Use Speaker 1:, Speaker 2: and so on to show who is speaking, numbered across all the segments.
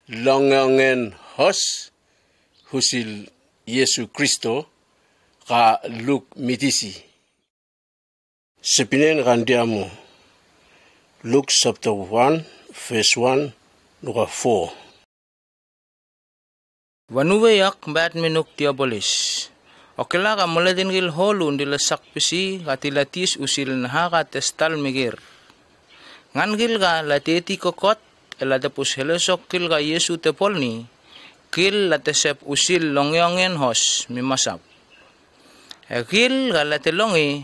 Speaker 1: longongen hos husil Yesu Kristo ka luk mitisi. Sepinen randiamu Luke chapter 1 verse 1 nuka 4.
Speaker 2: Wanuwayak bat minuk diabolis. Okela ka muladin gil holu ndila sakpisi katilatis usil nahaka testal migir. Ngan gil ka lateti kokot elatapus helesok kil ka Yesu tepolni kil latesep usil longyongen hos mimasap. Kil ka latelongi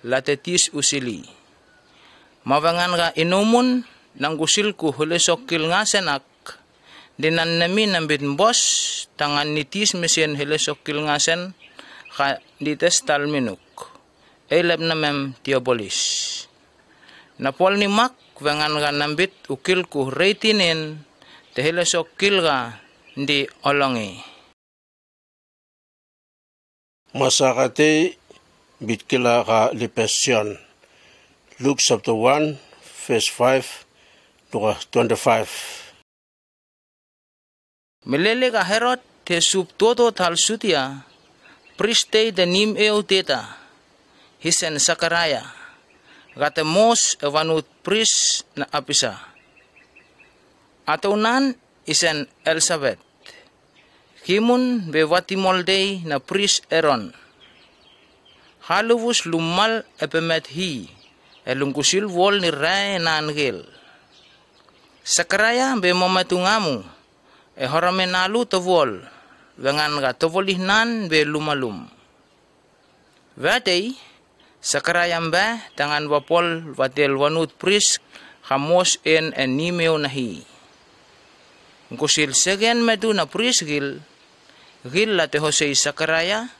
Speaker 2: latetis usili. Mavangan ka inumun nang usil ku helesok kil nga senak dinan namin nambit bos tangan nitis mesin helesok kil nga sen ka ditestal minuk. Elab namem diabolis. Napol ni mak vangan ka nambit ukil ku reitinin te helesok kil ka di olongi.
Speaker 1: Masakate bitkila ka lipesyon. Luke chapter 1 verse 5 to 25.
Speaker 2: Melele ka Herod te sub todo tal sutia priste de nim euteta hisen Sakaraya gate mos evanut pris na apisa atunan isen Elizabeth himun bewati moldei na pris eron haluvus lumal epemet hi elungkusil wol ni rai na angel Sakaraya be momatungamu horame nalu tovol dengan ga tovolihnan be lumalum. Vatei Sakarayam ba tangan wapol vatel wanut pris khamos en nimeo nahi. Kusil segen medu na pris gil la te Hosei Sakaraya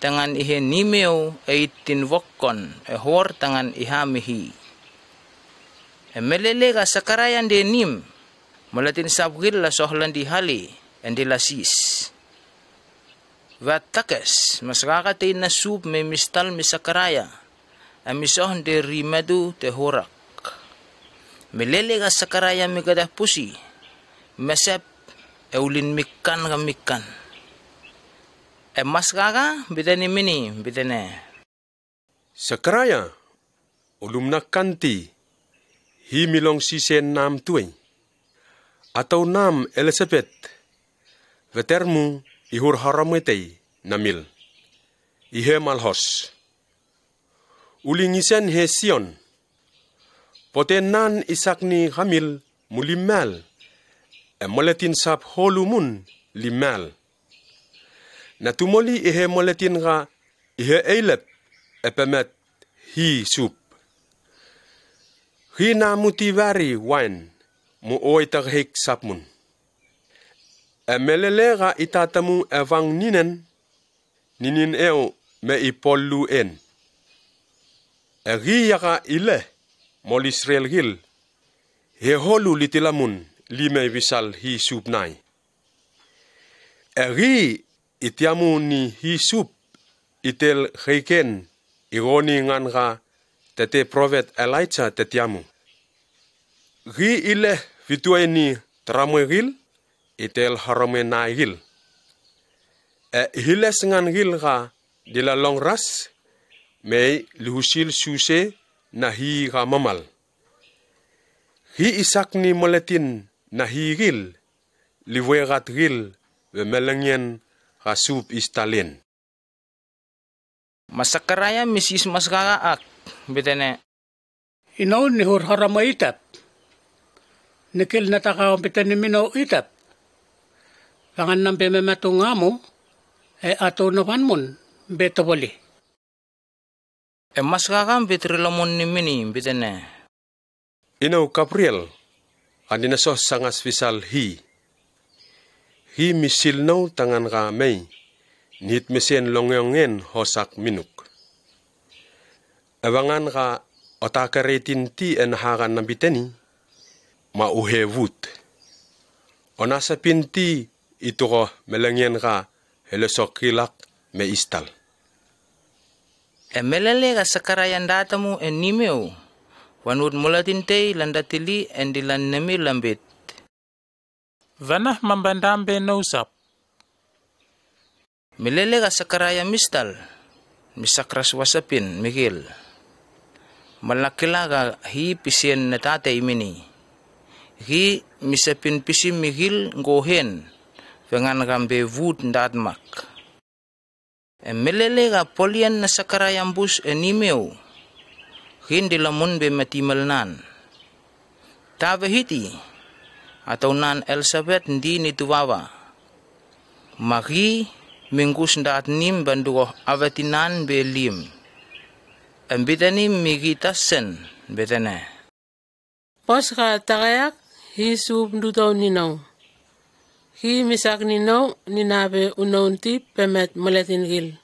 Speaker 2: tangan ihe nimeo eitin wokon hor tangan ihamihi. Melele ga Sakarayan de nim malatin sabgil la sohlan di hali and di lasis. Vatakes masakakatay na sub may mistal misakaraya amisoh de rimadu te horak. Melele ka Sakaraya migadah pusi mesep eulin mikan ka mikan. Maskaka bitani mini bitane.
Speaker 3: Sakaraya ulum na kanti himilong sisen nam tuing. Atau nam Elizabeth, vetermu ihur harametei namil, ihe malhos. Ulingisen he Sion, potenan isakni hamil mulimel, moletin sap holumun limel. Natumoli ihe moletin ga ihe eilep epemet hi sup. Hi namutivari wine. Mu oi taghik sapmun. Melele ga itatamu evang ninin eo me ipollu en. Egi yaka ile mol Israel gil. He holu litilamun lime visal hi supnai. Egi itiamu ni hi sup itel heiken ironi ngan ga tete prophet Elijah tetiamu. Gi ile vituai ni tramwe gil itel harame na gil. Hiles ngan gil ga dila long ras me luhusil suse na hi ga mamal. Hi isak ni moletin na hi gil liwegat gil ve melengyen ga sup istalin.
Speaker 2: Masakaraya misis maskaka ak bitene.
Speaker 4: Inaun ni hur harama itap. Nikil na takawampitan ni Mino itap. Langan ng pemematungamu, ato naman mon, beto boli.
Speaker 2: Mas kakam bitrilamon ni mini, bitene.
Speaker 3: Inaw Gabriel, andinasos sangas visal hi. Hi misil no tangan ka may, nit mesen longyongen hosak minuk. Ewangan ka otakaretin ti enahakan ng biteni, mauhevut. Onasa pinti ito ko melengyen ka helesok kilak me istal.
Speaker 2: Melele ka Sakarayan datamu nimeo wanud mulatinte landatili endilan nemi lambit.
Speaker 5: Vanah mambandambe no usap.
Speaker 2: Milele ka sakaraya mistal, misakras wasapin, Miguel. Malakila ka hi pisien na tatay mini. Hi misapin pisim Miguel ngohen, vengan kambe vud ndatmak. Milele ka polian na sakarayang bus enimeo, hindi lamun be matimalnan. Tabahiti, atau nan Elizabeth hindi nituwawa. Maki minggus ndat nim banduo avatinan be lim. Ambitani migita sen betane.
Speaker 6: Pos ka tagayak hi sub nduto ninaw. Hi misak ninaw ninabe unaunti pemet maletin gil.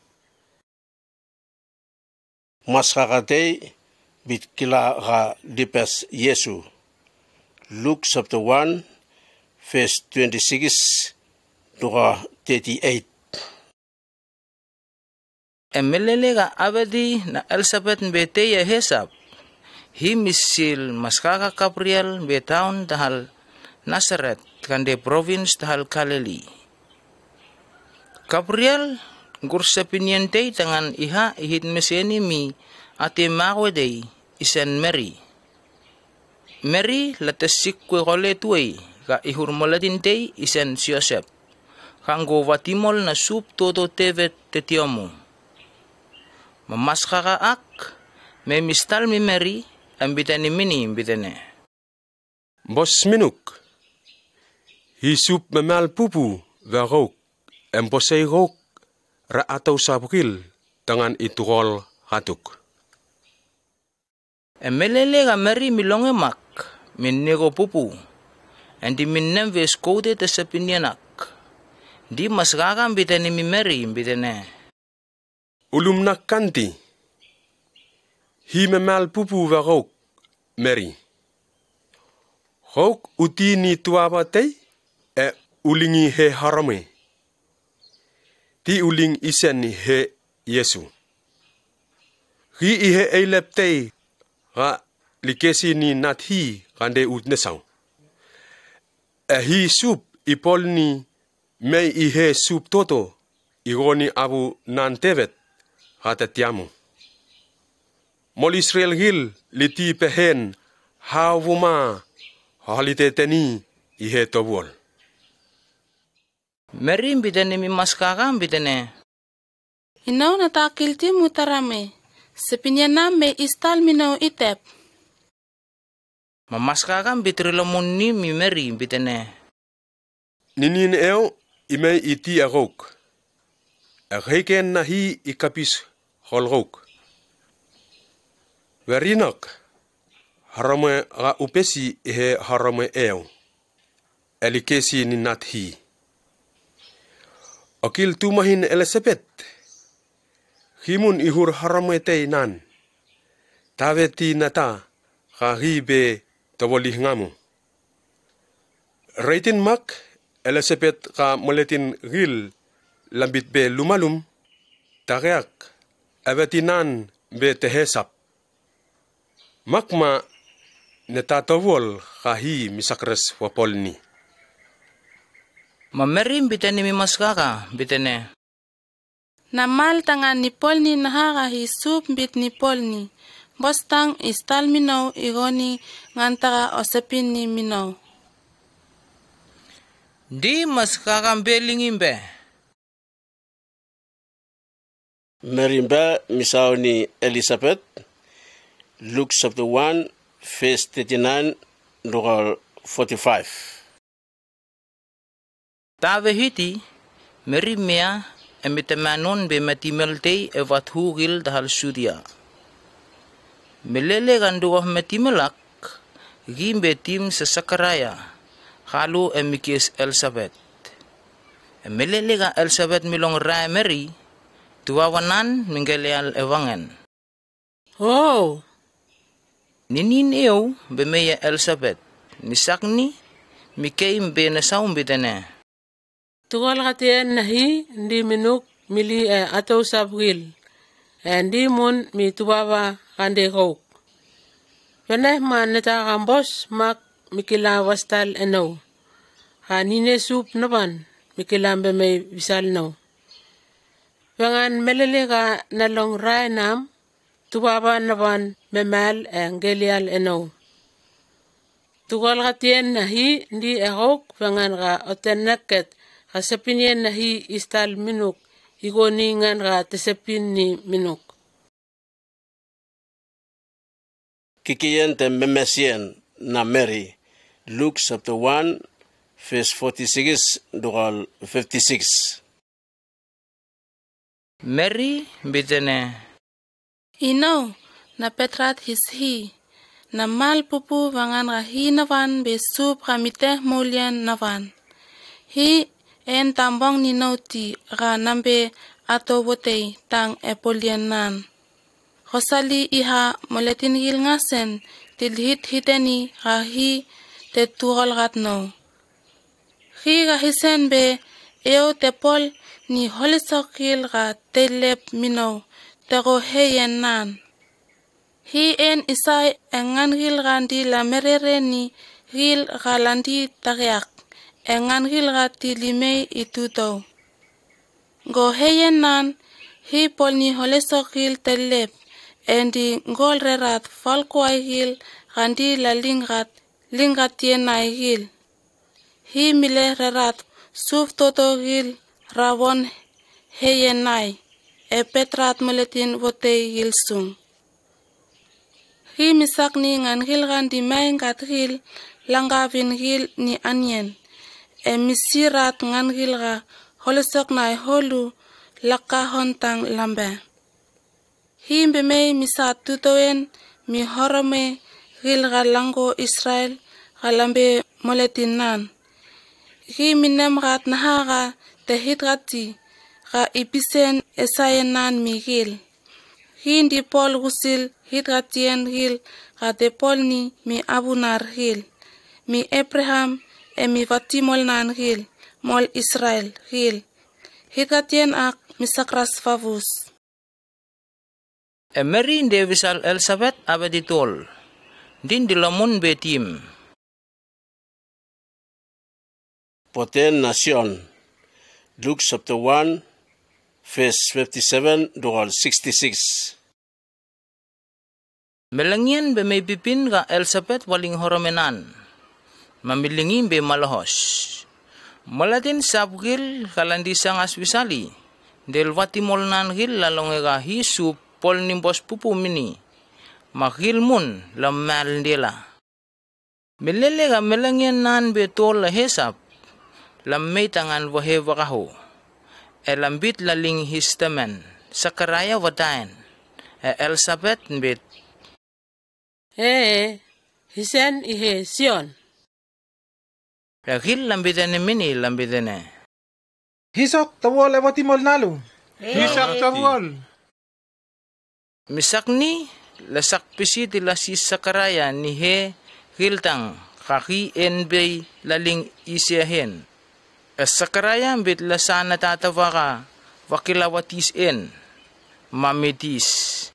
Speaker 1: Mas kakatay bitkila ka dipes Yesu. Luke chapter 1 verse 26 to 38.
Speaker 2: Emelele ka abadi na Elizabeth bete ya hesap. Hi misil maskaka Gabriel betaun dahal Nazareth kande province dahal Galilee. Gabriel gursa pinyente tangan iha ihit meseni mi ate mawede isen Mary. Mary latesik kwe kole tuwe ka ihurmolatin te isen Joseph. Kanggo watimol na sup todo tevet tetiomu. Mamaska ka ak, may mistal mi Mary, ambitani mini ambitane.
Speaker 3: Bos minuk. Hisup memal pupu verok. Embosay rok ra ataw sabukil tangan itukol hatuk.
Speaker 2: Emelele ka Mary milonge mak. Min nego pupu, and di min nemves kode te sapinyanak. Di mas kakam bitani mi Mary bitane.
Speaker 3: Ulum nak kanti. Hi memal pupu verok Mary. Rok uti ni tuaba tei ulingi he harame. Ti uling isen ni he Yesu. Hi ihe eilep tei ra likesi ni nathi kande utnesau. Hi sup ipol ni mei ihe sup toto igoni abu nantevet hata tiamu. Mol Israel gil liti pehen hawuma halite teni ihe tobol.
Speaker 2: Mary bitane mi maskakam bitane.
Speaker 7: Inaw natakilti mutarame. Sepinyanam me istal minaw itep.
Speaker 2: Mamaskakam bitrilamun ni mi Mary bitane.
Speaker 3: Ninin eo imei iti agok. Agheken nahi ikapis holgok. Verinak harame ga upesi he harame eo. Elikesi ni nathi. Akil tumahin Elizabeth. Himun ihur harame tei nan. Taveti nata kahibe tawali ngamu. Reitin mak Elizabeth ka moletin gil lambit be lumalum. Tareak abetinan be tehesap. Makma netatawol kahi misakres wapolni.
Speaker 2: Mary bitane mi maskaka bitane.
Speaker 7: Namal tangan ni polni nahaka hisup bit ni polni. Bostang istal minaw igoni ngantaka osapin ni minaw.
Speaker 2: Di maskakam belingimbe.
Speaker 1: Merimba misaw ni Elizabeth. Luke chapter 1 verse 39 to 45.
Speaker 2: Tavehiti Mary mea emitamanon be matimelte evat hugil dahal Syria. Melele ganduah metimelak gimbe tim sa Sakaraya halu emikis Elizabeth. Melele ga Elizabeth milong rai Mary tuawanan minggeleal ewangen.
Speaker 6: Oh,
Speaker 2: Ninin eo bemeya Elizabeth misakni mikeim be nasaum bitane.
Speaker 6: tukol katien nahi ndi minuk mili ataw sabgil. Ndi mun mi tuwawa kande kok. Peneh man neta kambos mak mikila wastal eno. nine sup naban mikilambe may visal no. Wangan melele ka nalong rai nam tubaba naban memal angelial eno. Tugal katien nahi di ehok wangan ka otenaket kasepinien nahi istal minuk igoningan ka tesepin ni minuk.
Speaker 1: Kikien te memesien na Mary, Luke chapter 1, verse 46 dugal 56.
Speaker 2: Mary bitene.
Speaker 7: Ino na Petrat hishi. Na mal pupu wangan ka hi navan be sup kamite mulian navan. Hi en tambong ni nauti ka nambe ato botei tang epolian nan. Hosali iha moletin gil ngasen tilhit hiteni ka hi te tugal gat no. Hi ka hisen be eo te pol ni holisokil ka telep mino te go heyen nan. Hi en isai engan gil gandi la merere ni gil galandi tageak engan gil gati limei ituto. Go heyen nan hi pol ni holesokil telep endi gol rerat falkwai gil gandi la lingat yenai gil. Hi mile rerat suf toto gil rawon heyenai e Petrat moletin votei gil sung. Hi misak ni ngan gil gandi main gat gil langavin gil ni anyen. E misirat ngan gil ga holesok nai holu laka hontang lambe. Hi mbemei misat tutoen mi horome gil ga lango Israel ga lambe moletin nan. Hi minem gat nahaga te hit gati ga ipisen esayen nan mi gil. Hindi Paul gusil hit gatien gil gate Paul ni mi abunar gil. Mi Abraham mi vatimol nan gil. Mol Israel gil. Hit gatien ak misakras favus.
Speaker 2: Mary inde visal Elizabeth abeditol. Din dilamun betim.
Speaker 1: Poten Nation, Luke chapter 1, verse 57 dugal 66.
Speaker 2: Melangyan be may pipin ka Elizabeth waling horomenan. Mamilingin be malahos. Malatin sabgil kalandi sangas wisali. Del watimol nan gil lalong ega hisu pol nimbos pupu mini. Makil mun lamal dela. Melele ka melangyan nan be tol hesap. Lamay tangan wahe wakaho. Elambit laling histamen. Sakaraya wadain. Elizabeth bit.
Speaker 6: Hisen ihe Sion.
Speaker 2: Rakil lambitene mini lambitene.
Speaker 5: Hisok tawol ewatimol nalo. Hisak tawol.
Speaker 2: Misak ni lasak pisi tila si Sakaraya ni he hiltang kaki enbay laling isyahen. Sakaraya bit lasana tatawa ka wakilawatis en mamitis.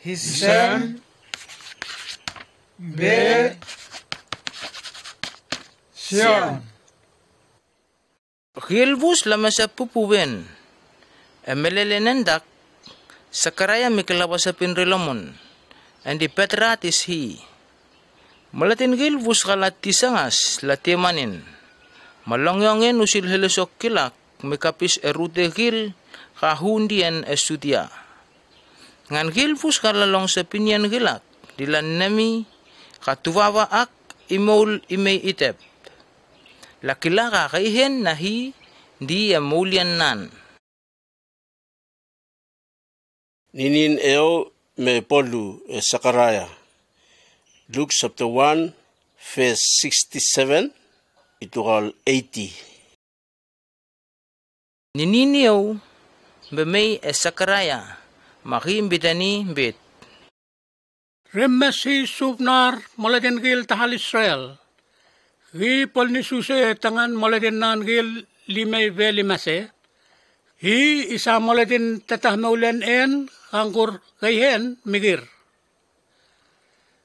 Speaker 5: Hisen be Sion.
Speaker 2: Hilbus lama sa pupuwen. Emelelenendak Sakaraya mikilawa sa pinrilamon. And the Petrat is he. Malatin gilbus kalat tisangas latimanin. Malangyangin usil helusok kilak mikapis erute gil kahundian estudia. Ngan gilbus kalalong sa pinyan gilak dilan nami katuwawa ak imol imay itep. Lakilaka kaihen nahi di amulian nan.
Speaker 1: Ninin eo me polu Sakaraya. Luke chapter 1, verse 67, itugal 80.
Speaker 2: Nininiyaw bemay Sakaraya makim bitani bit.
Speaker 4: Remesi subnar moledin gil tahal Israel. Hi pol ni suse tangan moledin nan gil limay veli mase. Hi isa moledin tetah maulen en angkur kayhen migir.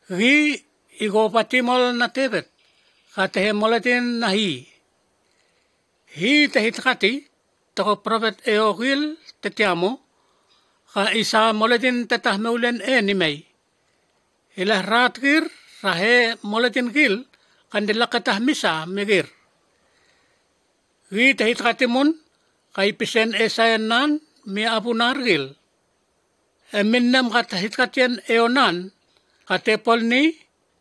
Speaker 4: Hi igo patimol na tebet. kate moletin nahi. Hi tehitkati toko prophet Eogil tetiamo ka isa moletin tetah meulen nimei. Ilah ratkir rahe moletin gil kandila katah misa megir. Hi tehitkati mun kai pisen esayanan mi apunar gil. Minnam kata hitkatian eonan kate polni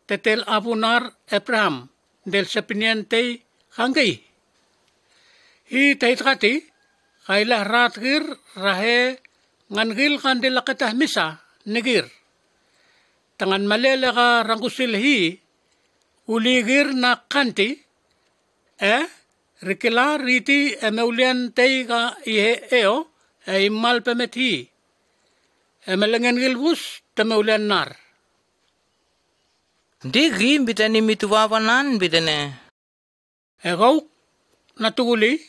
Speaker 4: tetel apunar Abraham del sepiniente hanggai. Hi tehitkati kailah ratkir rahe ngangil kandila katah misa negir. Tangan malele ka rangkusil hi uligir na kanti rikila riti meulian tei ka ihe eo imal pemet hi melengen gilbus temeulian nar.
Speaker 2: Digi bitani mituwawanan bitane.
Speaker 4: Egau natuguli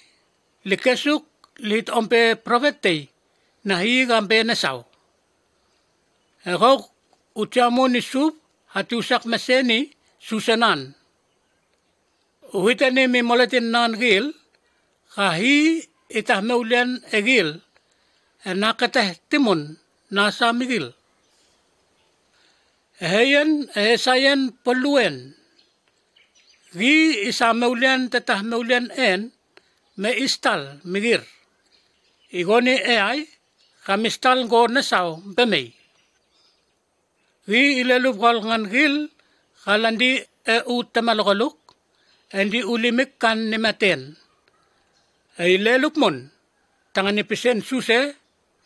Speaker 4: likesuk lit ompe profetei nahi gampe nasau. Egau utiamo ni sub hati usak meseni susanan. Uhitani mi moletin nan gil kahi itah meulian egil nakateh timun nasa migil. Esayen peluen. Gi isa meulian tetah meulian me istal migir. Igoni ai kamistal go nasau bemei. Gi ilelup gol ngan gil kalandi temalogoluk endi ulimik kan nimaten. Ilelup mun tangan ipisen suse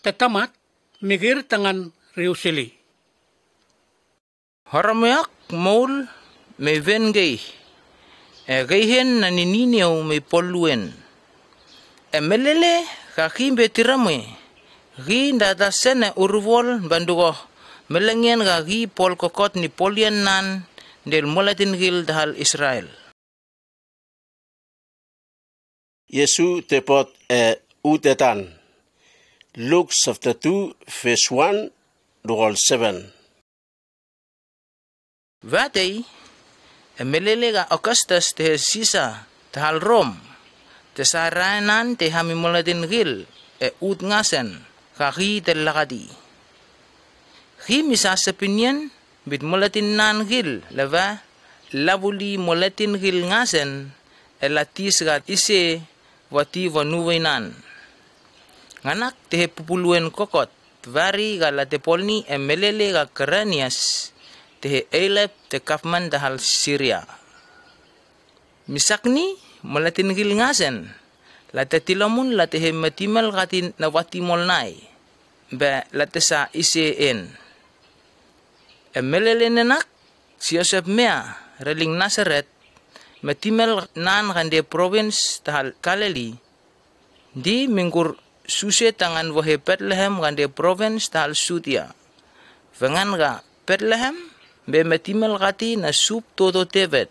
Speaker 4: tetamat migir tangan riusili.
Speaker 2: Haramayak maul me vengay. Gayhen na nininiyaw may poluen. Melele kakimbe tirame. Gi dadasen na urwol bandugo. Melengyan gagi pol kokot ni polian nan del molatin gil dahal Israel.
Speaker 1: Yesu tepot utetan. Luke chapter 2 verse 1 to 7.
Speaker 2: Vatay, melele ga Augustus te Sisa tahal Rom. Te saranan te hamimolatin gil ut ngasen kaki te lakadi. Hi misasapinyan bit molatin nan gil lava labuli molatin gil ngasen elatis gat ise wati vanuway nan. Nganak te pupuluen kokot vari ga latepolni melele ga Keranias te Elep te Kafman dahal Syria. Misakni molatin gil ngasen latetilamun latehe matimal katin na watimol nai be latesa iseen. Melele nenak si Yosef mea reling Nazaret matimal nan kande province tahal Galilee di mingkur suse tangan wahe Bethlehem kande province tahal Sudia. Vengan ga Bethlehem be matimal kati na sup todo tevet.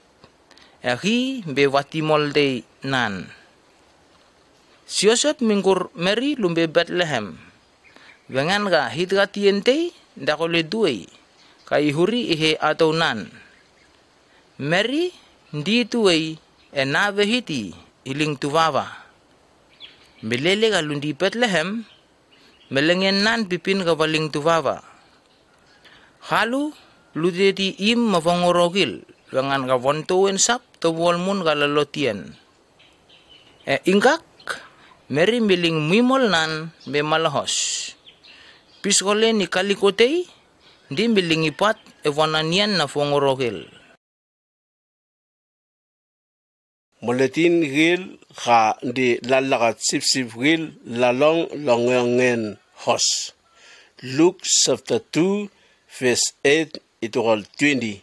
Speaker 2: Agi be watimol de nan. Si Yosef mingkur Mary lumbe Bethlehem. Vengan ga hitgati ente dakole duay. Kay huri ihe ataw nan. Mary di tuay navehiti iling tuwawa. Melele ka lundi Bethlehem melengen nan pipin kawaling tuwawa. Halu ludeti im mavangorogil wangan kawontowen sap tawolmun kalalotien. Ingkak Mary miling mimol nan be malahos. Piskole ni kalikotei di milingipat ewananian na fongorogil.
Speaker 1: Moletin gil ka di lalakat sip gil lalong longengen hos. Luke chapter 2 verse 8 to 20.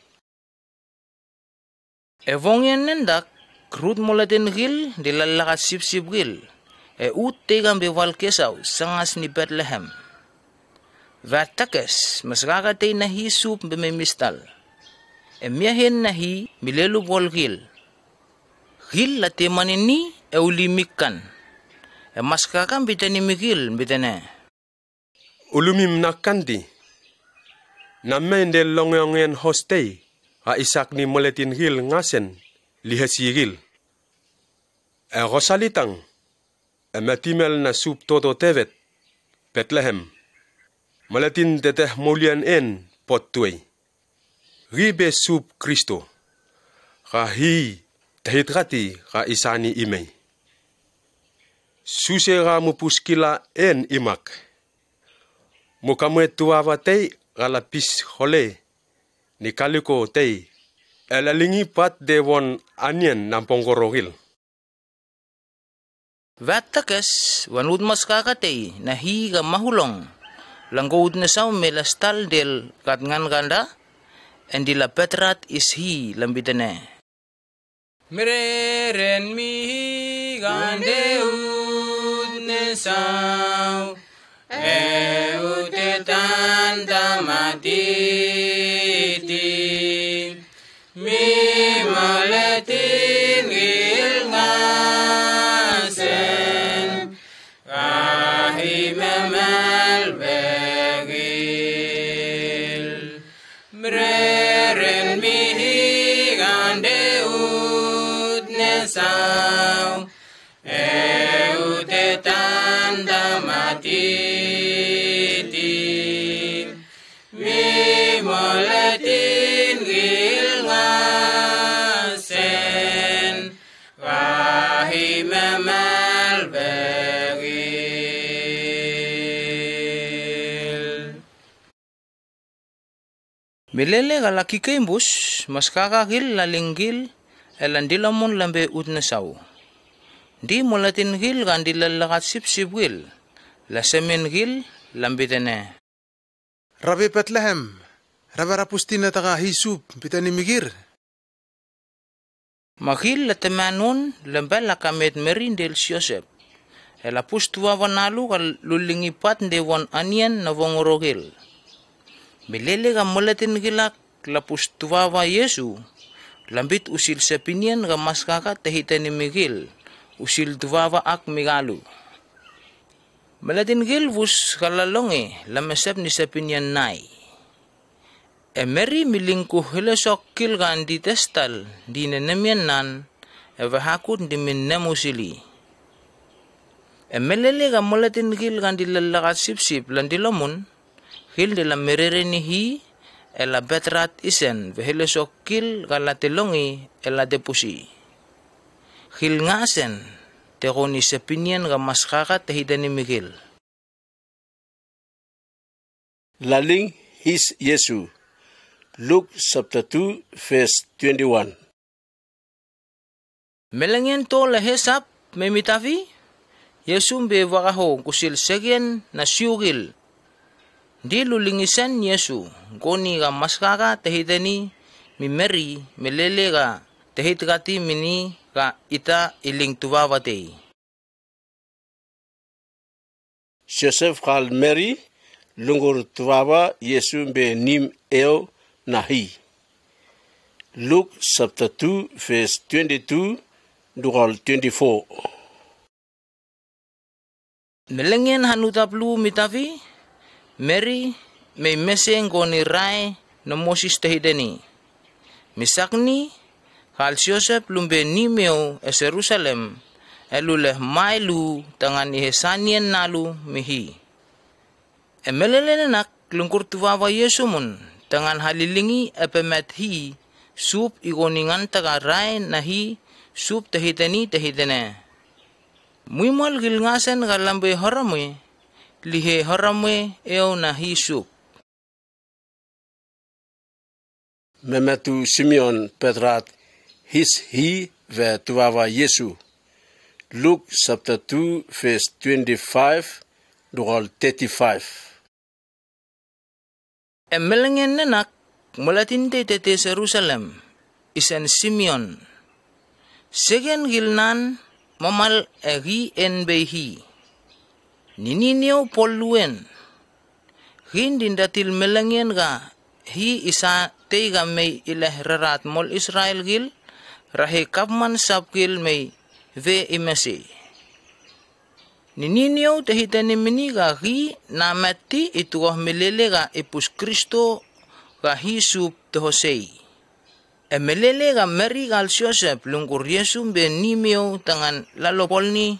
Speaker 2: Evongyen nendak krut moletin gil di lalakat sip gil. Ut tegang bewal kesaw sangas ni Bethlehem. Vatakes masakakatay na hi sup bimimistal. Miyahin na hi milelu bol gil. Gil lati manini ulimikkan. Maskakam bitani migil bitane.
Speaker 3: Ulumim nakandi. Namen del longyongen hostay ha isak ni moletin gil ngasen. lihasigil. Rosalitang, matimel na sup toto tevet, Bethlehem. Malatin teteh mulian en pottuay. Ribe sup Kristo. Rahi tahitrati ra isani imay. Susera mupuskila en imak. Mukamwe tuava tei galapis hole. Ni kaliko tei. Elalingi pat dewon anien nampongkorogil.
Speaker 2: Vatakes wanud mas kakatay na higa mahulong langgood na sa melastal del katngan ganda and la petrat is hi lambitane. Mereren mi gande ud ne saw utetan damatiti mi maletin gilngasen kahim melbegil Mereren mi gande ud ne saw utetan damatiti mi maletin gilngasen kahim melbegil Milele galaki kaimbus mas kakagil lalinggil elandilamon lambe utnasaw. Di mulatin gil gandilalakat sipsipwil lasemin gil lambitene.
Speaker 5: Rabi Bethlehem, Rabi rapustina taka hisup pitani migir.
Speaker 2: Magil latemanon lambal lakamet merindel Joseph. Elapus tuwa wanalu kal lulingipat dewan anian na wongorogil. Milele ka mulatin gilak lapus tuwa wa Yesu. Lambit usil sa pinyan ka maskaka tahita ni Miguel. Usil tuwa wa ak migalu. Malatin gil vus kalalonge lamesep ni sa pinyan nai. Mary milingku hilesok kil kan di testal di nenemian nan evahakut di minnemusili. Melele ka mulatin gil kan di lalakat sip-sip lan di lomon. Hil de la merereni hi ela betrat isen vehilesok kil kalatilongi ela depusi. Hil ngasen tekoni sepinyan ka maskaka tahidani Miguel.
Speaker 1: Laling his Yesu. Luke chapter 2 verse 21.
Speaker 2: Melangyan to lahesap memitavi Yesu be wakaho kusil segyen na syugil. Di lulingisan Yesu, goni ka maskaka tahidani mi Mary melele ka tahidkati mini ka ita iling tuwawate.
Speaker 1: Joseph kal Mary lungur tuwawa Yesu be nim eo nahi. Luke chapter 2 verse 22 dugal 24.
Speaker 2: Melengyan hanutaplu mitavi Mary may meseng goni rai na Moses tahidani. Misakni kal Joseph lumbe nimeo e Jerusalem eluleh mailu tangan ihesanian nalu mihi. Emelelenak lungkur tuwawa Yesu mun tangan halilingi epemet hi sup igoningan taga rai na hi sup tahidani tahidane. Muimal gilngasan galambe haramwe lihe haramwe eo na hi sup.
Speaker 1: Memetu Simeon Petrat his hi ve tuwawa Yesu. Luke chapter 2 verse 25 dugal 35.
Speaker 2: Emelengen nanak mulatin tete Jerusalem isen Simeon. Segen gilnan mamal egi en behi. Nininyo poluen. Hindindatil melengen ga hi isa teiga may ilah rarat mol Israel gil rahe kapman sapgil may ve imesi. Nininyo tahitani miniga hi namati ituah melele ga ipus Kristo ga hi sup te Hosei. Emelele ga Mary gal Joseph lungkur Yesu be nimeo tangan lalopolni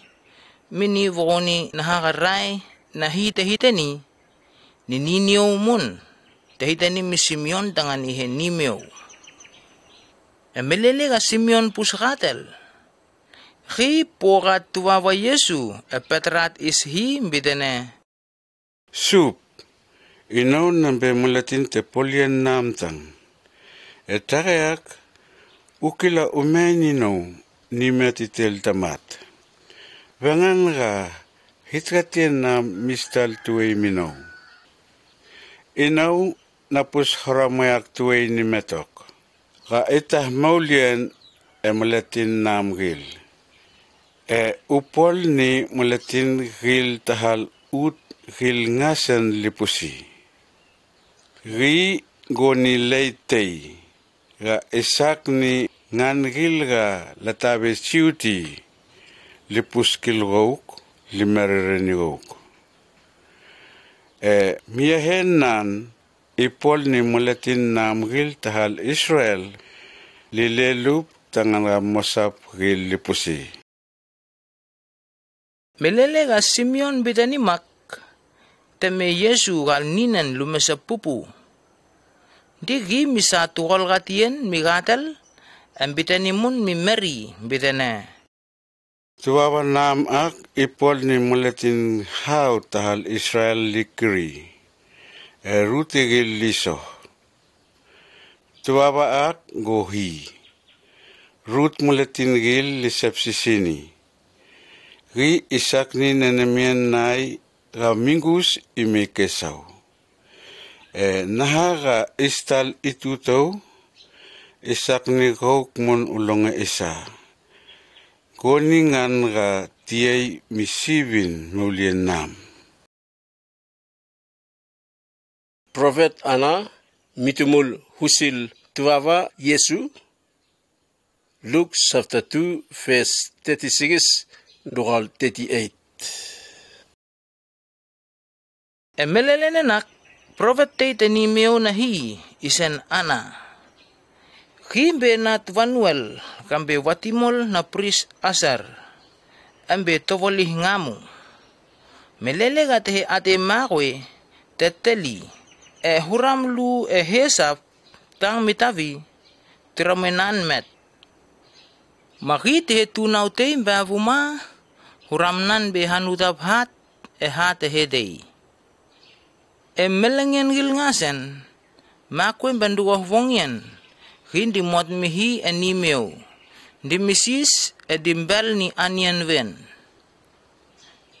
Speaker 2: mini vogoni nahagarai nahi tehiteni ni ninio mun tehiteni mi Simeon tangan ihe nimeo. Emelele ga Simeon pusakatel. Hi porat tuwawa Yesu petrat is hi bidene.
Speaker 8: Sup, inaw nambe mulatin te polian namtang. Etarayak, ukila umenino ni metitel tamat. Vangan ga hitratien na mistal tuwe minaw. Inaw napus haramayak tuwe ni metok. Ga itah maulian mulatin namgil. Upol ni mulatin gil tahal ut gil ngasan lipusi. Ri goni leitei. Ga isak ni ngan gil ga latabe ciuti lipus kilgok limereni gok. Miahen nan ipol ni mulatin nam gil tahal Israel lilelup tangan mosap gil lipusi.
Speaker 2: Melele ga Simeon bidani mak teme Yesu gal ninan lumesa pupu. Digi misa tukol katien migatal ambitani mun mi Mary bitane.
Speaker 8: Tuwawa nam ak ipol ni mulatin hau tahal Israel likri. Rutigil liso. Tuwawa ak gohi. Rut mulatin gil lisepsisini. Ri isak ni nanamian nai ramingus ime kesau. Nahaga istal itu tau isak ni kok mun ulonga isa. Koningan ga tiay misibin mulien nam.
Speaker 1: Prophet Ana mitumul husil tuwawa Yesu. Luke chapter 2 verse 36 dugal 38.
Speaker 2: Emelele nak Prophet ni meo nahi isen Ana. Himbe nat Vanuel kambe watimol na pris asar. Ambe tovoli ngamu. Melele gate ate mawe teteli. Huram lu hesap tang mitavi tiramenan met. Makite tunaw te bavuma huramnan be hanutap hat hat hedei. Melengen gil ngasen, makwe banduwa wongyen, hindi mot mihi animeo, di misis dimbel ni anyan ven.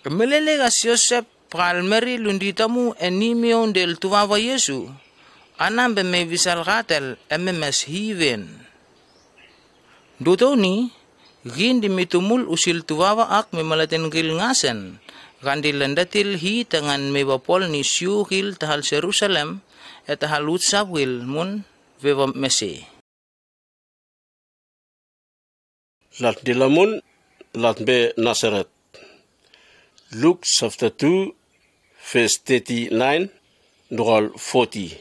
Speaker 2: Melele ga Joseph Palmeri lunditamu animeo del tuwawa Yesu, anam be me visal gatel MMS hiven. Duto ni, hindi mitumul usil tuwawa ak memalatin gil ngasen, kandi landatil hi tangan mebapol ni Syuhil tahal Jerusalem et tahal utsabwil mun veva mese.
Speaker 1: Lat dilamun lat be Nazaret. Luke chapter 2 verse 39 dugal 40.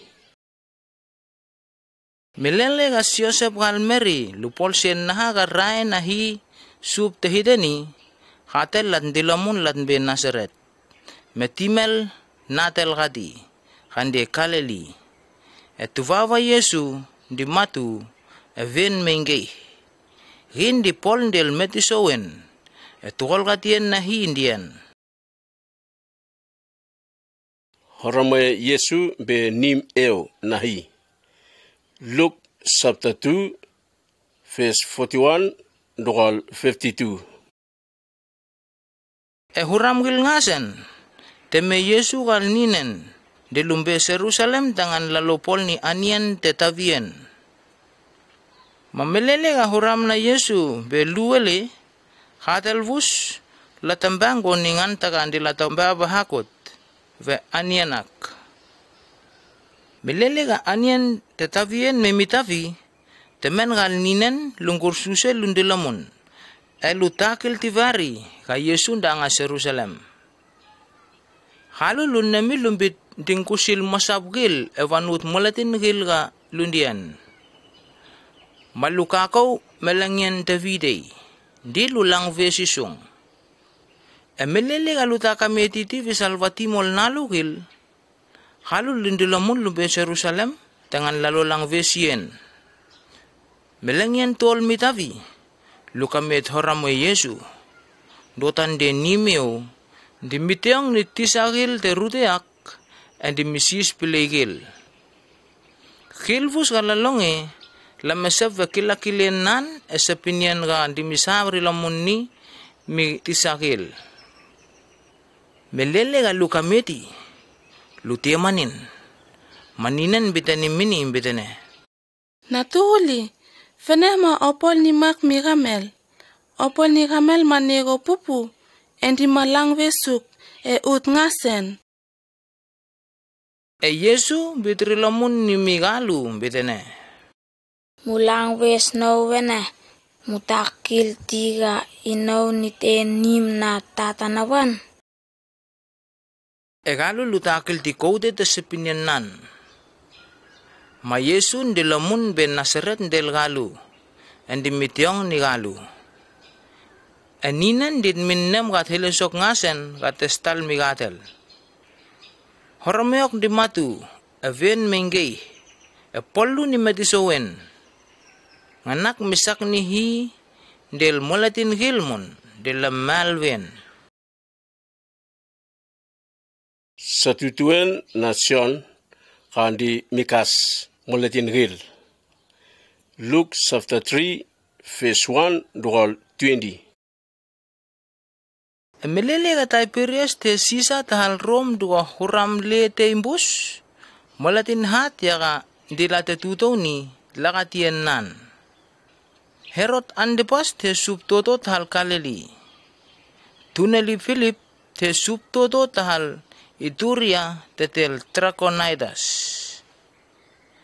Speaker 2: Melele ga Joseph Palmeri lupol sen naha rai nahi sub tehidani hatel lan dilamun lan be Nazaret. Metimel natel gadi. Hande kaleli. Etuwawa Yesu di matu ven mengei. Hindi pol del metisowen. Etukol katien nahi indian.
Speaker 1: Haramaya Yesu be nim eo nahi. Luke chapter 2 verse 41 dugal 52.
Speaker 2: Huram gil ngasen, teme Yesu gal ninen, de lumbe Jerusalem tangan lalopol ni anian tetavien. Mamelele ga huram na Yesu be luwele, hatel vus, latambang goningan tagan di latamba bahakot, ve anianak. Melele ga anian tetavien memitavi, temen gal ninen lungkur suse lundilamun. Lutakil tivari ka Yesu danga Jerusalem. Halu lunami lumbit dingkusil masabgil evanut mulatin gil ga lundian. Malukakaw melangyan Davide, di lulang vesisong. Emelele galuta kami titi visalvatimol nalugil, halul lindilamun lube Jerusalem, tangan lalo lang vesien. Melangyan tol mitavi, lukamet horamo Yesu, dotan de nimeo, di miteang nitisagil te ruteak, and di misis pilegil. Khilvus galalonge, lamesep vakilakilenan esapinian ga di misabri lamunni mi tisagil. Melele ga lukameti, lutiamanin, maninan bitani mini bitane.
Speaker 7: Natuhuli, fenema opol ni mak miramel. Opol ni ramel manego pupu, endi malang vesuk e ut ngasen.
Speaker 2: E Yesu bitrilamun ni migalu bitane.
Speaker 9: Mulang ves no wene, mutakil tiga ino nite nim na tatanawan.
Speaker 2: E galu lutakil ti kode te sepinyanan. Ma Yesu ndilamun ben Nazaret del galu, endi mitiong ni galu. Eninan dit minnem gat hilesok ngasen gat testal migatel. Horameok di matu, even menggei, e polu ni metisowen. Nganak misak ni hi, del molatin gilmon, del malven.
Speaker 1: Satutuen nation kandi mikas molatin gil. Luke chapter 3 verse 1 to 20.
Speaker 2: Emelele katay perias te sisa tahal rom dua huram le te imbus, molatin hat yaka dilate tuto ni lakatien nan. Herod andepas te subtoto tahal kaleli. Tuneli Philip te subtoto tahal Ituria tetel Trakonaidas.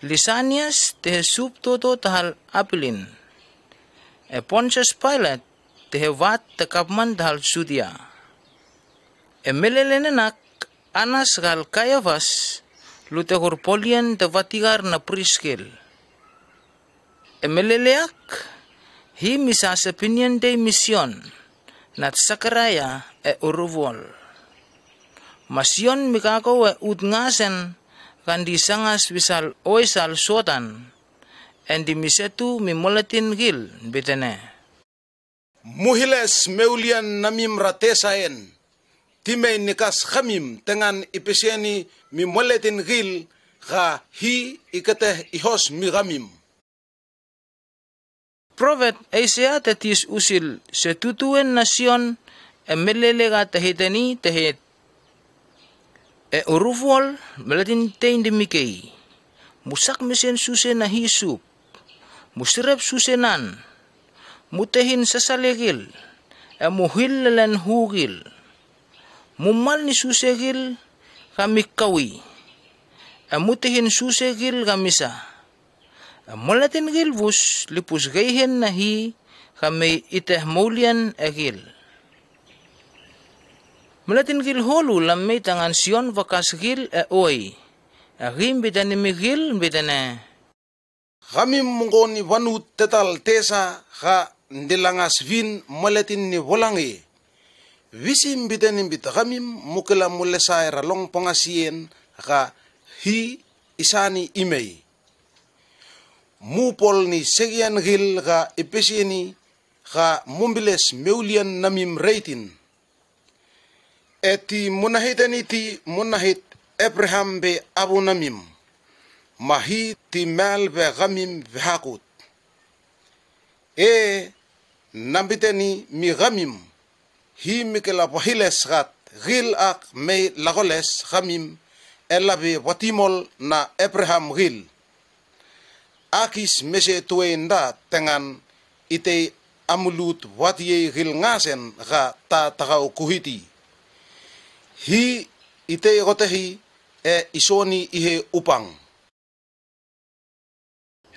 Speaker 2: Lisanias te subtoto tahal Apilin. E Pontius Pilate te wat tekapman tahal Sudia. Emelelenak anas gal Caiaphas lutekur polian te vatigar na priskel. Emeleleak hi misa sepinian de mission nat Sakaraya e uruvol. Masyon mikako e utngasen kandi sangas bisal oisal sotan endi misetu mimolatin gil bitene.
Speaker 5: Muhiles meulian namim ratesaen. Timay nikas khamim tengan ipesiani mi moletin gil ga hi ikate ihos mi gamim.
Speaker 2: Prophet Isaiah tetis usil setutuen nasyon emelele ga tehitani tehit. E uruvol melatin tein demikei. Musak mesen susen na hisup. Musirep susenan. Mutehin sasalegil. E muhil lelan hugil. Mumal ni susegil kami kawi. Amutihin susegil kamisa. Mulatin gilbus lipus gayhen nahi kami iteh maulian agil. Mulatin gil holu lamay tangan sion vakas gil e oy. Agim bitani migil bitane.
Speaker 5: Kami mungkoni wanut tetal tesa ha ndilangas vin mulatin ni volangi. Visim bitanim bitakamim mukela mulesai ralong pongasien ka hi isani imei. Mupol ni segian gil ka epesieni ka mumbiles meulian namim reitin. Eti munahitani ti munahit Abraham be abu namim. Mahi ti mal be gamim vehakut. Nambitani mi gamim. Hi mikela wahiles gat gil ak may lagoles khamim elabe watimol na Abraham gil. Akis mese tuenda tengan ite amulut watiye gil ngasen ga ta tagaw kuhiti. Hi ite gotehi e isoni ihe upang.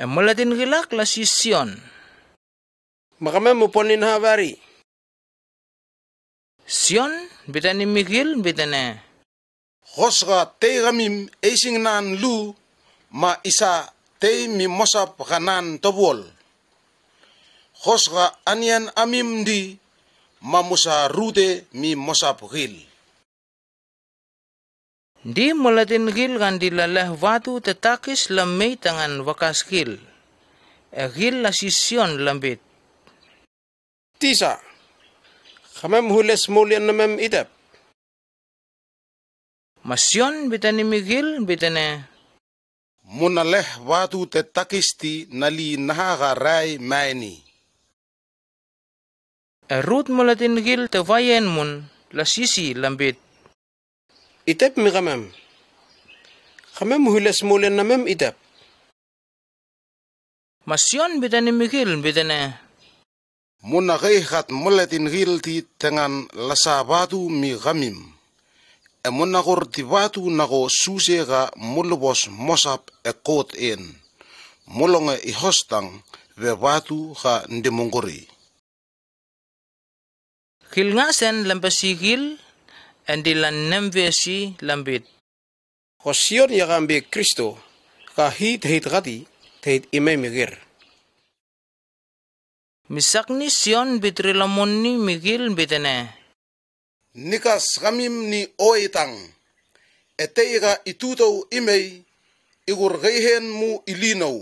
Speaker 2: Mulatin gilak la sisyon.
Speaker 1: Makame muponin havari.
Speaker 2: Sion bitani migil bitane.
Speaker 5: Hosga te gamim eising nan lu ma isa te mi mosap kanan tobol. hosga anian amim di mamusa rute mi mosap gil.
Speaker 2: Di mulatin gil kan dilalah watu tetakis lamay tangan wakas gil. Gil la sisyon lambit.
Speaker 1: Tisa, kamem hules mulian namem idap.
Speaker 2: Masyon bitani migil bitane.
Speaker 5: Munaleh watu te takisti nali nahaga rai maini.
Speaker 2: Rut mulatin gil te vayen mun la sisi lambit.
Speaker 1: Idap mi kamem. Kamem hules mulian namem idap.
Speaker 2: Masyon bitani migil bitane.
Speaker 5: Munagehat mulatin gil ti tengan lasa watu mi gamim. Munagor ti watu nago susega mulubos mosap kot en. Mulonga I hostang ve watu ga ndemongori.
Speaker 2: Gil ngasen lampasi gil endilan nemvesi lambit.
Speaker 1: Hosion yagambe Kristo ka hit gati tait imay migir.
Speaker 2: Misakni sion bitrilamoni migil bitane.
Speaker 5: Nikas gamim ni oitang. Eteiga ituto imei igur gehen mu ilinaw.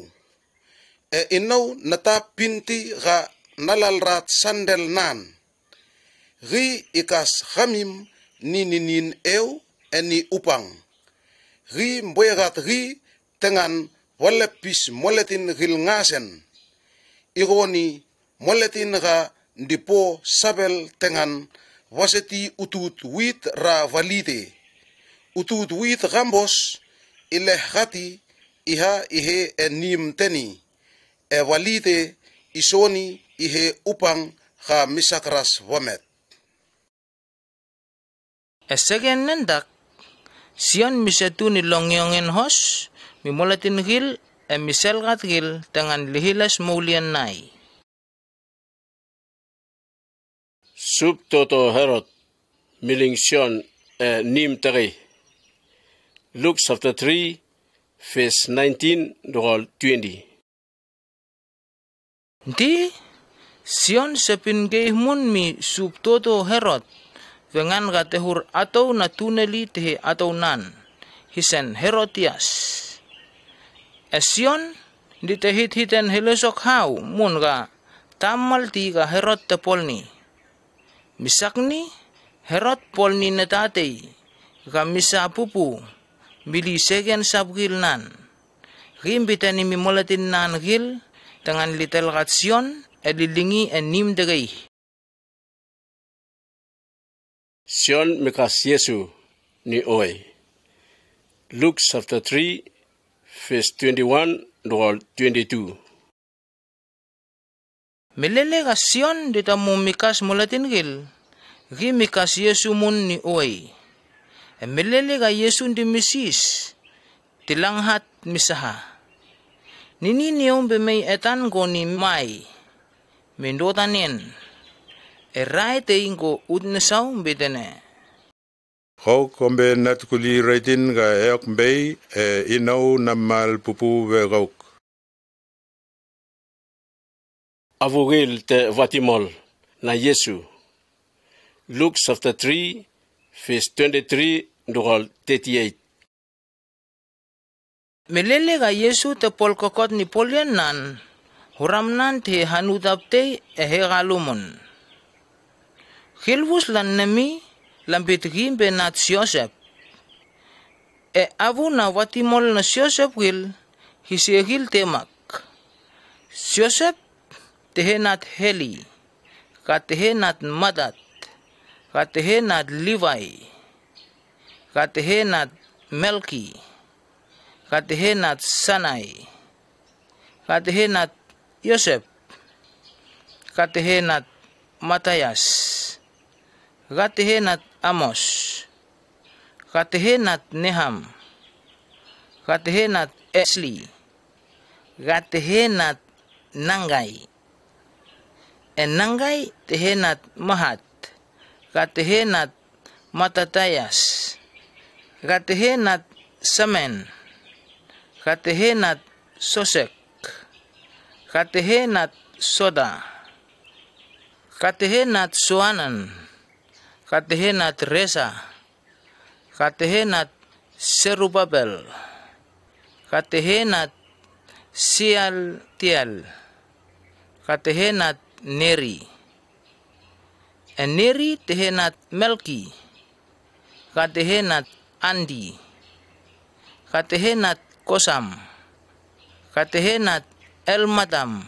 Speaker 5: Inaw nata pinti ga nalalrat sandel nan. Ri ikas gamim ni ninin ew eni upang. Ri mboyagat ri tengan walepis moletin gil ngasen. Igoni moletin ga dipo sabel tengan waseti utut wit ra valite. Utut wit gambos ileh gati iha ihe enim teni. Valite isoni ihe upang ga misakras wamet.
Speaker 2: Esegen nendak sion misetu ni longyongen hos mimolatin gil misel gat gil tangan lihilas mulian nai.
Speaker 1: Sub toto Herod miling sion nim tari. Luke chapter 3 verse 19 to 20.
Speaker 2: Di sion sepin mun mi sub toto Herod vengan gatehur atau natuneli tehe atau nan hisen Herodias. Esion di tehit hiten helesok hau mun ga tamal tiga Herod tepolni. Misakni Herod polni netatei gamisa pupu bili segen sabgil nan. Gimbitani mimolatin nan gil dengan litel gatsion elilingi enim degei.
Speaker 1: Sion mikas Yesu ni oi. Luke chapter 3 verse 21 to 22.
Speaker 2: Melele sion ditamu mikas mulatin gil. Gi mikas Yesu mun ni oi. Melele ga Yesu di misis. Tilanghat misaha. Nini niyong bemay etan ko ni mai. Mendotanin. Eray teing ko udnesaw bitene.
Speaker 8: Ho kombe natkuli raitin ga eok mbei inaw namal pupu vegauk.
Speaker 1: Avogel te vatimol na Yesu. Luke chapter 3 verse 23 to 38.
Speaker 2: Melele ga Yesu te polkokot ni polian nan. Huramnan te hanudapte galumon. Hilvus lan nemi lampit gimbe nat Joseph. Avu na vatimol na Joseph gil hisegil temak. Joseph tehenat Heli, katehenat Madat, katehenat Levi, katehenat Melki, katehenat Sanai, katehenat Yosef, katehenat Matayas, katehenat Amos, katehenat Neham, katehenat Esli, katehenat Nangai. Nangai tehenat Mahat, katehenat Matatayas, katehenat Semen, katehenat Sosek, katehenat Soda, katehenat Soanan, katehenat Resa, katehenat Serubabel, katehenat Sialtiel, katehenat Neri. Neri tehenat Melki, katehenat Andi, katehenat Kosam, katehenat Elmadam,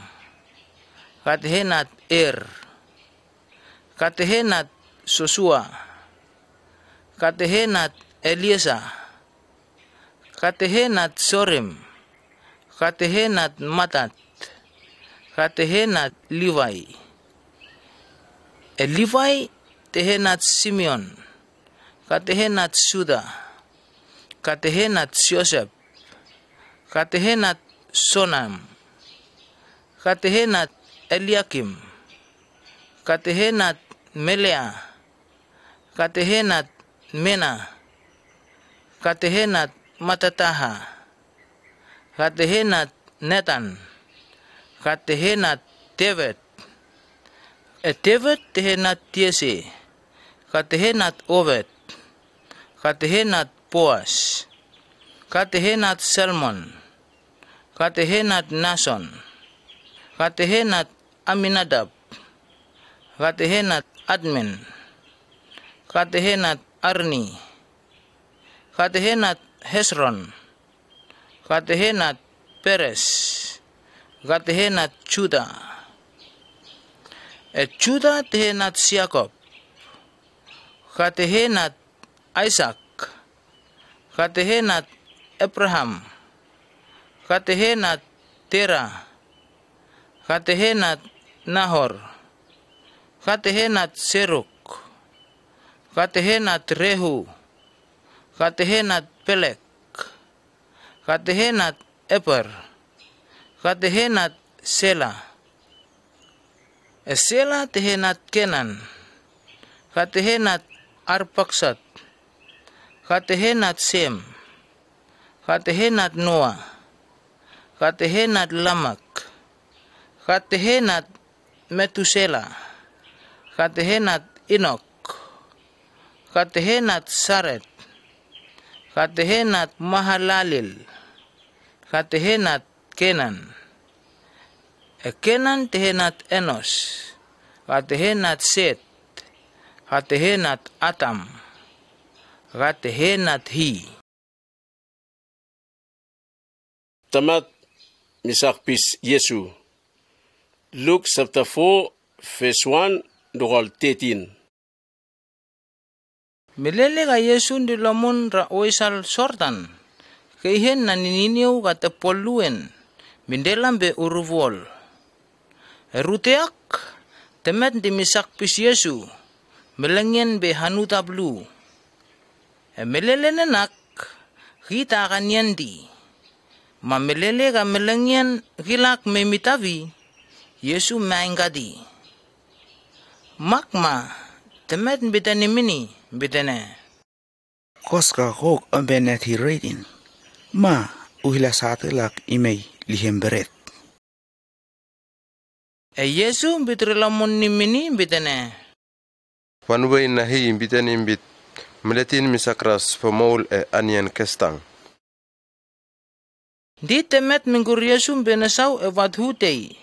Speaker 2: katehenat katehenat Sosua, katehenat Eliasa, katehenat Sorim, katehenat Matat, katehenat Livai. Livai tehenat Simeon, katehenat Suda, katehenat Yosef, katehenat Sonam, katehenat Eliakim, katehenat Melea, katehenat Mena, katehenat Matataha, katehenat Netan, katehenat Tevet. Tevet tehenat Tiese, katehenat Ovet, katehenat Boas, katehenat Salmon, katehenat Nason, katehenat Aminadab, katehenat Admin, katehenat Arni, katehenat Hesron, katehenat Peres, katehenat Juda. Juda tehenat Siakob, katehenat Isaac, katehenat Abraham, katehenat Tera, katehenat Nahor, katehenat Seruk, katehenat Rehu, katehenat Pelek, katehenat Eper, katehenat Sela. Sela tehenat Kenan, katehenat Arpaksat, katehenat Sem, katehenat Noah, katehenat Lamak, katehenat Metusela, katehenat Inok, katehenat Saret, katehenat Mahalalil, katehenat Kenan. Kenan tehenat Enos, katehenat Set, katehenat Atam, katehenat Hi.
Speaker 1: Tamat misakpis Yesu. Luke chapter 4 verse 1 dogal 13.
Speaker 2: Milele ka Yesu di lamun ra oisal sortan, keihen na nininiw kata poluen, mindelam be uruvol. Ruteak, temet di misakpis Yesu, melengyen be hanutablu. Melele nenak, kita akan yandi. Ma melele ka melengyen hilak memitavi, Yesu maingadi. Makma, temet bitani mini, bitane.
Speaker 10: Koska kok ambenet hiredin, ma uhila satelak imei lihem beret.
Speaker 2: Yesu bitrilamun nimini bitane.
Speaker 3: Wanway nahi imbitan imbit meletin misakras pemaul anian kestang.
Speaker 2: Di temet minggur Yesu benasau evadhutei.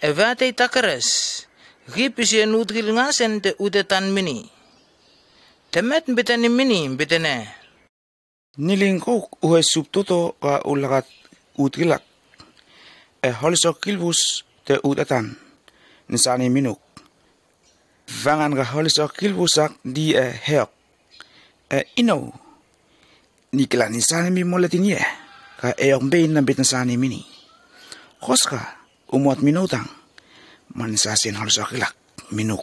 Speaker 2: Evadei takares. Gipisi nutril ngasen te udetan mini. Temet bitani mini bitane.
Speaker 10: Nilingkok uhe subtoto ka ulakat utrilak. Holisok kilbus te udatan nisani minuk. Vangan ka holisok kilbusak di heok. Ino nikla nisani mi moletin ye ka eok bein na bitnasani mini. Koska umuat minutang manisasin holisok kilak minuk.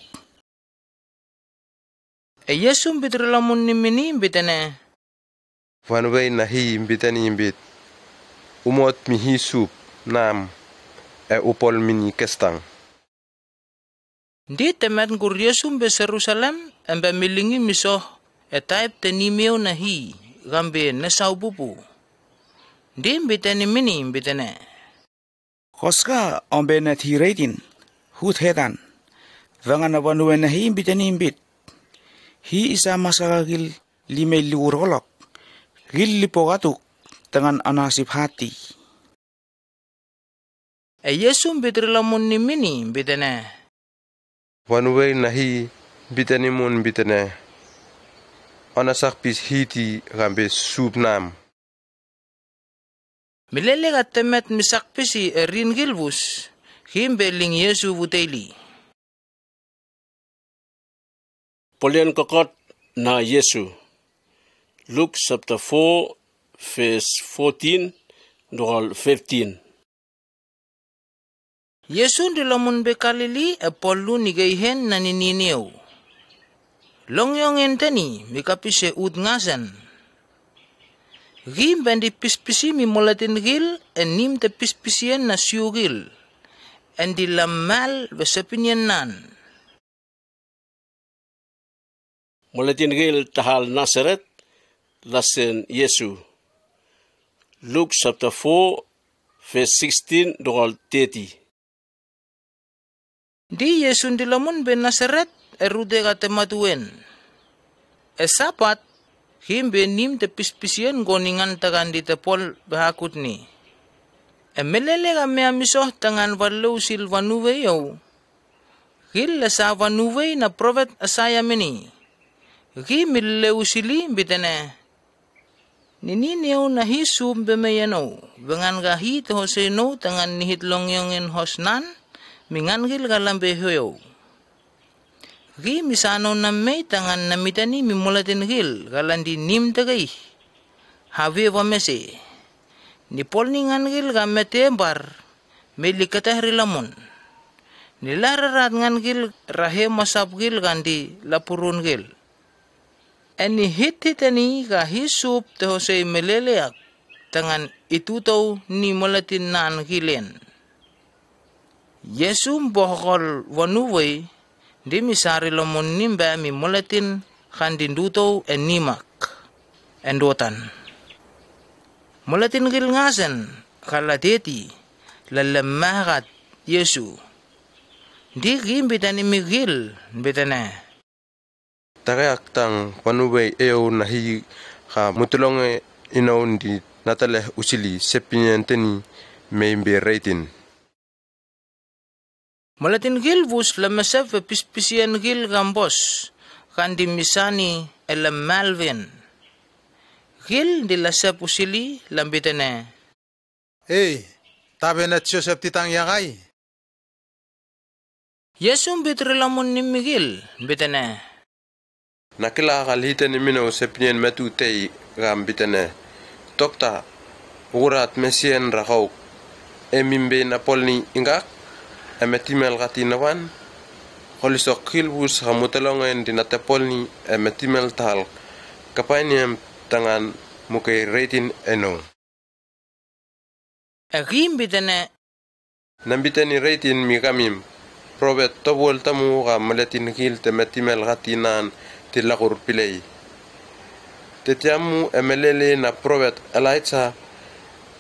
Speaker 2: Yesu bitrilamun ni mini bitane.
Speaker 3: Wanway nahi imbitan imbit umot mihi sup nam upol mini kestang.
Speaker 2: Di temet ngur Yesu be Jerusalem embe milingi misoh etaip tenimeo nahi gambe nesau bubu. Di bitani mini bitane.
Speaker 10: Koska ombe net hiredin hut hedan Vangan na vanuwen na hiimbit and imbit. Hi isa masakagil limay liurolok. Gil lipogatuk tangan anasip hati.
Speaker 2: Yesu bitrilamun ni mini bitene.
Speaker 3: Vanuwe nahi bitanimun bitene. Anasakpis hiti gambe subnam.
Speaker 2: Milele ka temet misakpisi erin gilbus. Himbeling Yesu vuteli.
Speaker 1: Polian kokot na Yesu. Luke chapter 4 verse 14 dogal 15.
Speaker 2: Yesu dilamun bekalili polu nigayhen na nininiw. Longyong enteni mikapise udngasan. Gim bendi pispisi mi molatin gil nim te pispisien na siugil. Endi lamal besepinyen nan.
Speaker 1: Molatin gil tahal Nazaret lasen Yesu. Luke chapter 4 verse 16 dogal 30.
Speaker 2: Di Yesu dilamun ben Nazaret erude katematuen. Esapat himbe nim te pispisien goningan tagan di tepol bahakut ni. Emelele kami amisoh tangan walau silvanuwe yaw. Gil sa vanuwe na prophet asaya mini. Gimille usili bitene. Nininiyaw na hisum bemayanaw. Bengan gahi te hoseno tangan nihitlong yongin hosnan. Mingan gil galambe hoyaw. Gi misano na may tangan namitani mimulatin gil galandi nim tagay. Havi vamese. Nipol ningan gil gamete bar. May likatah rilamon. Nilararat ngan gil rahe masap gil gandi lapurun gil. Eni hit-hitani ka hisup te hose meleleak tangan itutaw ni mulatin nan gilen. Yesu bohol wanuway di misari lomon nimba mi mulatin kandinduto enimak endotan. Mulatin gil ngasan kaladeti lalamagat Yesu. Di gimbitani migil bitane.
Speaker 3: Tagayak tang panuwe eo nahi ka mutulonge inaon di nataleh usili sepinyenteni meimbe reitin.
Speaker 2: Malatin gil bus lamasaf pispisian gil gambos kandi misani elam malvin. Gil dilasap usili lambitane.
Speaker 5: Hey, tabe na Joseph titang yakai.
Speaker 2: Yesum bitrilamun ni Miguel bitane.
Speaker 3: Nakila kalhiten mino sepnyen metu tei gambitane. Tokta urat mesien rakau emimbe napolni ingak emetimel katinawan holisok kilbus hamutalongen dinatepolni emetimel tal kapainem tangan mukai reitin eno.
Speaker 2: Agim bitane.
Speaker 3: Nambitani reitin mikamim probet tobol tamu ga maletin gil temetimel katinan tilakur pilei. Tetiamu emelele na probet alaitsa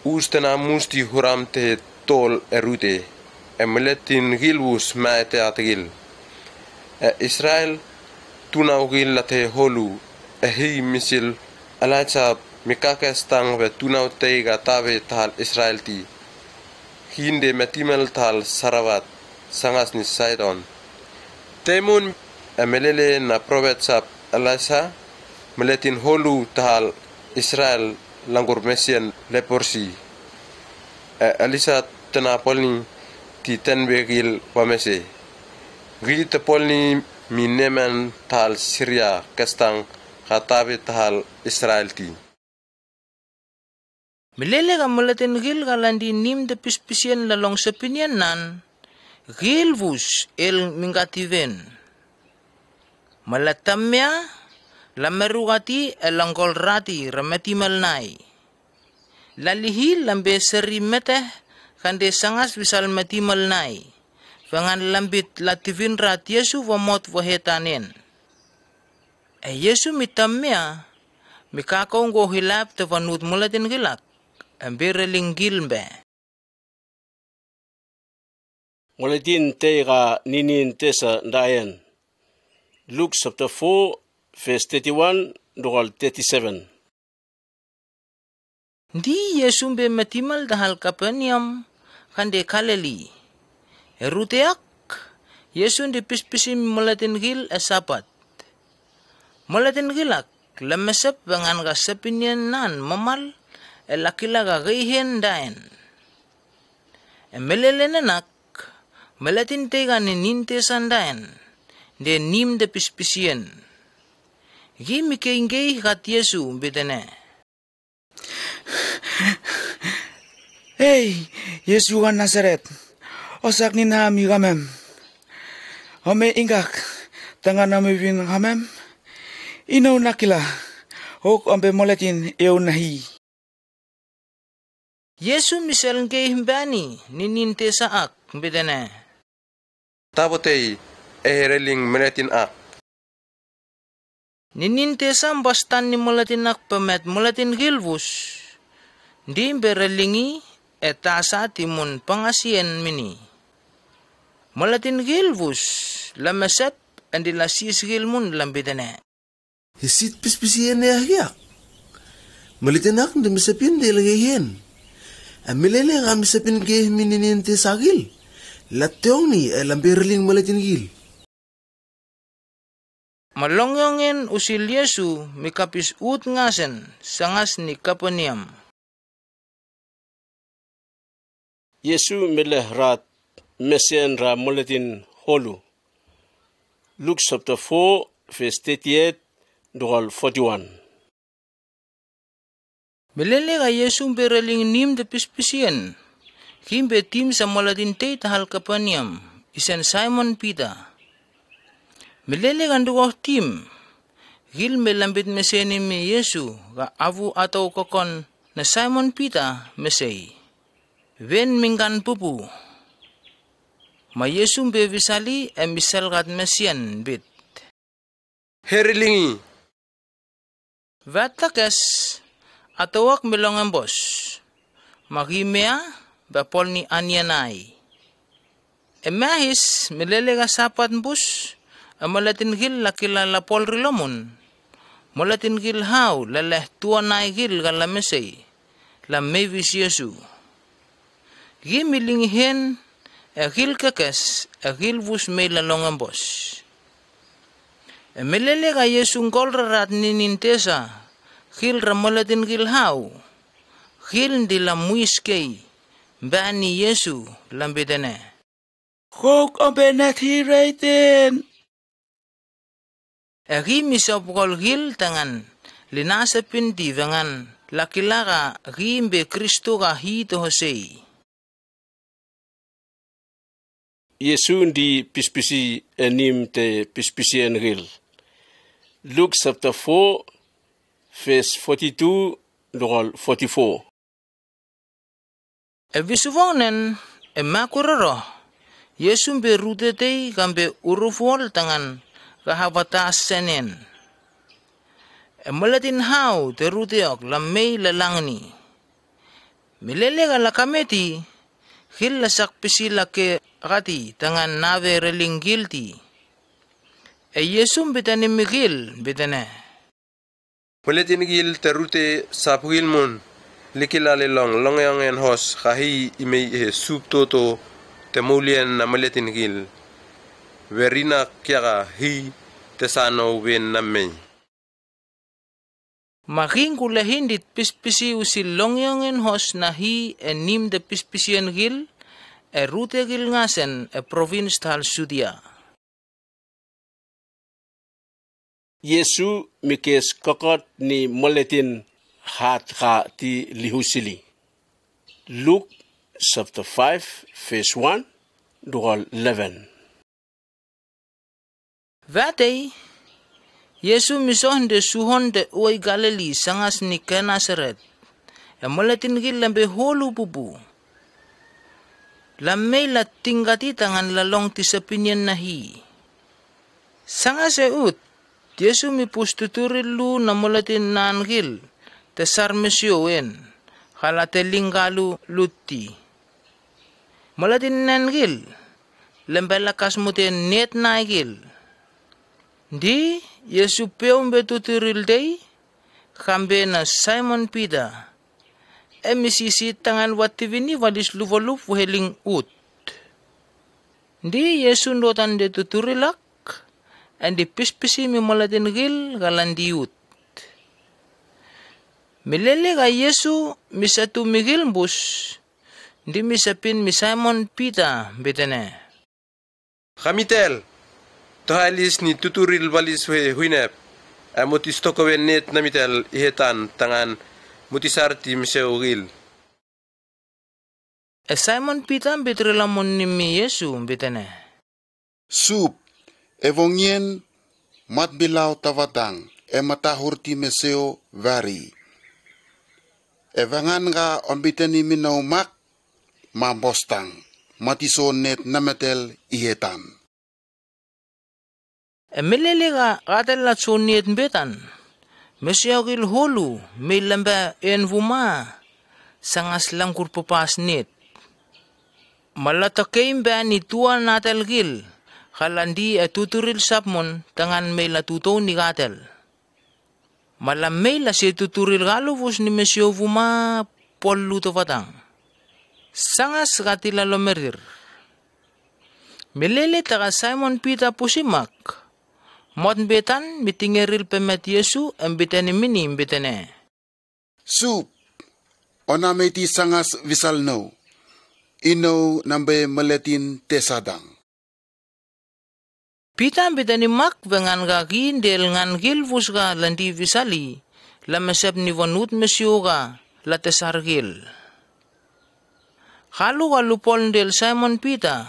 Speaker 3: ustena musti huram te tol erute. Emeletin gilbus maete ategil. Israel tunau gil late holu hi misil alaitsa mikakestang ve tunau teiga tabe tal Israel ti. Hinde metimel tal Sarawat sangas ni Saidon. Temun emelele na probet sap alasa meletin holu tal Israel langur mesien leporsi. Alisa tenapolni ti tenbegil wamese. Gili tepolni minemen tal Syria kestang katabe tal Israel ti.
Speaker 2: Melele ka mulatin gil kalandi nim de pispisian lalong sepinian nan. Gilvus el mingativen. Malatamya lamerugati elangkol rati remeti malnai. Lalihi lambe seri meteh kande sangas visal meti malnai. Vangan lambit lativin rat Yesu vamot vahetanen. Yesu mitamya mikakong go hilap te vanut mulatin gilak. Ambireling gilmbe.
Speaker 1: Moletin te ga ninin tesa ndayan. Luke chapter 4 verse 31 dogal 37.
Speaker 2: Di Yesu be matimal dahal Kapernaum kande Galili. Eruteak Yesu di pispisim mulatin gil esapat. Mulatin gilak lemesep bangan ga sepinyan nan mamal elakila ga gaihen daen. Emelelenanak mulatin tega ni ninte sandaen de nim de pispisien. Gi mikengei gat Yesu bedene.
Speaker 10: Hey, Yesu kan Nazaret. Osak ni nami kamem. Ome ingak tangan nami bin kamem. Ino nakila. Hok ambe moletin eo nahi.
Speaker 2: Yesu misal ngei himbani nininte saak bedene.
Speaker 3: Tabotei ehereling menetin ak.
Speaker 2: Nininte sam bastan ni mulatin ak pemet mulatin gilvus. Di berelingi etasa timun pangasien mini. Mulatin gilvus lamesep andila sisgilmun lambedene.
Speaker 11: Hisit pispisian ya hiyak. Malitinak na misapin de lagayin. Amilele nga misapin gay minininte sagil. Latyong ni lamberling malatin gil.
Speaker 2: Malongyongen usil Yesu mikapis ut ngasen sangas ni Kapernaum.
Speaker 1: Yesu meleh rat mesian ra moletin holu. Luke chapter 4 verse 38 dogal 41.
Speaker 2: Melele ga Yesu bereling nim de pispisien. Kimbe tim sa molatin te tahal Kapernaum. Isen Simon Peter. Melele ganduwa tim. Gil melambit meseni me Yesu ga avu atau kokon na Simon Peter mesei. Ven minggan pupu. Ma Yesu be visali misal gat mesian bit.
Speaker 3: Herilingi.
Speaker 2: Vatakes atawak melongan bos. Magimea bapol ni anyanay. Emahis melele ga sapat bus. Amalatin gil lakila lapol rilomun. Molatin gil haw laleh tuanay gil galamesay. Lamevis Yesu. Gimilingihen gil kakes gil bus may lalongan bos. Melele ga Yesu ngolrarat ninintesa. Gil ramolatin gil haw. Gil dilamuis kay. Bani Yesu lambedane.
Speaker 10: Hok ambe nathiraiten.
Speaker 2: Agi misapukol gil tangan linasapin di vangan lakilaka gimbe Kristo ka hito Hosei.
Speaker 1: Yesu di pispisi enim te pispisien gil. Luke chapter 4 verse 42 dogal 44.
Speaker 2: Evisuvonen emakuraro Yesu be rutete kambe urufol tangan kahabatas senen. Emalatin haw teruteok lamay lalangni. Milele ka lakameti hil lasak pisila ke akati tangan nave reling guilty. Yesu bitani migil bitane.
Speaker 3: Meletin gil terute sapgil mun. Likilale long yang en hos kahi imei sup toto temulien na meletin gil. Verina kiaga hi tesano wen namei.
Speaker 2: Making kulahin dit pispisi usil longyong en hos na hi enim de pispisien gil rute gil ngasen province tal Sudia.
Speaker 1: Yesu mikes kokot ni moletin hat ka ti lihusili. Luke chapter 5 verse 1 dogal 11.
Speaker 2: Vatei Yesu mison de suhon de uai Galili sangas ni Nazaret. Moletin gil lambe holu pupu. Lamay la tinggati tangan lalong ti sapinyan nahi. Sangas ut Yesu mi pustuturil na moletin nangil te sarmesyoen halate linggalu lutti. Moletin nangil lembelakas muten net naigil. Di Yesu peum betuturil dei kambe na Simon Peter. Emisisi tangan wativini wadis luvolup weheling ut. Di Yesu ndotan de tuturilak and di pispisi mi molatin gil galandiut. Milele ga Yesu misatu migil bus di misapin mi Simon Peter betene.
Speaker 3: Kamitel, tohalis ni tuturil balis huinep. Mutis tokowen net namitel ihetan tangan mutisarti miseugil.
Speaker 2: Simon Peter betrilamun nimi Yesu betene.
Speaker 12: Sup, evongien mat bilau tawadang, matahurti meseo vari. Evangan ga ombiteni minau mak, mambostang, matisonet nametel ihetan.
Speaker 2: Emelele ga gatel la soniet betan. Meseogil holu, may lamba envuma, sangas lang kurpapas net. Malatakeim ba ni tua natel gil, kalandi tuturil sapmon tangan may latuto ni gatel. Malamay la si tuturil galuvus ni mesyo vuma polu to fatang. Sangas gatila lomerir. Melele taga Simon Peter pusimak. Mot betan mitingeril pemet Yesu embetani mini embetane.
Speaker 12: Sup, onameti sangas visalno. Ino nambe meletin tesadang.
Speaker 2: Pita betani mak bengan gagin del ngan gilvus ga landi visali. Lamesep ni vanut mesyo ga latesar gil. Halu galupol del Simon Peter.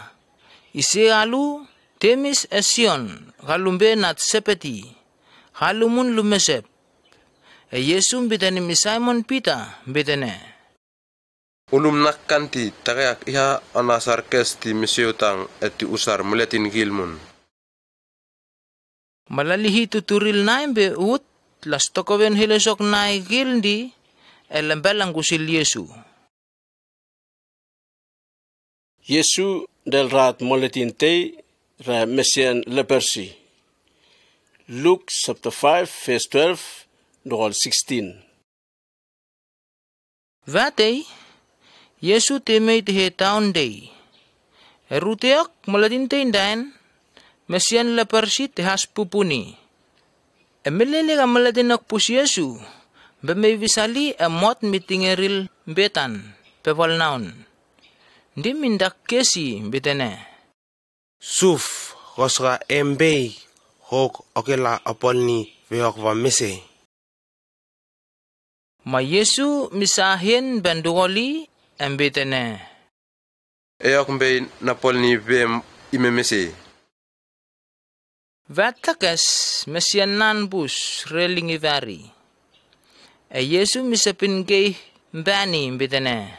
Speaker 2: Isi alu temis esion galumbe nat sepeti. Halumun lumesep. Yesu betani mi Simon Peter betane.
Speaker 3: Ulum nakkanti tagayak iha anasar kesti misiutang eti usar muletin gilmun.
Speaker 2: Malalihi tuturil naimbe ut las tokoven hilesok nai gildi elambelang kusil Yesu.
Speaker 1: Yesu del rat muletin tei ra mesian lepersi. Luke chapter 5 verse 12 to 16.
Speaker 2: Vatei Yesu temei tehe taun day. Eruteak muletin tei dain mesian lepersi tehas pupuni. Emelele ga muletin ak pus Yesu bemei visali emot mitingeril betan pepal naun. Di mindak kesi betene.
Speaker 11: Suf, kosra embei, hok okela apolni veok va mese.
Speaker 2: Ma Yesu misahin bendugoli embetene.
Speaker 3: Eyok mbei napolni vem imemese.
Speaker 2: Vatakes mesian nan bus relingi vari. Yesu misapin gay bani betene.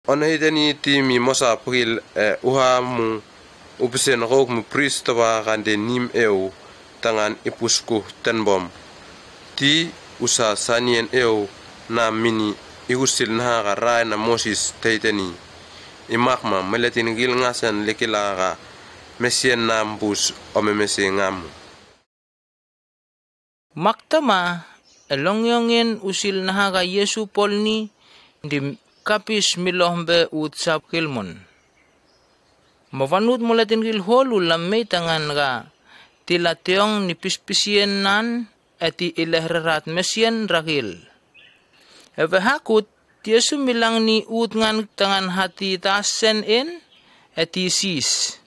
Speaker 3: Ona hiteni timi mosa pril uhamu upsen rok mu pristova gande nim eu tangan ipusku tenbom. Ti usa sanien eu na mini iusil na garai na Moses teiteni. Imakma meletin gil ngasan lekilaga mesien nambus omemese ngamu.
Speaker 2: Maktama elongyongin usil nahaga Yesu polni di kapis milohbe utsap kilmon. Mavanut mulatin gil holu lamay tangan ga tilateong ni pispisien nan eti ilehrerat mesien ragil. Evehakut Yesu milang ni utngan tangan hati tasen in eti sis.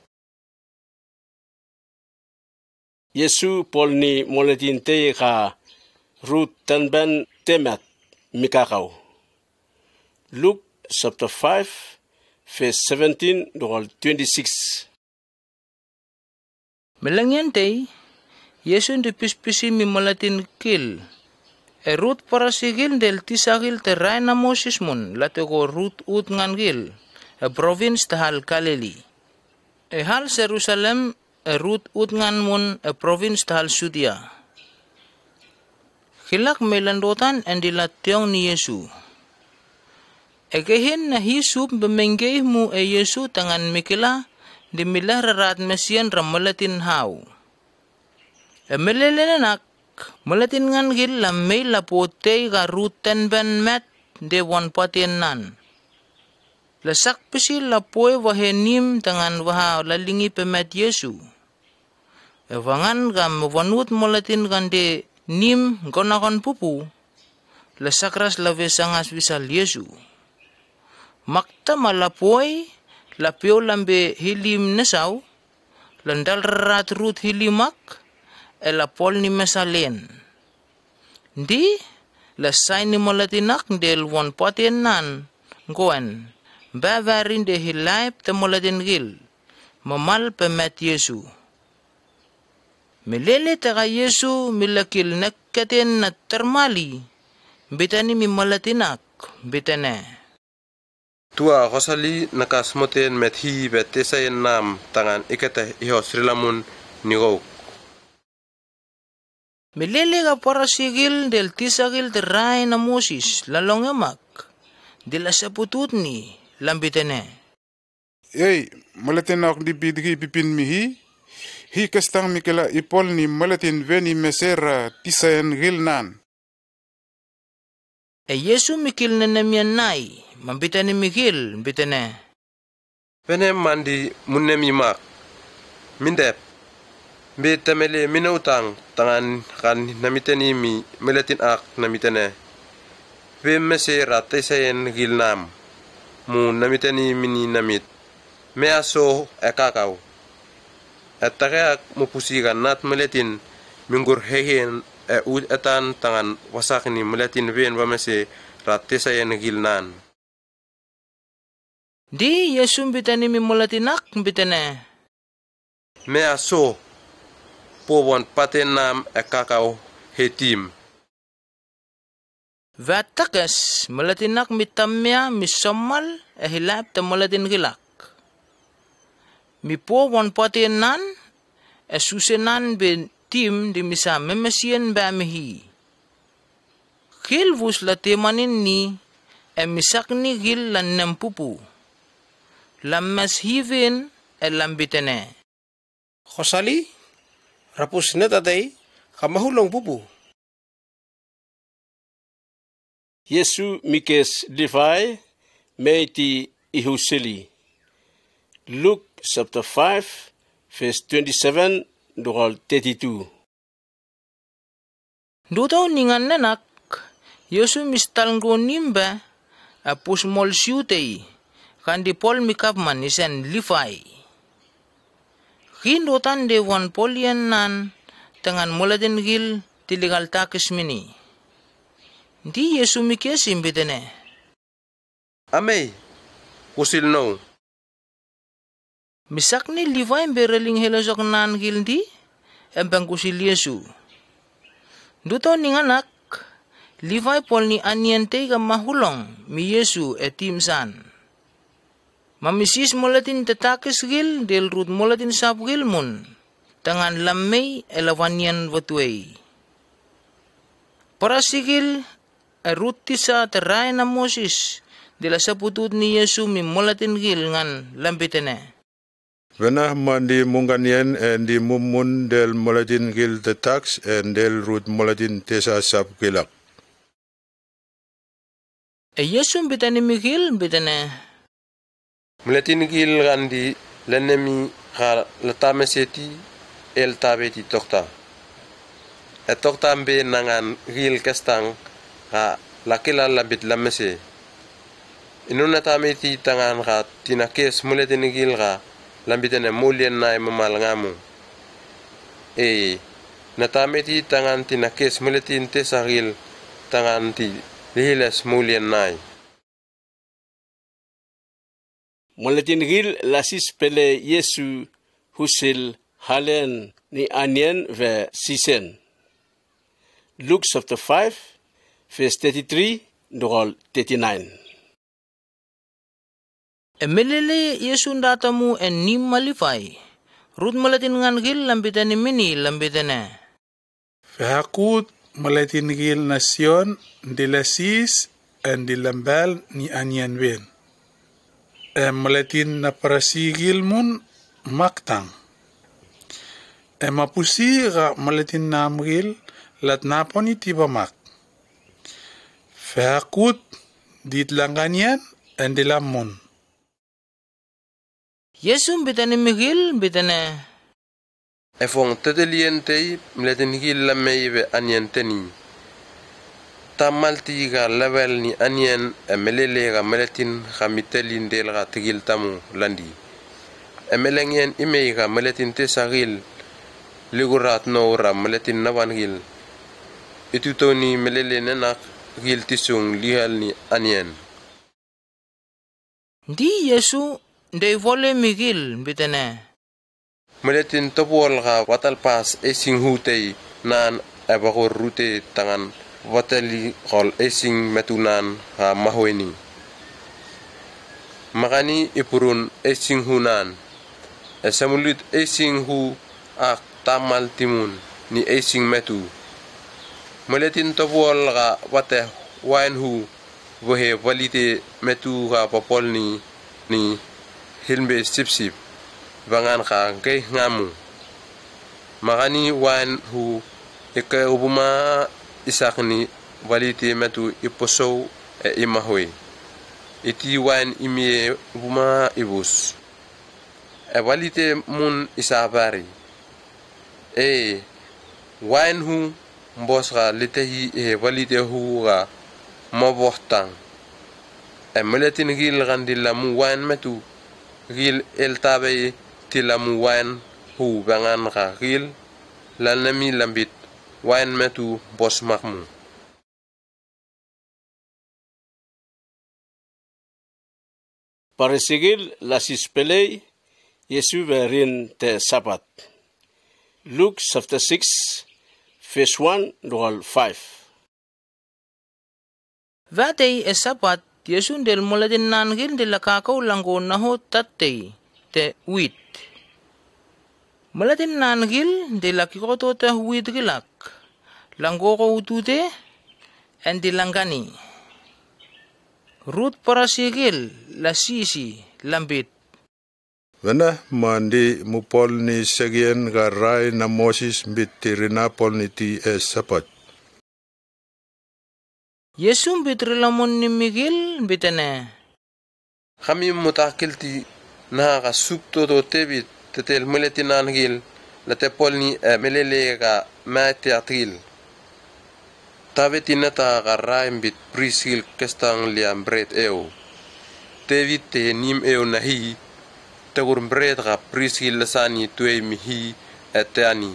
Speaker 1: Yesu polni mulatin tei ka rut tanben temat mikakaw. Luke chapter 5 verse 17 to 26.
Speaker 2: Melangyan tay, Yesu di pispisi mi malatin kil. Rut para sigil del tisagil teray na Moses mun, latego rut ut ngan gil, province tahal Galilee. Hal Jerusalem, rut ut ngan mun, province tahal Judea. Hilak melandotan and dilatyong ni Yesu. Egehin na hisup bemengge mu Yesu tangan mikila di milah rarat mesian ramalatin hau. Melelenak malatin ngan gil la may la potay ka ruten ben met de wan patien nan. Lasak pisi la poe wahenim tangan waha lalingi pemet Yesu. Ewangan ka mawanut malatin kan de nim gonakan pupu. Lasakras la vesangas visal Yesu. Makta malapoy la pio lambe hilim nesaw. Landal rarat rut hilimak. Ela pol ni mesalen. Di la say ni malatinak del wan patien nan goen. Bavarin de hilaip te malatin gil. Mamal pemet Yesu. Melele taga Yesu milakil nakaten na termali. Bitani mi malatinak. Bitane.
Speaker 3: Tua Rosalie nakasmoten met hi betesayen nam tangan ikete iho srilamun nigo.
Speaker 2: Melele ka para sigil del tisagil teray na Moses lalong emak. Dila saputut ni lambitene.
Speaker 12: Ei, malatin ak di bidgi pipin mihi. Hi kastang mikela ipol ni malatin veni mesera tisayan gilnan.
Speaker 2: Yesu mikil na namian nai. Mambitani mikil, bitene.
Speaker 3: Vene mandi munemi mak. Mindep. Be temele minautang tangan kan namiteni mi meletin ak namitene. Be mesera tisayan gilnam. Mu namiteni mini namit. Me aso ekakau. Etareak mupusigan nat meletin minggur hehen ud etan tangan wasakni meletin ven wamese ratesayan gilnan.
Speaker 2: Di Yesu bitani mi meletinak bitane.
Speaker 3: Me aso powon patenam ekakau hetim.
Speaker 2: Vatakas meletinak mitamya misomal ehilap te meletin gilak. Mi po wan patien nan, susenan ben tim di misa memesien ba mihi. Gil vus la temanin ni, misak ni gil lan nempupu. Lammas hivin lambitene.
Speaker 5: Rosalie, rapus netatay, kamahulong pupu.
Speaker 1: Yesu mikes divai meiti ihusili. Luke chapter 5 verse 27 doral 32.
Speaker 2: Duto ningan nanak, Yesu mistal ngo nimba, apus mol siutei, kandi pol mikapman isen lifai. Hindotan de wan polian nan, tangan mulatin gil tiligal takis mini. Di Yesu mikesim bitene.
Speaker 3: Amay, usil no.
Speaker 2: Misak ni Levi bereling helosok nan gildi, empang kusil Yesu. Duto ninganak, Levi pol ni anyente ka mahulong, mi Yesu etimsan. Mamisis molatin tatakis gil, del rut molatin sap gil mun, tangan lamay elawanian watuay. Para sigil, rut tisa teray na Moses, dila saputut ni Yesu mi molatin gil ngan lambitene.
Speaker 13: Venah mandi munganien en di mumun del molatin gil the tax en del rut molatin tesa sap gilak.
Speaker 2: Yesu bitani migil bitane.
Speaker 3: Molatin gil gandi lenemi ha latame seti el tabeti tokta. Tokta mbe nangan gil kestang ha lakila labit lamese. Inuna tameti tangan ha tinakes molatin gil ha lambitene mulien na mamal ngamu. Natameti tangan tinakes muletin tesaril tangan ti lihiles mulien nai.
Speaker 1: Muletin gil lasis pele Yesu husil halen ni anien ve sisen. Luke chapter 5 verse 33 doral 39.
Speaker 2: Emelele Yesu ndatamu en nim malifai. Rut malatin ngan gil lambitane mini lambitane.
Speaker 14: Fahakut malatin gil nasyon dilasis en dilambal ni anyan wen. Malatin na parasigil mun maktang. E mapusi ga maletin namgil lat napon iti bamak. Fehakut dit langanian en dilamon.
Speaker 2: Yesu bitane migil bitane.
Speaker 15: Efong tetelientei mletin gil lameive anien teni. Tamalti ga level ni anien emelele ga meletin kamitelin del ga tigil tamu landi. Emelengien imei ga meletin tesagil ligurat no ra meletin nawan gil. Itu toni melele nenak gil tisung lihal ni anien.
Speaker 2: Di Yesu ndei vole migil bitane.
Speaker 15: Meletin topol ga watal pas esing hutei nan ebakor rute tangan watali kol esing metunan ha mahweni. Makani ipurun esing hunan. Esamulit esing hu ak tamal timun ni esing metu. Meletin topol ga wate wain hu wohe walite metu ga popol ni hilmbe sip bangan ka kay ngamu. Makani wain hu ika ubuma isak ni walite metu iposow e imahoy. Iti wain imie ubuma ibus. E walite mun isabari. Wain hu mbos ka litehi e walite hu ga mabohtang. E meletin gil gandilamu wain metu gil eltabe tilamu wain hu bangan ka gil lanami lambit wain metu bos makmu.
Speaker 1: Parisigil lasispelei Yesu verin te sabat. Luke chapter 6 verse 1 to 5.
Speaker 2: Vatei e sabat Yesu del moladin nangil de la kakao langgo naho tatei te wit. Moladin nangil de la kikoto te wit gilak. Langgo ko utute en di langani. Rut parasigil la sisi lambit.
Speaker 13: Vena mandi mupol ni segien garai na Moses bitirina pol ni ti e sapat.
Speaker 2: Yesu bitrilamon ni Miguel bitene.
Speaker 15: Kami mutakilti na ka subto do tebit tetel meletinan gil la tepol ni melele ka mati atil. Tabeti nata ka raimbit prisil kestang liam bret eo. Tebit te nim eo nahi tegur bret ka prisil lasani tuei mihi eteani.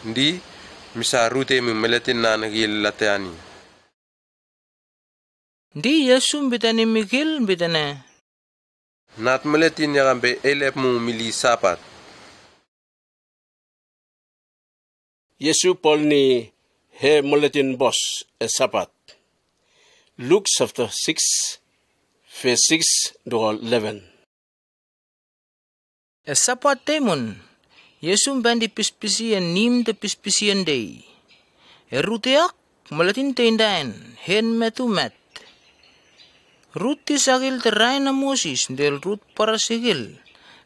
Speaker 15: Ndi misa rute mi meletinan gil lateani.
Speaker 2: Di Yesu bitane Miguel bitane.
Speaker 15: Nat meletin yagambe elep mu mili sapat.
Speaker 1: Yesu pol ni he meletin bos e sapat. Luke chapter 6 verse 6 to 11.
Speaker 2: E sapat temon. Yesu bandi pispisien nim te pispisien day. E ruteak meletin teindain hen metu met. Rut tisagil terai na Moses del rut parasigil.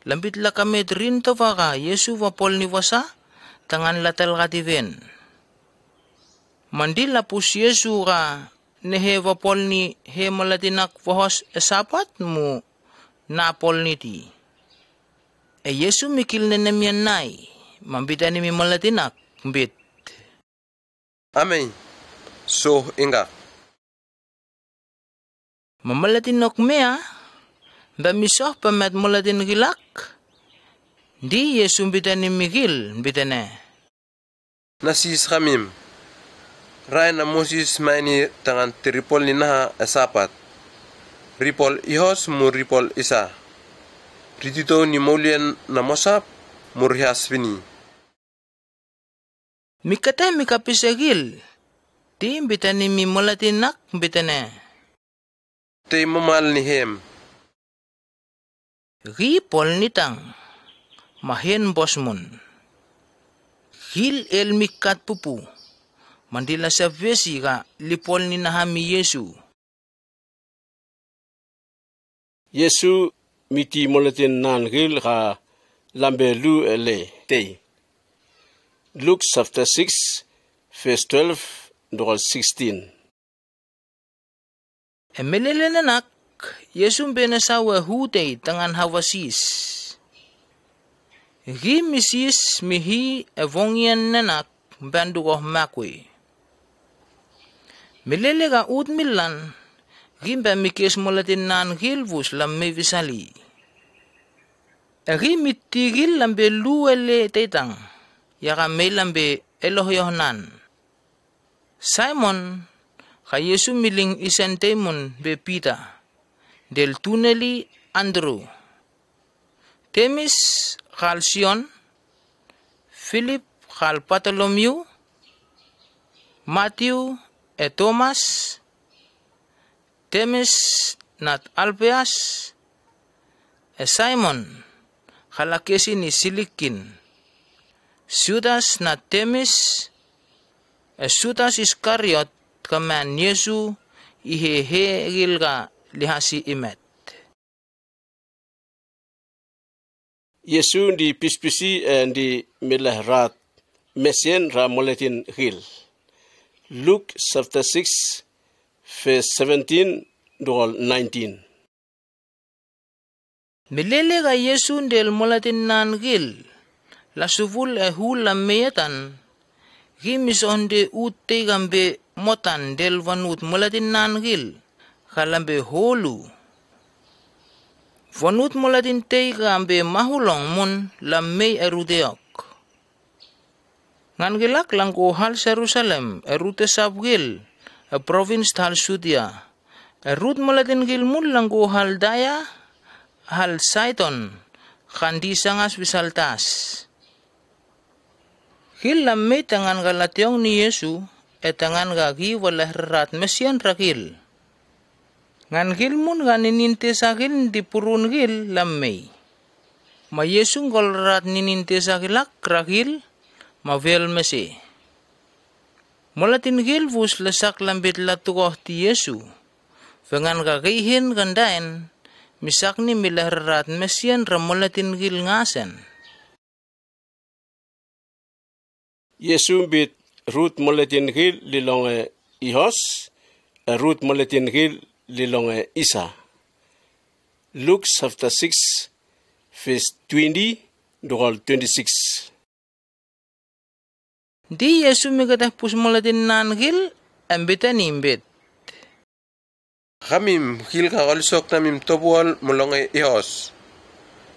Speaker 2: Lambit la kamet rin to vaka Yesu vapol ni wasa tangan latal kativen. Mandi lapus Yesu ka nehe vapol ni he malatinak vahos esapat mu napol niti. E Yesu mikil nenemian nai mambita ni mi malatinak mbit.
Speaker 15: Amen. So inga.
Speaker 2: Mamalatin nok mea, bamisoh pamat mulatin gilak. Di Yesu bitani Miguel bitane.
Speaker 15: Nasis kamim. Rai na Moses maini tangan tripol ni naha esapat. Ripol ihos mu ripol isa. Ritito ni maulian na mosap murhias vini.
Speaker 2: Mikata mikapisagil. Di bitani mi mulatin nak bitane.
Speaker 15: Te mamal ni hem.
Speaker 2: Ripol nitang. Mahen bosmun. Hil el mikat pupu. Mandila sa vesi ka lipol ni nahami Yesu.
Speaker 1: Yesu miti moletin nan gil ga lambe lu ele te. Luke chapter 6 verse 12 to 16.
Speaker 2: Emelelenak Yesum benasawa hutay tangan hawasis. Gi misis mihi evongian nanak bandukoh makwe. Melelega ut milan gimba mikes molatin nan gilvus lamme visali. Egi mitigil lambe luele tetang yaka me lambe elohyohnan. Simon ka Yesu miling isentemon be Peter del tuneli Andrew. Temis kal Sion, Philip kal Bartholomew, Matthew e Thomas, Temis nat Alpeas, e Simon kalakesi ni Silikin, Judas nat Temis, e Judas Iskariot kaman Yesu ihehe gilga lihasi imet.
Speaker 1: Yesu di pispisi di milahrat mesien ra moletin hil. Luke chapter 6 verse 17 to 19.
Speaker 2: Milelega Yesu del moletin nan gil. La suvul hul la meyetan. Gimis onde ute gambe motan del vanut moletin nan gil. Kalambe holu. Vanut moladin tei gambe mahulong mun lammei erudeok. Ngan gilak langko hal Jerusalem erute sabgil e province hal Sudia. Erut moladin gil mun langko hal Daya hal Sidon kandi sangas bisaltas. Gil lammei tangan galationg ni Yesu e tangan gagi walahrat mesian rakil. Ngan gil mun ganinin tesagil di purun gil lammei. Ma Yesu golrat ninin tesagilak rakil mavel mese. Molatin gil vus lesak lambit latukoh ti Yesu. Vengan kakihin gandain misak ni milahrat mesian ramolatin gil ngasen.
Speaker 1: Yesu bit rut moletin gil lilonge ihos, rut moletin gil lilonge Isa. Luke chapter 6 verse 20 to 26.
Speaker 2: Di Yesu migatah pus molatin nan gil ambita nimbit.
Speaker 15: Kamim gil kakalisok namim tobual molonge ihos.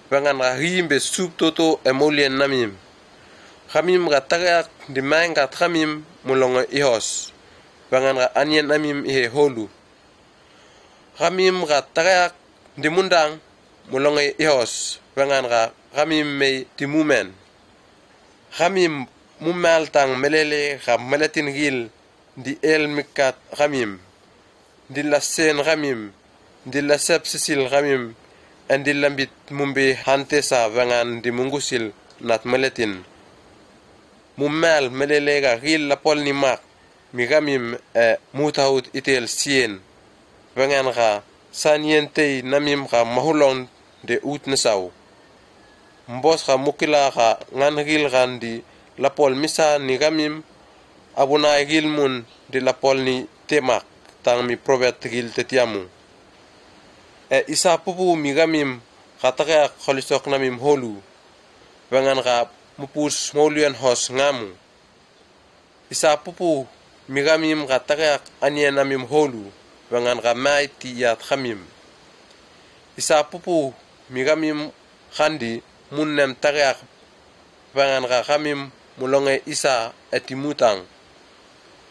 Speaker 15: Bangan rahim be sup toto emolien namim. Kamim katagak di main kat kamim molonge ihos. Bangan ka anien namim ihe holu. Kamim katagak di mundang molonge ihos. Bangan ka kamim me timumen. Kamim mumal tang melele ka meletin gil di el mikat kamim. Di lasen kamim. Di lasep sisil kamim. En di lambit mumbi hantesa bangan di mungusil nat meletin. Mumal melele ka gil lapol ni mak. Mi kamim mutaut itel sien. Bangan ka saniente namim ka mahulon de ut nesaw. Mbos ka mukila ka ngangil kan di lapol misa ni kamim abunay gil mun di lapol ni temak tang mi probet gil tetiamu. Isa pupu mi kamim kataka kholisok namim holu. Bangan ka mupus moluyan hos ngamu. Isa pupu mi kamim kataka anyen namim holu. Bangan ka mai tiyat kamim. Isa pupu mi kamim khandi munnem tagak. Bangan ka kamim mulonge isa etimutang.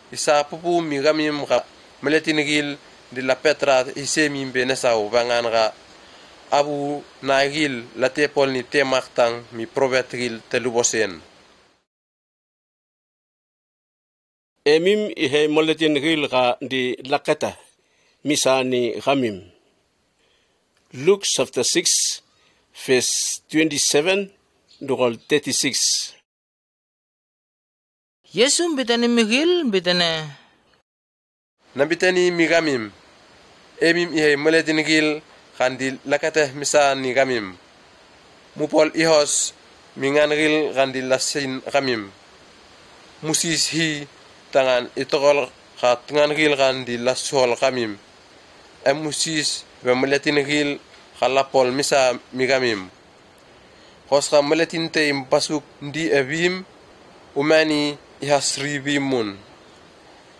Speaker 15: Isa pupu mi kamim ka meletinigil di la petra isemi benesaw. Bangan ka abu naigil latepol ni temaktang mi probetigil telubosen.
Speaker 1: Emim ihe moletinigil ka di lakata. Misani Ramim. Luke chapter 6 verse 27 to 36.
Speaker 2: Yesu bitani migil bitane.
Speaker 15: Nabitani migamim. Emim ihe moletinigil kandi lakateh misa ni gamim. Mupol ihos minganril kandi lasin gamim. Musis hi tangan itokol kat nganril kandi lasol gamim. Musis bemeletin ril kalapol misa migamim. Hoska meletin te impasuk di evim umani ihasri bimun.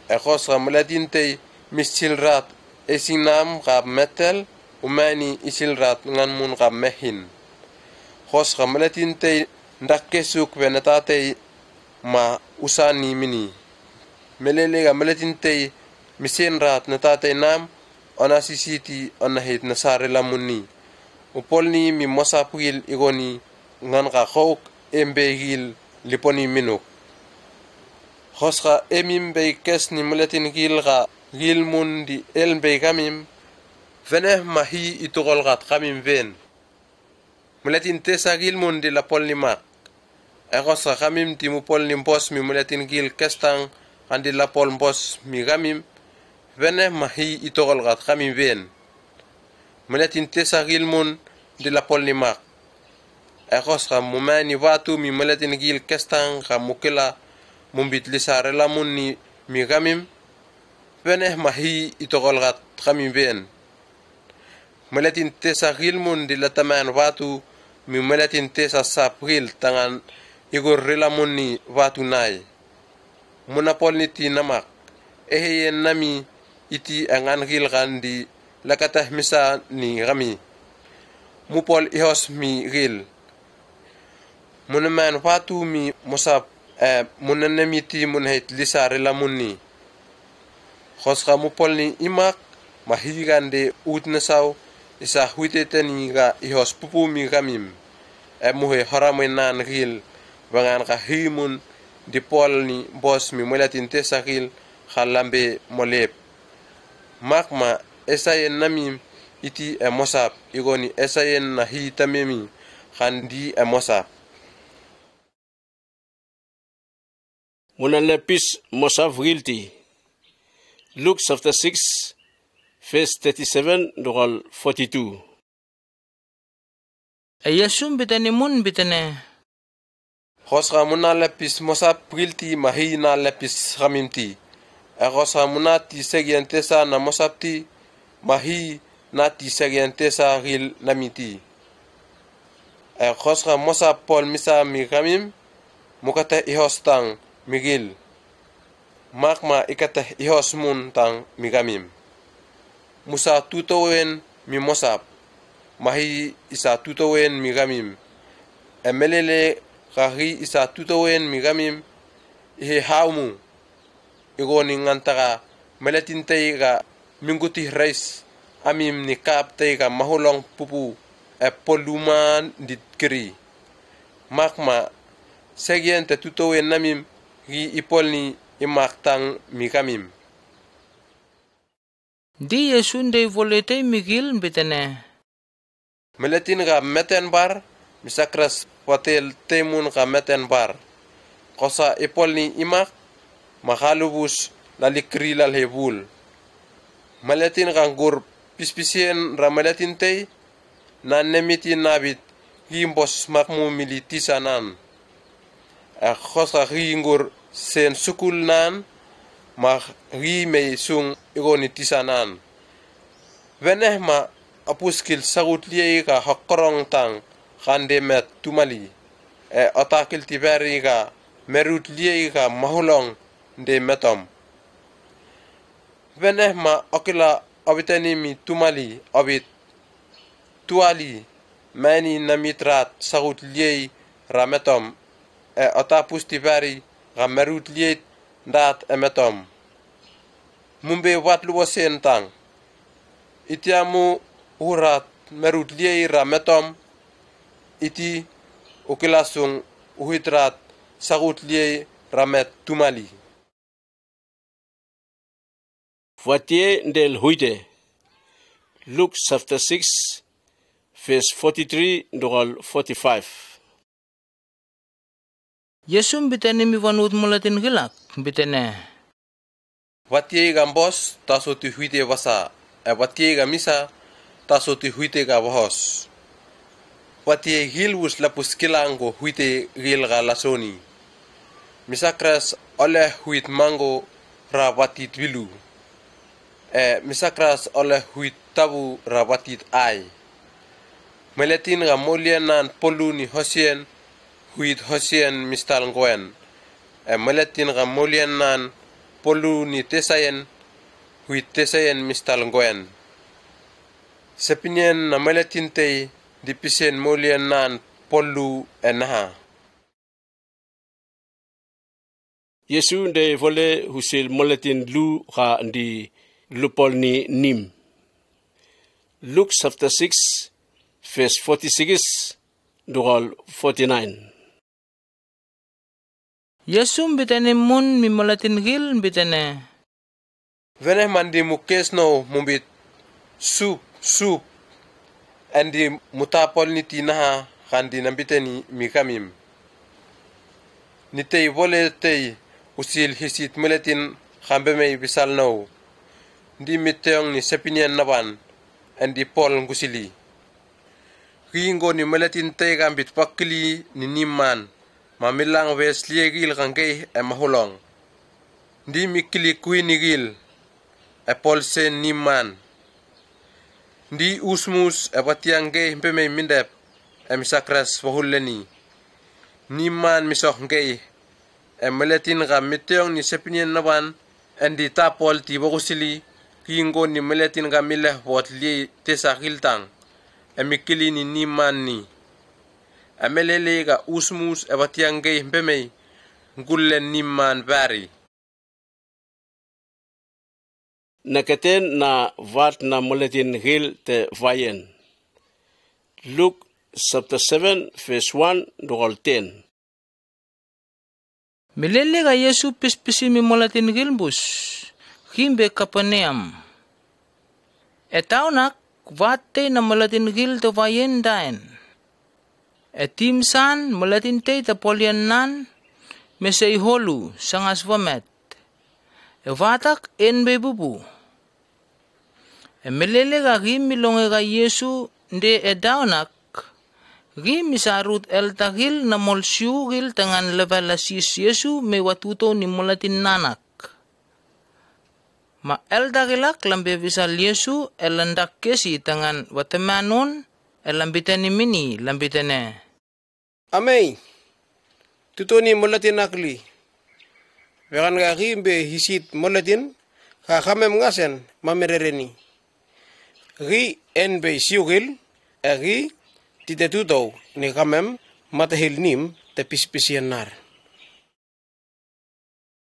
Speaker 15: Hoska meletin te misilrat esinam kab metel umani isilrat nganmun kab mehin. Hoska meletin te ndakesuk venetate ma usani mini. Melelega meletin te misenrat netate nam onasisiti onahit nasare lamuni. Upolni mi mosapil igoni ngan ka khok embegil liponi minuk. Hoska emim be kes ni meletin gil mun di elbe gamim veneh mahi itugol gat gamim ven. Meletin tesa gil mun di lapol ni mak. Hoska gamim ti mupol ni bos mi meletin gil kestang andi lapol bos mi gamim veneh mahi itugol gat gamim ven. Meletin tesa gil mun di lapol ni mak. Hoska mumani watu mi meletin gil kestang mukila mumbit lisare lamun ni mi gamim veneh mahi itogol gat gamim ven. Meletin tesa gil mun di lataman watu mi meletin tesa sapgil tangan igor rilamun ni watu nai. Munapol ni ti namak eheyen nami iti angan gil gandi lakatah misa ni gami. Mupol ihos mi gil. Munaman watu mi mosap munanemiti munahit lisare lamunni. Hoska mupol ni imak mahigande utnasaw isa huiteteni ga ihos pupu mi gamim. Muhe haramay nan gil bangan ka himun di pol ni bos mi mulatin tesakil halambe molep. Makma esayen namim iti mosap igoni esayen na hitamemi khandi mosap.
Speaker 1: Muna lepis mosap gilti. Luke chapter 6 verse 37 dogal 42.
Speaker 2: Ayasum bitani mun bitane.
Speaker 15: Hoska muna lepis mosap gilti mahi na lepis gamimti. Hoska muna ti segiantesa na mosapti mahi na ti segiantesa gil namiti. Hoska mosap pol misa mi gamim mukata ihostang migil. Makma ikata ihos mun tang migamim. Musa tutowen mi mosap. Mahi isa tutowen migamim. Emelele kahi isa tutowen migamim. Ihe haumu. Igoni ngantaka meletintay ga minguti reis. Amim ni kaptay ga mahulong pupu. Poluman ditkiri. Makma segyen te tutowen namim. Gi ipolni imaktang migamim.
Speaker 2: Di yesunde volete migil bitane.
Speaker 15: Meletin ga meten bar misakras patel temun ga meten bar. Kosa ipolni imak mahalubus lalikri lalhebul. Meletin ga gur pispisien ra meletin te na nemiti nabit gimbos makmu militisanan. Kosa gingur sen sukul nan ma ri me sung igoni tisanan. Veneh ma apuskil sagut liye ka hakorong tang khande met tumali. Atakil tiberi ka merut liye ka mahulong de metom. Veneh ma akila abitani mi tumali abit tuali mani namitrat sagut liye rametom. Atapus tiberi ka merut liye dat emetom. Mumbe wat luwa sentang. Itiamu urat merut liye rametom. Iti ukilasung uhitrat sagut liye ramet tumali.
Speaker 1: Vatie ndel huide. Luke chapter 6 verse 43 dogal 45.
Speaker 2: Yesum bitane mi vanut mulatin gilak bitane.
Speaker 15: Vatie gambos taso tu huide vasa. Vatie gamisa taso ti huite ka bohos. Wati gilwus lapus kilango huite gil ga lasoni. Misakras oleh huit mango ra watit wilu. Misakras oleh huit tabu ra watit ai. Meletin ga molienan poluni hosien huit hosien mistal ngoen. Meletin ga molienan poluni tesayen huit tesayen mistal ngoen. Sepinyen na meletin tei dipisen molienan polu enaha.
Speaker 1: Yesu nde vole husil moletin lu ha ndi lupol ni nim. Luke chapter 6 verse 46 durol 49.
Speaker 2: Yesu mbitene mun mi moletin gil mbitene.
Speaker 15: Veneh mandi mukes no mumbit sup andi mutapol ni tinaha kandi nambiteni mikamim. Nitei vole tei usil hisit meletin khambemei bisal no. Ndi miteong ni sepinyen naban andi pol ngusili. Ringo ni meletin tei gambit pakili ni niman mamilang ves liegil kangkei mahulong. Ndi mikili kuinigil pol sen niman. Ndi usmus patiangke mpemei mindep misakras wahuleni. Niman misokngei meletin ga miteong ni sepinyen naban andi tapol ti bogusili kingo ni meletin ga mileh bot li tesakiltang mikili ni niman ni. Melele ga usmus patiangke mpemei ngullen niman bari.
Speaker 1: Naketen na vat na moletin gil te vayen. Luke chapter 7 verse 1 durol 10.
Speaker 2: Milele ga Yesu pispisi mi moletin gil bus. Himbe Kapaneam. Etaunak vate na moletin gil te vayen daen. Etimsan moletin te te polian nan mesei holu sangas vamet. Vatak enbe bubu. Melele ga gimi longe ga Yesu nde edaunak. Gimi sarut el tagil na molsiu gil tangan level asis Yesu me watuto ni molatin nanak. Ma el tagilak lambe visal Yesu elandak kesi tangan watemanon elambitani mini lambitane.
Speaker 16: Amei. Tutoni molatin akli. Vegan ga gimbe hisit molatin ka khamem ngasen mamerereni. Ri enbe siugil ri titetuto ni khamem matahil nim te pispisian nar.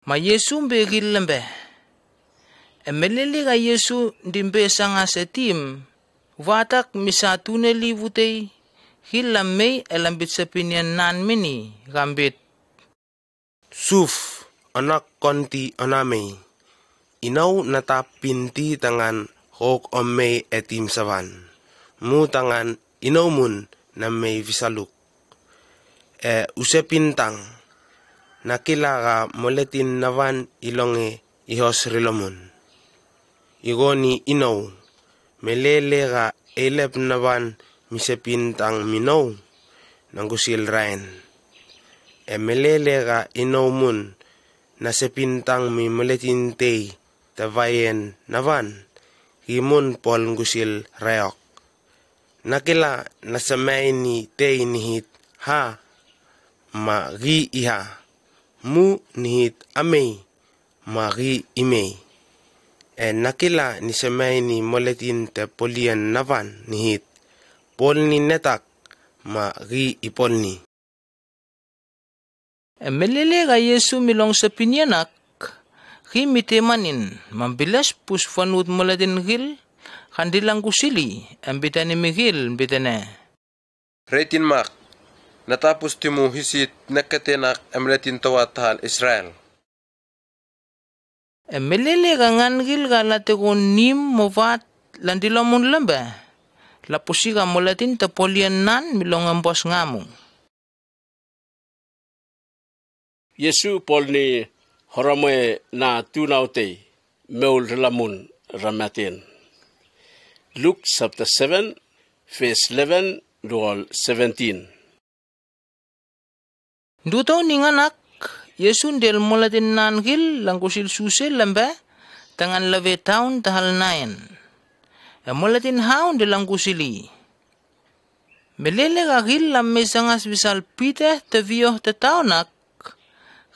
Speaker 2: Ma Yesu mbe gil lembe. Emelele ga Yesu dimbe sanga setim watak misatune livutei hilamei elambit sepinian nan mini gambit.
Speaker 16: Suf anak konti anamei. Inaw natapinti tangan hok omei etim savan. Mu tangan inaw mun na may visaluk. Usepintang nakilaga moletin navan ilonge ihos rilomun. Igoni inaw melelega elep navan misepintang minaw nanggusil rain. Melelega inaw mun nasepintang mi moletin tei tavayen navan himun pol ngusil reok. Nakila nasamay ni tei nihit ha ma ri iha mu nihit amei ma ri imei. Nakila nisamay ni moletin te polian navan nihit pol ni netak ma ri ipol ni.
Speaker 2: Melele ga Yesu milong sa pinyanak, himitemanin, mambilas pus fanut moladin gil, kandilang kusili, ambitani migil, ambitane.
Speaker 15: Retin mak, natapos timu hisit nakatenak amletin tawat Israel.
Speaker 2: Melele ga ngangil ga lategon nim movat landilamun lemba, lapusi ga moladin tapolian nan milong ambos ngamung.
Speaker 1: Yesu pol ni horame na tunaute meul lamun ramatin. Luke chapter 7 verse 11 to 17.
Speaker 2: Duto ninganak Yesun del mulatin nangil langkusil susil lembe tangan lave taun tahal nayan. Mulatin haun de langkusili. Melele gagil lam mesangas visal pite te vio te taunak.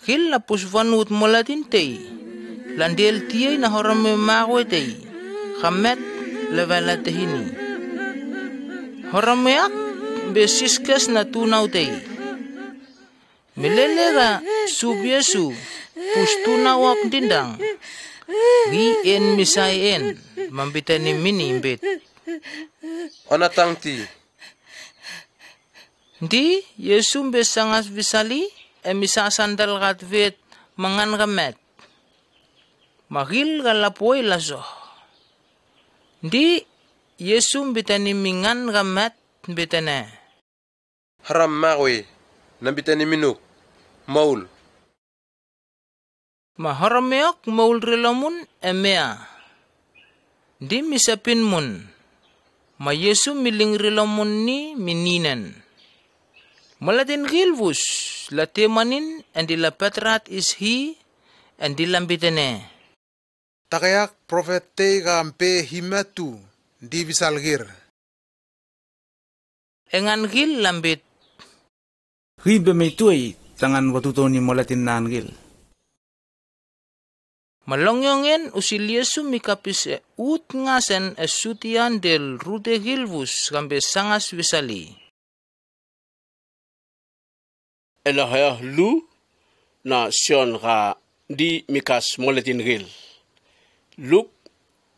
Speaker 2: Gil la pusvanut mulatin tei. Landel tiay na horame mawe tei. Khamet levala tehini. Horameak besiskas na tunaw tei. Melelega subyesu pustunawak dindang. Gien misayen mambitani mini imbit.
Speaker 15: Onatang ti.
Speaker 2: Di Yesu besangas visali emisa sandal gatvet mangan gamet. Magil galapoy laso. Di Yesu bitani mingan gamet bitane.
Speaker 15: Haram mawe nambitani minuk. Maul.
Speaker 2: Maharameok maul rilamun emea. Di misapin mun. Ma Yesu miling rilamun ni mininan. Malatin gilvus. La temanin and di la petrat is he and di lambitane.
Speaker 12: Takayak prophet te gampe himatu di visalgir.
Speaker 2: Engan gil lambit.
Speaker 10: Ribe may tuay tangan watuto ni molatin nangil.
Speaker 2: Malongyongen usil Yesu mikapis ut ngasen esutian del rute gilvus gambe sangas visali.
Speaker 1: Elahaya lu na sion ga di mikas moletin gil. Luke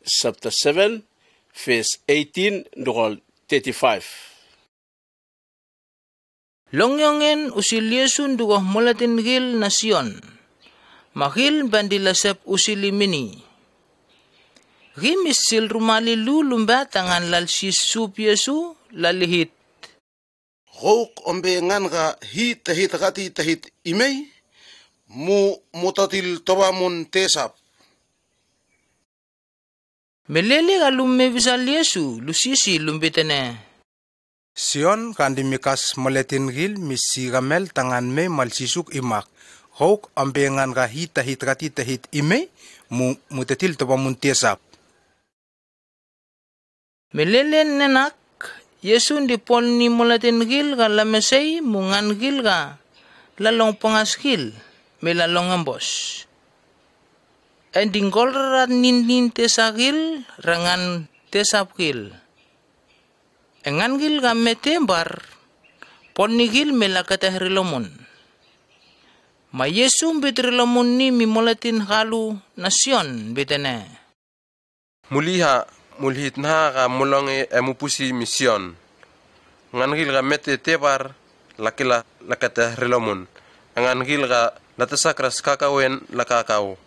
Speaker 1: chapter 7 verse 18 to 35.
Speaker 2: Longyongen usil Yesu dugoh molatin gil na sion. Makil bandilasep usili mini. Gimisil rumali lulumba tangan lalsis sup Yesu lalihit.
Speaker 5: Gok ombe ngan ga hit gati tahit imei mu mutatil tobamun tesap.
Speaker 2: Melele galumme visal Yesu lusisi lumbitene.
Speaker 17: Sion kandi mikas moletin gil misi gamel tangan me malsisuk imak. Hok ambengan ga hita hitrati tahit ime mutetil tobamun tiesap.
Speaker 2: Melelen nenak Yesu di pol ni moletin gil ga lamesei mungan gil ga lalong pangas gil melalong ambos. Ending golrat nin tesagil rangan tesap gil. Engan gil ga metembar pol ni gil melakatah rilomun. Ma Yesu bitrilamun ni mimolatin halu nasyon bitene.
Speaker 15: Muliha mulhit na ka mulonge emupusi misyon. Ngan gil ga mete tebar lakila lakata rilamun. Ngan gil ga latasakras kakawen lakakau.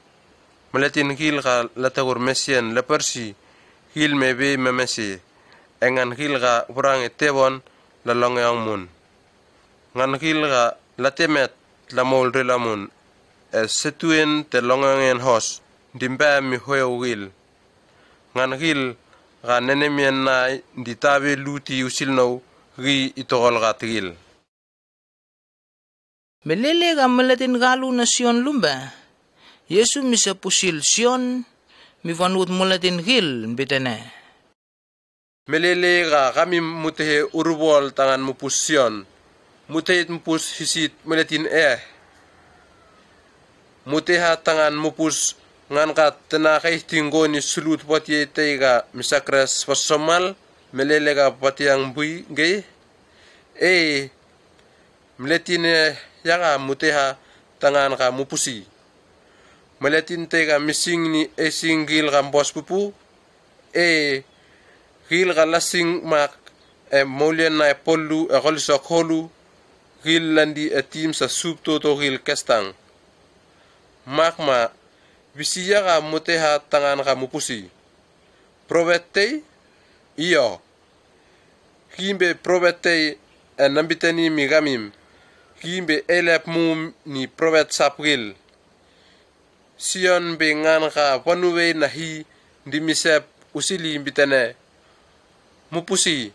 Speaker 15: Meletin gil ga latagur mesien lepersi gil mebe memesi. Engan gil ga urange tebon lalonge angmun. Ngan gil ga latemet lamol rilamun setuen te longangen hos dimba mi hoyo wil ngan gil ga nenemien na ditabe luti usilno ri itogol gatil
Speaker 2: Melele ga melatin galu nasyon lumba Yesu misa pusil sion mi vanut melatin gil bitene
Speaker 15: Melele ga kami mutehe urbol tangan mupusion Mutehit mupus hisit meletin Muteha tangan mupus ngan ka tenakay tinggoni sulut pati teiga misakras pasomal melelega pati ang bui gay meletin yaga muteha tangan ka mupusi meletin teiga mising ni singgil kambos pupu gil ka lasing mak molian na polu kolisok holu gil landi tim sa sup toto gil kestang makma bisiya ka muteha tangan ka mupusi probete iyo kimbe probete nambitani migamim kimbe elep mum ni probet sapgil sion be ngan ka panuwe nahi dimisep usili bitane mupusi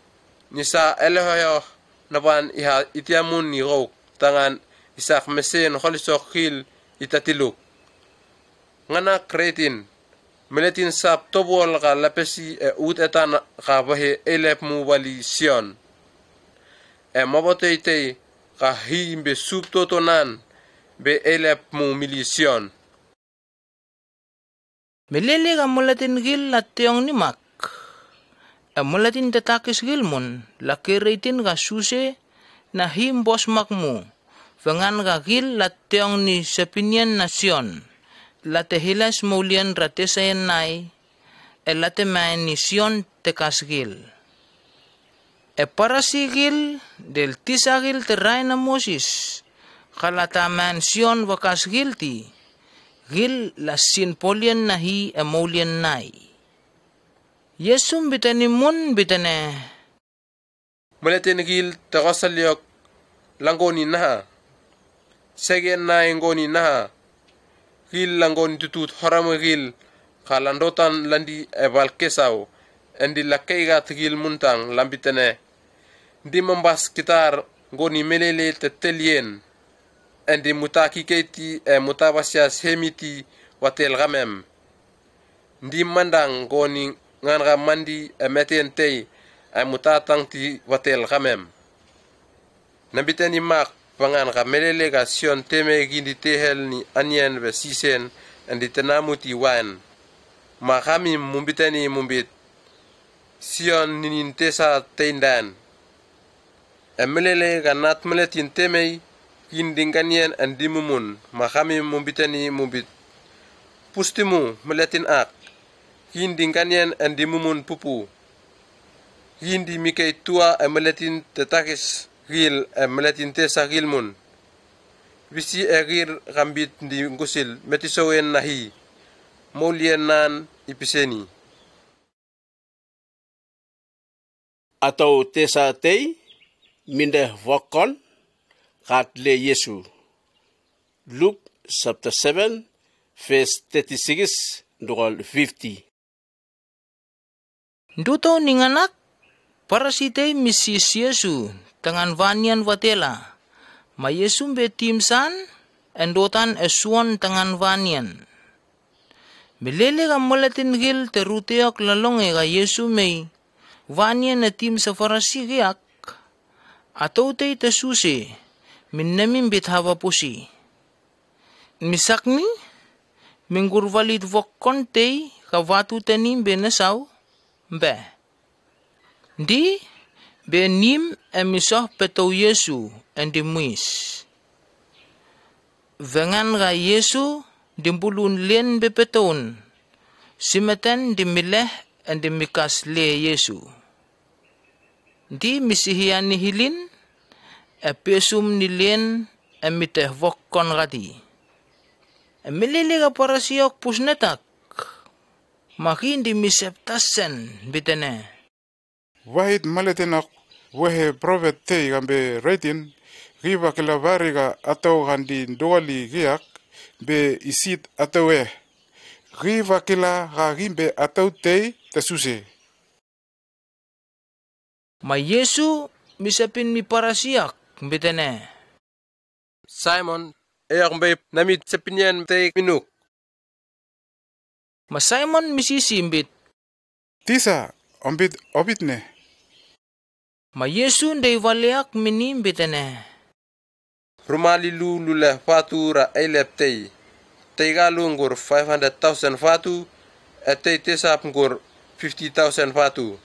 Speaker 15: nisa elehoyo napan iha itiamun ni rok tangan isak mesen holisok hil itatiluk ngana kretin meletin sap tobol ka lapesi ut etan ka bahe elep mu wali sion mabote ka himbe sup totonan be elep mu milision
Speaker 2: melele ka mulatin gil at tiyong ni mak mulatin tatakis gil mun lakiritin ka suse na himbos mak mu vangan ka gil at tiyong ni sapinyan nasyon late hilas maulian ratesayan nai late main ni sion tekas gil parasigil del tisagil teray na Moses kalata man sion wakas gilti gil lasin polian nahi emolian nai Yesum bitani mun bitane
Speaker 15: meletin gil takasaliok langoni naha segen na ngoni naha gil langoni tutut harama gil kalandotan landi ebal kesau endi lakaiga gil muntang lambitane di membas kitar ngoni melele tetelien endi mutaki keti mutabasya semiti watel gamem di mandang ngoni nganga mandi metentei mutatang ti watel gamem nabitani mak pangan ka melele ga sion teme gindi tehel ni anien be sisen endi tenamuti wan makami mumbitani mumbit sion ninin tesa teindan emelele ga nat meletin temei gindinganien andi mumun makami mumbitani mumbit pustimu meletin ak gindinganien andi mumun pupu gindi mikei tua meletin tetakis gil meletin tesa gilmun bisi egir gambit di ngusil metisowen nahi molien nan ipiseni
Speaker 1: atau tesa tei minde vokon kat le Yesu Luke chapter 7 verse 36 ndogol 50
Speaker 2: Duto ninganak parasite misis Yesu tangan vanian watela ma Yesu betimsan endotan esuan tangan vanian melele ka mulatin gil teruteok lalonge ka Yesu mei vanian na tim sa farasi giak atau te tesuse minnamin bithawa pusi misakni mingurvalit vokkon te ka vatu tenim benasaw be di benim emisoh petou Yesu endi muis vengan ga Yesu dimbulun len bepeton simeten dimileh endi mikas le Yesu di misihian ni hilin pesum ni len emiteh vokkon gadi emilele ga parasiok pusnetak makin di miseptasen bitene
Speaker 12: Wahid maletenak wehe prophet te gambe retin riba kelabariga atau handi doali giak be isit atau riba kela gimbe atau te tesuse
Speaker 2: ma Yesu misapin mi parasiak bitene
Speaker 15: Simon eyang be namit sepinyan te minuk
Speaker 2: ma Simon misisimbit
Speaker 12: tisa ombit obitne
Speaker 2: ma Yesu ndey valiak minim bitene
Speaker 15: rumali lule fatura elep tei galungur 500,000 fatu tei tesap ngur 50,000 fatu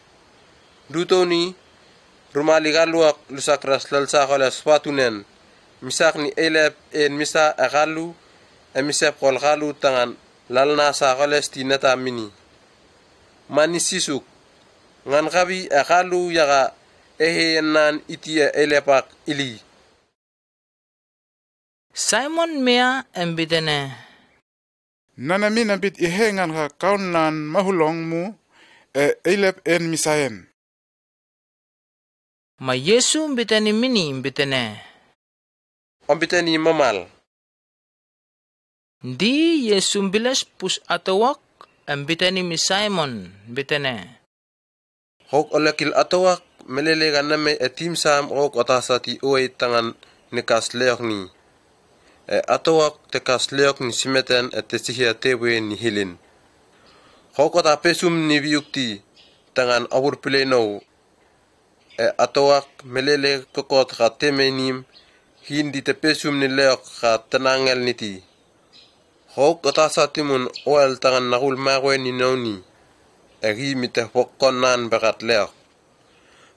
Speaker 15: dutoni rumali galuak lusakras lalsa kolas fatunen misak ni elep en misa agalu emisep kol galu tangan lalna sa kolas tinata mini mani sisuk ngan kabi agalu yaga nan itia elepak ili
Speaker 2: Simon mea embitene
Speaker 12: Nanami nabit ihengan ka kaunan mahulong mu elep en misayen
Speaker 2: ma Yesu bitani mini bitene
Speaker 15: ombitani mamal
Speaker 2: di Yesu bilas pus atawak embitani mi Simon bitene
Speaker 15: Hok olekil atawak melelega name etim sam hok otasati oe tangan nikas leok ni. Atawak te kas leok ni simeten te sihia tewe ni hilin. Hok ota pesum ni viukti tangan abur pileno. Atawak melele kokot ka temenim hindi te pesum ni leok ka tenangel niti. Hok otasati mun oel tangan nakul mawe ni nauni. Egi mite hokonan bakat leok.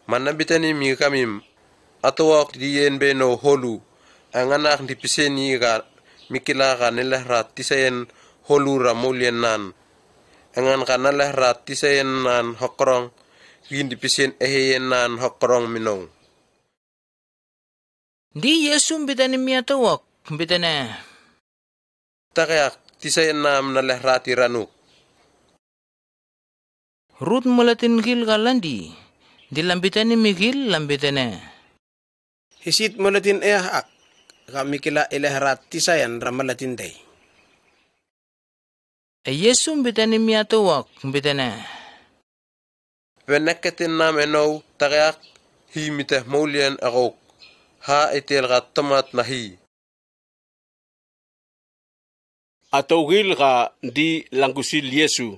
Speaker 15: Manabitani mi kamim atawak dien beno holu anganak di piseni ga mikila ga nelehrat tisayen holu ramulien nan angan ka nelehrat tisayen nan hokrong hindi pisen eheyen nan hokrong minong.
Speaker 2: Di Yesu bitani mi atawak bitane.
Speaker 15: Takayak tisayen nam nelehrati ranuk.
Speaker 2: Rut mulatin gil galandi, di lambitani migil lambitane.
Speaker 16: Hisit mulatin ak, kami kila ilahrat tisayan ramalatin day.
Speaker 2: Yesu bitani miatawak bitane.
Speaker 15: Veneketin nam eno tagayak hi miteh maulian akok, ha itil gat tomat nahi.
Speaker 1: Atawgil ka di langkusil Yesu.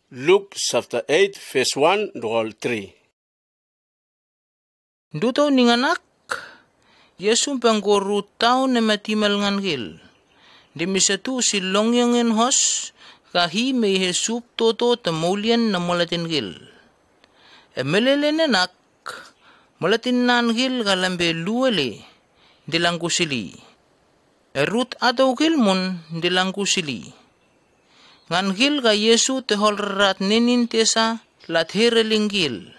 Speaker 1: Luke chapter 8 verse 1 to 3.
Speaker 2: Duto ninganak Yesu pangkoru tao na matimal ngangil. Di misatu si longyangin hos kahi may hesup toto tamulian na mulatin gil. Melele nanak mulatin nangil kalambe luwali di langkusili. Rut ataw gilmon di langkusili. Ngangil ka Yesu te holrat ninin tesa lat herelinggil.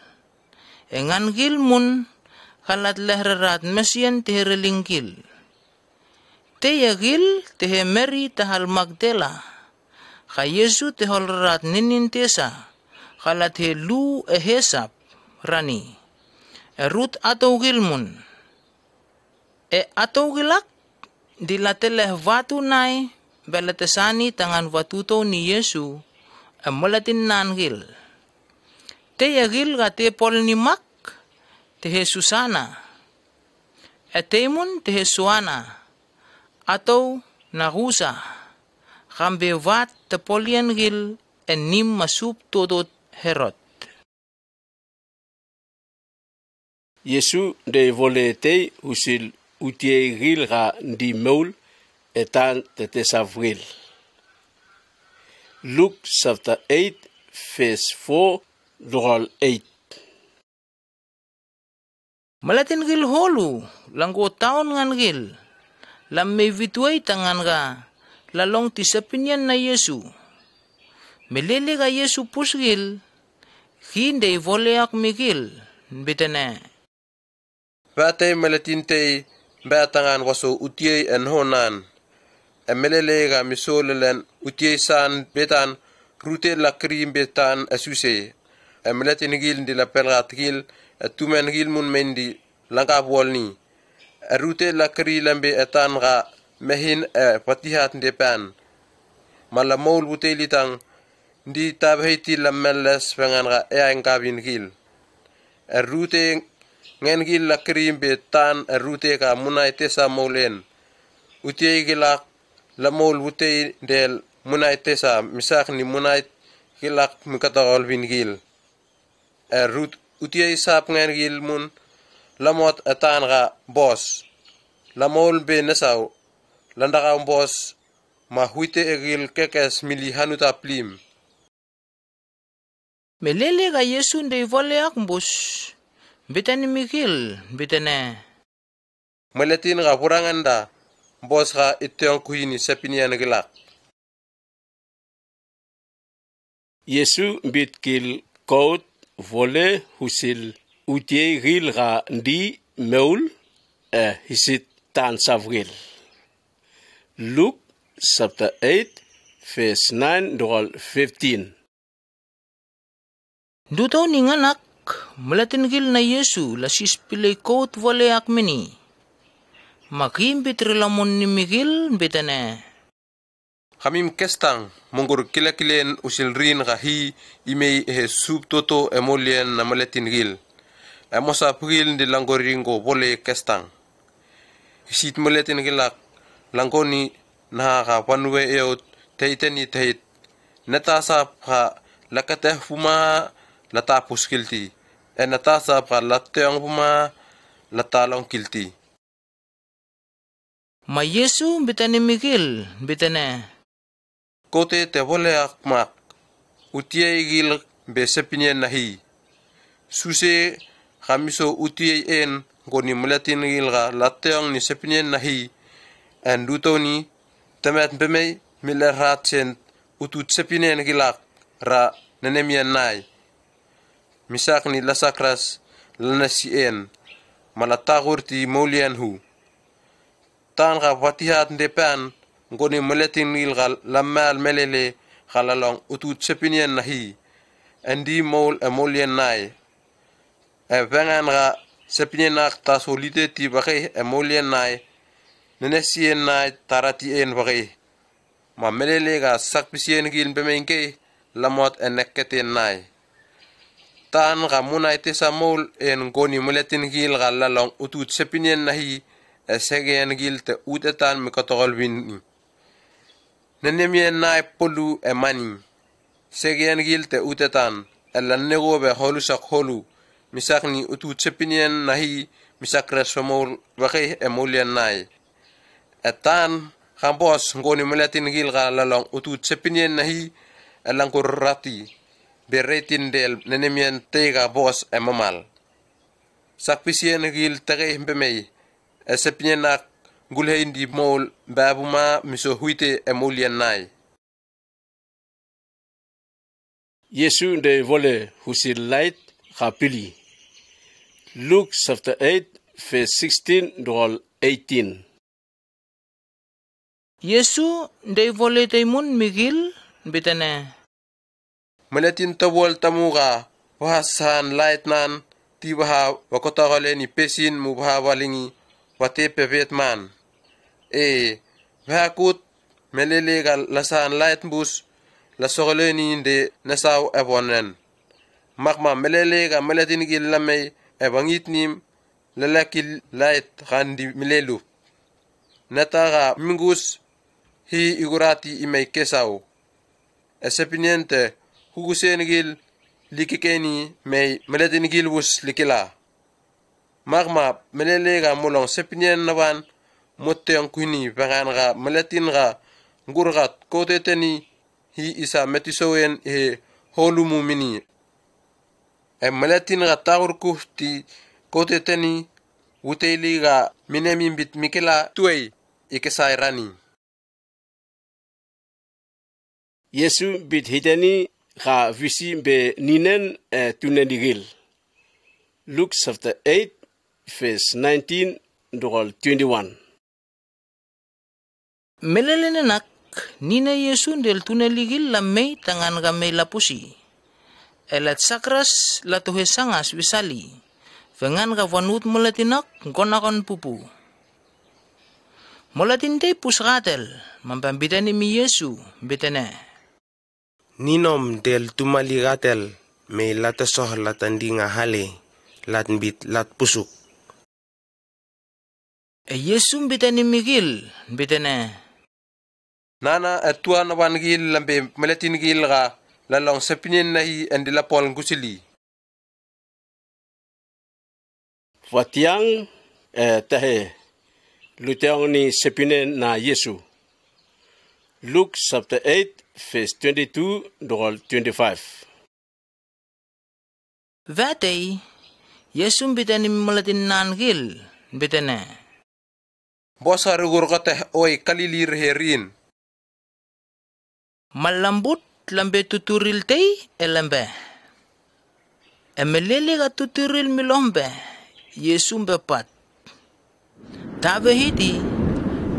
Speaker 2: Ngangil mun kalat lehrat mesian te herelinggil. Te yagil te Mary tahal Magdala. Ka Yesu te holrat ninin tesa kalat lu ehesap rani. Rut atau gilmun. Atau gilak dilateleh vatu nai belatesani tangan watuto ni Yesu amulatin nangil. Te yagil ka te pol ni mak te Jesusana. Etemun te Jesuana atau narusa kambe wat te polian gil enim masup todot Herod.
Speaker 1: Yesu de volete usil utie gil ka di meul etan tetesavril. Luke chapter 8 verse 4 to 8.
Speaker 2: Malatin gil holu langko taon ngan gil lam may vituay tangan ka lalong tisapinyan na Yesu. Melele ka Yesu pusgil hindi voleak migil bitane.
Speaker 15: Batay malatintay batangan waso utiay enhonan. Emelele ga misolelen utiay san betan rute lakrim betan asuse. Emelatin gil di la pelgat gil tumen gil mun mendi langkap walni. Rute lakri lambe etan ga mehin patihat depan. Malamol butelitang di tabhiti lameles pengan ga engkabin gil. Rute ngen gil lakrim betan rute ka munai tesa molen. Utiay gilak lamol butei del munai tesa misak ni munai gilak mikatagol bin gil. Rut utiay sap ngen gil mun lamot etan ga bos. Lamol be nesaw landaka bos mahuite egil kekes mili hanuta plim.
Speaker 2: Melele ka Yesu ndey voleak bus bitani mikil bitane.
Speaker 15: Meletin ga puranganda bos ga ityong kuhini sepinian gilak.
Speaker 1: Yesu bitkil kaut vole husil utie gil ga di meul hisit tan savril. Luke chapter 8 verse 9 to 15.
Speaker 2: Duto ninganak mulatin gil na Yesu lasis pilay kaut voleak mini. Makimbit rilamon ni Miguel bitane.
Speaker 15: Kami kestang monggur kilen usil rin kahi imei he sub toto emolien na maletin gil. Emosa pugil di langgoringo bole kestang. Hisit maletin gilak langkoni na ka panwe eot teiteni teit. Natasa pa lakateh puma latapus kilti. Natasa pa lateong puma latalong kilti.
Speaker 2: Ma Yesu bitane Miguel bitane.
Speaker 15: Kote te vole akmak, utiye gil be sepinyen nahi. Suse kamiso utiye en goni mulatin gil ga lateong ni sepinyen nahi. En duto ni temet bemei milerat sen utut sepinyen gilak ra nenemien nai. Misak ni lasakras lanasi en malatagur ti molian hu. Tan ga patihat depan ngoni meletin ngil lamal melele khalalong utut sepinien nahi endi mol emolien nai vengan ga sepinien nak ta solite ti bakay emolien nai nenesien nai tarati en bakay ma melele ga sakpisien gil bemenke lamot eneketen nai tan ga munai te samol en ngoni meletin gil lalong utut sepinien nahi esegen gil te utetan mikotogol win Nenemien nai polu emani. Segen gil te utetan. Elan nego be holu sak holu. Misak ni utut sepinien nahi. Misak resomol bakay emolien nai. Etan kambos ngoni meletin gil ka lalong utut sepinien nahi. Elang kurrati. Beretin del nenemien tega bos emamal. Sakpisien gil tege hempemei. Sepinien nak gulhein di mol babuma miso huite emolien nai.
Speaker 1: Yesu de vole husil light kapili. Luke chapter 8 verse 16 to 18.
Speaker 2: Yesu de vole taimun migil bitane.
Speaker 15: Meletin tawol tamuga wahasan light nan tibaha wakotagale ni pesin mubha walingi wate pebet man. Vakut melele gal lasan light bus la soroleni de nasaw ebonen. Makma melele ga meletin gil lamay ebangit nim lalakil light kandi milelu. Nataga mingus hi igurati imay kesaw. Esepiniente hugusen gil likikeni may meletin gil bus likila. Makma melele ga mulong sepinien nawan motte ang kuini pangan ga meletin ga ngurgat kote teni hi isa metisoen holumu mini meletin ga taur kuhti kote teni wuteli ga minemi bit mikela tuei ikesai rani.
Speaker 1: Yesu bit hiteni ga visi be ninen tunendigil. Luke chapter 8 verse 19 to 21.
Speaker 2: Melele nak nina Yesu del tuneligil lamay tangan gamay lapusi. Elat sakras latuhe sangas wisali. Vengan ka vanut mulatinak konakon pupu. Mulatinte pusratel mampambitani mi Yesu bitene.
Speaker 16: Ninom del tumaligatel may latasoh latandinga hale latnbit lat pusuk.
Speaker 2: Yesu bitani migil bitene.
Speaker 15: Nana etua na wan gil lambe meletin gil ga lalong sepinin nahi endila pol ngusili.
Speaker 1: Watiang tahe luteong ni sepinen na Yesu. Luke chapter 8 verse 22 to 25.
Speaker 2: Vatay Yesu bitani meletin nan gil bitene.
Speaker 15: Bosa rugur kate oi kalilir herin.
Speaker 2: Malambut lambe tuturil tei elambe. Emelele ga tuturil milombe. Yesu bepat. Tabe hiti.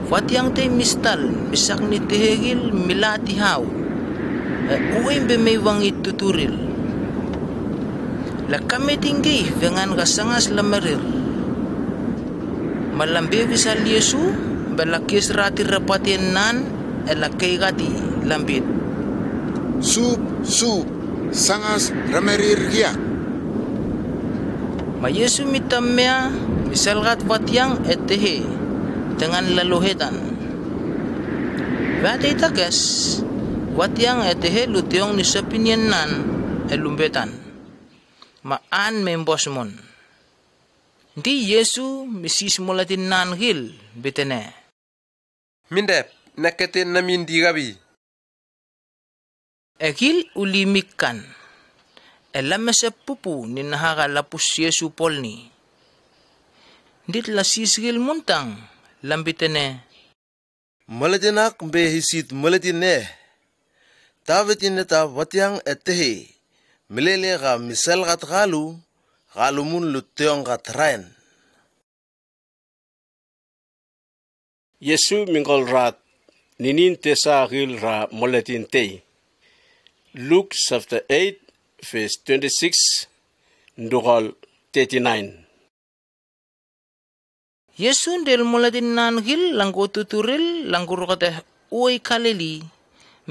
Speaker 2: Fatiang tei mistal. Misak ni tehegil milati hau. Uwem be may wangit tuturil. La kami tinggi dengan kasangas lamarir. Malambe visal Yesu. Balakis rati rapatien nan elakay gati lambit.
Speaker 12: Sup, sangas ramerir giyak.
Speaker 2: Mayesu mitamya misalgat watyang etehe dengan laluhetan. Batay takas watyang etehe lutyong ni sapinyan nan elumbetan. Maan membosmon. Di Yesu misis mulatin nan gil betene.
Speaker 15: Mindep naketin namin di gabi.
Speaker 2: Egil ulimikkan. Elam pupu ni nahakalapus Yesu polni. Dit lasisgil muntang lambitene.
Speaker 11: Malatinak behisit malatine. Tavetin ta watyang etehe. Milele ga misal gat galu mun lutyong gat rain.
Speaker 1: Yesu mingkol rat ninin tesa gil ra molatin te. Luke chapter 8 verse 26 ndogol 39.
Speaker 2: Yesu del molatin nan gil langko tuturil langko rokate uy kaleli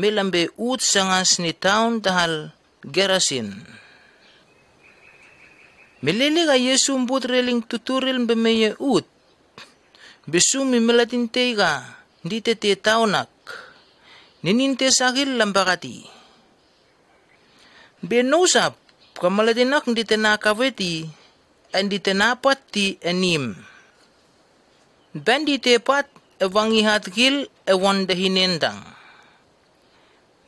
Speaker 2: melambe ut sangas ni taon tahal Gerasin. Melele ga Yesu mbut reling tuturil bemeye ut. Besumi melatin teiga di tete taunak. Nininte sagil lambakati. Benusap kamalatinak di tenakaweti and di tenapati enim. Bandi tepat ewangihat gil ewan dahinendang.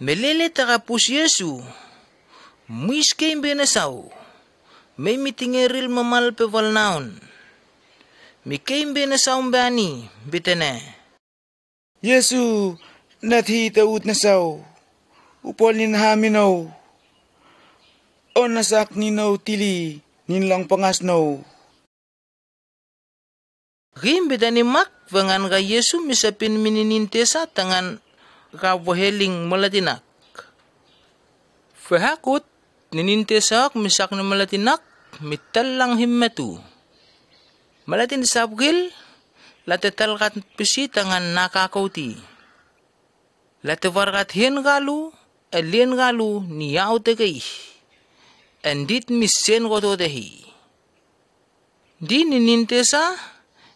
Speaker 2: Melele takapus Yesu. Miske benesaw. May mitingeril mamal peval naon. Mikaim benesaw bani bitene.
Speaker 10: Yesu, nathi taut nasaw. Upol nin haminaw. O nasak ninaw tili, ninlang pangasnaw.
Speaker 2: Rim bitani mak, vangan ka Yesu misapin mininintesa tangan kawaheling malatinak. Fahakut, ninintesak misak na malatinak, mitalang himmatu. Malatin sabgil, latetalkat pisi tangan nakakauti. Latewarkat hen galu, elien galu niyaw tegay. Endit misen koto tehi. Di ninintesa,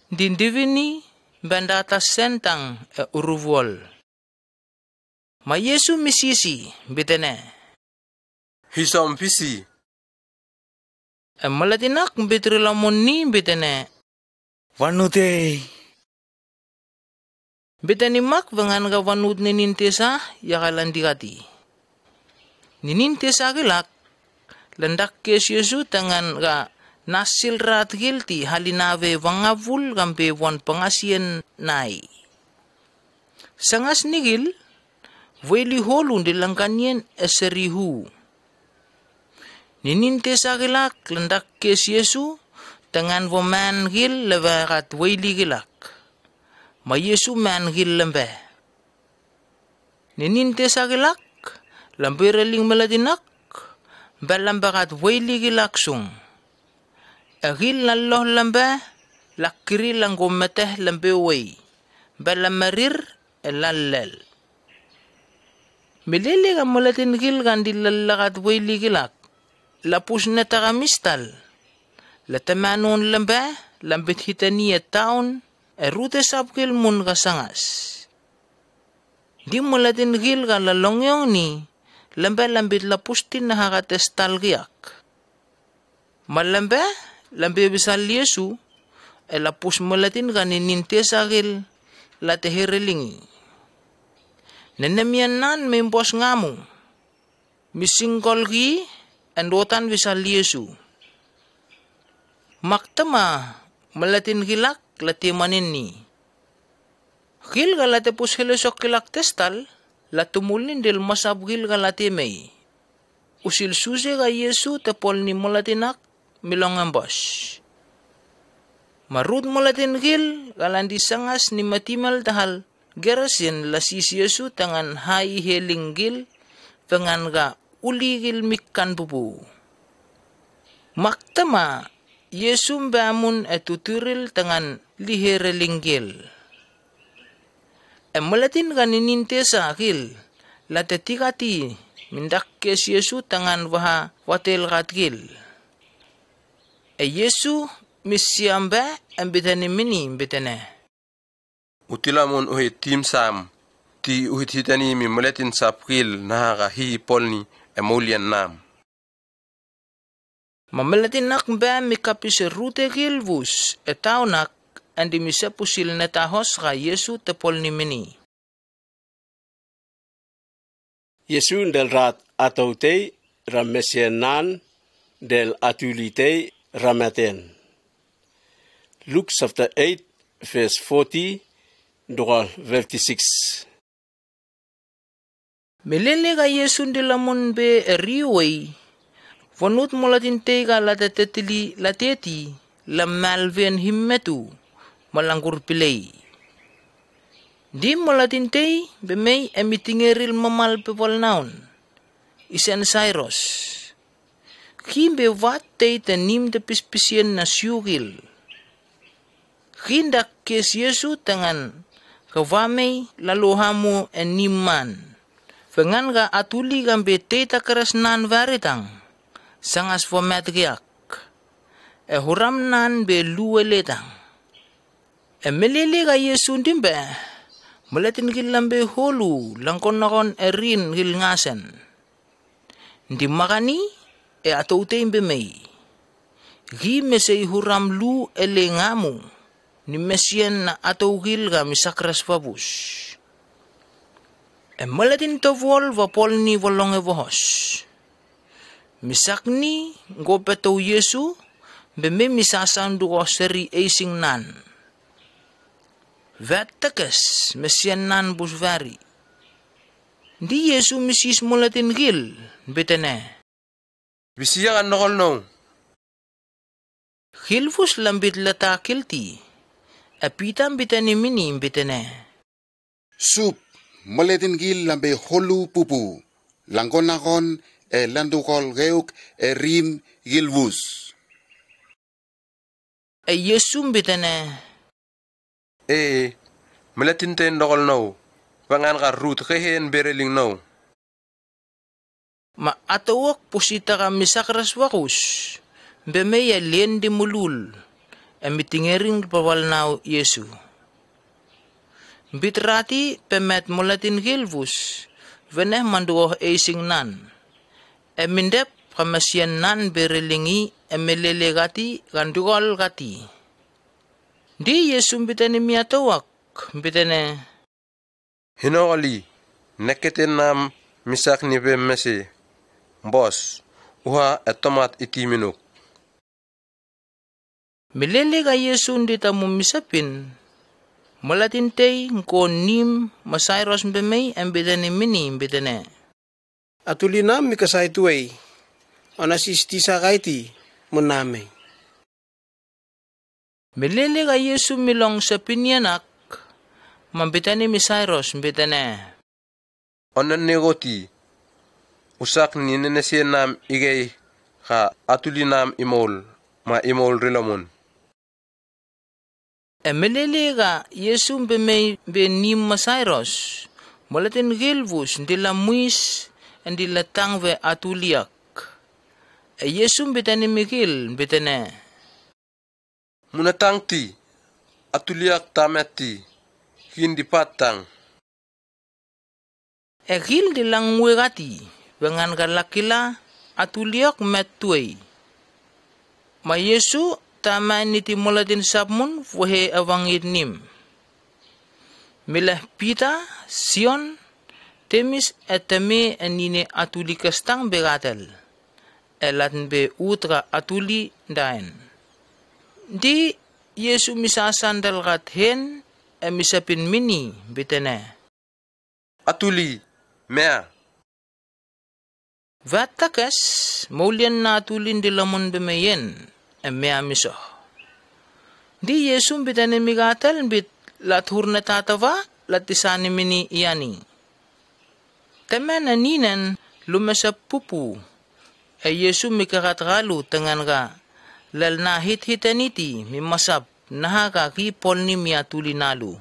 Speaker 2: din divini, bandata sentang uruvol. Ma Yesu misisi, bitene.
Speaker 15: Hisom pisi.
Speaker 2: Malatinak bitrilamon ni bitene.
Speaker 10: Vanute.
Speaker 2: Bitani mak vangan ka vanut ninintesa yakalan dikati. Ninintesa kilak landak kes Yesu tangan ka nasil rat gilti halinave vangavul kampe wan pangasien nai. Sangas nigil weli holun dilangkanyen eserihu. Ninintesa kilak landak kes Yesu tangan voman gil levarat weli gilak. Ma Yesu man gil lembe. Ninintesa kilak lambe reling meladinak balambakat weli gilak sung. Agil lalloh lembe lakiri langgo meteh lembe wei. Balamarir elallel. Melele ka mulatin gil kan dilalakat weli gilak. Lapus na takamistal. Latamanon lembe, lambit hitaniya taon, erute sabkil mun kasangas. Di mulatin gil ka lalongyong ni, lembe lambit lapustin na hakatestal giyak. Malambe, lambe bisal Yesu, lapus mulatin ka ninintesa gil, lateherelingi. Nenemian nan may impos ngamu, misingkol gi, endotan bisal Yesu. Maktama malatin gilak latimanin ni. Gil galate pus helesok gilak testal latumulin del masab gil galate may. Usil susi ga Yesu tepol ni malatinak milongambos. Marud malatin gil galandi sangas ni matimal tahal gerasin lasis Yesu tangan hai heling gil pengan ga uligil mikkan bubu. Maktama Yesu bamun etuturil tangan liherelinggil. Mulatin kaninin tesa akil. Latetikati mindak kes Yesu tangan waha watel katkil. Yesu misyamba ambitani mini ambitane.
Speaker 15: Utilamun uhit tim sam. Ti uhit hitani mi mulatin sapkil naha hi polni emolian nam.
Speaker 2: Mamalatin nak ba mi kapis rute gilvus etaunak andi misa pusil netahos ka Yesu tepol ni mini.
Speaker 1: Yesu del rat atautei ramesienan del atulitei ramaten. Luke chapter 8 verse 40 dogal 56.
Speaker 2: Melele ka Yesu ndilamun be riway. Vonut mulatin tega lateti la malven himmetu malangkur pilay. Di mulatin tei bemay emitingeril mamal pepol naun. Isan Cyrus. Kimbe wat tei tanim de pispisien na syugil. Hindak kes Yesu tangan kawamay laluhamu eniman. Pengan ka atuli gambe tei takaras nan varitang. Sangas format giak. Huram nan be luweletang. Melele ka Yesu dimbe. Mulatin gilambe holu langkon nakon erin gil ngasen. Di makani atau tembe mei. Gi mesei huram lu ele ngamu. Ni mesien na atau gil ga misakras babus. Mulatin tovol vapol ni volonge vohos. Misakni gopeto Yesu beme misasandu ko seri eising nan. Vetakes mesian nan busvari. Di Yesu misis mulatin gil betene.
Speaker 15: Bisiya kan nokol no.
Speaker 2: Hilfus lambit lata kilti. Apitam betene mini betene.
Speaker 18: Sup mulatin gil lambe holu pupu. Langkon nakon landukol geuk rim gilvus.
Speaker 2: Yesu betene.
Speaker 15: Melatin ten nokol no. Pangan ka root kehen bereling no.
Speaker 2: Ma atawak pusita ka misakras wakus. Bemeya lien di mulul. Emitingering pawal na Yesu. Bitrati pemet mulatin gilvus. Veneh manduoh eising nan. Emindep kamasian nan berelingi emelelegati kandugol gati. Di Yesu bitane miatawak bitane.
Speaker 15: Hinokali neketin nam misak ni be mesi. Bos uha etomat iti minuk.
Speaker 2: Melelega Yesu ndita mumisapin. Mulatin tei ngko nim masairos bemei ambitane mini bitane.
Speaker 19: Atulinam mikasay tuway. Onasisti sa kaiti muname.
Speaker 2: Melele ka Yesu milong sa pinyanak. Mambitani mi Cyrus mbitane.
Speaker 15: Onan negoti. Usak ni nenesien nam igay ka atulinam imol. Ma imol rilamon.
Speaker 2: Melele ka Yesu bemei benim ma Cyrus. Mulatin gilvus ndila muis ndila tangve atuliak. Yesu bitane mikil bitane.
Speaker 15: Munatang ti atuliak tameti hindi patang.
Speaker 2: Gil dilang wegati bengan kalakila atuliak metuai. Ma Yesu tama niti mulatin sabmun fuhe awangit nim. Milah pita Sion temis etame anine atuli kastang begatel. Elatn be utra atuli daen. Di Yesu misasandal kathen misapin mini bitene.
Speaker 15: Atuli mea.
Speaker 2: Vatakas maulian na atulin dilamon bemeyen mea miso. Di Yesu bitene migatel bit lathur na tatawa latisani mini iyani. Temen aninen lumasa pupu. Yesu mikakatgalu tangan ka. Lal na hit-hitaniti mimasap nahaka ki polni miatuli nalu.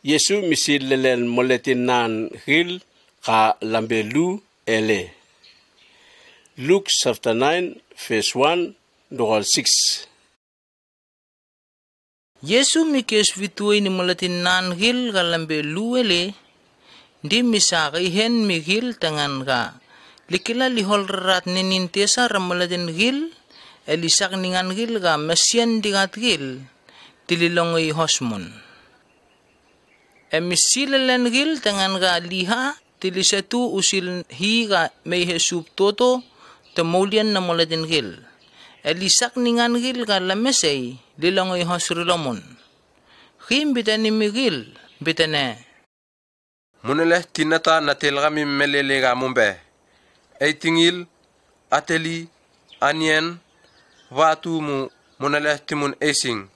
Speaker 1: Yesu misil lelen moletin nan hil ka lambe lu ele. Luke chapter 9 verse 1 dogal 6.
Speaker 2: Yesu mikes vituay ni moletin nan hil ka lambe lu ele. Di misaki hen migil tangan ka. Likila lihol rat ninintesa ramalatin gil. Elisak ningan gil ka mesyen digat gil. Tililongoy hosmon. Misilelen gil tangan ka liha. Tilisatu usil hi ka may hesup toto. Temulian na molatin gil. Elisak ningan gil ka lamesay. Lilongoy hosrilomon. Him bitani migil. Bitane.
Speaker 15: Muneleh tinata na telgami melele ga mumbe. Eitingil, ateli, anien, watu mu muneleh timun esing.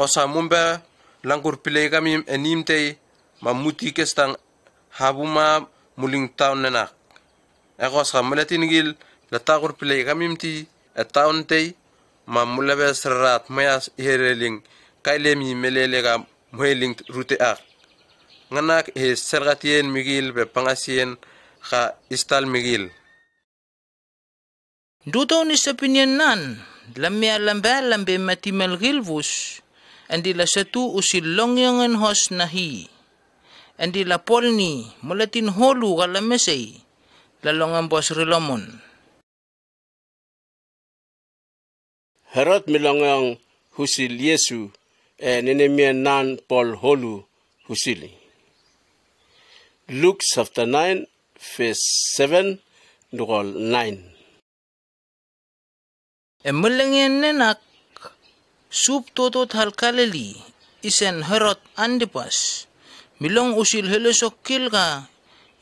Speaker 15: Hosa mumbe langkur pilay kami enimte mamuti kestang habuma muling taon nenak. Hosa meletingil latakur pilay kami mti taon te mamulebe serat mayas ihereling kailemi melele ga muheling rute ak. Nganak sergatien migil be pangasien ka istal migil.
Speaker 2: Duto ni sapinyan nan, lamya lambe matimel gilvus, andi la satu usil longyongan hos nahi, andi la polni mulatin holu kalamesay, lalongan bos rilomon.
Speaker 1: Herod milongang husil Yesu nenemian nan pol holu husili. Luke chapter 9 verse 7 dogal 9.
Speaker 2: Emelengin nenak sub toto halkaleli isen Herod Antipas milong usil helesokil ka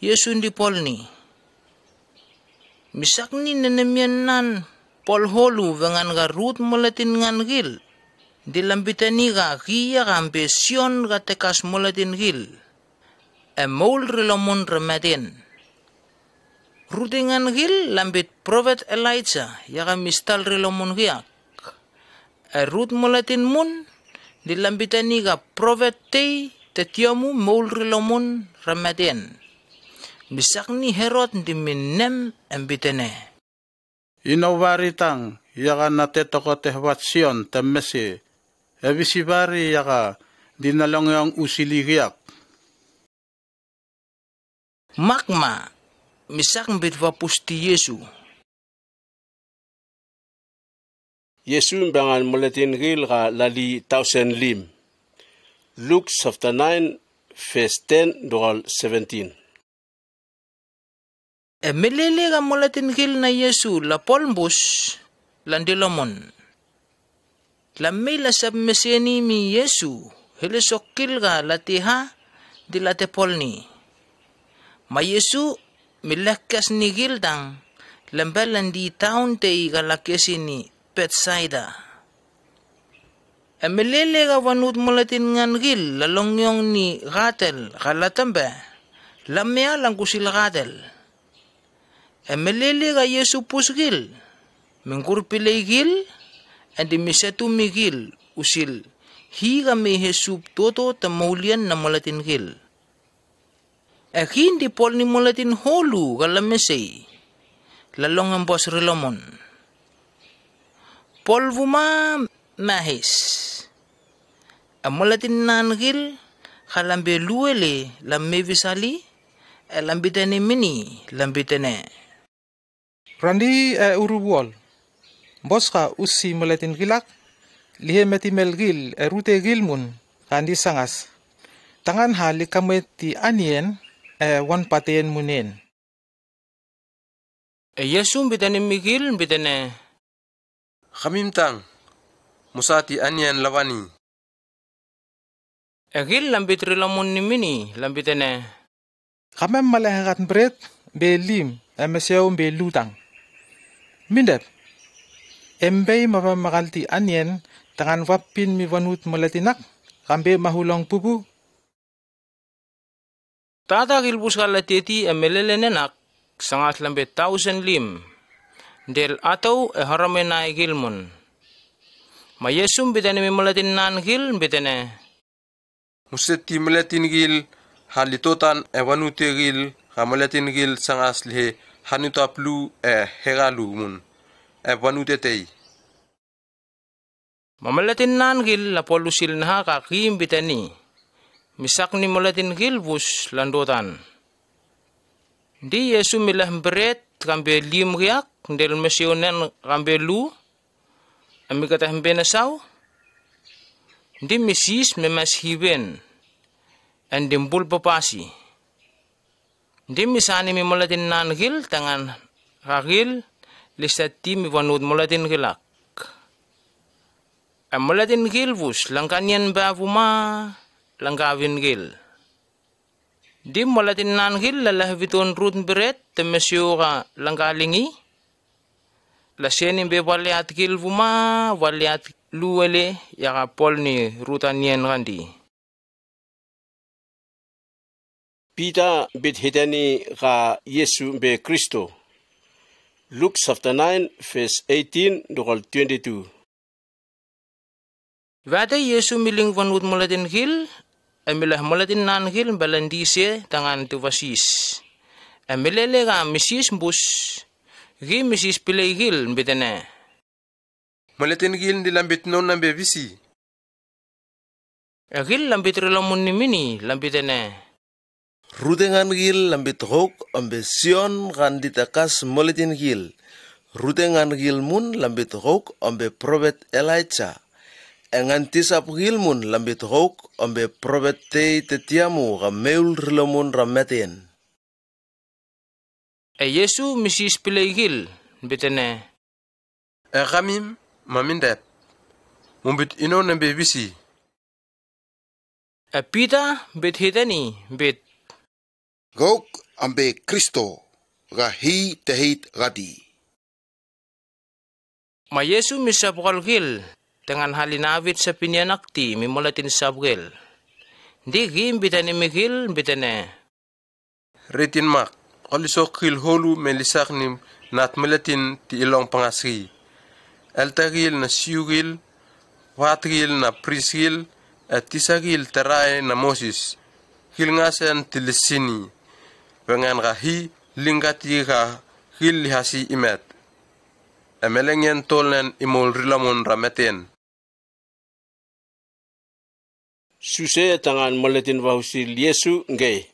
Speaker 2: Yesu di polni. Misakni nenemian nan pol holu vengan ka rut molatin ngan gil. Dilambitani ka kiya ka ambesion ka tekas molatin gil. Emol rilomon rematin. Rutingan gil lambit Prophet Elijah yaka mistal rilomon giyak. Rut molatin mun dilambitani ka Prophet Tei tetiamu mol rilomon rematin. Bisak ni Herod diminem embitene.
Speaker 14: Inawaritang yaka natetoko tehwatsion temesi. Ebisibari yaka dinalongyang usiligiyak.
Speaker 2: Makma, misak bitwa pusti Yesu.
Speaker 1: Yesu bangan mulatin gil ka lali 1000 lim. Luke chapter 9 verse 10 dogal 17.
Speaker 2: Melele ka mulatin gil na Yesu la polbus landilomon. Lamay la sab meseni mi Yesu helesokil ka latiha dilate polni. Ma Yesu milakas ni gildang lambalan di taon te igalakesi ni Bethsaida. Emelele ka wanut mulatin ngan gil lalongyong ni gatel kalatambe lamya lang kusil gatel. Emelele ka Yesu pusgil mengkurpilay gil andi misatu migil usil higa may hesup toto tamulian na mulatin gil. Hindi pol ni mulatin holu kalamesay, lalong ang bos rilomon. Polvuma mahis. Amulatin nangil, kalambe luele, lambe visali, lambitane mini, lambitane.
Speaker 17: Randi urubuol. Bos ka usi mulatin gilak, lihe meti melgil, rute gilmun, kandi sangas. Tangan hali kameti anien, wan paten munen.
Speaker 2: Yesu bitane migil bitane.
Speaker 15: Kamimtang musati anian lawani.
Speaker 2: Egil lambit rilamon ni mini lambitane.
Speaker 17: Kamem malahakat bret be lim emeseo be lutang. Mindep. Embay mapamakalti anien tangan wapin mi wanut malatinak kambe mahulong pupu.
Speaker 2: Tata gilbus kalatiti emelele nenak sangat lambe 1000 lim. Del atau harame na gilmun. Mayesum bitane mi malatin nan gil bitane.
Speaker 15: Museti meletin gil halitotan ewanute gil meletin gil sangas lihe hanutaplu heralu mun ewanute tei.
Speaker 2: Mamalatin nan gil la polusil na kakim bitani. Misak ni mulatin gil bus landotan. Di Yesu milah beret kambe lim riak del mesionen kambe lu. Ami kata hembe nasaw. Di misis memas hiben. And dimbul papasi. Di misani mi mulatin nan gil tangan kakil listati mi wanud mulatin gilak. Mulatin gil bus langkanyan bavuma langkawin gil. Di mulatin nan gil lalahviton rut beret temesyo ka langkalingi. Lasyenin be waliat gil vuma waliat luwele yaka pol ni rutan yen randi.
Speaker 1: Peter bit hitani ka Yesu be Kristo. Luke chapter 9 verse 18 to 22.
Speaker 2: Vada Yesu miling vanut mulatin gil, amilah mulatin nan gil balandise tangan tuvasis. Amilele ka misis bus, gi misis pilay gil bitene.
Speaker 15: Mulatin gil dilambit non nambe visi.
Speaker 2: Gil lambit rilamun ni mini lambitene.
Speaker 16: Rutengan gil lambit hok ambe Sion kan ditakas molitin gil. Rutengan gil mun lambit hok ambe prophet Elijah. Engan tisap gil mun lambit hok ambe prophet tetiamu ka meul rilamun rametin.
Speaker 2: Yesu misis pilay gil bitene.
Speaker 15: Kamim mamindep. Mumbit ino nambe visi.
Speaker 2: Pita bit hitani bit.
Speaker 18: Gok ambe Kristo gahi tehit gadi.
Speaker 2: Ma Yesu misapukal gil dengan halinawit sa pinyanakti mimulatin sabgil. Di gim bitani migil bitane.
Speaker 15: Retin mak olisok gil holu melisak ni nat melatin ti ilong pangasri. Eltagil na siugil, watgil na prisgil, at tisagil terai na Moses. Gil ngasen tilisini. Pengan rahi lingkati ka hil lihasi imet. Emelengen tolnen imol rilamon rameten.
Speaker 1: Suse tangan maletin vahusil Yesu nge.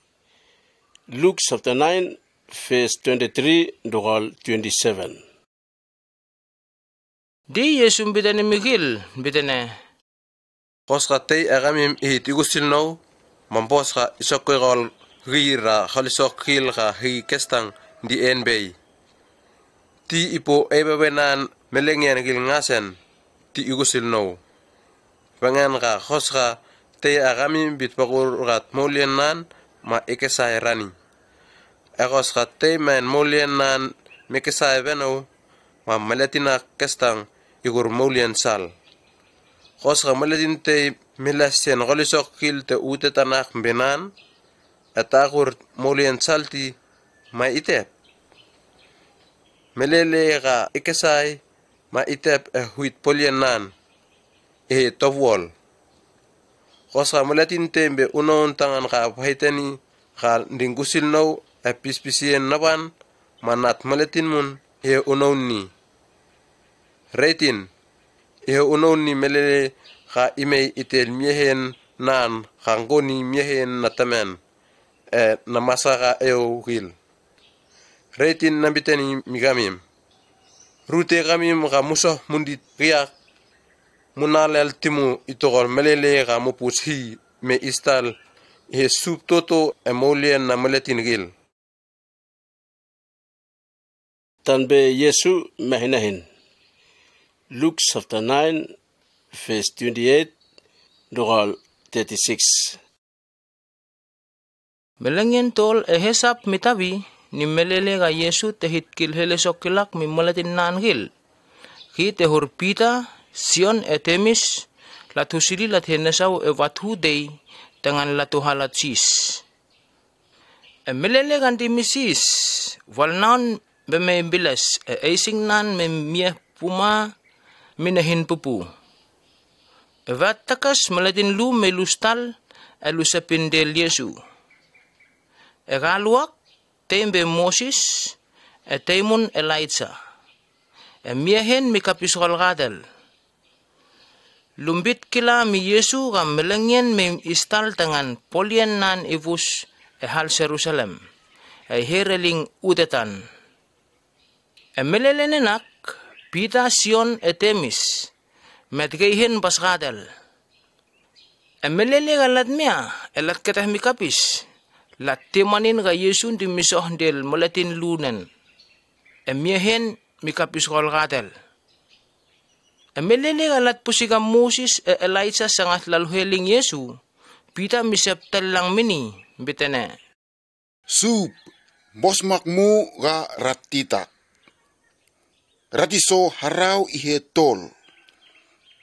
Speaker 1: Luke chapter 9 verse 23 to 27.
Speaker 2: Di Yesu bitane migil bitane.
Speaker 15: Poska tei agamim ihitigusil no. Mamposka isokirol gira khalisok khil ka hi kestang di enbei. Ti ipo ebebenan melengen gil ngasen ti igusil no. Pengen ka khoska te agami bitpakur rat molien nan ma ikesai rani. Ekos ka te men molien nan mekesai beno ma meletina kestang igur molien sal. Khoska meletin te milasen khalisok khil te ute tanak benan. Atakur molien salti ma itep. Melele ka ikesai ma itep huit polien nan. Tovwol. Kosa meletin tembe unon tangan ka pahitani ka dingusil no pispisien naban manat meletin mun unon ni. Retin unon ni melele ka imei itel miehen nan kangoni miehen natamen. Na masaka gil. Retin nambitani migamim. Rute gamim ka muso mundit riak. Munalel timu itogol melele ka mupus hi me istal. Sup toto emolien na meletin gil.
Speaker 1: Tanbe Yesu mahinahin. Luke chapter 9 verse 28 to 36.
Speaker 2: Melengin tol ehesap mitabi ni melele ga Yesu tehit kil helesokilak mi mulatin nan gil. Ki tehur pita Sion etemis latusili lathenasaw evathu dei dengan latu halat sis. Melele ganti misis walnaun beme bilas eising nan memia puma minahin pupu. Evat takas melatin lu melustal elusapin del Yesu. Egaluak tembe Moses temon Elijah. Miehen mikapisol gadel. Lumbit kila mi Yesu kam melengyen mem istal tangan polien nan ivus hal Jerusalem. Hereling udetan. Melelenenak pita Sion etemis. Metgeihin pas gadel. Melele galat mea elat ketah mikapis. Lat temanin ga Yesu di misoh del molatin lunen. Miehen mikapis kol gadel. Melele galat pusika Moses Elijah sangat lalu heling Yesu. Pita misep telang mini bitene.
Speaker 18: Sup bosmakmu ga ratita. Ratiso harau ihe tol.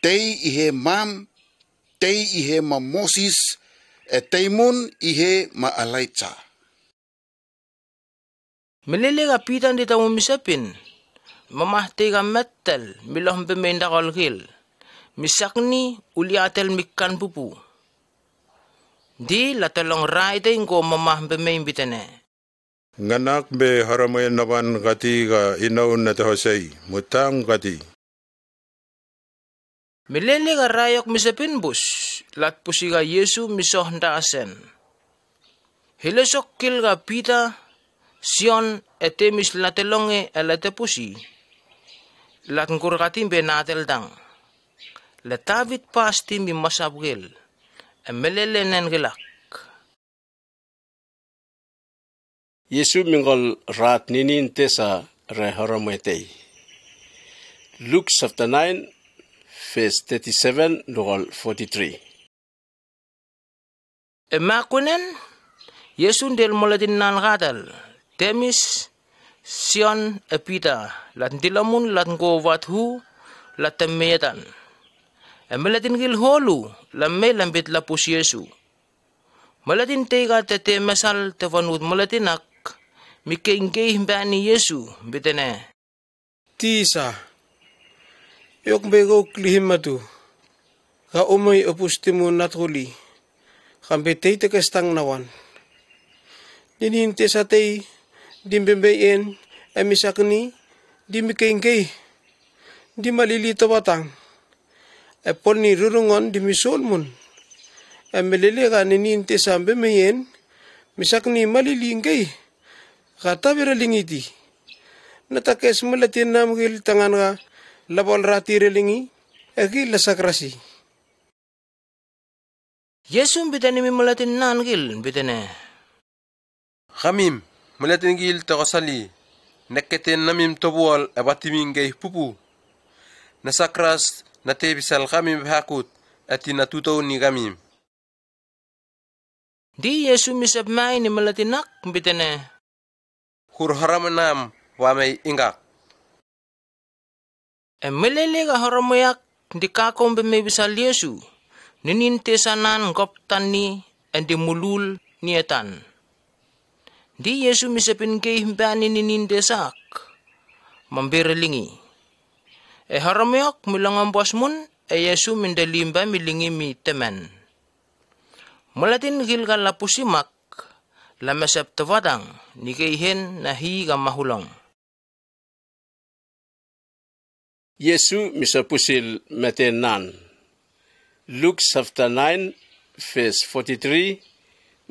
Speaker 18: Tei ihe mam, tei ihe ma Moses, teimun ihe ma Elijah.
Speaker 2: Melele ga pitan di tamu misapin. Mamah tega metal miloh bemenda kolgil. Misakni uliatel mikkan pupu. Di latalong raide ko mamah bemain bitene.
Speaker 13: Nganak be haramay naman gati ga inaw na tahosay. Mutang gati.
Speaker 2: Melele ga rayok misapin bus. Lat pusiga Yesu misoh ndaasen. Hilesok kil ga pita Sion etemis latelonge elate pusi. Lat ngurgatin be natel dang. Letavit pasti mi masabgil. Melele nen gelak.
Speaker 1: Yesu mingol rat ninin tesa rehorametei. Luke chapter 9 verse 37 nugol 43.
Speaker 2: Emakunen Yesu del molatin nan gadal. Temis Sion epita lat dilamun lat go wathu lat temetan. Melatin gil holu lamme lambit lapus Yesu. Melatin tega tete masal tevanut melatinak mikengkeh bani Yesu bitene.
Speaker 19: Tisa. Yok bego klihimatu. Ka umay opustimu natruli. Kampe tei tekestang nawan. Nininte sa tei dimbembeyen emisakni dimikengkeh di malilito batang. Epon ni rurungon di misolmun. Melele ka nininte sa bemeyen misakni malilingkay. Kata biralingiti. Natakes mulatin namgil tangan ka labol rati relingi. Egi lasakrasi.
Speaker 2: Yesu bitane mi mulatin nangil bitane.
Speaker 15: Khamim mulatin gil takasali. Nekketen namim tobual abatimingay pupu. Nasakras natebisal kami bhakut at natutaw ni kami.
Speaker 2: Di Yesu misap may ni malatinak bitene.
Speaker 15: Hurharamanam wa may ingak.
Speaker 2: Melele ka haramoyak di kakong bimibisal Yesu. Ninintesanan koptan ni endi mulul nietan. Di Yesu misapin kay himbani ninintesak. Mambirelingi. Haramoyak milang bos mun Yesu mindalimba milingi mi temen. Mulatin gilga lapusimak lamasap tawatang nikaihin nahi ka mahulong.
Speaker 1: Yesu misapusil metenan. Luke chapter 9 verse 43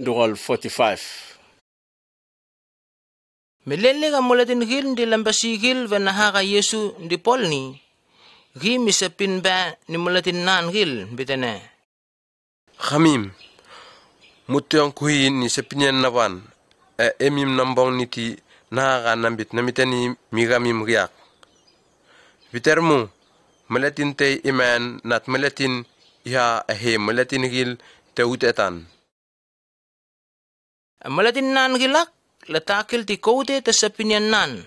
Speaker 1: nugol 45.
Speaker 2: Melele ka mulatin gil di lambasigil vanaha ka Yesu di polni. Gi misapin ba ni mulatin nan gil bitene.
Speaker 15: Khamim mutyong kuhin ni sepinyan nawan emim nambong niti naga nambit namitani migamim riak. Vitermu melatin te iman nat melatin iha he melatin gil te utetan.
Speaker 2: Melatin nan gilak letakil ti kote te sepinyan nan.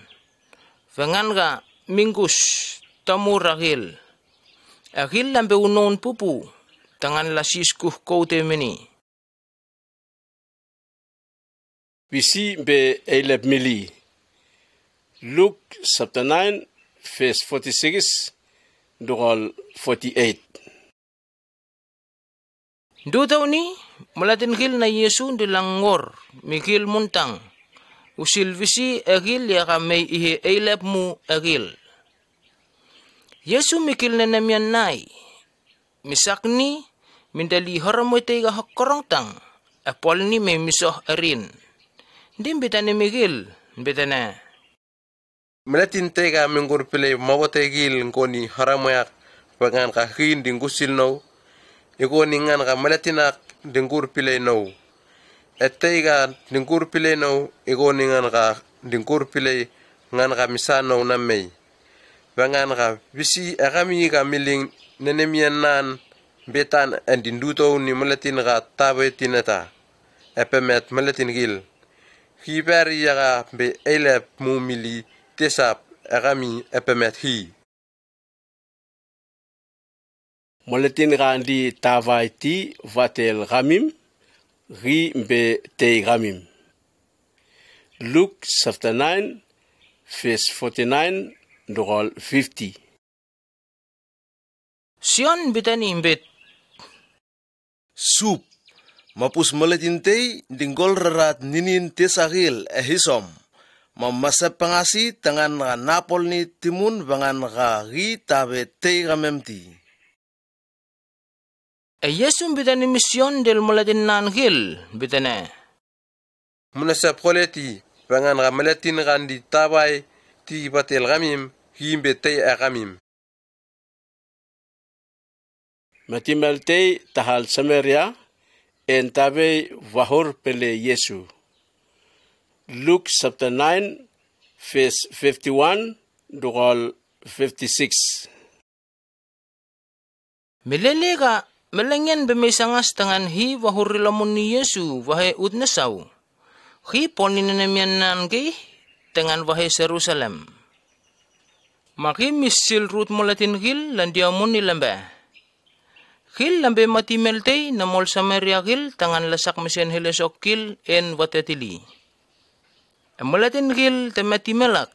Speaker 2: Vengan ga minggus tamuragil. Agil lambe unon pupu tangan lasiskuh kote meni.
Speaker 1: Visi be eleb mili. Luke chapter 9 verse 46 nugol 48.
Speaker 2: Dutaw ni malatin gil na Yesu dilangor, migil muntang, usil visi agil yaka may ihe elep mu agil. Yesu mikil na namyan nai, misakni, mindali haramoy tayo hakorong tang, apol ni may misoh arin. Dim bitane migil, bitane.
Speaker 15: Malatin tayo minggur pilay mawatay gil ngoni haramoyak, pangan ka hin dinggusil no, iko ningan ka malatinak dinggur pilay no. At tayo dinggur pilay no, iko ningan ka dinggur pilay ngan ka misano na may. Pangan ka bisi akami ka miling nenemian nan betan andinduto ni malatin ka tabe tinata. Epemet malatin gil. Hiberi yaka be elep mumili tesap akami epemet hi.
Speaker 1: Malatin randi tavai ti vatel ramim, ri be te ramim. Luke chapter 9, verse 49, Dorol 50.
Speaker 2: Sion bitani imbit.
Speaker 11: Sup, mapus malatin te dinggol rarat ninin tesagil ehisom. Mamasap pangasi tangan nga napol ni timun bangan nga ri tabe te ramemti.
Speaker 2: Yesu bitani misyon del malatin nanghil, bitane.
Speaker 15: Munasap koleti, pangan nga malatin randi tabay, ti batel ramim, himbe te aramim.
Speaker 1: Matimel te tahal Samaria, en tabe vahor pele Yesu. Luke chapter 9, verse 51, Dorol 56.
Speaker 2: Milelega, melengyan bemisangas tangan hi wahurilamun ni Yesu wahe udnasaw. Hi ponin namyan nangi tangan wahe Jerusalem. Maki misil rut mulatin gil landiamun ni lambe. Gil lambe mati melte namol Samaria gil tangan lasak mesien hilesok gil en watetili. Mulatin gil temati melak.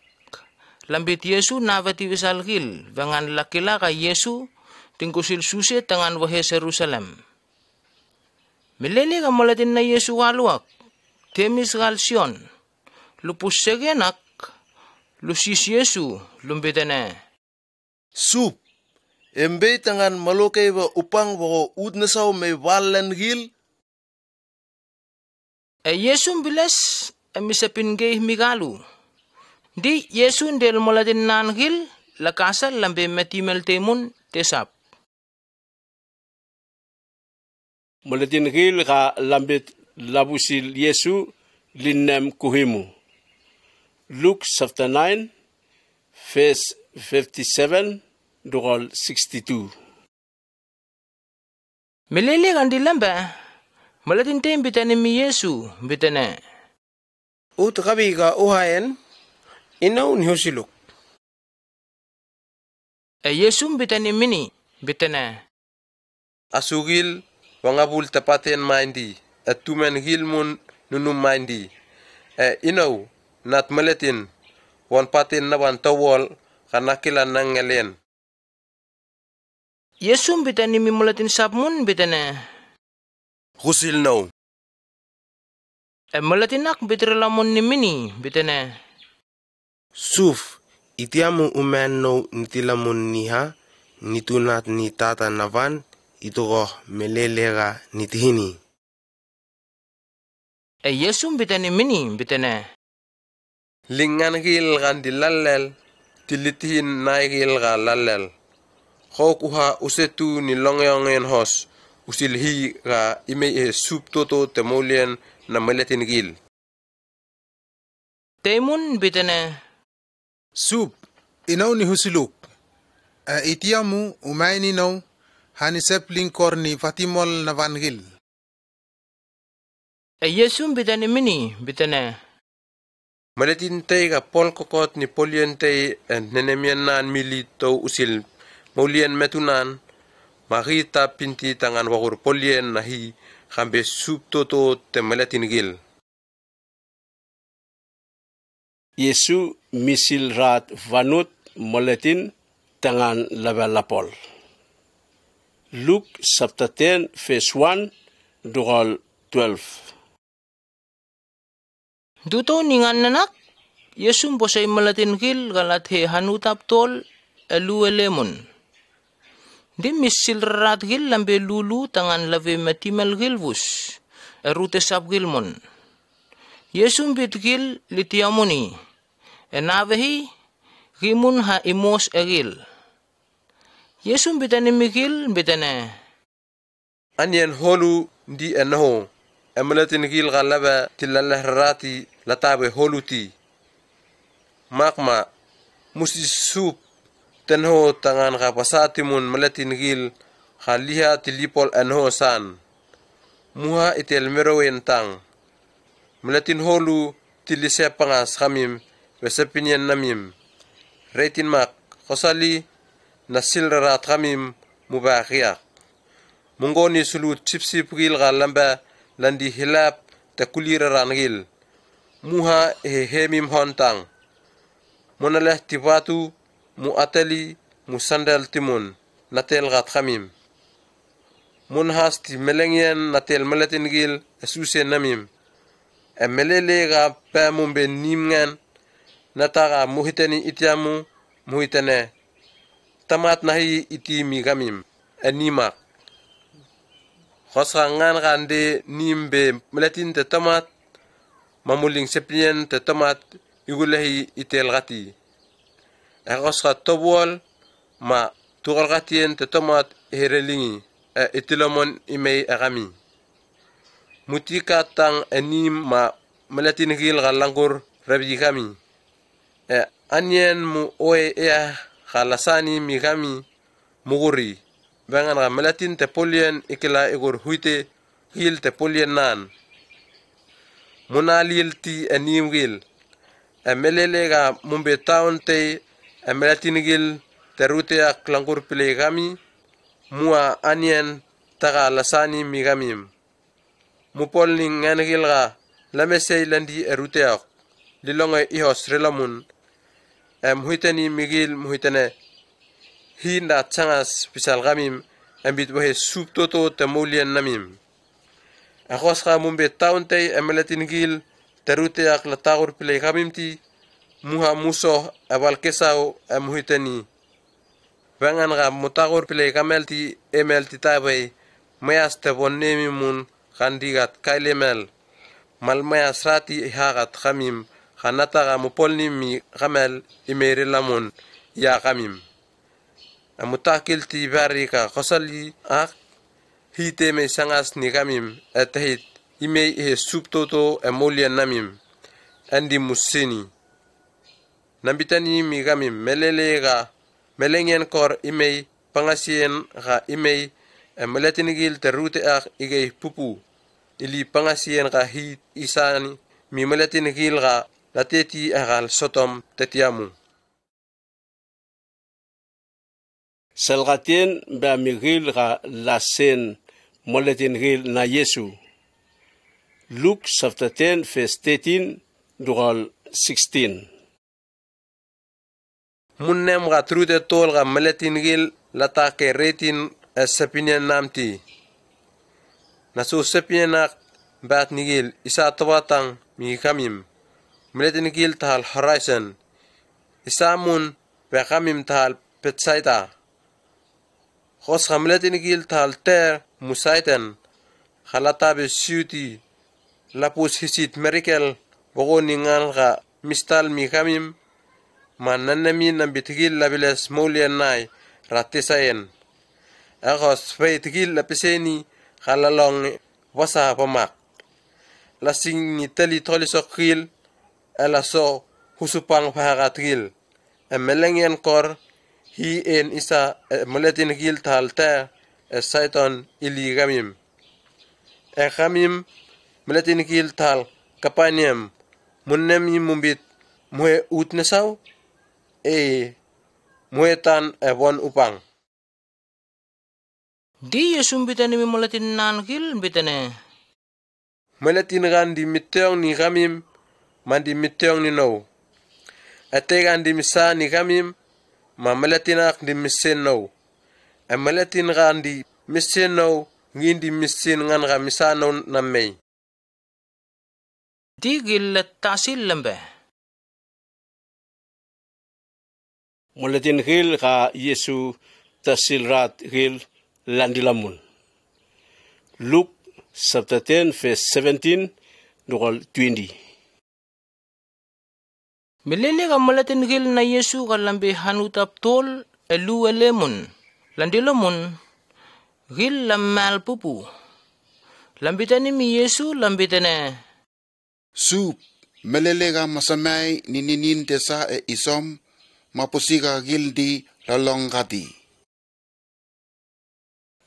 Speaker 2: Lambit Yesu navati wisal gil vangan lakila ka Yesu tingkusil suse tangan wahe Jerusalem. Milele ka mulatin na Yesu waluak, temis galsyon, lupus segenak, lusis Yesu, lumbitane.
Speaker 11: Sup, embe tangan malokay wa upang wako udnasaw may walan gil?
Speaker 2: Yesu bilas, misapin gay migalu. Di Yesu del mulatin nan gil, lakasal lambe matimel temun tesap.
Speaker 1: Mulatin gil ka lambit labusil Yesu linnem kuhimu. Luke chapter 9, verse 57, Dorol 62.
Speaker 2: Milele kan dilamba, mulatin tem bitane mi Yesu, bitane.
Speaker 19: Utakabi ka uhayan, inaw ni Husiluk.
Speaker 2: Yesu bitane mini, bitane.
Speaker 15: Asugil, wangabul tapaten mandi, at tumen gilmun nunum mandi. Inaw, nat maletin, wan patin na wan tawol, kanakilan ng ngelen.
Speaker 2: Yesu bitani mi mulatin sabmun bitane.
Speaker 11: Husil naw.
Speaker 2: Mulatinak bitrelamun ni mini bitane.
Speaker 16: Suf, itiamu umen no nitilamun niha, nitunat ni tata navan, ito melelega nitihini.
Speaker 2: Yesu bitani mini bitane.
Speaker 15: Lingan gil kan dilalel, tilitihin na gil ka lalel. Kokuha usetu ni longyongen hos, usilhi ka ime sup toto temolian na maletin gil.
Speaker 2: Temun bitane.
Speaker 5: Sup, inaw ni Husiluk. Itiamu umaini naw, hanisep lingkor ni Fatimol na vangil.
Speaker 2: Yesu bitani mini bitane.
Speaker 15: Maletin tay ka pol kokot ni polian tay nenemian nan milito usil maulian metunan, makita pinti tangan wakur polian nahi kambe sup toto te maletin gil.
Speaker 1: Yesu misil rat vanut maletin tangan labalapol. Luke chapter 10 verse 1 dugal 12.
Speaker 2: Duto ningan nanak, Yesum posay malatin gil galat he hanutap tol elu elemon. Di misil rat gil lambe lulu tangan lave matimal gilvus, erute sap gilmon. Yesum bit gil litiamoni, enavehi gimun ha imos egil. Yesum bitane migil bitane.
Speaker 15: Anyen holu di enoho, emalatin gil galaba tilalah rati latabe holuti. Makma musi sup tenho tangan kapasatimun malatin gil khaliha tilipol enoho san. Muha itel merowen tang. Malatin holu tilise pangas kamim besepinyen namim. Reitin mak kosali nasil rat kamim mubakiyak. Mungoni sulut chipsip gil galamba landi hilap takulira ran gil. Muha hemim hontang. Monaleh tibatu mu atali mu sandal timun natel gat kamim. Munhas ti melengyen natel malatin gil esuse namim. Emelele ga pamum ben nimngan nataga muhitani itiamu muhitane. Tamat nahi iti migamim enimak. Khosrangan gande nimbe malatin te tamat mamuling sepien te tamat igulahi itel gati. Khosra tobwal ma tugal gatien te tamat herelingi itilomon imei agami. Mutika tang enim ma malatin gil galangur rabi kami. Anyen mu oe ea khalasani migami muguri. Bangan ga malatin te polien ikila igur huite gil te polien nan. Munalil ti enim gil. Emelele ga mumbe taon te emelatin gil terute ak langur pile kami. Mua anyen taga lasani migamim. Mupol ni ngan gil ga lamesei landi erute ak. Lilonga ihos relamun. Muhitani migil muhitane. Hinda tsangas pisal gamim ambit wahe sup toto temulian namim. Akos ka mumbe taon te emelatin gil terute ak latagur pile gamim ti muha muso abal kesau muhitani. Bangan ga mutagur pile kamel ti emel ti tabai mayas te bonnemi mun kandigat kailemel mal mayas rati hagat kamim kanata ga mupolni mi kamel imere lamun ya kamim. Amutakil ti barika kosali ak hite me sangas ni kamim etahit imei he subtoto emolian namim andi musini. Nambitani mi kamim melele ga melengen kor imei pangasien ga imei emeletinigil terute ak igay pupu ili pangasien ga hit isani mi meletinigil ga lateti agal sotom tetiamu.
Speaker 1: Selgatien ba migil ga lasen moletin gil na Yesu. Luke chapter 10 verse 13 dugal 16.
Speaker 15: Munnem ga trude tol ga moletin gil lata ke retin sepinen namti. Nasu sepinak bat nigil isa tawatang mi kamim. Moletin gil tahal horizon. Isamun ba kamim tahal petsaita. Khos hamletin gil tal ter musaitan khalata be suti lapus hisit miracle bogo ningal ga mistal mi kamim mananami nambitigil labiles molian nai ratisayen agos feitigil lapiseni khalalong wasa pamak lasing ni tali tolisokil alaso husupang pahagatigil emelengen kor hi en isa moletin gil talta saiton ili gamim gamim moletin gil tal kapaniam munnem mumbit muhe utnesaw muhetan bon upang
Speaker 2: di Yesum bitane mi moletin nan gil bitane
Speaker 15: moletin gandi mitteong ni gamim mandi mitteong ni no ate gandi misa ni gamim ma malatin ak di miseno. Malatin gandi miseno ngindi misin ngan ga misanon nammei.
Speaker 2: Tigil tasil lembe.
Speaker 1: Moletin gil ka Yesu tasilrat gil landilamun. Luke chapter 10 verse 17 nukol 20.
Speaker 2: Milele ka moletin gil na Yesu ka lambe hanutap tol elu elemun. Landilamun gil lamal pupu. Lambitani mi Yesu lambitane.
Speaker 18: Sup melelega masamay nininin tesa e isom mapusika gildi lalongkati.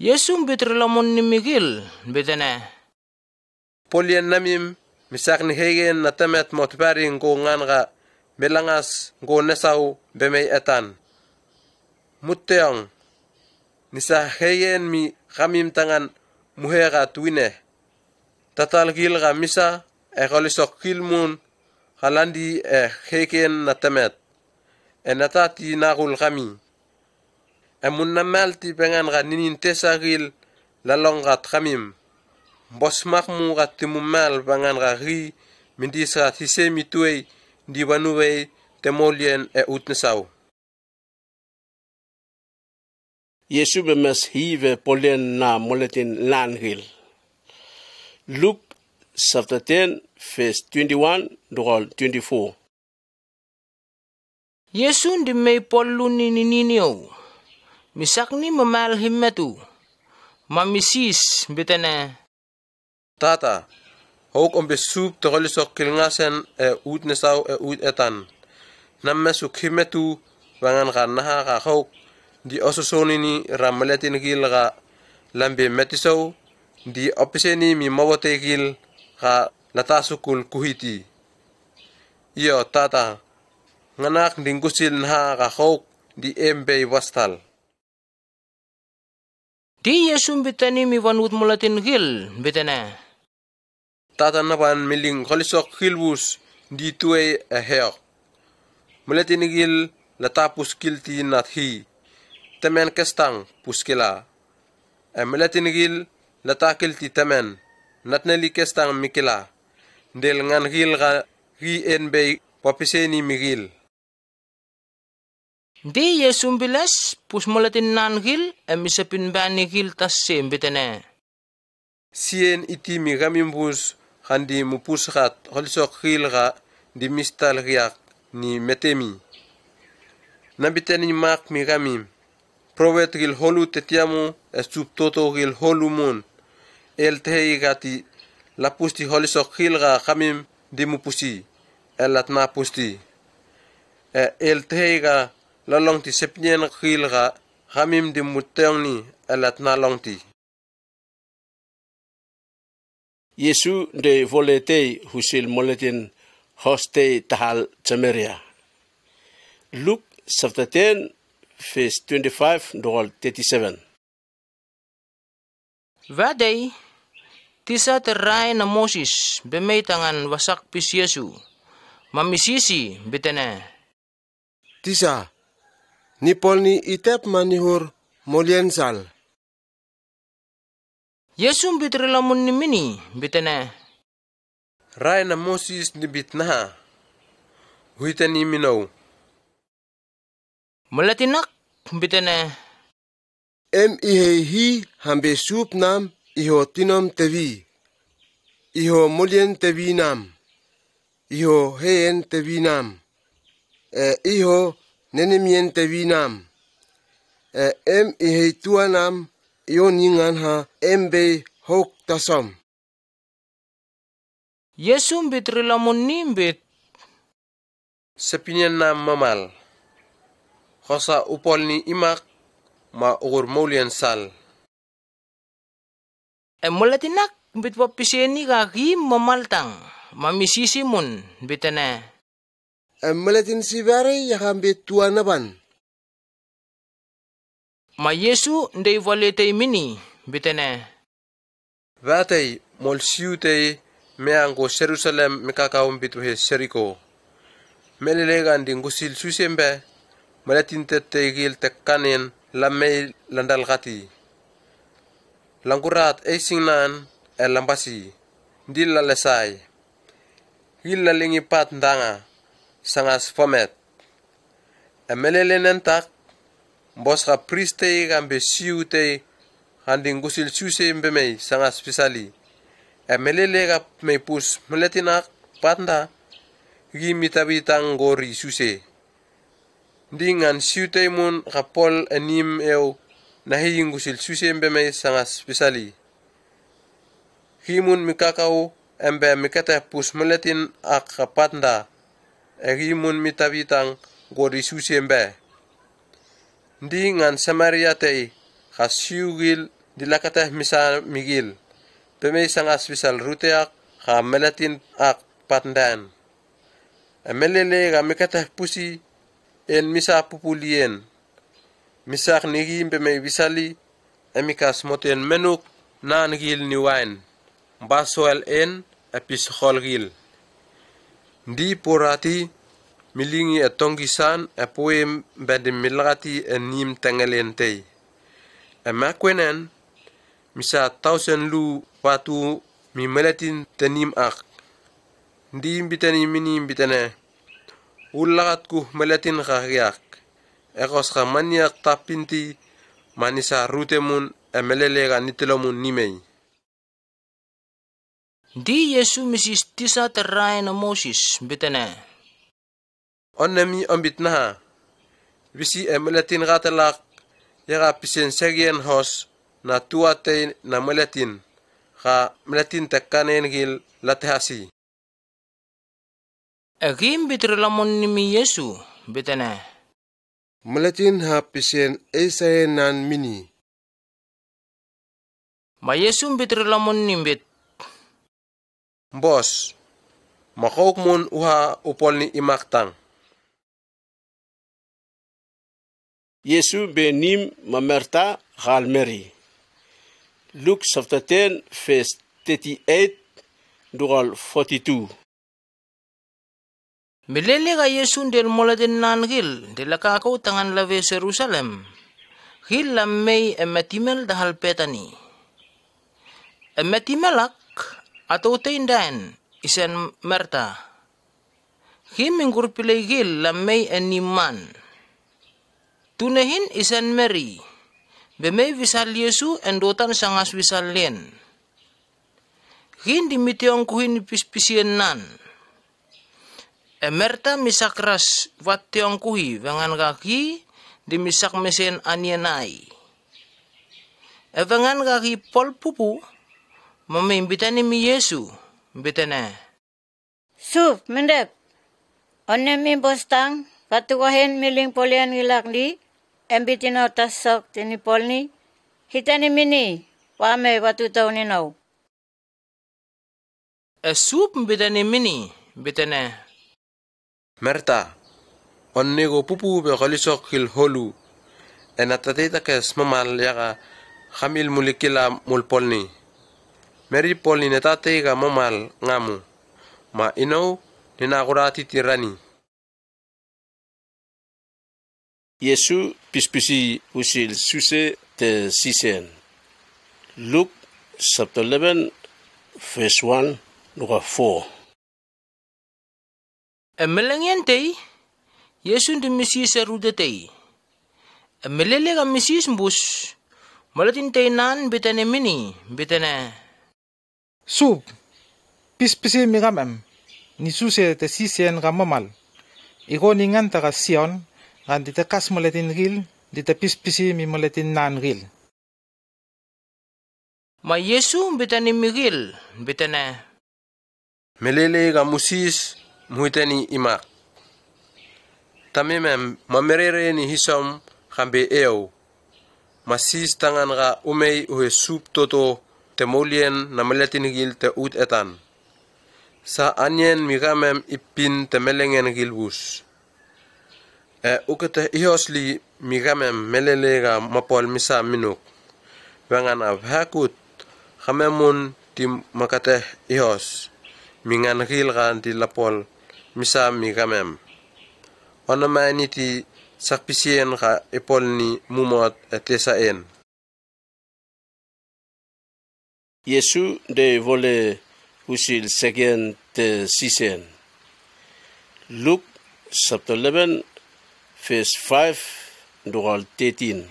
Speaker 2: Yesu bitrilamun ni Miguel bitane.
Speaker 15: Polian namim misak ni hegen na temet motpari ngo ngan ga melangas ngo nesau bemei etan. Mutteong nisa hegen mi kamim tangan muhera tuine. Tatal gil ga misa kolisok kilmun kalandi hegen na temet. Natati nakul kami. Emun namalti pengan ga ninin tesagil lalongkat kamim. Bos makmu gat timumal pengan ga ri mindis gat hisemi tuei di banuwei temolien utnesau.
Speaker 1: Yesu bemes hive polien na moletin langil. Luke chapter 10 verse 21 nukol 24.
Speaker 2: Yesu di may polu nininio. Misak ni mamal himmetu. Mamisis bitane.
Speaker 15: Tata, hok ombe sup tokolisok kilngasen utnesau etan. Nammesuk himmetu wangan ka naha ka hok di ososonini ramaletin gil ka lambe metisau di opiseni mi mawote gil ka latasukul kuhiti. Iyo tata, nganak dingkusil naha ka hok di embe wastal.
Speaker 2: Di Yesu bitani mi wanut mulatin gil bitane.
Speaker 15: Tata napan miling kolisok hilbus di tuwe heok. Mulatin gil latapus kilti nathi. Temen kestang puskila. Mulatin gil latakilti temen. Natneli kestang mikila. Del ngan gil ga ri enbe papiseni migil.
Speaker 2: Di Yesu bilas pus mulatin nan gil emisapin bani gil tas sem bitane.
Speaker 15: Sien iti mi gamimbus handi mupuskat holisok gil ga di mistal riak ni metemi. Nabitani mak mi gamim. Provet gil holu tetiamu estup toto gil holu mun. El tehi gati lapusti holisok gil ga gamim di mupusi. Elat na pusti. El tehi ga lalong ti sepnyen khil ga hamim di muteng ni alat na long ti.
Speaker 1: Yesu de volete husil moletin hoste tahal Samaria. Luke chapter 10 verse 25 nukol 37.
Speaker 2: Vaday tisa terai na Moses bemay tangan wasak pis Yesu. Mamisisi bitane.
Speaker 19: Tisa Nipol ni itep manihur moliensal.
Speaker 2: Yesu bitrilamun ni mini bitane.
Speaker 15: Rai na Moses ni bitnaha. Huitani minaw.
Speaker 2: Mulatinak bitane.
Speaker 19: Ihehi hambe sup nam iho tinom tevi. Iho molien tevi nam. Iho heen tevi nam. Iho nenemien tevinam. Ihituanam ioningan ha embe hok tasom.
Speaker 2: Yesu bitrilamun nimbit.
Speaker 15: Sepinyan na mamal. Kosa upol ni imak ma ugur maulian sal.
Speaker 2: Mulatinak bitwapiseni kaki mamaltang. Mamisisi mun bitane.
Speaker 19: Melatin si bare yakambe tuanaban.
Speaker 2: Ma Yesu ndey valete mini bitane.
Speaker 15: Vatay molsiute meango Jerusalem mikakaum bituhe Jericho. Melelegan dingusil susembe melatin tetegil tekanen lamay landalgati. langkurat esing nan lampasi di lalesai hila lingi pat ndanga sangas fomet emelele nentak bos ka priste gambe siute handing gusil suse mbemei sangas pisali emelele ga me pus meletinak panda gi mitabitang gori suse dingan siute mun kapol enim eu nahi gusil suse mbemei sangas pisali himun mikakau embe mikata pus meletin ak kapanda himun mitabitang gori suse mbe dingan Samaria tei khasiugil dilakata misa migil pemei sangas pisal ruteak ha meletin ak pandan emelele ga mikata pusi en misa pupulien misak nigi pemei bisali emikas moten menuk nan gil ni wine baswel en epis gil di porati milingi etongisan epoem bedim milati enim tengelentei emakwenen misa 1000 lu patu mi meletin tenim ak di bitani mini bitane ulagat ku meletin khariak ekos khamaniak tapinti manisa rutemun emelele ga nitilomun nimei
Speaker 2: di Yesu misis tisa terai na Moses bitane
Speaker 15: onnemi ombitna bisi emeletin gatalak yaga pisen segien hos na tuate na meletin ga meletin tekanen gil latehasi
Speaker 2: agim bitrelamun nimi Yesu bitane
Speaker 19: meletin ha pisen esayen nan mini
Speaker 2: ma Yesu bitrelamun nimbit
Speaker 15: bos makok mun uha upolni imaktang
Speaker 1: Yesu benim mamerta galmeri. Luke chapter 10 verse 38 dugal 42.
Speaker 2: Milele ga Yesu del moladin nan gil dilakakaw tangan lave Jerusalem. Gil lamay ematimel dahal petani. Ematimelak atau tindan isen merta. Himinggur pilay gil lamay eniman. Tunehin isan Mary, bemay visal Yesu endotan sangas visal len. Hindi mitiong kuhin pispisien nan. Emerta misakras vationg kuhi vangan kaki di misak mesen anienai. Evangan kaki pol pupu mamimbitani mi Yesu bitane.
Speaker 20: Sup mendep. Onemi bostang katuwahin miling polian ngilakli. Embitino tasok tinipolni, hitani mini, wame watu tau ninau.
Speaker 2: Sup bitani mini, bitane.
Speaker 15: Merta, onnego pupu be kalisok hil holu, enatatita kes mamal yaga hamil mulikila mulpolni. Meri polni netate ga mamal ngamu, ma inau ninakurati tirani.
Speaker 1: Yesu pispisi usil suse te sisen. Luke chapter 11 verse 1 nuga 4.
Speaker 2: Emelengyen tey, Yesu di misis erudetey. Emelele ga misis mbus, malatin tey nan bitane mini, bitane.
Speaker 17: Sub, pispisi migamem, ni suse te sisen gamamal. Iko ningan taga Sion, kan dita kas maletin gil, dita pispisi mi maletin nan gil.
Speaker 2: Ma Yesu bitani migil, bitane.
Speaker 15: Melele ga musis muitani imak. Tamimem mamerere ni hisom kambe eo. Masis tangan ga umei uhe sup toto temolien na maletin gil te ut etan. Sa anyen migamem ipin te melengen gilbus. Ukete ihosli migamem melelega mapol misa minuk. Wangan abhakut kamemun di makate ihos. Mingan gil kan di lapol misa migamem. Onama ini ti sakpisien ka ipol ni mumot etesaen.
Speaker 1: Yesu de vole usil second te sisen. Luke chapter 11 verse 5 dugal 13.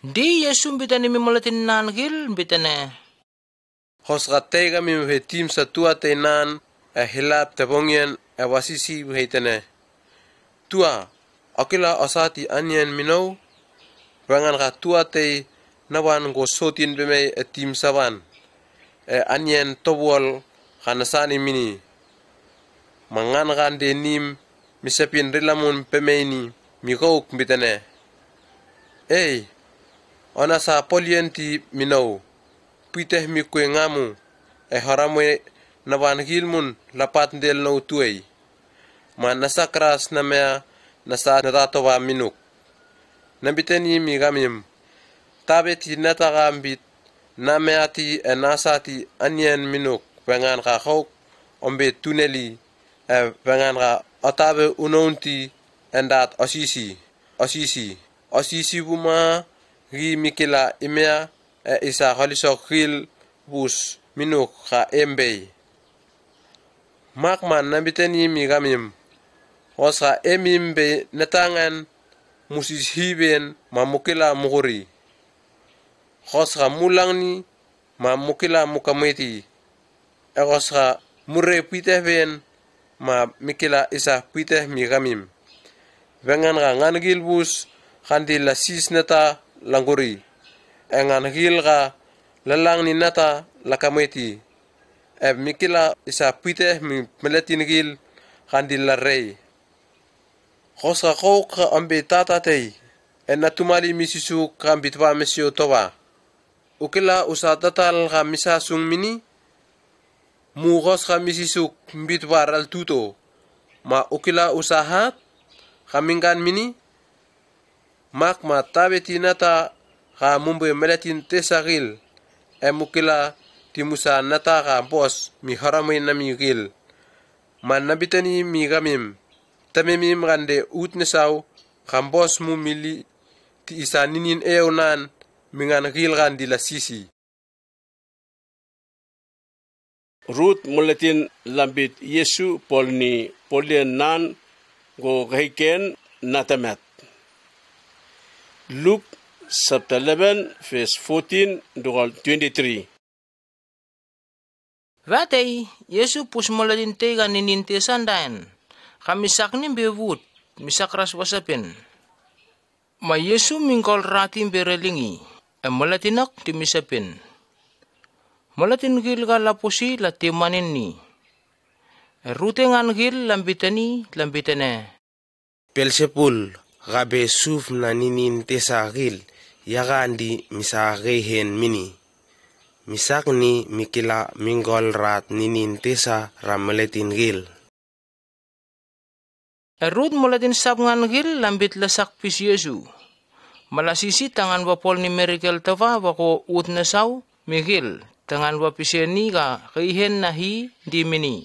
Speaker 2: Di Yesu bitani mimulatin nangil bitane.
Speaker 15: Hosgatega mi tim sa tua tenan hilap tebongyen wasisi hitane. Tua akila asati anyen minau bangan ka tua te nawan go sotin beme tim sawan anyen tobol kanasani mini mangan kan denim misapin rilamun pemeni mikok bitane ona sa polienti minau piteh mi kue ngamu haramwe nawan hilmun lapat del no tuei man nasa kras namea nasa natatowa minuk nabiteni mi gamim tabeti natagambit nameati enasati anyen minuk pengan ka khok ombe tuneli pengan ka otabe unonti endat osisi buma gi mikila imea isa halisok khil bus minuk ka embe makman nabiteni mi gamim osa emimbe netangan musis hiben mamukila muguri khosra mulangni mamukila mukameti khosra murre piteh ben ma mikila isa piteh mi gamim vengan ga ngangil bus khandi la sis neta languri engan gil ga lalang ni nata lakameti mikila isa piteh mi meletin gil khandi la rei khosra khok ambe tata tei enatumali misisu kambitwa mesio toba ukila usatatal ga misasung mini mugos ga misisu mbitwa ral tuto ma ukila usahat kamingan mini mak matabeti nata ga mumbe meletin tesagil mukila timusa nata ga bos mi haramai nami gil man nabitani mi gamim tamemim gande utnesau kambos mu mili ti isa ninin eonan mingan gil gandi la sisi
Speaker 1: Ruth muletin lambit Yesu polni polien nan go geiken natamet. Luke chapter 11 verse 14 dugal 23.
Speaker 2: Vatei Yesu pus muletin tega nininte sandain. Kamisak ni bewut misak ras wasapin. Ma Yesu mingkol ratim berelingi. Mulatinak timisapin. Mulatin gil ka lapusi latimanin ni. Rutengan gil lambitane.
Speaker 16: Belsebul gabe suf na ninin tesagil yagandi misagehen mini. Misak ni mikila mingkol rat ninin tesa rameletin gil.
Speaker 2: Erut mulatin sabngan gil lambit lasak pis Yesu. Malasisi tangan wapol ni miracle tawa wako ut na saw migil tangan wapiseni ka kaihen nahi di mini.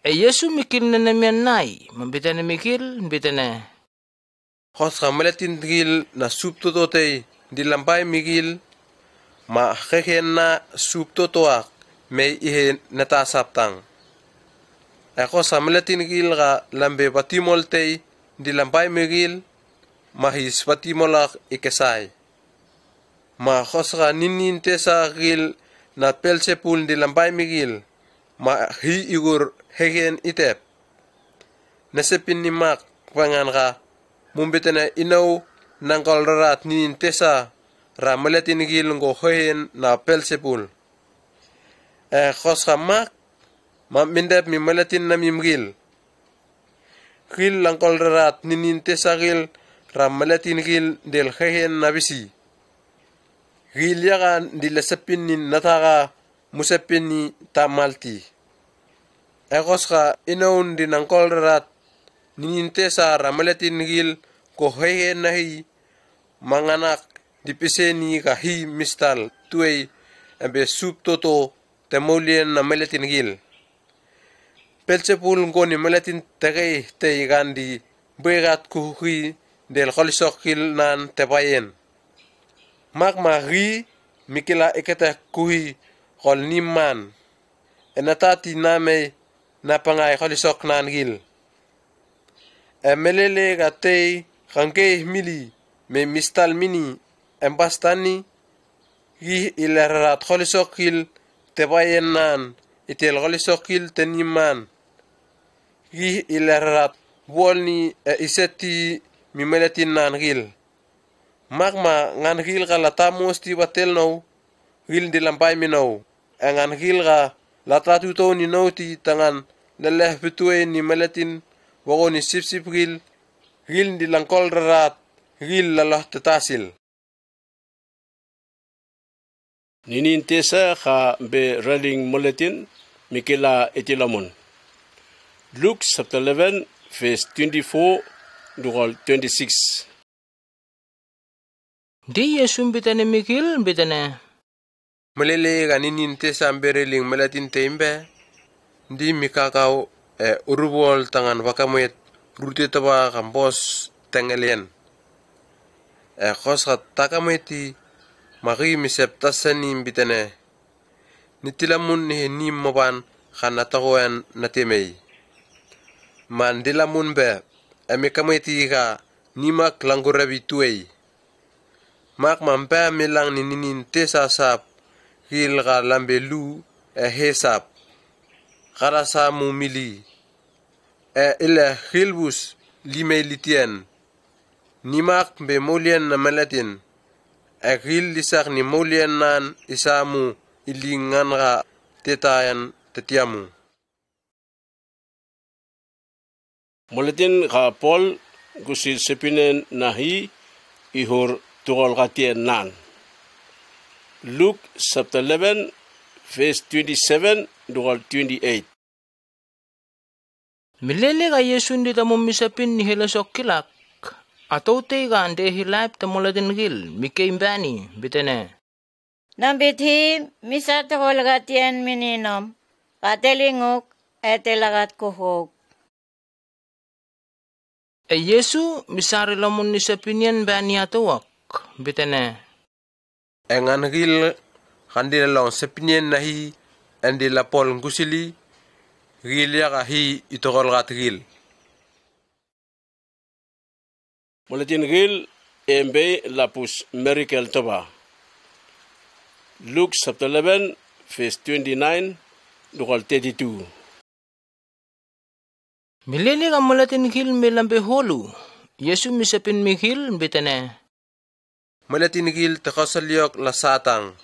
Speaker 2: Yesu mikil na namian nai mambita na mikil mbita na.
Speaker 15: Hos mulatin gil na subtotote di lampay migil ma kaihen na subtotoak may ihe natasaptang. Ako sa mulatin gil ka lambe patimolte di lampay migil mahis patimolak ikesay. Mahos ka ninin tesa gil na Belsebul di lampay migil mahi igur hegen itep. Nasepin ni mak pangan ka mumbita na inaw ng kalrarat ninin tesa ra mulatin gil ngo hegen na Belsebul. Hos ka mak mamindep mi malatin na mimgil. Gil lang kolrarat nininte sa gil ram malatin gil del hehen na bisi. Gil yakan dilasapin ni nataka musapin ni tamalti. Ekos ka inaun din ang kolrarat nininte sa ram malatin gil ko hehen na hi manganak dipise ni kahi mistal tuay abe subtoto temolien na malatin gil. Belsebul ngoni malatin tagay te gandi berat kuhi del khalisokil nan tebayen. Mak magi mikila ikete kuhi kol nimman enatati name napangai kholisok nan gil emelele gatei kangke mili me mistal mini embastani gi ilarat kholisok gil tebayen nan itel kholisok gil tenimman gi ilarat wolni iseti mimeletin nan gil magma ngan gil kala tamosti batel no gil dilampai mino ngan gil ga latatu to ni noti tangan leleh betue ni meletin wogoni sip gil dilangkol rat gil lalah tetasil
Speaker 1: ninin tesa kha be raling moletin mikela etilamon Luke chapter 11 verse 24 to 26
Speaker 2: Di Yesu bitane mikil bitane
Speaker 15: melele ganinin tesa bereling meletin tembe di mikakau urubol tangan wakamet rute taba kambos tengelian khosat takameti magi misep tasani bitane nitilamun ni nim moban khana tagoan natemei mandilamun be amikameti ga nimak langurabi tuei mak mampa milang ninin tesa sap hil ga lambelu hesap karasa mumili ila hilbus limelitien nimak be molian na malatin agil lisak ni molian nan isamu ilingan ga tetayan tetiamu
Speaker 1: Moletin ka Paul gusil sepinen nahi ihor tuol katien nan Luke chapter 11 verse 27 to 28
Speaker 2: Milele ga Yesu ndi tamum misapin ni helasok kilak atau te ga ande hilap tamuladin gil mikay bani bitene
Speaker 20: Nambithi misat holgatien mininom katelinguk etelagat kuhog
Speaker 2: Yesu misari lamun ni sapinian bani atawak bitene
Speaker 15: engan gil kandila long sapinian nahi andi la pol ngusili gil ya hi itogol gat gil
Speaker 1: Moletin gil embe lapus miracle toba Luke chapter 11 verse 29 to 32
Speaker 2: Milele ga mulatin gil melambe holu Yesu misapin mikil bitene
Speaker 15: Malatin gil takasaliok la satang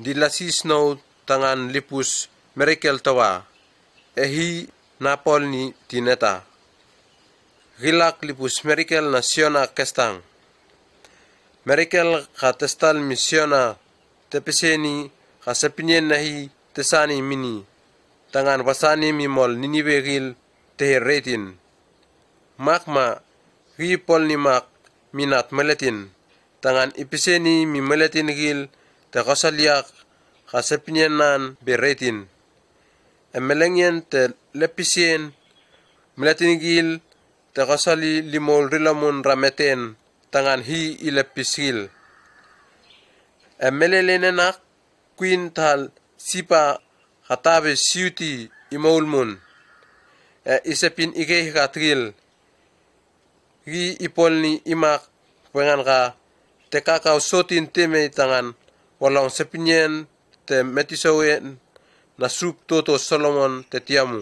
Speaker 15: dilasis no tangan lipus miracle tawa ehi napol ni tineta gilak lipus miracle nasiona kestang miracle katestal misiona tepeseni kasapinyen nahi tesani mini tangan basani mimol ninibe gil teheretin makma gipol ni mak minat meletin tangan ipiseni mi meletin gil te kasaliak kasapinyen nan beretin emelengyen te lepisien meletin gil te kasali limol rilamun rameten tangan hi ilepisil emelelenenak quintal sipa hatabe siuti imolmun isepin igeh gatril gi ipolni imak wengan ga te kakau sotin teme tangan walang sepinyen te metisawen na sup toto Solomon te tiamu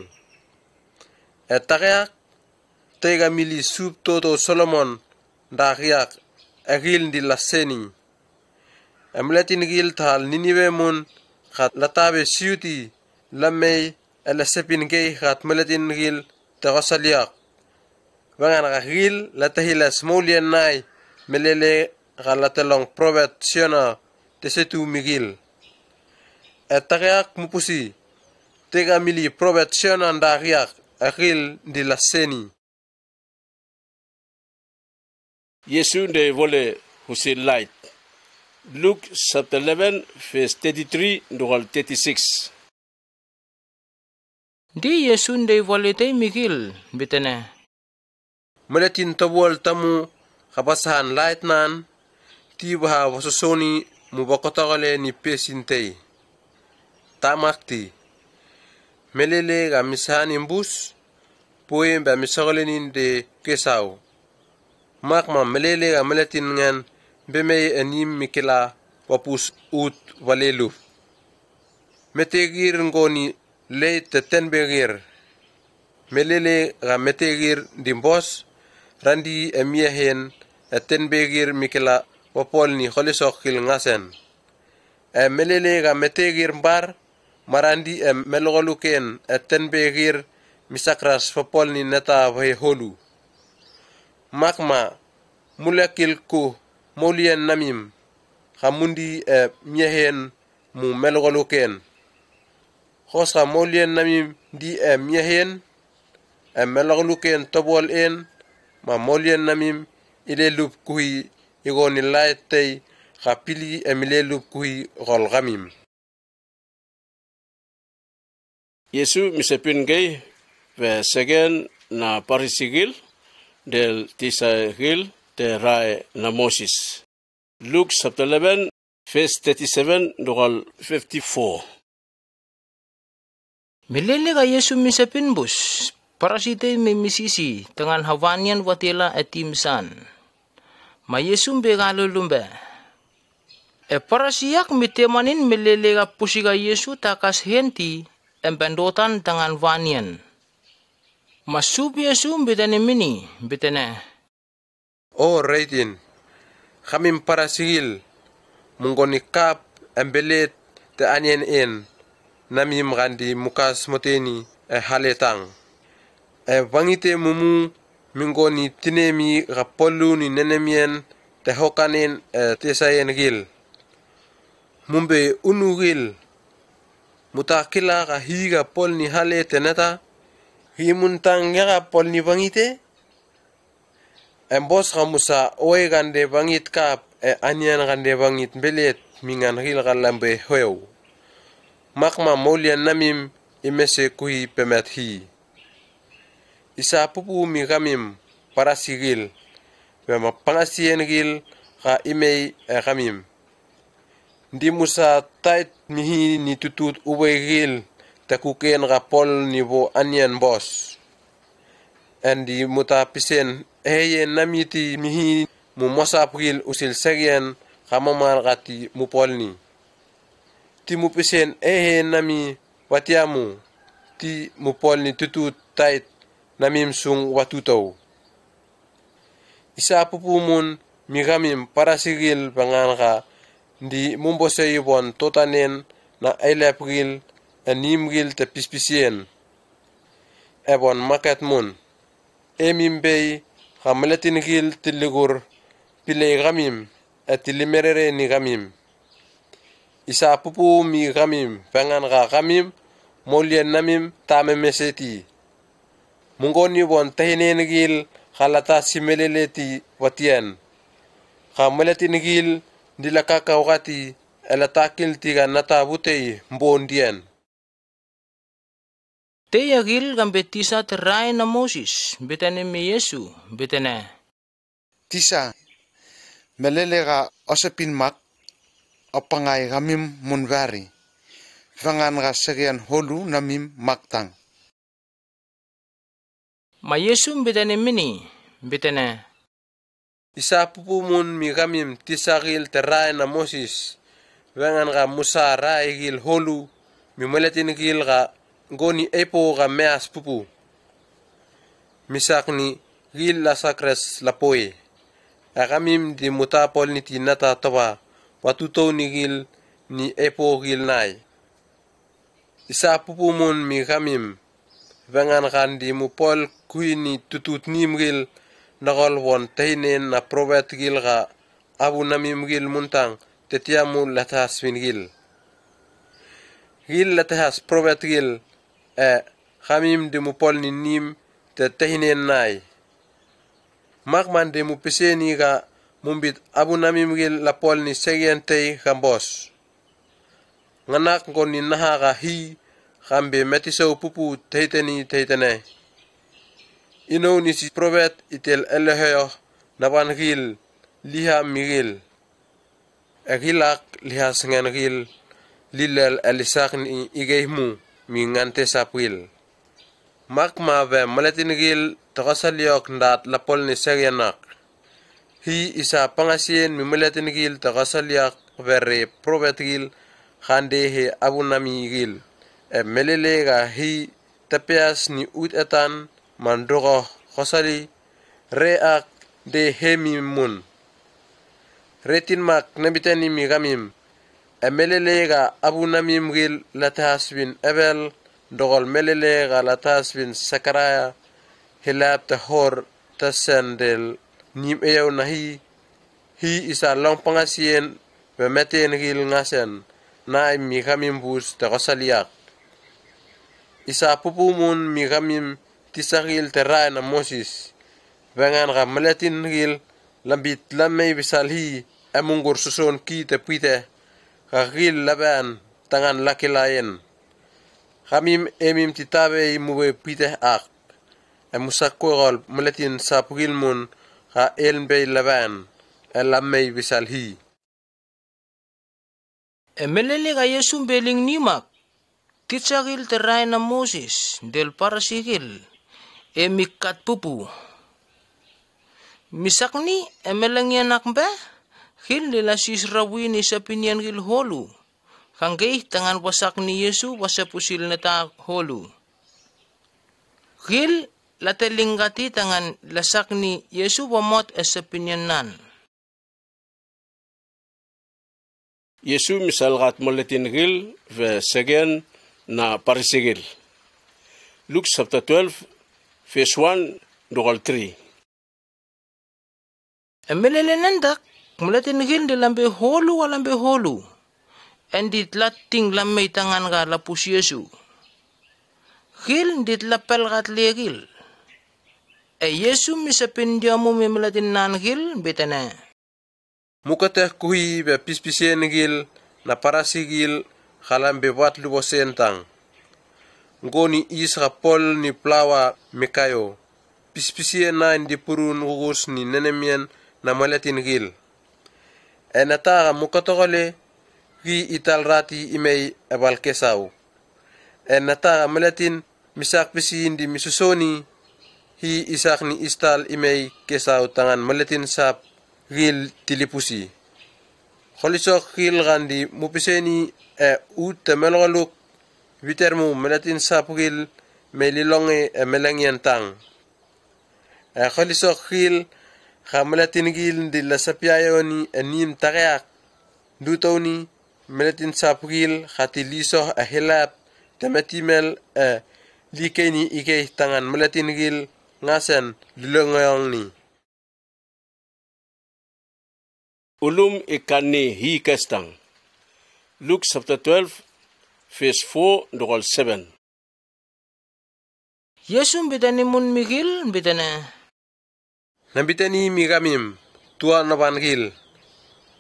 Speaker 15: tareak tega mili sup toto Solomon dariak agil di laseni amletin gil tal niniwe mun khat latabe siuti lamei alasepin gei khat meletin gil terasaliak wangan gil latahilas molian nai melele galatelong provet siona tesetu migil etariak mupusi tega mili provet siona ndariak agil di laseni
Speaker 1: Yesu de vole husil light Luke chapter 11 verse 33 to 36
Speaker 2: Di Yesu de vole te mikil bitene
Speaker 15: meletin tawol tamu kapasahan light nan tiba wasosoni mubokotogole ni pesintei. Tamakti. Melele ga misani mbus. Poem ba misogolenin de kesau. Makma melele ga meletin ngan beme enim mikila wapus ut walelu. Metegir ngoni le te tenbegir. Melele ga metegir dimbos randi emiehen tenbegir mikila wapol ni holisokil ngasen. Melele ga metegir mbar marandi melogoluken tenbegir misakras wapol ni neta wahe holu. Makma mulekil ku molien namim hamundi miehen mu melogoluken. Hosa molien namim di miehen melogoluken tobol en ma molien namim ile lup kuhi igoni laitei kapili emile lup kuhi gol gamim.
Speaker 1: Yesu misepin gay ve segen na parisigil del tisagil de rae na Moses. Luke chapter 11 verse 37 dogal 54.
Speaker 2: Melele ka Yesu misepin bus. Parasite may misisi tangan hawanian watela etimsan. Ma Yesu begalulumbe. Parasiyak mitemanin melele ka pusiga Yesu takas henti empendotan tangan vanian. Masub Yesu bitane mini bitane.
Speaker 15: Oh reitin. Khamim parasigil mungoni kap embelet te anyen en namim gandi mukas moteni haletang. Vangite mumu mingoni tinemi rapolu ni nenemien te hokanen tesayen gil. Mumbe unugil mutakila ka higa pol ni hale teneta himuntang yaga pol ni vangite. Embos kamusa oe gande vangit kap anyan gande vangit belet mingan gil galambe hoew. Makma molian namim imese kuhi pemet hi. Isa pupu mi gamim parasigil. Bema pangasien gil ka imei gamim. Di musa tait mihi ni tutut uwe gil takuken ka pol ni bo anyan bos. Andi muta pisen eyen namiti mihi mu mosap gil usil segyen kamamar kati mupolni. Ti mupisen nami watiamu ti mupolni tutut tait namim sung watutaw. Isa pupumun migamim parasigil panganka di mumbose ibon totanen na elepgil animgil te pispisien. Ebon maket mun. Emimbei kameletin gil tiligur pilay gamim at tilimerere ni gamim. Isa pupu mi gamim panganka gamim molien namim tamemeseti. Mungoni bon tahinen gil halata simeleleti watian. Kameletin gil dilakaka wakati elatakil tiga nata butei mbondian.
Speaker 2: Teya gil gambetisa terai na Moses betane me Yesu betane.
Speaker 10: Tisa melele ga osepin mak opangai gamim munvari. Vangan ga segian holu namim maktang.
Speaker 2: Ma Yesu betane mini betane.
Speaker 15: Isa pupumun mi gamim tisagil terai na Moses. Vangan ga Musa rai gil holu mi meletin gil ga goni epo ga meas pupu. Misakni gil la sakres lapoe. Agamim di mutapol ni tinata toba watuto ni gil ni epo gil nai. Isa pupu mun mi gamim. Vengan kandi mupol kui ni tutut nim gil nagol won tahinen na probet gil ga abu namim gil muntang tetiamu latas win gil. Gil latas probet gil gamim di mupol ni nim te tahinen nai. Makman de mupeseni ga mumbit abu namim gil lapol ni segentei gambos. Nganak kon ni naha ga hi gambe metiso pupu teitene. Ino ni si probet itel eleheyo naban gil liha migil. gilak lihas ngan gil lilel elisak ni igehmu mi ngante sapwil. Mak ma ve maletin gil takasaliok ndat lapol ni seryanak. Hi isa pangasien mi maletin gil takasaliak vere probet gil khande he abunami gil. Melele ga hi tapias ni ut etan mandoro khosali reak de hemi mun. Retin mak nabitani mi gamim. Melele ga abunami gil latas bin ebel dogol melele ga latas bin sakaraya hilab ta hor tasendel nim eyaw nahi hi isa long pangasien be meten gil ngasen na mi gamim bus ta khosaliak. Isa pupumun mi gamim tisagil teray na Moses. Vengan ga maletin gil lambit lamay bisalhi amungur susun ki te pite gil laban tangan lakilayen. Gamim emim titabe muwe pite ak. Musakogol maletin sapugil mun ga elmbey laban lamay bisalhi.
Speaker 2: Melele ga Yesu beling nimak. Titsagil teray na Moses del parasigil mikat pupu. Misakni emelangyan nakbe hil nila sisrawin isa pinyan gil holu. Kanggay tangan wasak ni Yesu wasapusil na ta holu. Hil latelingati tangan lasak ni Yesu wamot isa pinyan nan.
Speaker 1: Yesu misalgat moletin gil ve segen na parisigil. Luke chapter 12 verse 1 dogal 3.
Speaker 2: Emelele nandak mulatin gil de lambe holu. Endit lating lamay tangan ga lapus Yesu. Gil dit lapel gat legil. Yesu misapin dia mo mulatin nan gil betana.
Speaker 15: Mukateh kuhi be pispisien gil na parasigil halam bebat lubo sentang. Ngoni isra pol ni plawa mekayo. Pispisien na indi purun gugus ni nenemien na maletin gil. Enatara mukatogole gi ital rati imei ebal kesaw. Enatara maletin misak pisi indi misusoni hi isak ni istal imei kesaw tangan maletin sap gil tilipusi. Kholisok gil gandi mupiseni ut temeloluk vitermu melatin sapugil melilonge melangyan tang. Kholisok gil melatin gil di lasapyayoni nim tagayak dutoni melatin sapugil khatilisok hilap tematimel likeni ikay tangan melatin gil ngasen lilongayong ni.
Speaker 1: Ulum ikani hi kestang. Luke chapter 12 verse 4 dogal 7.
Speaker 2: Yesu bitani mun migil bitana.
Speaker 15: Nabitani migamim tua naban gil.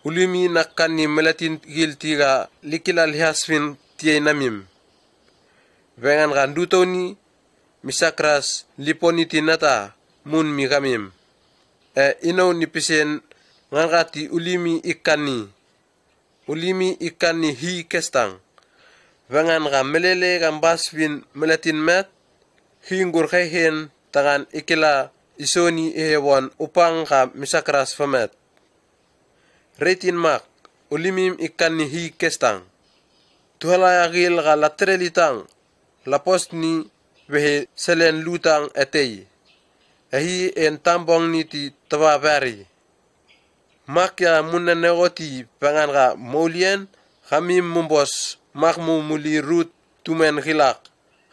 Speaker 15: Ulumi nakani melatin gil tiga likilal hasfin tiay namim. Vengan gandutoni misakras liponi tinata mun migamim. Inaw nipisen ngangati ulimi ikani hi kestang. Vengan ga melele gambas bin melatin met hingur kaihen tangan ikila isoni ehewon upang ga misakras famet. Retin mak ulimim ikani hi kestang. Tuhala agil ga latrelitang lapos ni vehe selen lutang etei. Ahi en tambong ni ti tababari. Makya muna negoti pangan ga molien kami mumbos makmu muli rut tumen hilak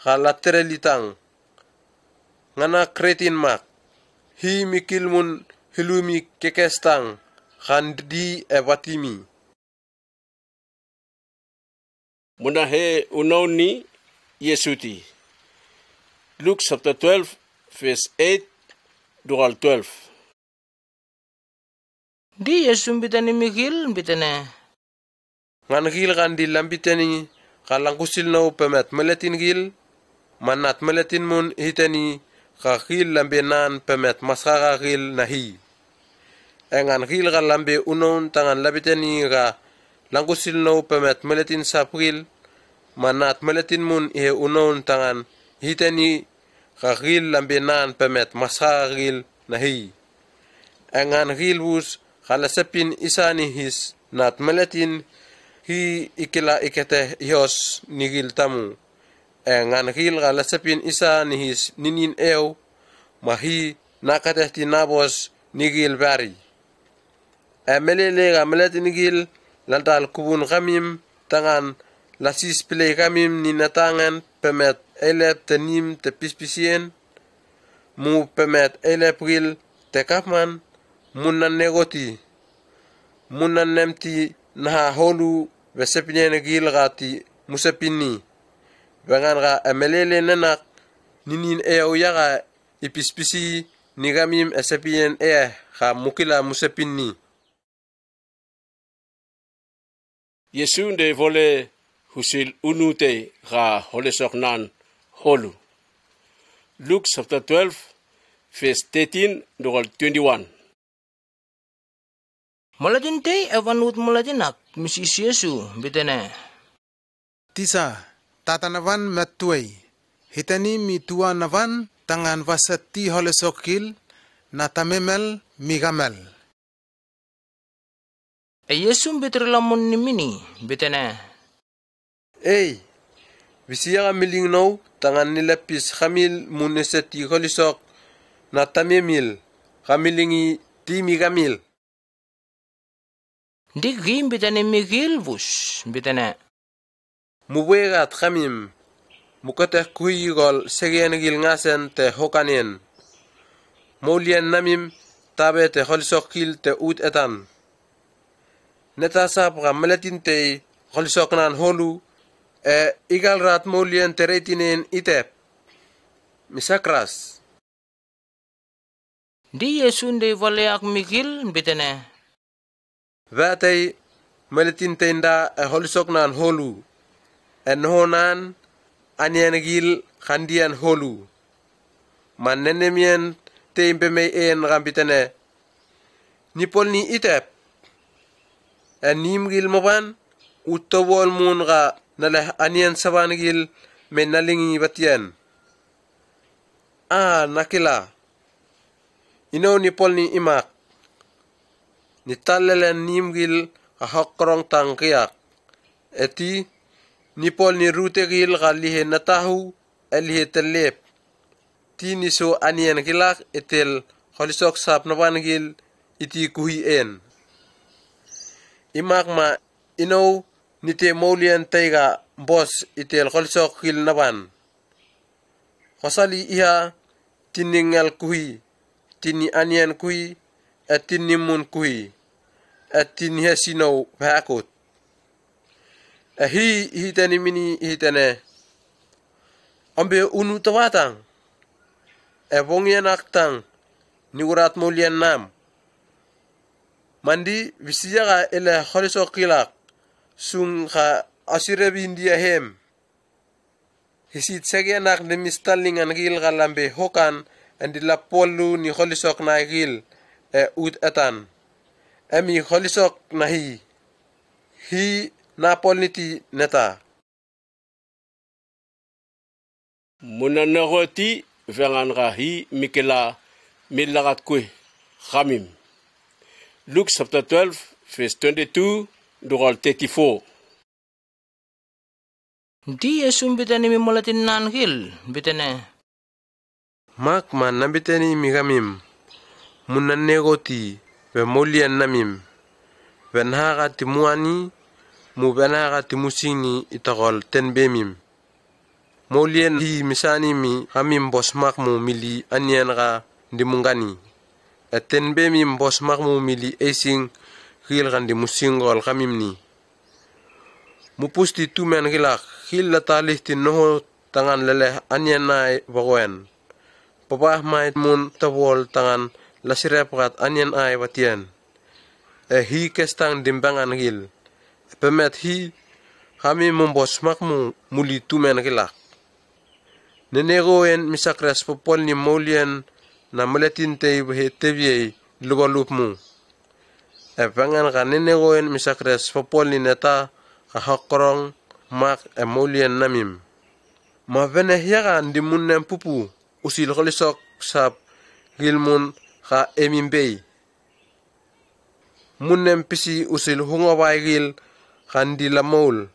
Speaker 15: ga latrelitang. Ngana kretin mak hi mikilmun hilumi kekestang khandi ebatimi.
Speaker 1: Muna he unauni Yesuti. Luke chapter 12 verse 8 dogal 12.
Speaker 2: Di Yesu bitani migil bitana.
Speaker 15: Ngan gil kan di lambitani kalang kusil na upemet meletin gil manat meletin mun hitani ka gil lambenan pemet maskara gil nahi. Engan gil ka lambe unon tangan labitani ka langkusil no pemet meletin sapril manat meletin mun ihe unon tangan hiteni kagil lambenan pemet masaril nahi engan gilbus kalasepin isani his nat meletin hi ikila ikete hios nigil tamu engan gil kalasepin isani his ninin eo mahi nakateh tinabos nigil bari emelele meletin gil lantal kubun kamim tangan lasis play kamim ninatangan pemet elep tenim te pispisien mu pemet elep gil te kapman munan negoti munan nemti naha holu vesepinen gil gati musepini bangan ga emelele nenak ninin eo yaga ipispisi nigamim esepien ga mukila musepini
Speaker 1: Yesu de vole husil unute ga holesoknan holu. Luke chapter 12 verse 13 to 21.
Speaker 2: Mulatin te evanut mulatinak misis Yesu bitene.
Speaker 14: Tisa tatanavan metuai hitani mitua navan tangan vasati holesokil natamemel migamel.
Speaker 2: Yesu bitrilamun nimini bitene.
Speaker 15: Bisiya miling no tangan nilepis kamil muneseti holisok natamemil kamilingi timi kamil.
Speaker 2: Digim bitene migilvus bitene.
Speaker 15: Muwegat kamim mukateh kuigol segenegil ngasen te hokanen. Molian namim tabe te holisokil te ut etan. Netasap kameletin te holisoknan holu igal rat molian teretinen itep. Misakras.
Speaker 2: Di Yesu de valeak migil bitene.
Speaker 15: Vatay meletin tenda holisoknan holu. Enhonan anyanagil kandian holu. Manenemien teimpe may en rambitene. Nipol ni itep. Nimgil maban utawol mun ga nalah anian sabanagil may nalingi batian. Nakila. Ino nipol ni imak. Nitalelen nimgil kahakrong tangkiyak. Eti nipol ni rutegil kalihe natahu alihe telep. Ti niso anian kilak etel holisok sap nabanagil iti kuhien. Imak ma ino nite maulian taiga bos itel holisok kil naban. Kosali iha tiningal kuhi, tini anian kuhi, at tinimun kuhi, at tinihasinaw bakot. Hitani mini hitane. Ambe unu tawatang. Ebongyan aktang niurat maulian nam. Mandi visiyaga ele holisok kilak sung ka asirebin dia hem. Hisit segenak demistallingan gil galambe hokan andila polu ni holisok na gil ut etan. Emi holisok nahi. Hi napolniti neta.
Speaker 1: Munanagoti vengan rahi mikela milagat kwe khamim. Luke chapter 12 verse 22 to 34.
Speaker 2: Di Yesu bitene mi mulatin nangil bitene.
Speaker 15: Mak man nabiteni migamim. Munanegoti ve molian namim. Venhaga timuani mu venhaga timusini itagol tenbemim. Molian hi misani mi kamim bos makmu mili anian ga dimungani. Tenbemim bos makmu mili esing gil kan dimusingol kamim ni. Mupusti tumen gilak hil latalih tinoho tangan leleh anian nai bagoen. Papah mait mun tawol tangan lasirepat anian ai batian. Hi kestang dimbangan gil. Pemet hi kami mumbos makmu muli tumen gilak. Nenegoen misakres popol ni maulian na maletin te tebiye lubalupmu. Evangan ka nenegoen misakres popoli neta ka hakorong mak emolian namim. Ma vene hiaka ndi munnen pupu usil kolisok sap gilmun ka emimbei. Munnen pisi usil hungawai gil kandi lamol.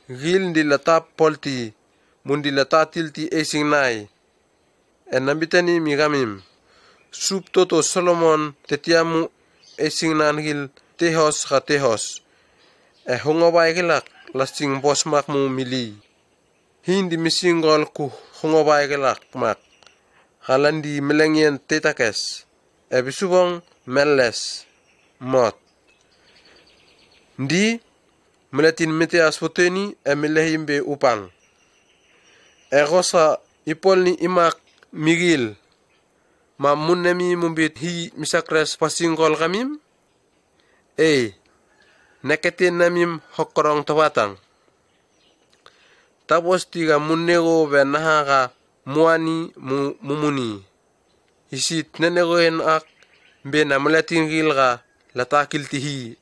Speaker 15: Gil ndi latap polti mundi latatilti esing nai. Enambitani migamim. Sup toto Solomon tetiamu esing nan gil tehos ka tehos. Hungawai gilak lasting bos makmu mili. Hindi misingol ku hungawai gilak mak. Halandi melengien tetakes. Bisubong meles mot. Ndi meletin meteas foteni melehimbe upang. Egosa ipolni imak migil. Ma munnemi mumbit hi misakres pasingol kamim. Neketin namim hokorong tawatang. Tapos tiga munnego benaha ka muani mumuni. Isit nenegoen ak be na meletin gil ka latakil tihi.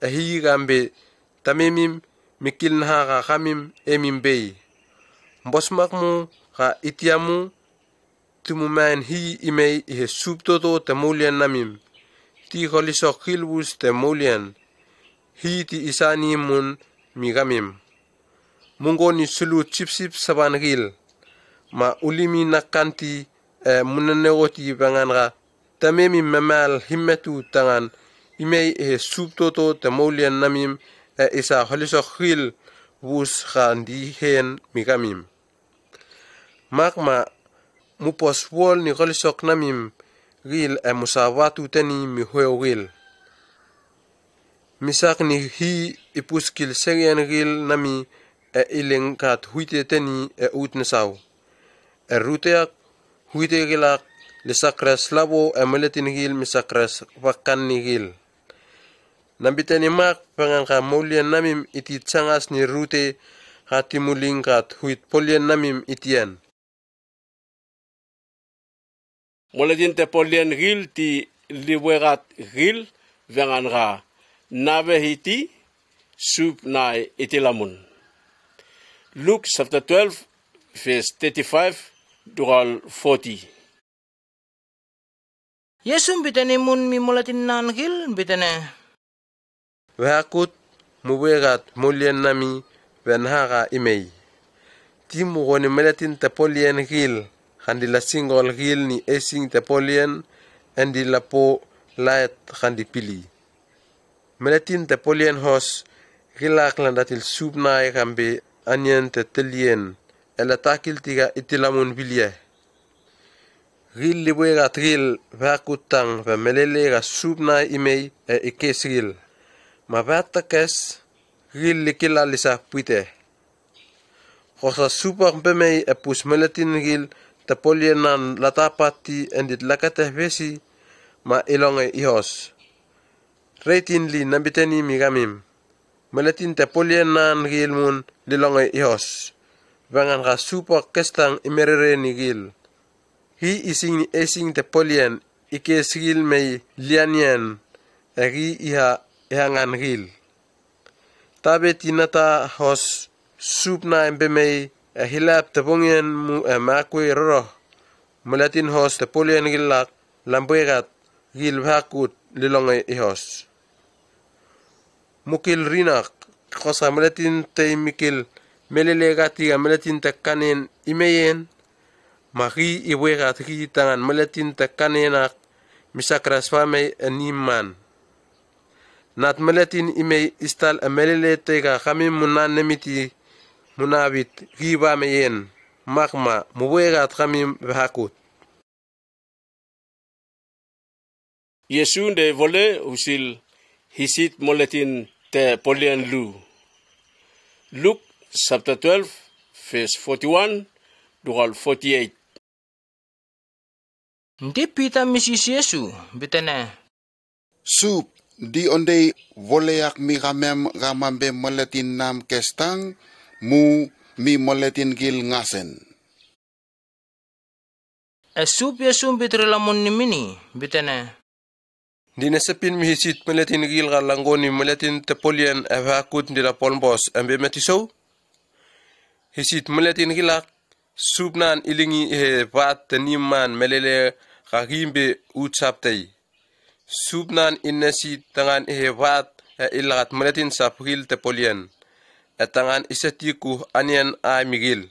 Speaker 15: Ahi gambe tamimim mikil naha ka kamim emim bei. Bosmakmu ka itiamu tumumain hi imei ihe subtoto temulian namim. Ti kolisok hilbus temulian. Hi ti isani mun migamim. Mungoni sulu chipsip saban gil. Ma ulimi nakanti munanegoti banganra. Tamimim memal himmetu tangan. Imei ihe subtoto temulian namim isa kolisok hil bus khandi hen migamim. Makma mupos wol ni kolisok namim gil musawatu teni mi hoyo gil. Misak ni hi ipuskil serian gil nami iling kat huite teni utnesaw. Ruteak huite gilak lisakres labo meletin gil misakres wakan ni gil. Nambitani mak pangan ka maulian namim iti tsangas ni rute hati muling kat huit polian namim itian.
Speaker 1: Moletin te polian gil ti liwegat gil vengan ga nave hiti sup nai itilamun. Luke chapter 12 verse 35 dual 40.
Speaker 2: Yesum bitane mun mi molatin nan gil bitane.
Speaker 15: Wehakut muwegat mulian nami venhaga imei. Timu goni meletin te polian gil. Handi la singol gil ni esing tepolian endi la po laet handi pili. Meletin tepolian hos gilak landatil subnai kambe anyen te telien elatakil tiga itilamun bilie. Gil liwegat gil vakutang ve melele ga subnai imei ikes gil. Mabatakes gil likila lisa puite. Hosa supak bemei pus meletin gil Tapolianan latapati endit lakateh besi ma ilonge ihos. Reitin li nabiteni migamim. Meletin tapolianan gilmun lilonge ihos. Bangan ka supak kestang imerere ni gil. Hi ising ni esing tapolian ike sigil mei lianian agi iha ihangan gil. Tabe tinata hos supna embemei hilap tebongian mu makwe roro melatin hos tepolian gilak lambegat gil hakut lilonge ihos mukil rinak kosa melatin te mikil melelegati melatin tekanen imeyen maki iwegat ki tangan melatin tekanenak misakras fame animan nat melatin imei istal melelete ga kami munan nemiti munabit giba meyen makma muwegat kami behakut.
Speaker 1: Yesu de vole usil hisit moletin te polian lu. Luke chapter 12 verse 41 dual 48.
Speaker 2: Ndi pita misis Yesu bitene.
Speaker 18: Sup di onde voleak mi gamem gamambe moletin nam kestang mu mi moletin gil ngasen.
Speaker 2: Sup Yesu bitrelamun nimini bitene.
Speaker 15: Dinasapin mihisit meletin gil ka langgoni meletin tepolian evakut ndila polbos embe metiso. Hisit meletin gilak subnan ilingi he vat teniman melele kagimbe utsaptei. Subnan inesi tangan he vat ilakat meletin sapril tepolian. Tangan isetiku anian a migil.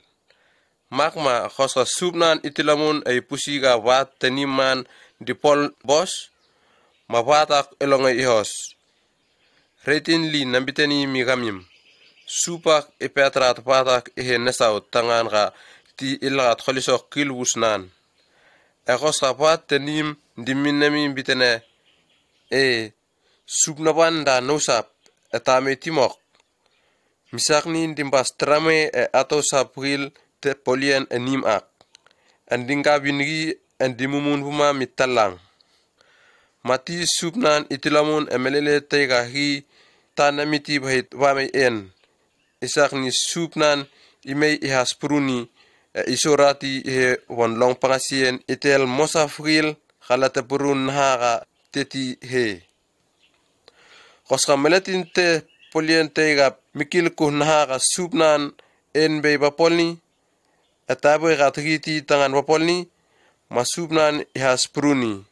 Speaker 15: Makma khosa subnan itilamun ay pusiga vat teniman di polbos. Mabatak elonga ihos. Retin li nambiteni migamim. Supak ipetrat patak ihe nesaw tangan ka ti ilakat kholisok kilwusnan. Ekos kapat tenim diminami bitene. Subnaban da nosap etame timok. Misakni dimbas trame atau sapril te polien enim ak. Andingka bingi andimumun huma mitalang. Mati subnan itilamun emelele tega hi tanamiti bahit wame en. Isak ni subnan imei ihas pruni isorati he wan long pangasien itel mosafril khalata purun haga teti he. Koska meletin te polien tega mikil kuhnahaga subnan en bei bapolni atabe gatriti tangan bapolni masubnan ihas pruni.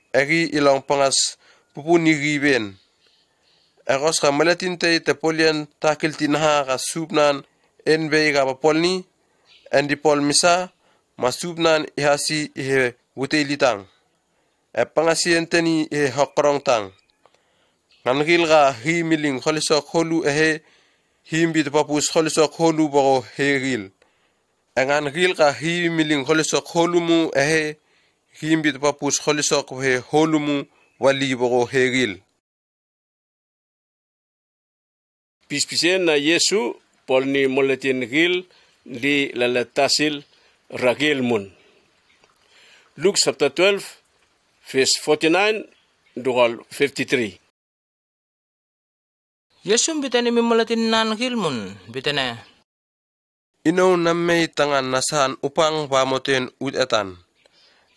Speaker 15: Egi ilang pangas pupuni riben. Egos ka meletin te polian takil tinaha ka subnan enbe ga bapolni endi pol misa masubnan ihasi ihe wutelitang. Pangasien ihe hokrong tang. Ngangil ga hi miling kholisok holu himbi papus kholisok holu boro heril. Ngangil ga hi miling kholisok holu mu himbit papus kholisok he holumu wali boro heril.
Speaker 1: Pispisen na Yesu polni moletin gil di lalatasil ragil mun. Luke chapter 12 verse 49 to 53.
Speaker 2: Yesu bitani mimoletin nan gil mun bitane.
Speaker 15: Ino nammei tangan nasan upang pamoten udetan.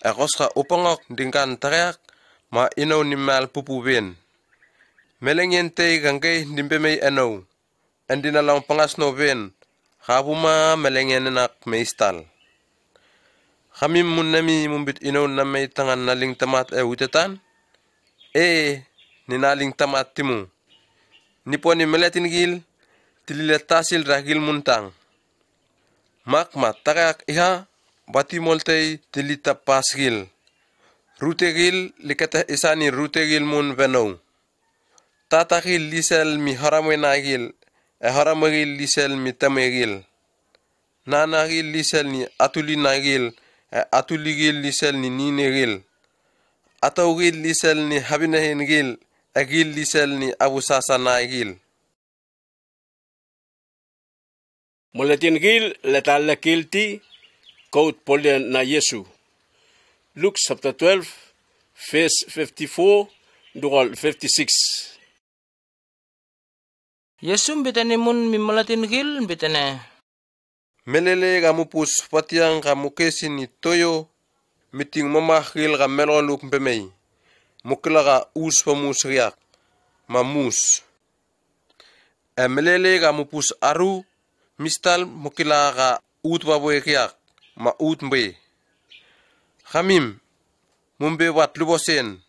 Speaker 15: Ekos ka upangok dingkan teriak ma ino nimal pupuben. Melengyen te gangay dimbemay eno. Andi na lang pangas no ben. Kabuma melengyen enak meistal. Kami munami mumbit ino na may tangan naling tamat utetan. Ninaling tamat timu. Nipo ni meletin gil tililetasil ragil muntang. Makma teriak iha bati moltei tilita pasgil. Rutegil likata isani rutegil mun venou. Tatakil lisel mi haramenagil. Haramagil lisel mi tamegil. Nanagil lisel ni atulinagil. Atuligil lisel ni ninegil. Atawgil lisel ni habinahingil. Agil lisel ni abusasanagil.
Speaker 1: Moletin gil letala kilti Quote polian na Yesu. Luke chapter 12, verse 54 to 56.
Speaker 2: Yesu bitani mun mimalatin gil bitane.
Speaker 15: Melele gamupus patiang gamukesi ni toyo miting mamahil gameloluk bemei. Mukilaga us pamus riak mamus. Melele gamupus aru mistal mukilaga ut baboy riak. Maut mbe. Khamim mumbe wat lubosen.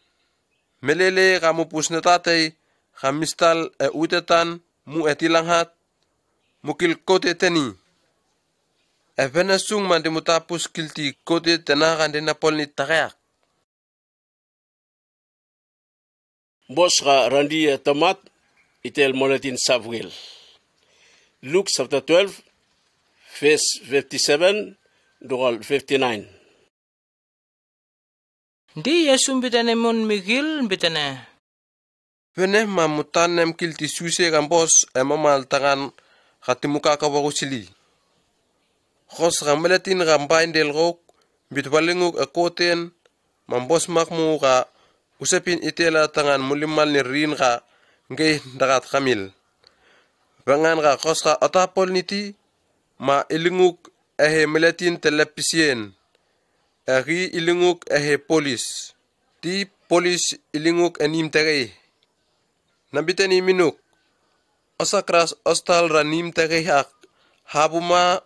Speaker 15: Melele kamupus natatay khamistal utetan mu etilanghat mukil kote teni. Venasung mandi mutapus kilti kote tenakan dinapol ni takayak.
Speaker 1: Bos ka randi tamat itel moletin savgil. Luke chapter 12 verse 57 to 59.
Speaker 2: Di Yesu bitane mun migil bitane.
Speaker 15: Vene mamutanem kilti suse gambos mamal tangan khatimuka ka wagusili. Khos gameletin gambain del rok bitwalinguk akoten mambos makmu ka usapin itela tangan mulimal ni rin ka ngey dagat khamil. Bangan ka khos ka atapol niti ma ilinguk meletin telepisien. Agi ilinguk polis. Ti polis ilinguk enim tere. Nabitani minuk. Osakras ostal ranim tere hak. Habuma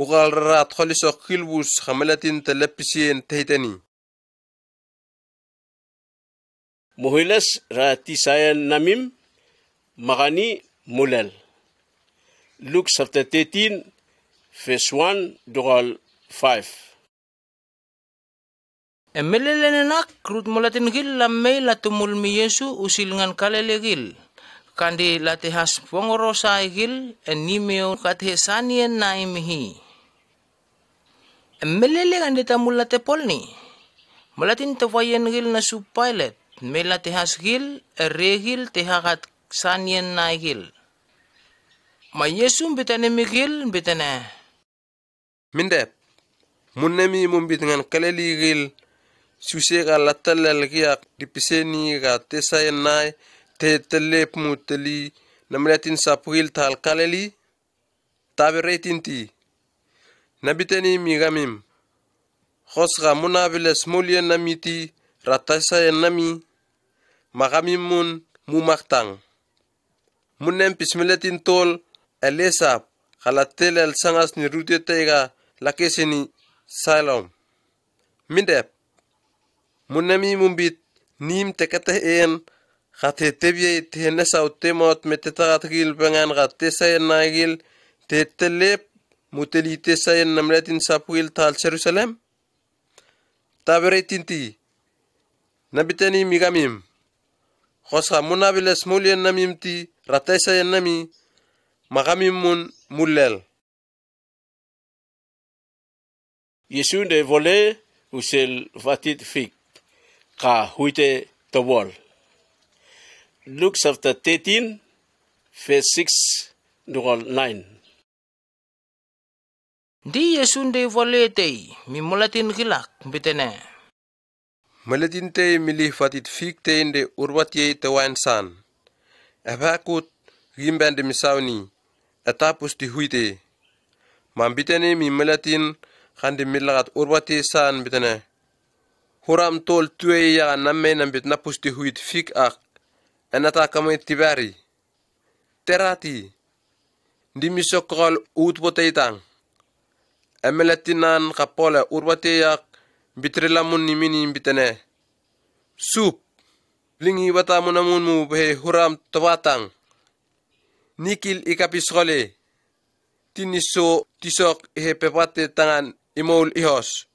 Speaker 15: ukal rat kholisok khilbus khamelatin telepisien tehitani.
Speaker 1: Muhilas ratisayan namim magani mulal. Luke chapter 13 verse 1 dogal 5.
Speaker 2: Emelelenak krut mulatin gil lamay latumul mi Yesu usilingan kalelegil. Kandi latihas pongorosa gil enimeo kathesanien na imihi. Emelelegan dita mulate polni. Mulatin tawayen gil na supailet. Melatihas gil regil tehakat sanien na gil. Ma Yesu bitane migil bitane.
Speaker 15: Mindep. Munemi mumbitangan kaleli gil. Susega latalal giak dipiseni ga tesayen nai te telep muteli namlatin sapwil tal kaleli taberetinti. Nabitani migamim. Khosga munabiles mulien namiti ratasayen nami magamimun mumaktang. Munem pismeletin tol elesap kalatel el sangas ni rutetega lakeseni salom. Mindep. Munami mumbit nim tekateh en khate tebye tehne sautemot metetagat gil bangan gat tesayen nagil tetelep muteli tesayen namlatin sapwil tal Jerusalem taberetinti nabitani migamim khosa munabiles mulien namimti ratasayen nami magamim mun mullel.
Speaker 1: Yesu de vole usel vatit fik. Ka huite tawol. Luke chapter 13 verse 6 dogal 9.
Speaker 2: Di Yesu de volete mi mulatin gilak bitene.
Speaker 15: Mulatin te mili fatit fik te inde urwatye te wansan. Abakut gimban de misauni etapus di huite. Mambitene mi mulatin khande milagat urwatye san bitene. Huram tol tuwe ya namme nambit napusti huit fik ak. Enata kamay tibari. Terati. Di misokol utboteitang. Emeletinan kapole urbate yak bitrilamun ni mini bitene. Sup. Lingi bata munamun mu behe huram tawatang. Nikil ikapiskole. Tiniso tisok ihe pepate tangan imol ihos.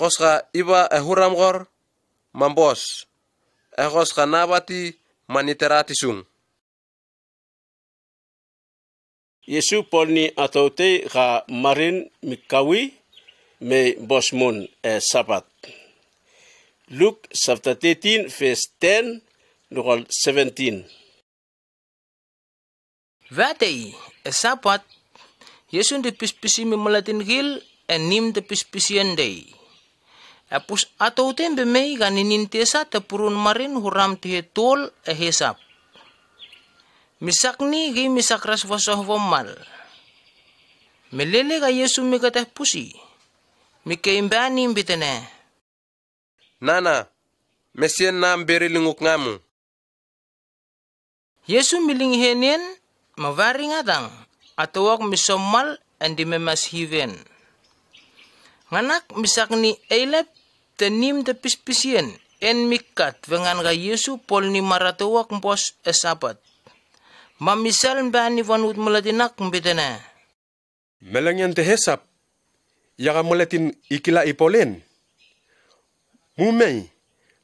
Speaker 15: Koska iba huram gor mambos. Koska nabati maniterati sung.
Speaker 1: Yesu polni atote ga marin mikawi me bosmun sabat. Luke chapter 13 verse 10 dogal 17.
Speaker 2: Vatei sabat Yesu de pispisi me mulatin gil enim de pispisian day. Apus atau tembe mei ganinin tesa tepurun marin huram tihe tol hesap. Misak ni gi misak ras wasoh womal. Melele ga Yesu mikateh pusi. Mikeimbani bitene.
Speaker 15: Nana, mesien nam beri linguk ngamu.
Speaker 2: Yesu miling henien mavari ngatang atau wak misomal andi memas hiven. Nganak misak ni eilep tenim te pispisien en mikat vengan ga Yesu pol ni maratawak mpos esapat. Mamisal bani vanut mulatinak mbitene.
Speaker 3: Melangyan te hesap. Yaka mulatin ikila ipolen. Mumei.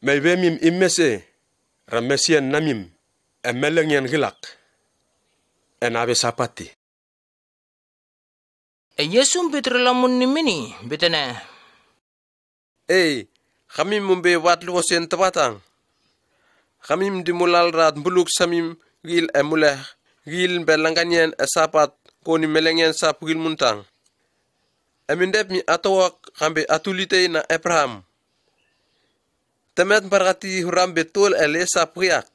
Speaker 3: May bemim imese. Ramesian namim. Melangyan gilak. Enabe sapati.
Speaker 2: Yesu mbitrilamun ni mini bitene.
Speaker 15: Kami mumbe watlu sen tabatang. Kami dimulal rat buluk samim gil emulah gil belanganyan esapat koni melengyan sap gil muntang. Emindep mi atawak kambe atulite na Abraham. Temet berkati huram betul elesa priak.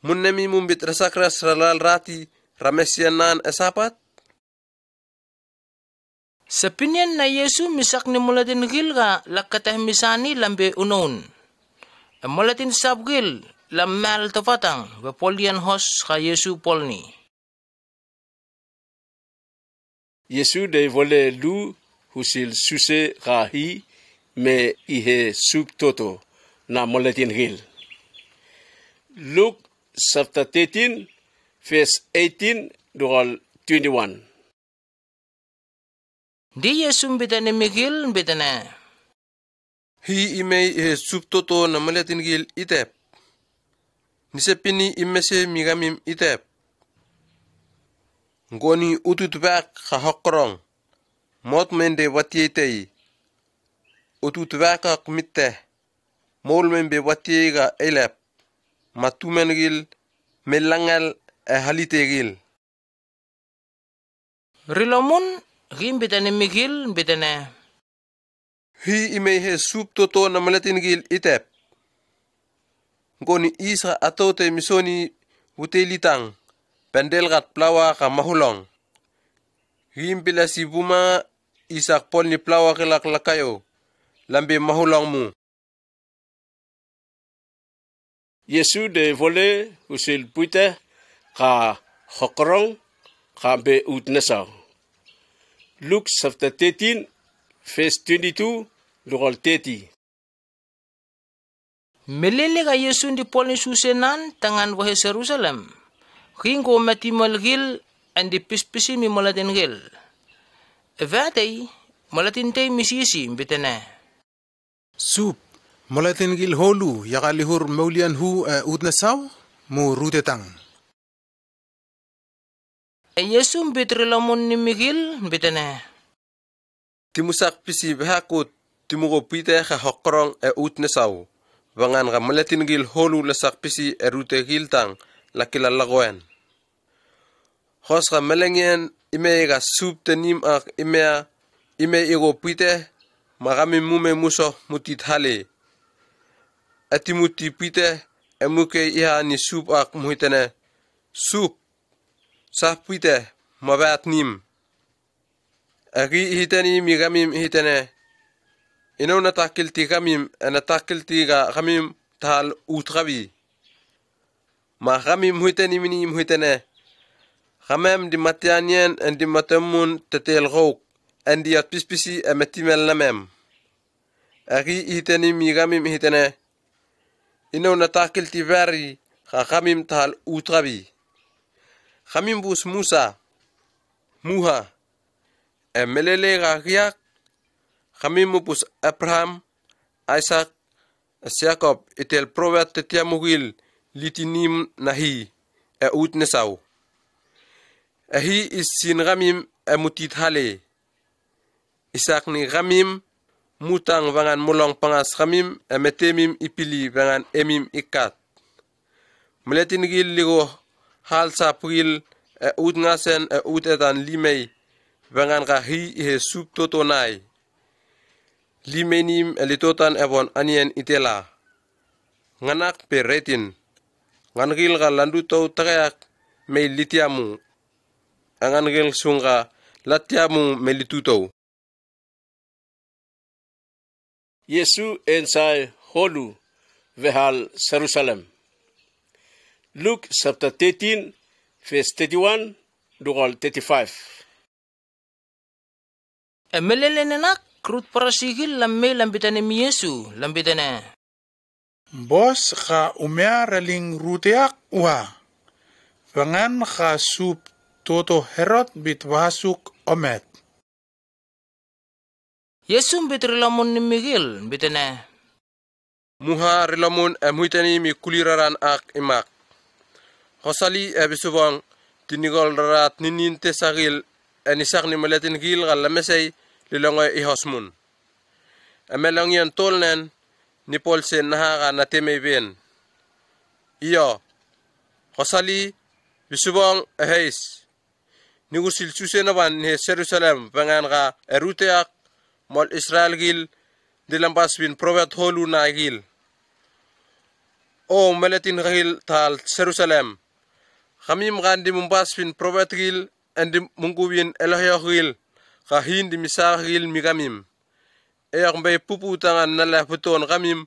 Speaker 15: Munnemi mumbit rasakras ralal rati ramesianan esapat.
Speaker 2: Sapinyan na Yesu misak ni mulatin gil ga lakatah misani lambe unon. Mulatin sabgil lammal tafatang bepolian hos ka Yesu polni.
Speaker 1: Yesu de vole lu husil suse rahi me ihe sub toto na mulatin gil. Luke chapter 13 verse 18 to 21.
Speaker 2: Di Yesu bitane migil bitane.
Speaker 15: Hi imei ihe sub toto na mulatin gil itep. Nisepini imese migamim itep. Ngoni ututbak hahokrong. Mot mende watietei. Ututbak mitte. Mol membe watiega elep. Matumengil melangal halitegil.
Speaker 2: Rilomun gim bitane migil bitane.
Speaker 15: Hi imei he sub toto na mulatin gil itep. Ngoni isa atote misoni utelitang. Pendelgat plawa ka mahulong. Himpila si buma isak pol ni plawa kelak lakayo. Lambe mahulong mu.
Speaker 1: Yesu de vole usil puite ka hokrong ka be utnesau. Luke chapter 13 verse 22 to 30.
Speaker 2: Melele ka Yesu di pol ni susenan tangan wahe Jerusalem. Ringo mati malgil andi pispisi mi malatin gil. Evatay malatin tay misisi bitane.
Speaker 14: Sup malatin gil holu yakalihur maulian hu utnasaw mu rutetang.
Speaker 2: Yesu bitrilamon ni migil bitane.
Speaker 15: Timusak pisi behakut timugo pite ka hokrong utnasaw. Wangan ka malatin gil holu lasak pisi rute gil tang lakilalagoen. Hos ka melengien ime ka sub tenim ak ime igo pite magami mume muso mutit hale. Atimuti pite emuke iha ni sub ak muhitene. Sub sah pite mabat nim. Agi ihiteni migamim ihitene. Inaw natakil ti kamim natakil ti ka kamim tahal utrabi. Magamim muhiteni mini muhitene. Kamem di matianien en di matemun tetel rok en di atpispisi emetimel namem. Agi ihiteni migamim ihitene. Inaw natakil ti veri kamim tahal utrabi. Kamim bus Musa. Muha. Emelele gagiak. Kamim bus Abraham. Isaac. Jacob itel provet tetiamugil litinim nahi. Utnesau. Ahi isin gamim mutit hale. Isak ni gamim mutang vangan mulong pangas gamim metemim ipili vangan emim ikat. Meletin gil ligo hal sapgil ut ngasen ut etan limei vangan kahi ihe sub totonai. Limenim elitotan ebon anien itela. Nganak peretin. Ngangil ka landu tau tagayak may litiamu. Angan gel sunga latiamu melituto.
Speaker 1: Yesu ensai holu vehal Jerusalem. Luke chapter 13 verse 31 to 35.
Speaker 2: Emelele nenak krut parasigil lamme lambitane mi Yesu lambitane.
Speaker 14: Bos ka umea raling ruteak wa. Vangan ka sup toto Herod bit wasuk omet.
Speaker 2: Yesu bitrilamon ni migil bitane.
Speaker 15: Muha rilamun muitani mi kuliraran ak imak. Hosali bisubang tinigol rat ninin tesagil enisak ni maletin gil galamesay lilongoy ihosmun. Emelongyan tolnen ni polsen naha nateme ben. Iyo. Hosali bisubang heis. Nigusil susenaban ni Jerusalem pangan ka eruteak mol Israel gil dilampas bin prophet holu na gil. O meletin gil tal Jerusalem. Kami makan di mumpas bin prophet gil and di mungkuwin Elohio gil. kahin di misahil mi kamim. Eyak mbay puputangan nalah puton kamim.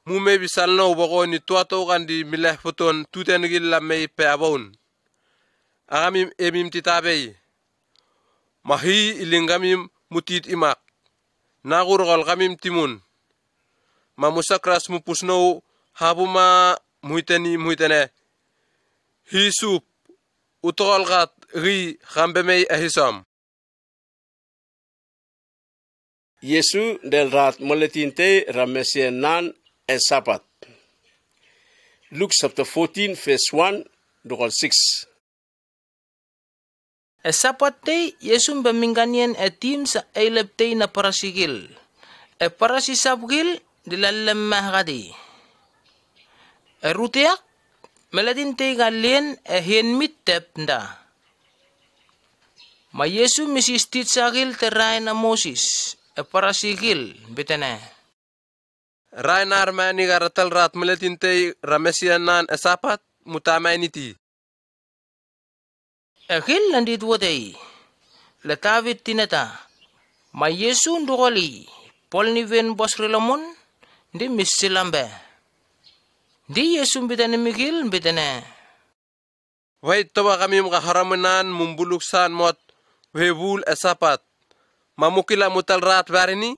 Speaker 15: Mume bisal na ubako ni tuato kan di milah puton tuten gil la may peabon. Akamim emim titabay. Mahi iling kamim mutit imak. Nakurkal kamim timun. Mamusakras mupusno habuma muitene. Hisup utol kat ri kambemay ahisam.
Speaker 1: Yesu del rat moletinte ramesien nan esapat. Luke chapter 14 verse 1 to 6.
Speaker 2: Esapat te Yesu bemingganien etim sa elep te na parasigil. E parasisabgil dilalemah kadi. E rutiak meladin te galien e hien mittep nda. Ma Yesu misistit sagil terai na Moses. E parasigil bitene.
Speaker 15: Rainar mani garatal rat meletinte ramesian nan esapat mutamainiti.
Speaker 2: Egil landit wotei. Letavit tineta. Ma Yesu ndukoli. Pol ni ven bos rilamon. Di misilambe. Di Yesu bitene migil bitene.
Speaker 15: Wait tawa kami makaharamanan mumbuluksan mot webul esapat. Mamukila mutal rat barini?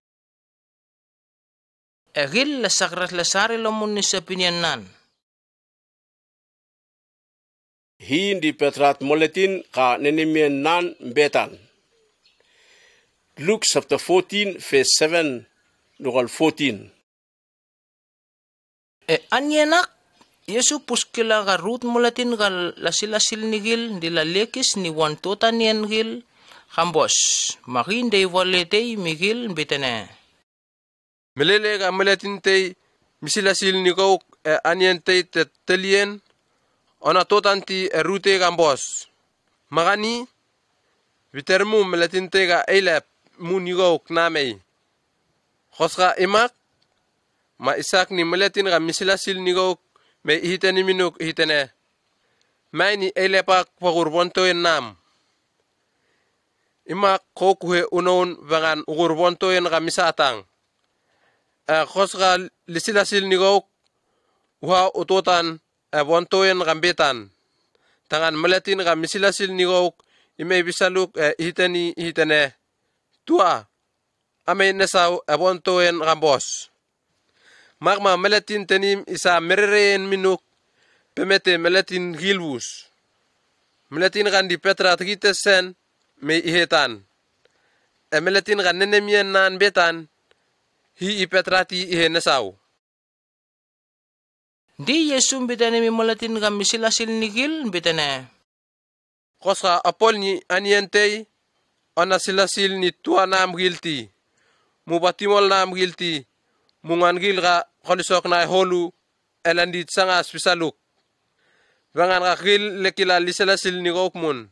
Speaker 2: Egil lasakras lasari lamun ni sa pinyanan.
Speaker 1: Hindi petrat moletin ka nenimien nan betan. Luke chapter 14 verse 7 to 14.
Speaker 2: Anyenak Yesu puskila ka rut moletin ka lasilasil nigil di lalekis ni wantotan yan gil kambos. Makin day walete migil bitene.
Speaker 15: Melele ka moletin te misilasil ni kau anyen te telien. Ona totanti rute kambos. Magani vitermu melatinte ga elep munigo knamei. Khoska imak ma isak ni melatin ga misilasil nigo me hitani minuk hitane. Maini elepak pagurbonto en nam. Imak kokue unon vangan ugurbonto en ga misatang. Khoska lisilasil nigo wa utotan bontoyen gambetan tangan melatin ga misilasil nigo ime bisaluk hitane tua ame nesau bontoyen gambos magma melatin tenim isa mereren minuk pemete melatin gilbus melatin gandi petra tgitesen me ihetan melatin ga nenemien nan betan hi ipetrati ihe nesau.
Speaker 2: Di Yesu bitane mi molatin ka misilasil nigil bitane.
Speaker 15: Kosa apol ni anientei ona silasil ni tua nam gilti. Mubatimol nam gilti. Mungan gil ka kolisok na holu elandit sangas pisaluk. Vangan ka gil lekila liselasil ni gokmun.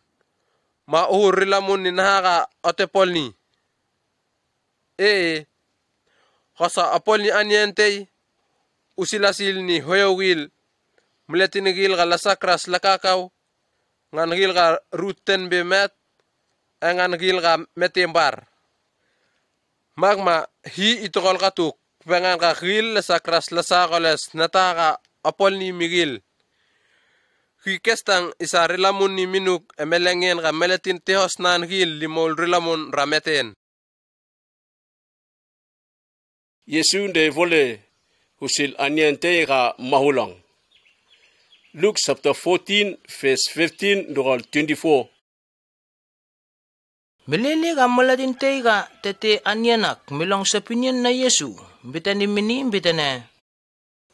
Speaker 15: Maurrilamun ni nahaka otepol ni. Kosa apol ni anientei usilasil ni hoyowil meletinigil ga lasakras lakakaw ngan gil ga ruten bemet ngan gil ga metembar magma hi itokol katuk pengan ka gil lasakras lasakoles nataka apol ni migil hi kestang isa rilamun ni minuk emelengen ga meletin tehos nan gil limol rilamun rameten.
Speaker 1: Yesu de vole usil aniente ka mahulang. Luke chapter 14 verse 15 to 24.
Speaker 2: Melele ka malatin te ka tete anyanak milang sa pinyan na Yesu bitani mini bitane.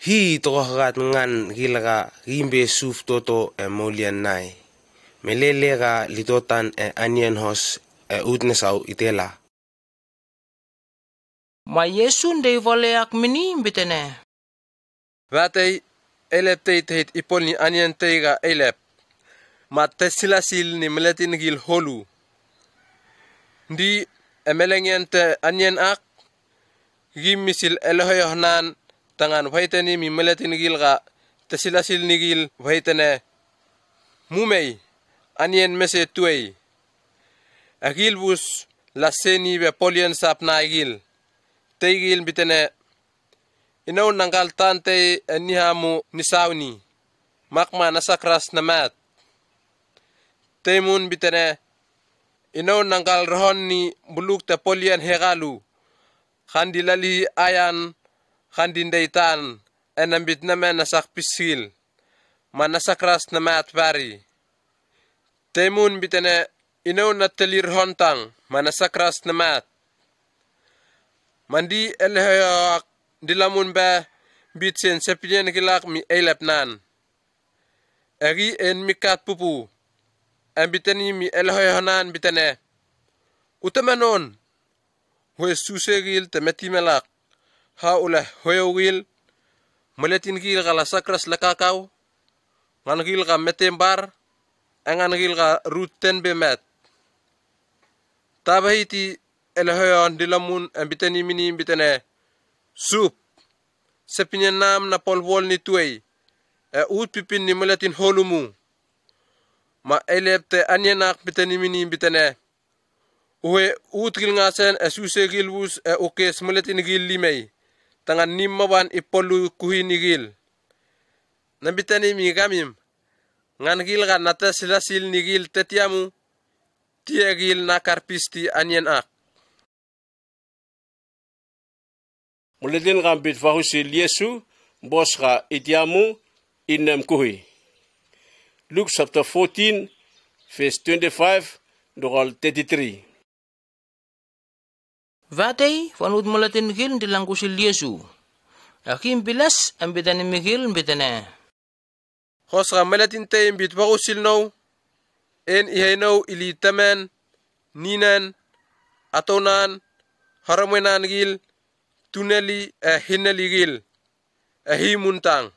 Speaker 16: Hi tokat ngan gilaka rimbe suf toto molian nai. Melele ka litotan anyan hos utnesau itela.
Speaker 2: Ma Yesu ndey voleak mini bitene.
Speaker 15: Vatay elep teit ipol ni anyen teiga elep. Ma tesilasil ni meletin gil holu. Ndi emelengyen te anyen ak. Gimisil elohoyohnan tangan waitani mi meletin gil ga tesilasil ni gil waitane. Mumei anyen mese tuei. Agil bus la seni be polien sap naigil teigil bitene inaw nanggal tante enihamu nisawni makma nasakras namat temun bitene inaw nanggal rohon ni buluk te polien hegalu khandi lali ayan khandi ndeitan enambit namen nasak pisil manasakras namat bari temun bitene inaw natalir hontang manasakras namat mandi elhayak dilamun ba bitsen sepien gilak mi elepnan agi en mikat pupu ambitani mi elhayanan bitene utamanon hoe susegil temetimelak haula hoyowil maletin gil gala sakras lakakaw ngan gil ga metembar angan gil ga ruten bemet tabahiti elhayon dilamun ambitani mini bitene sup sepinyan nam na polwol ni tuay ut pipin ni maletin holumu ma elepte anyanak bitani mini bitene uwe ut gil ngasen suse gil bus ukes maletin gil limay tangan nimmawan ipolu kuhin gil nabitani mi gamim ngan gil ga nata silasil ni gil tetiamu tia gil nakarpisti anyanak
Speaker 1: Muladin gambit fahusil Yesu bos ga itiamu inem kuhi. Luke chapter 14 verse 25 dogal 33.
Speaker 2: Vatay fanud mulatin gil dilang kusil Yesu. Akim bilas ambitan migil ambitane.
Speaker 15: Hos ga malatin tay imbit fahusil no en ihainaw ilitamen ninan atonan haramwenan gil tuneli hineli gil himuntang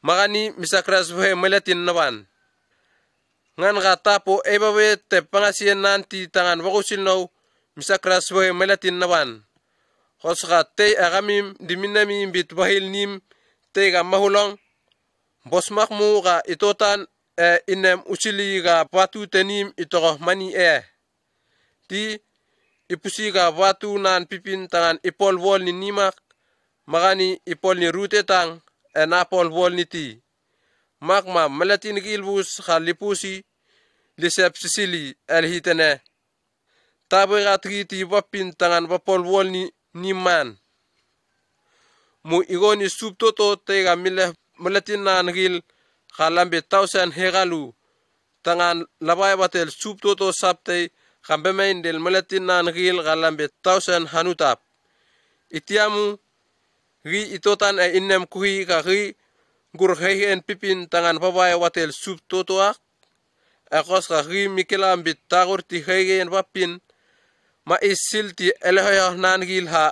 Speaker 15: magani misakras we melatin nawan ngan ga tapo ebawe te pangasien nanti tangan wakusil no misakras we melatin nawan hosga te agamim diminami bit bahil nim te ga mahulong bosmakmu ga itotan inem usili ga patu tenim itoh mani ti ipusi ga watu nan pipin tangan ipol wol ni nimak magani ipol ni rute tang enapol wol ni ti magma malatin gilbus khalipusi lisep sisili elhitene tabe ga triti wapin tangan wapol wol ni niman mu igoni subtoto tega mile malatin nan gil khalambe 1000 hegalu tangan labay batel subtoto sapte kambe main del malatin nan gil galambe 1000 hanutap itiamu ri itotan inem kuhi ka ri gurhehen pipin tangan babay watel sup totoak akos ka ri mikelam bit tagurti hegen wapin ma isilti elhoya nan gil ha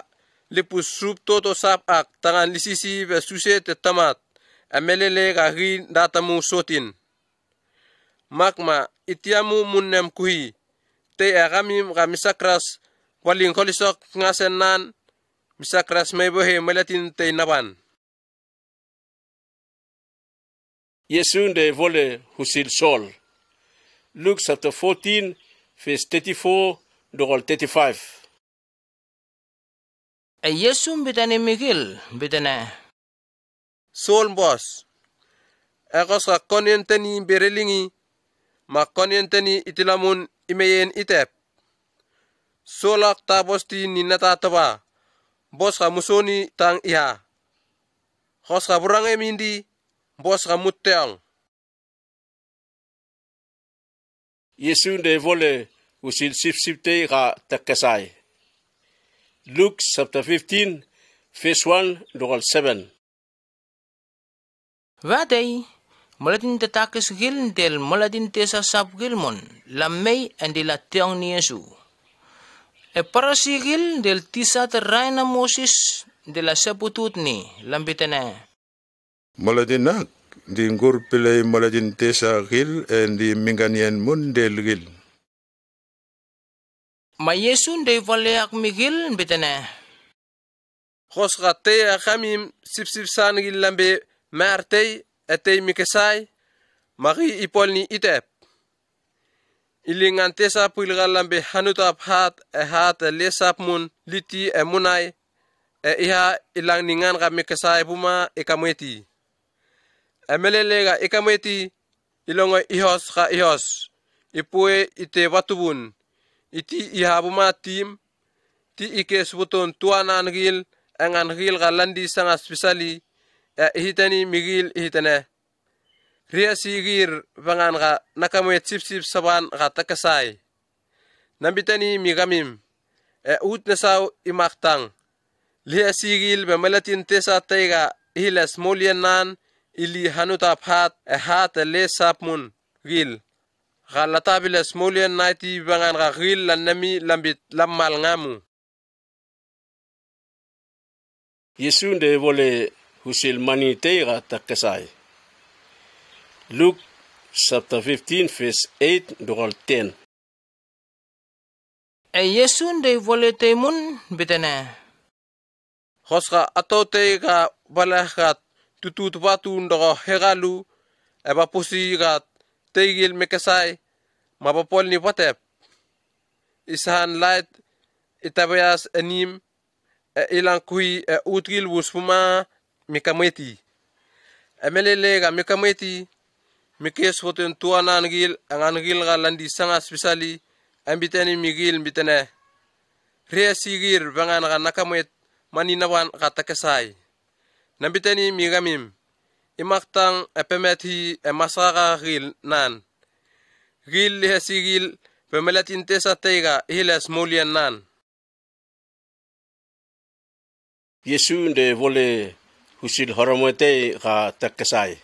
Speaker 15: lipus sup toto sap ak tangan lisisi be susete tamat amelele ka ri datamu sotin makma itiamu munnem kuhi te agamim ga misakras waling kolisok ngasen nan misakras mebohe melatin te naban
Speaker 1: Yesu de vole husil sol. Luke chapter 14 verse 34 dogal 35.
Speaker 2: Yesu bitane migil bitane
Speaker 15: sol boss agos ka konenteni berelingi ma konenteni itilamun imeyen itep solak tabosti ni natataba bos ka musoni tang iha hos ka burange mindi bos ka mutteang
Speaker 1: Yesu de vole usil sip-sipte ga takasai. Luke chapter 15 verse 1 dogal 7.
Speaker 2: Vatay malatin tatakis gil del malatin tesa sap gilmon lamay andila tiang ni Yesu. E parasigil del tisa teray na Moses de la seputut ni lambitene.
Speaker 13: Maladinak di ngur pilay maladin tesa gil en di minganian mun del gil.
Speaker 2: Ma Yesu de valeak migil bitene.
Speaker 15: Hos gate akamim sip san gil lambe martay atay mikesay maki ipol ni itep. ilingan tesa puilgalambe hanutap hat lesap mun liti munai iha ilang ningan kami kesai puma ikamweti melelega ikamweti ilongo ihos ipue ite watubun iti iha puma tim ti ike subuton tuanan gil angan gil galandi sangat spesiali ihitani migil ihitane ria sigir vangan ga nakamwet sip saban ga takasai nambitani migamim ut nasaw imaktang lia sigil bemalatin tesa taiga hilas molianan ili hanuta hat lesapmun gil galatabilas molian naiti vangan ga gil lanami lambit lammal ngamu
Speaker 1: Yesunde vole husil mani teiga takasai. Luke chapter 15 verse 8 dogal 10.
Speaker 2: Yesunde vole temun bitene.
Speaker 15: Hoska atau teiga balahat tutut batu ndogo hegalu eba pusi gat teigil mekasai mabapol ni watep. Isahan light itabayas anim ilang kui utgil wuspuma mikameti emelele mikameti mikes foten tuanan gil angan gil galandi sanga spesiali ambitani migil bitene resigir bangan ga nakamet maninawan katakasai nambitani migamim imaktang epemeti masaka gil nan gil resigil pemelatin tesa teiga hilas molian nan
Speaker 1: Yesunde vole husil haramete ga takasai.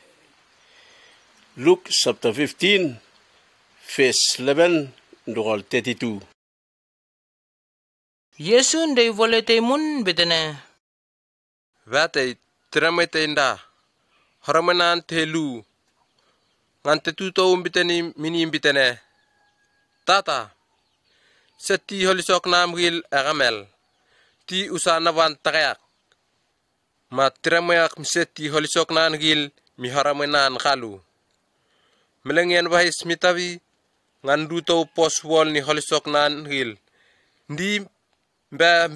Speaker 1: Luke chapter 15 verse 11 dogal 32.
Speaker 2: Yesunde vole temun bitene.
Speaker 15: Vate tramete inda haramanan telu ngante tuto biteni mini bitene tata seti holisok namgil agamel ti usana van tagayak matramayak miseti holisok nan gil mi haramenan kalu melengyan bahis mitawi nganduto poswol ni holisok nan gil ndi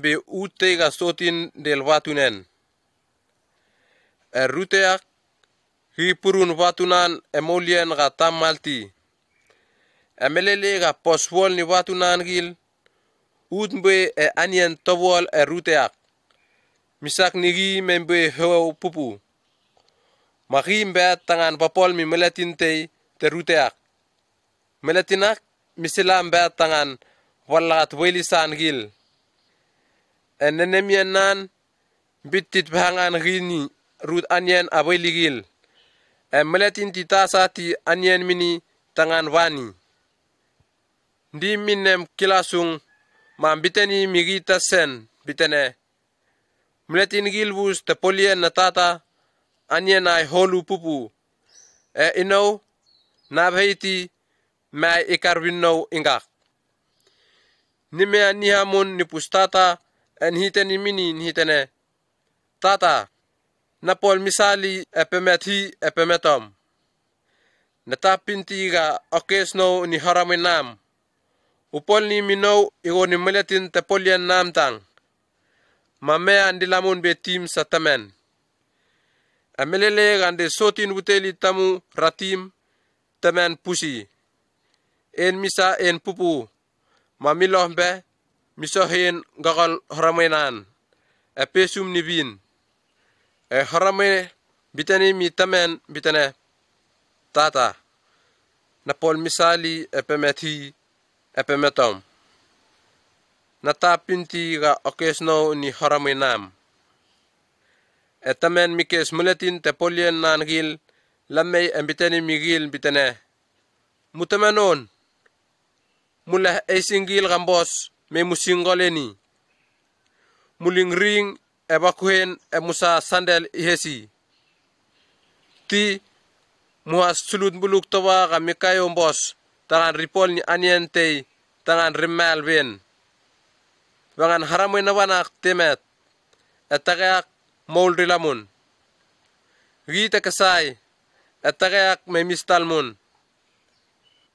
Speaker 15: be ute ga sotin del watunen ruteak hi purun watunan emolien ga tamalti emelele ga poswol ni watunan gil utmbe anien towol ruteak misak nigi membe ho pupu makim bet tangan papol mi melatin te ruteak melatinak misilam bet tangan walat welisan gil enenemian nan bitit bangan gini rut anien abeligil melatin titasa ti anien mini tangan wani ndi minem kilasung mambiteni migita sen bitene meletin gilbus te polien natata anien ay holu pupu ino nabheiti mai ikarbino ingak nime anihamun ni pustata enhiteni mini nhitene tata napol misali epemetom natapinti ga okesno ni haramenam upol ni mino igoni meletin te polien namtang mamea andilamun be tim sa tamen amelele gande sotin buteli tamu ratim tamen pusi en misa en pupu mamilohbe misohen gagal haramenan pesum ni bin harame bitani mi tamen bitane tata napol misali epemetom natapinti ga okesno ni haramenam etamen mikes mulatin te polien nangil lamay ambitani migil bitane mutamanon mula esingil gambos me musingoleni muling ring ebakuen musa sandel ihesi ti muas sulut buluk tawa ga mikayo mbos tangan ripol ni aniente tangan rimal ben wangan haramay na wanak temet etagayak moldri lamun gita kasay etagayak may mistalmun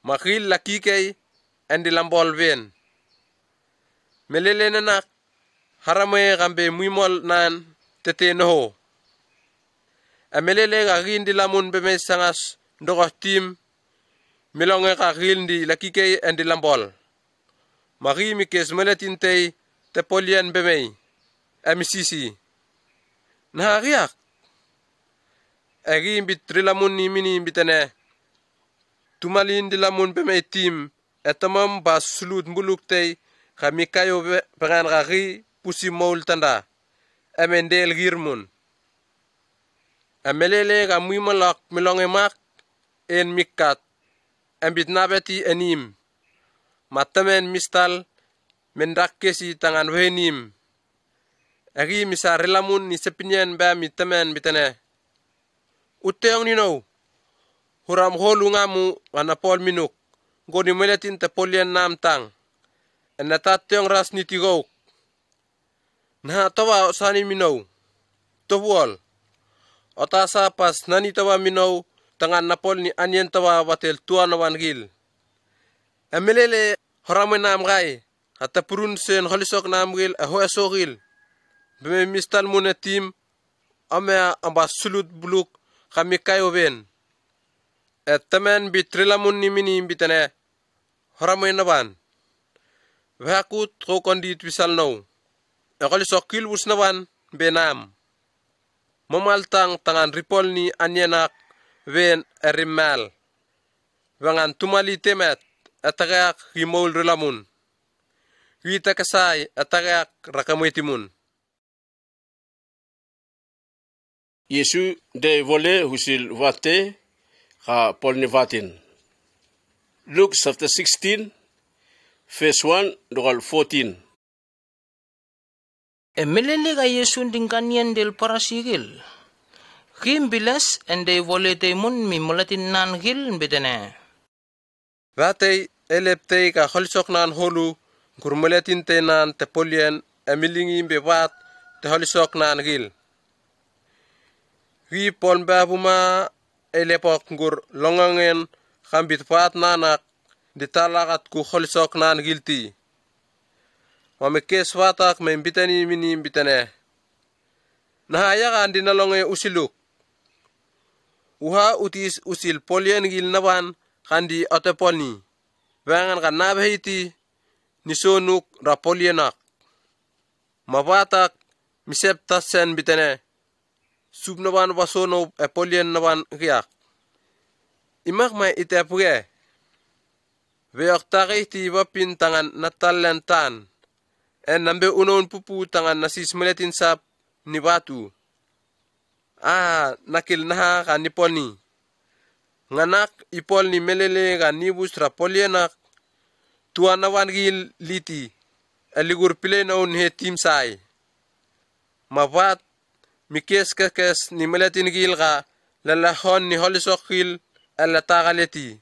Speaker 15: makil lakikay endi lambol ven. Melele nanak harame gambe muimol nan tete noho. Amelele ga gindi lamun beme sangas ndogo tim milonge ka gindi lakike endi lambol. Magi mikes meletin tei te polien bemei amisisi. Nah riak. Agi imbit trilamun ni mini imbitane. Tumalin di lamun bemei tim etamam bas sulut mbuluk tei kami kayo pengan kaki pusi maul tanda. Emendel girmun. Amelele kamui malak milonge mak en mikat. Embit nabeti enim. Matamen mistal mendakesi tangan wenim. Agi misa relamun ni sepinyen ba mitamen bitane. Uteong nino. Huram holu ngamu wana pol minuk. Goni meletin te polien nam tang. Enatatong ras ni tigok. Nah tawa osani minau. Tobuol. Otasa pas nani tawa minau tangan napol ni anyen tawa watel tuan wan gil. Emelele horame nam gai. Hata purun sen holisok nam gil ahoe so gil. Beme mistal munetim amea ambas sulut buluk kami kayo ben. Temen bitrilamun ni mini bitane. Horame naban. Vahakut kokondit wisal nau. Holisok kilbus naban benam. Memaltang tangan ripol ni anyenak ven erimal. Wangan tumali temet atagak himol relamun. Kita kasay atagak rakamuitimun.
Speaker 1: Yesu de vole husil vate ka polnevatin. Luke chapter 16 verse 1 dogal 14.
Speaker 2: Emelele ga Yesu dingkanien del parasigil. Kim bilas ende volete mun mi mulatin nan gil bedene.
Speaker 15: Vate elepte ka holsok nan holu gurmulatin te nan te polien emilingi bebat te holsok nan gil. Wi pon babuma elepok gur longangen kambit fat nanak ditalakat ku holsok nan gilti. Mamekes watak membitani mini bitane. Nahaya kan dinalonge usiluk. Uha utis usil polien gil naban kandi otepolni. Wangan kan nabahiti nisonuk rapolienak. Mabatak misep tasen bitane. Sub naban wasono polien naban giyak. Imak may itepuge. Weok takiti wapin tangan natalentan. En nambe unon pupu tangan nasis meletin sap ni batu. Nakil naha ka nipol ni. Nganak ipol ni melele ka nibus rapolienak. Tuan nawan gil liti. Eligur pile na unhe tim say. Mabat mikes kekes ni meletin gil ka lalahon ni holisok gil alatakaleti.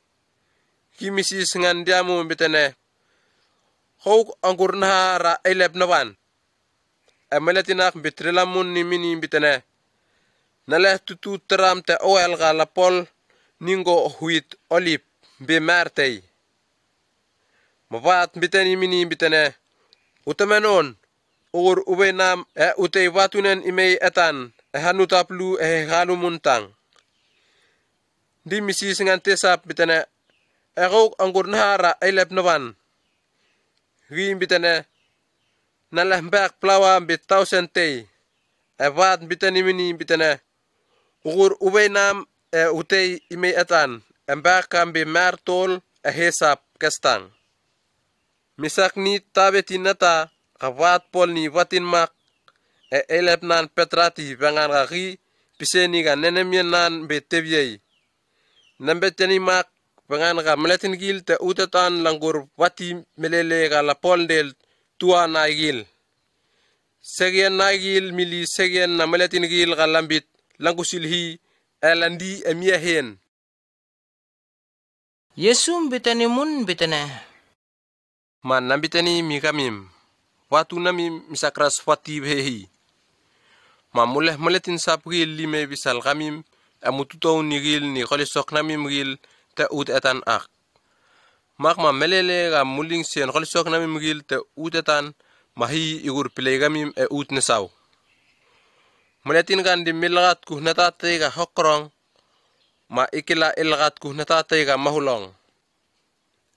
Speaker 15: Kimisis ngan diamu bitene. Hok anggur naha ra elep nawan. Emeletinak bitrilamun ni mini bitene. Naleh tutu teram te oel ka lapol ningo huit olip be martei. Mabat biteni mini bitene. Utamenon ugur ubenam utei watunen imei etan hanutaplu halumuntang. Di misi singan tesap bitene. Hok anggur naha ra elep nawan. Rim bitane nalah mbak plawa bit 1000 tei. Evat bitani mini bitane. Ugur ubenam utei imei atan. Mbak kambi martol hesap kestang. Misak ni tabeti nata kavat pol ni watin mak elep nan petrati bangan kaki piseni ka nenemien nan betebiei. Nambeteni mak pengan ka meletin gil te utetan langgur wati melele ka lapol del tua na gil. Segien na gil mili segien na meletin gil ka lambit langgusilhi elandi emiahen.
Speaker 2: Yesu bitani mun bitane.
Speaker 15: Man nambitani mi kamim. Watu nami misakras wati behi. Mamuleh meletin sap gil lime bisal kamim amututou ni gil ni kolisok namim gil te ut etan ak. mak ma melele ga muling sen kholisok na mimgil te utetan mahi igur pilegamim e utne saw meletin gan di milgat ku natate ga hokrong ma ikila ilgat ku natate ga mahulong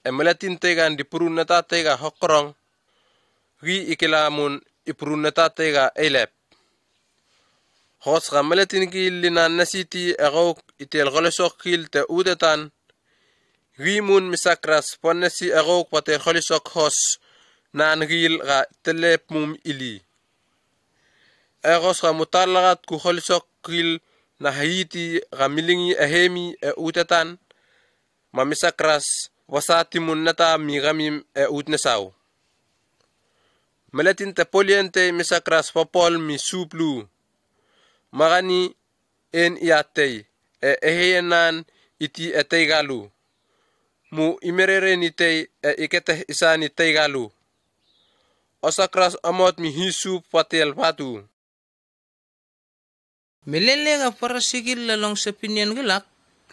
Speaker 15: e meletin te gan di purun natate ga hokrong ri ikila mun ipurun natate ga elep hos ga meletin gil lina nasiti agok itel kholisok kil te utetan rimun misakras ponnesi agok pate kholisok hos nan gil ga telep mum ili egos ga mutalagat ku kholisok gil na haiti ga milingi ahemi e utetan ma misakras wasati mun nata migamim e utnesaw meletin te poliente misakras popol mi suplu magani en iatei e ehenan iti eteigalu mu imerere ni tei e ikete isani teigalu osakras amot mi hisu patel patu
Speaker 2: milele ga parasigil lalong sepinian gelak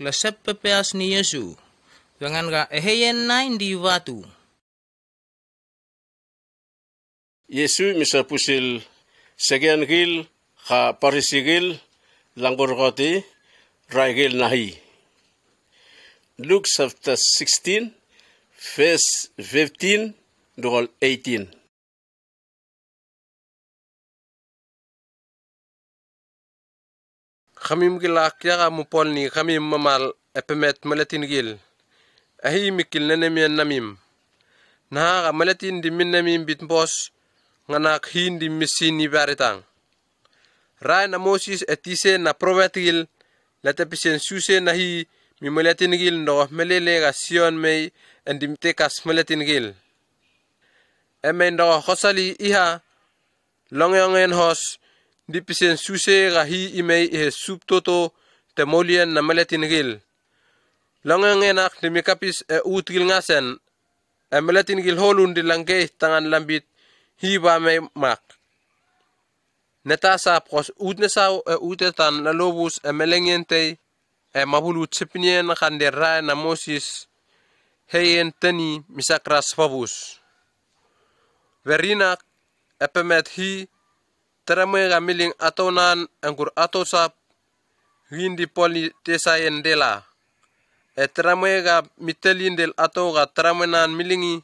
Speaker 2: la seppepeas ni Yesu dengan ga eheyen nain di watu
Speaker 1: Yesu misa pusil segian gil ha parisigil langgor goti raigil nahi Luke chapter 16 verse 15 to 18
Speaker 15: khamim gilak yaga mupol ni khamim mamal epemet maletin gil ahi mikil nenemian namim na ga maletin di minnemim bitbos nganak hindi misini baritang rai na Moses etise na provetil latepisen suse nahi mi maletin gil no melele ga sion mei endim tekas maletin gil emen do khosali iha longyongen hos dipisen suse ga hi imei e subtoto te molien na maletin gil longyongen ak demikapis e utgil ngasen e maletin gil holun di langge tangan lambit hi ba me mak netasa pros utnesaw e utetan na lobus e melengente e mabulu tsipnien khandera na Moses heyen tani misakras fabus verinak epemet hi teramega miling atonan angkur atosap hindi poli tesayen dela e teramega mitelindel atoga teramenan milingi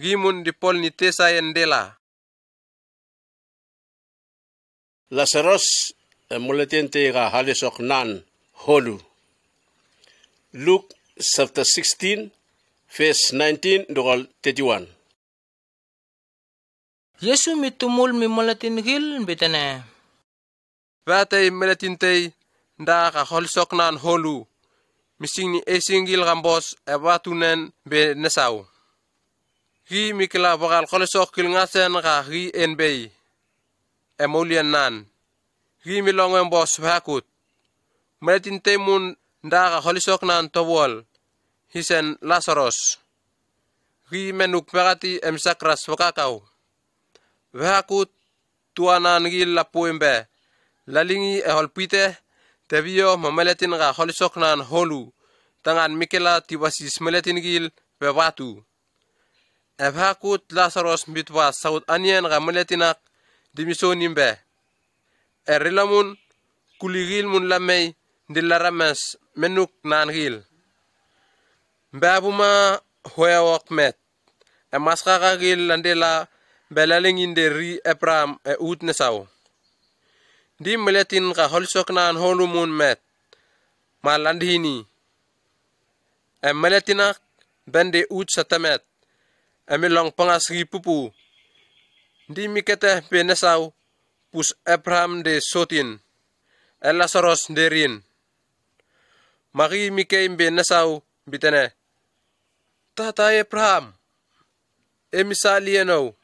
Speaker 15: gimun di polni tesayen dela
Speaker 1: Lazarus muletente ga halisok nan holu Luke chapter 16 verse 19 to 31
Speaker 2: Yesu mitumul mi molatin gil bitene
Speaker 15: batay melatintay nda ka halisok nan holu mising ni esingil gambos e batunen be nesaw hi mikla bakal halisok kil ngasen ga hi enbey emolian nan hi milongen bos bakut melatintay mun nda ka halisok nan towol hisen Lazarus hi menuk bagati emsakras wakakaw bakut tuanan gil lapuembe lalingi e holpite tebio mameletin ga halisok nan holu tangan mikela tibasis meletin gil bebatu e bakut Lazarus mitwa saut anien ga meletinak dimisonim be e rilamun kuligil mun lamei dilarames menuk nan gil mbabuma hoyawok met e maskaka gil landela belalingin de ri Abraham e utnesaw di meletin ka holsok nan holumun met malandhini e meletinak bende ut satamet e milong pangasri pupu di mikete benesaw pus Abraham de sotin e Lazarus de rin magi mikay benesaw bitene tata Abraham e misalieno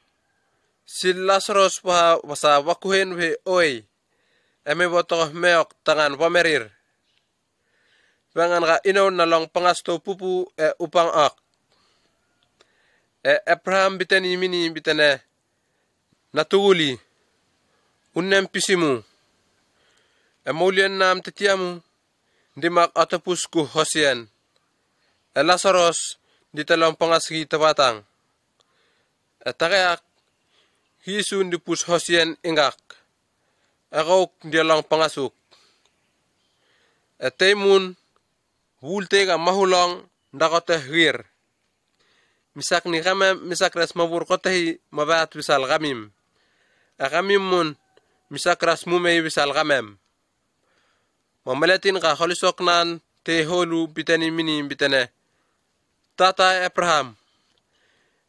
Speaker 15: si Lazarus pa wasa wakuhen we oy eme botoh meok tangan pamerir bangan ka inaw na long pangasto pupu e upang ak e Abraham bitani mini bitane natuli unnem pisimu e maulian nam tetiamu dimak atapus ku hosian e Lazarus di talong pangasgi tabatang. Etakayak hisun di pus hosien ingak. Akauk di long pangasuk. Etemun wultega mahulong ndakote hir. Misak ni kamem misak ras mabur kotehi mabat wisal kamim. Akamim mun misak ras mumei wisal kamem. Mameletin ka holisok nan te holu bitani mini bitane. Tata Abraham.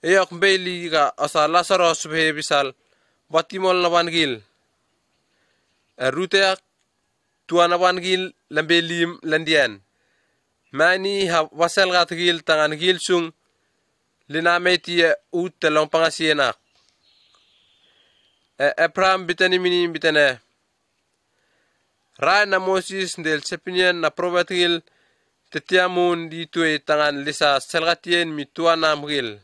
Speaker 15: Eyok beli ka asa Lazarus be wisal batimol na wangil. Ruteak tuana wangil lambelim landian. Mani ha wasal gat gil tangan gil sung linameti ut telong pangasienak. Abraham bitani mini bitane. Rai na Moses del sepinien na probat gil tetiamun di tuwe tangan lisa selgatien mi tuana mgil.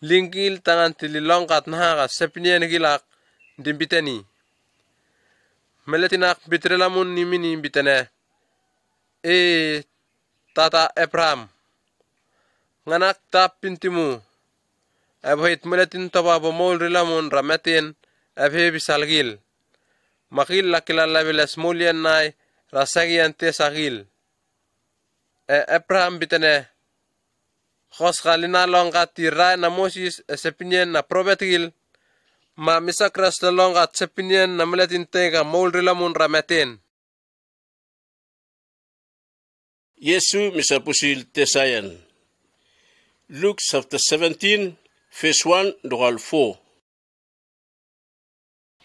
Speaker 15: Lingil tangan tililongkat naha sepinien gilak din bitani. Meletinak bitrelamun ni mini bitane. Tata Abraham. Nganak tap pintimu. Abhait meletin toba bomol rilamun rametin abhe bisalgil. Makil lakila labilas mulian nai rasagian tesagil. Abraham bitane. Khos kalina longkat tirai na Moses sepinien na probetigil. Ma misakras na longkat sepinien na meletin tega mol rilamun rametin.
Speaker 1: Yesu misapusil tesayan. Luke chapter 17, verse 1 dogal 4.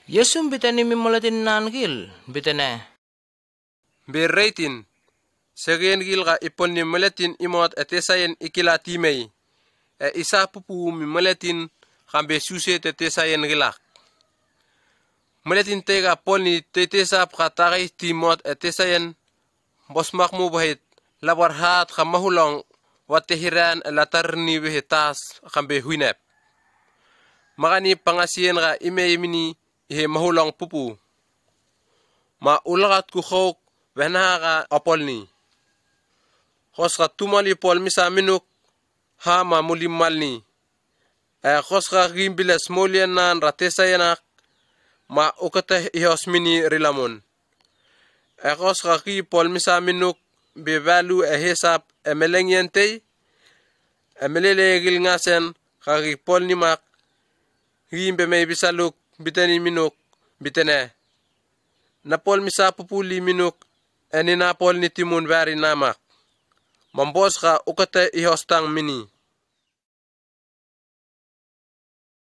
Speaker 2: Yesu bitani mimulatin nangil, bitane.
Speaker 15: Berreitin, segen gil ka ipon ni mulatin imot tesayan ikila timei. Isa pupu mimulatin kambe suse tesayan gilak. Mulatin tega pol ni tetesap kataki timot tesayan bosmak mo bahit. Labarhat kamahulong watehiran latarni behetas kambe huinep. Makani pangasien ka ime ihe mahulong pupu. Ma ulakat kukhok wehna ka apolni. Khos ka tumali pol misa minuk ha ma mulimalni. Khos ka gimbiles molian nan ratesayanak ma ukate ihos mini rilamon. Khos ka ki pol misa minuk bevalu hesap emelengente emelele gil ngasen kaki pol ni mak himbe me bisaluk bitani minuk bitene na pol misa pupuli minuk eni na pol ni timun vari namak mambos ka ukate ihostang mini.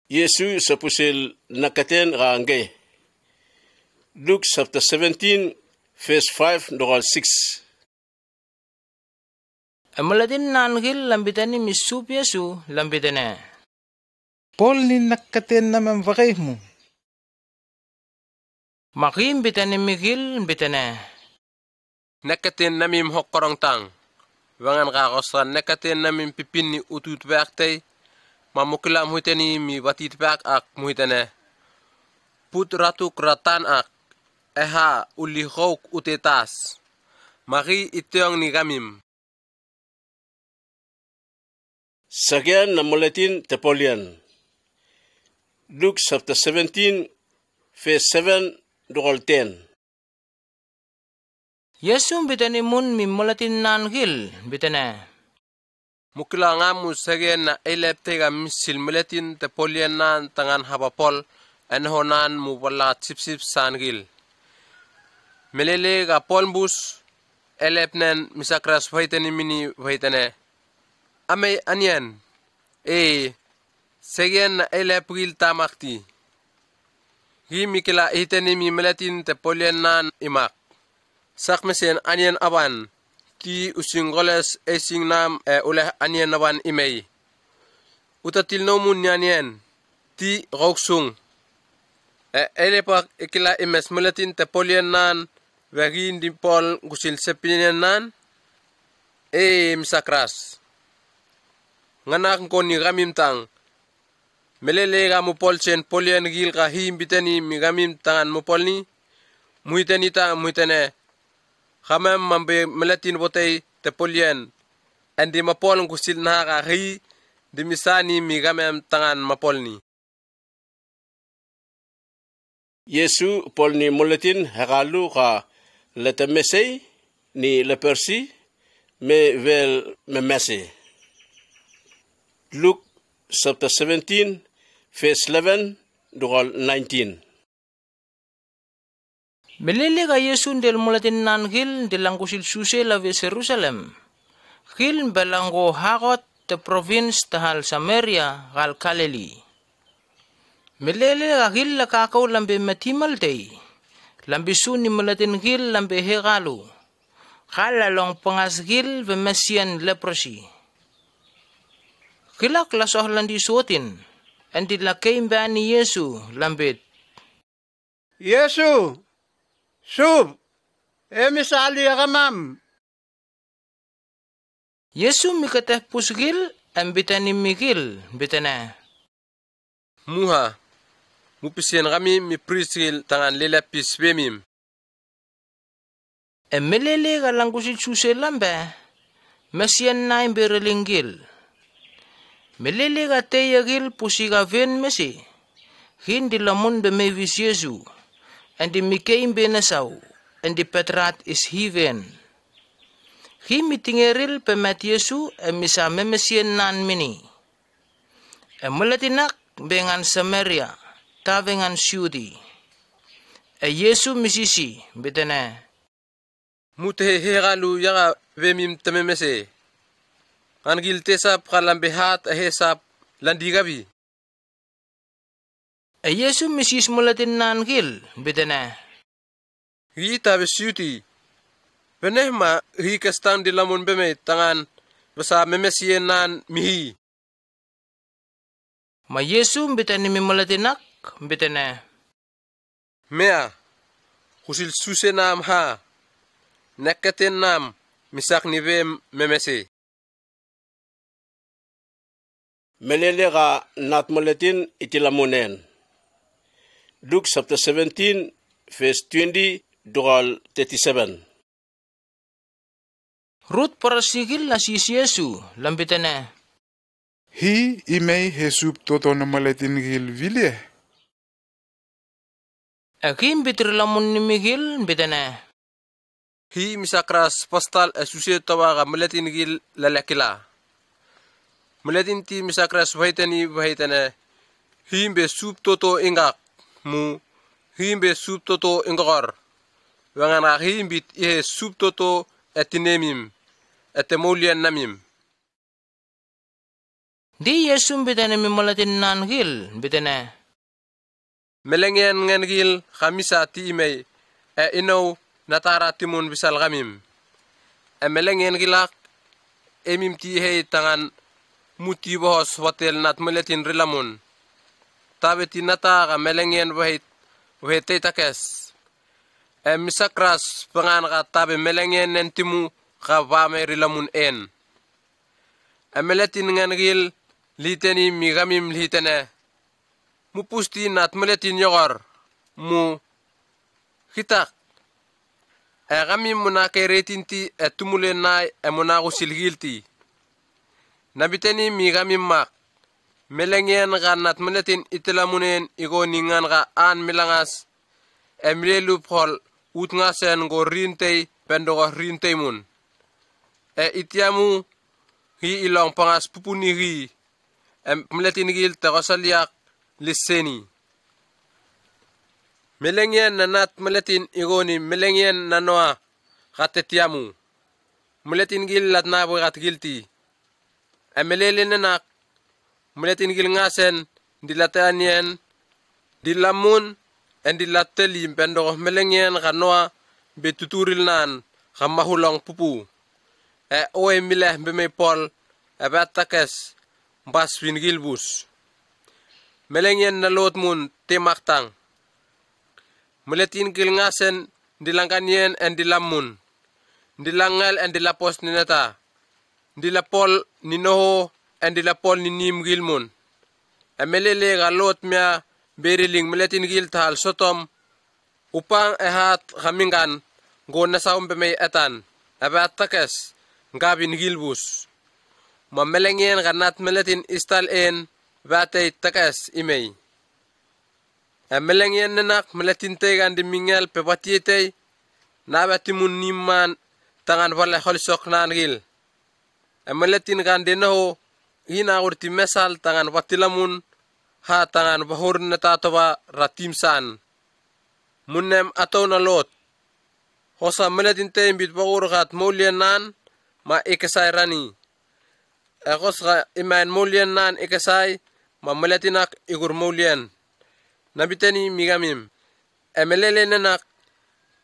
Speaker 1: Yesu sapusil nakaten range. Luke chapter 17 verse 5 dogal 6.
Speaker 2: Amalatin nangil lambitani misup Yesu lambitane.
Speaker 17: Paul ni nakaten naman vakay mo.
Speaker 2: Makim bitani migil bitane.
Speaker 15: Nakaten namim hokorong tang. Wangan kakosan nakaten namim pipin ni utut baktay. Mamukila muhitani mi batit bak ak muhitane. Put ratuk ratan ak. Eha uli hok utetas. Maki itiong ni gamim.
Speaker 1: Sagian na mulatin tepolian. Luke chapter 17, verse 7 dogal 10.
Speaker 2: Yesu bitani mun mimulatin nangil bitane.
Speaker 15: Mukila ngamu sagian na elep tega misil mulatin tepolian nan tangan habapol enhonan mubala sip sangil. Melele ga polbus elep nen misakras vahitani mini vahitane. Amay anyan, segen na elepgil tamakti. Gimikila itani mi melatin te polian nan imak. Sakmesen anyan aban, ti usingoles esing nam uleh anyan aban imay. Utatil nomun nyanyan, ti roksung. Elepak ikila imes melatin te polian nan, wagin dimpol gusil sepinian nan, misakras. Nganak ko ni gamim tang. Melele ga mo polchen polian gil ka himbitani mi gamim tangan mo polni. Muitani ta muitane. Khamam mambe melatin botay te polian. andi mapol ngusil na ka ri di misani mi gamem tangan mapol ni.
Speaker 1: Yesu pol ni moletin hekalu ka letemesei ni lepersi me vel memese. Luke chapter 17 verse 11 dugal 19.
Speaker 2: Melele ka Yesu del moletin nan gil delang kusil suse la ve Jerusalem. Gil belango hakot te province tahal Samaria gal Galilee. Melele ka gil la kakau lambe metimal tei. Lambe suni moletin gil lambe hekalu. Kala long pengas gil ve mesian leprosy. Gilak la sohlan di suotin. Andi la keimba ni Yesu lambit.
Speaker 21: Yesu, sub, misali akamam.
Speaker 2: Yesu mikateh pusgil ambitani mikil bitana.
Speaker 15: Muha, mupisien kami mi prisgil tangan lelapis bemim.
Speaker 2: Emelele kalangkusil suse lambe, mesian naim berelingil. Melele ka teyagil pusiga ven mesi, hindi lamun be mevis Yesu, andi mikeim benasaw, andi petrat is hiven. Hi mitingeril pemet Yesu emisa memesien nan mini. Emulatinak bengan Samaria, ta bengan Syudi. Yesu misisi betene.
Speaker 15: Mutehe heralu yaga vemim tememese. Angil tesap kalam behat ahesap landigabi.
Speaker 2: Yesu misis mulatin nangil betene.
Speaker 15: Kita besyuti. Benehma hi kastang di lamun beme tangan besa memesien nan mihi.
Speaker 2: Ma Yesu betene mimulatinak betene.
Speaker 15: Mea kusil susenam ha. Nekaten nam misak nivem memese.
Speaker 1: Melele ka nat moletin itilamunen. Luke chapter 17 verse 20 dugal 37.
Speaker 2: Rut parasigil na si Yesu lambitene.
Speaker 12: Hi imei hesup toto na maletin gil vilye.
Speaker 2: Akim bitrilamun ni Miguel bitene.
Speaker 15: Hi misakras postal asusie tawaga meletin gil lalakila. Meletin ti misakras wahitani. Himbe sup toto ingak mu. Himbe sup toto ingakor. Wangana himbit ihe sup toto etinemim. Etemolian namim.
Speaker 2: Di Yesu bitene mimulatin nan gil bitene.
Speaker 15: Melengen ngen gil khamisa ti imei. Inaw natara timun bisal gamim. Melengen gilak emim ti hei tangan muti bohos hotel nat meletin rilamun. Tabeti nata ka melengen wahit takes. Misakras pangan ka tabe melengen nentimu ka vame rilamun en. Meletin ngan gil liteni migamim litene. Mupusti nat meletin yogor. Mu hitak. Kami munake retinti tumule nai munaku silgilti. Nabiteni migami mak. Melengen ganat meletin itilamunen ikoningan ka an milangas. Emlelu pol utngasen go rintei pendogo rintei mun. Itiamu hi ilong pangas pupuni hi. Meletin gil takosaliak liseni. Melengen nanat meletin igoni melengen nanoa katetiamu. Meletin gil lat nabo kat gilti. Emelele nanak meletin gil ngasen dilatanien dilamun en dilateli pendo melengen kanoa betuturil nan kamahulong pupu. Oe mileh beme pol abatakes baswin gilbus. Melengen nalot mun temaktang. Meletin gil ngasen dilangkanien en dilamun. Dilangal en dilapos ninata. Dilapol ninoho en dilapol ninim gilmun. Emelele galot mea beriling meletin gil tahal sotom. Upang ehat kamingan go nasaum bemay etan. Abatakes gabin gilbus. mamelengien ganat meletin istal en batay takas imay. Melengien nenak meletin te gandi mingel pepatiete nabatimun niman tangan wala holisok nangil. Meletin gandi no hina urti mesal tangan watilamun ha tangan bahur netatoba ratimsan. Munem atau na lot. Hosa meletin te imbit bahur kat mulian nan ma ikesai rani. Ekos ka imain mulian nan ikesai ma meletinak igur mulian. Nabitani migamim. Emelele nenak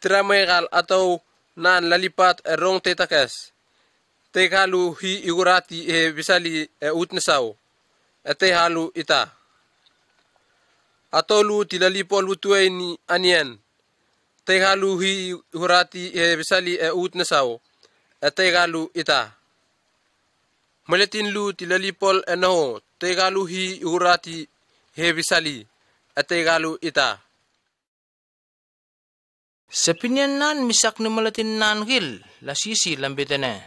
Speaker 15: tramegal atau nan lalipat erong tetakes. Tekalu hi igurati bisali utnesau. Ete halu ita. Atolu tilalipol utuai ni anien. Tekalu hi igurati bisali utnesau. Ete halu ita. Meletin lu tilalipol eno. Tekalu hi igurati bisali. Ate galu ita.
Speaker 2: Sepinyan nan misak ni malatin nan gil, lasisi lambitene.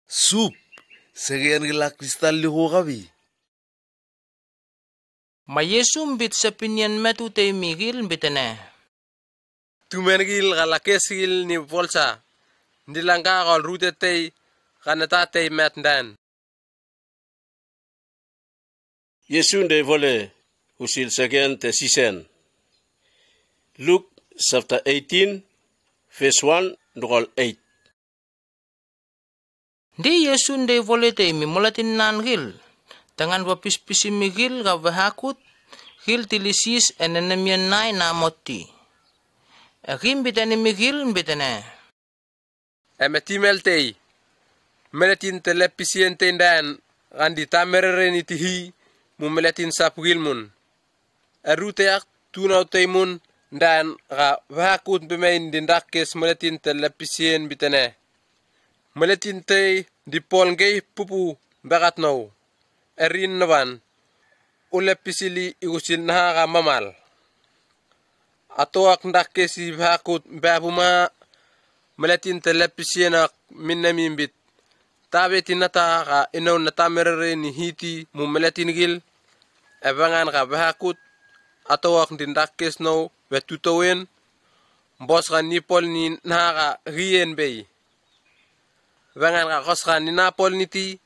Speaker 11: Sup, segian gila kristal liho kabi.
Speaker 2: Mayesum bit sepinyan metu te migil bitene.
Speaker 15: Tumen gil galakes gil ni polsa. Ndilangka kal rute te kanata te metdan.
Speaker 1: Yesun de vole usil sekian te sisen. Luke chapter 18 verse 1 ndokol 8.
Speaker 2: Di Yesun de volete mi mulatin nan gil. Tangan wapispisi mi gil ga vahakut gil tilisis enenemian nai na motti. Akim bitane mi gil bitane.
Speaker 15: Emetimel tei. Meletin telepisien tendan gandi tamerere ni tihi mu meletin sapgil mun. Eruteak tunaw taymun dan ga vahakut bimain dindakes meletin telepisien bitene. Meletin tay dipol ngay pupu bagat naw. Erin naman ulepisili igusil na ga mamal. Atoak ndakesi vahakut babuma meletin telepisien ak minnamimbit. Tabe tinata ga inaw natamerere ni hiti mu meletin gil. Ebangan ga vahakut atau ak dindakes no wetutowen bos kan nipol ni naga rien bay wangan ka kos kan ni napol niti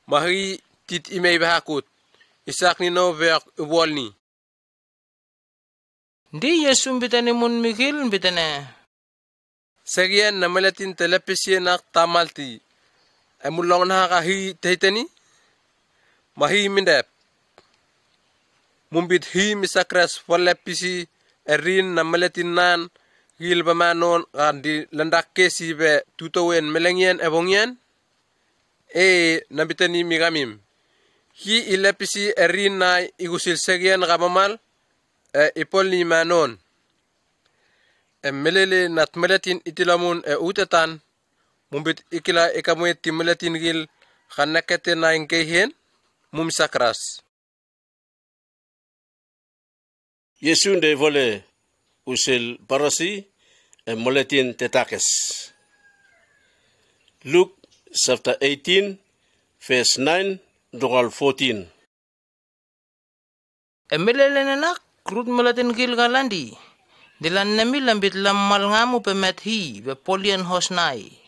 Speaker 15: mahi tit imay bahakut isak ni no vek wol ni
Speaker 2: Di Yesum bitane mun migil bitane
Speaker 15: segian na meletin telepisien ak tamalti emulong naga hi tehitani mahi mindep Mumbit hi misakras walepisi erin na meletin nan gil bamanon gandi landak kesi be tutowen melengien ebongien nabitani migamim hi ilepisi erin na igusil segian gamamal ipol ni manon melele nat meletin itilamun utetan mumbit ikila ikamuet ti meletin gil kanakete na ingkehen mumsakras
Speaker 1: Yesun de vole usil parasi moletin tetakes. Luke chapter 18 verse 9 ndokol 14.
Speaker 2: Emelele nanak krut mulatin gil galandi. Dilan nami lambit lammal ngamu pemet hi be polian hosnai.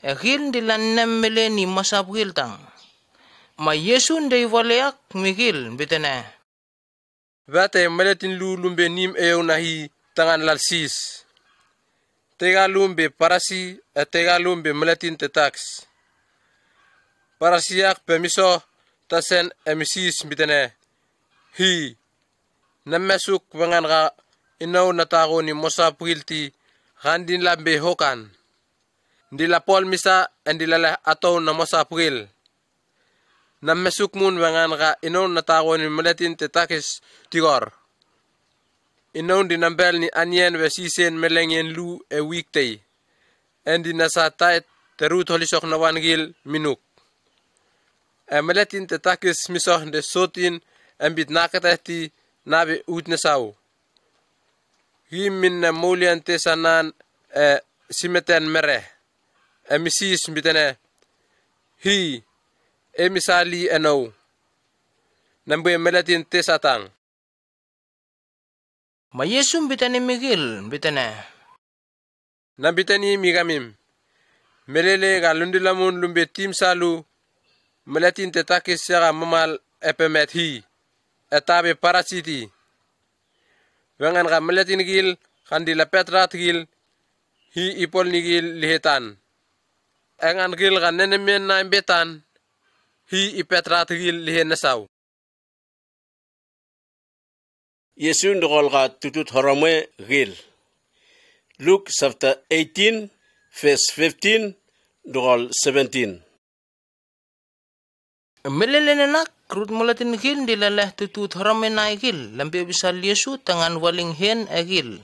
Speaker 2: Gil dilan nemmele ni masap giltang. Ma Yesun de voleak migil bitene.
Speaker 15: Vate meletin lu lumbe nim eo nahi tangan lalsis. Tega lumbe parasi tega lumbe meletin tetaks. Parasiak pemiso tasen emisis bitene. Hi. Namesuk bangan ga inaw natago ni mosa prilti handin lambe hokan. Ndila pol misa endilala ataw na mosa pril. Namesuk mun bangan ga inaw natago ni meletin tetakis tigor. Inaw dinambel ni anyen vesisen melengyen lu weekday. Endi nasa tait terut holisok na wangil minuk. Meletin tetakis misoh de sotin embit nakatati nabi utnesaw. Himin na mulian tesanan simeten mere. Emisis bitene. Hi. misali eno nambe melatin tesatang
Speaker 2: Ma Yesu bitani migil bitane
Speaker 15: nabitani migamim melele ga lundilamun lumbe tim salu melatin tetakis sera mamal epemet hi etabe parasiti wengan ga melatin gil kandila petrat gil hi ipol nigil lihetan engan gil ga nenemen na betan hi ipetrat gil lihen nasaw
Speaker 1: Yesu ndogol ga tutut horome gil Luke chapter 18 verse 15 ndogol 17
Speaker 2: Melele nak krut mulatin gil dilalah tutut horome na gil lambe bisal Yesu tangan waling hen agil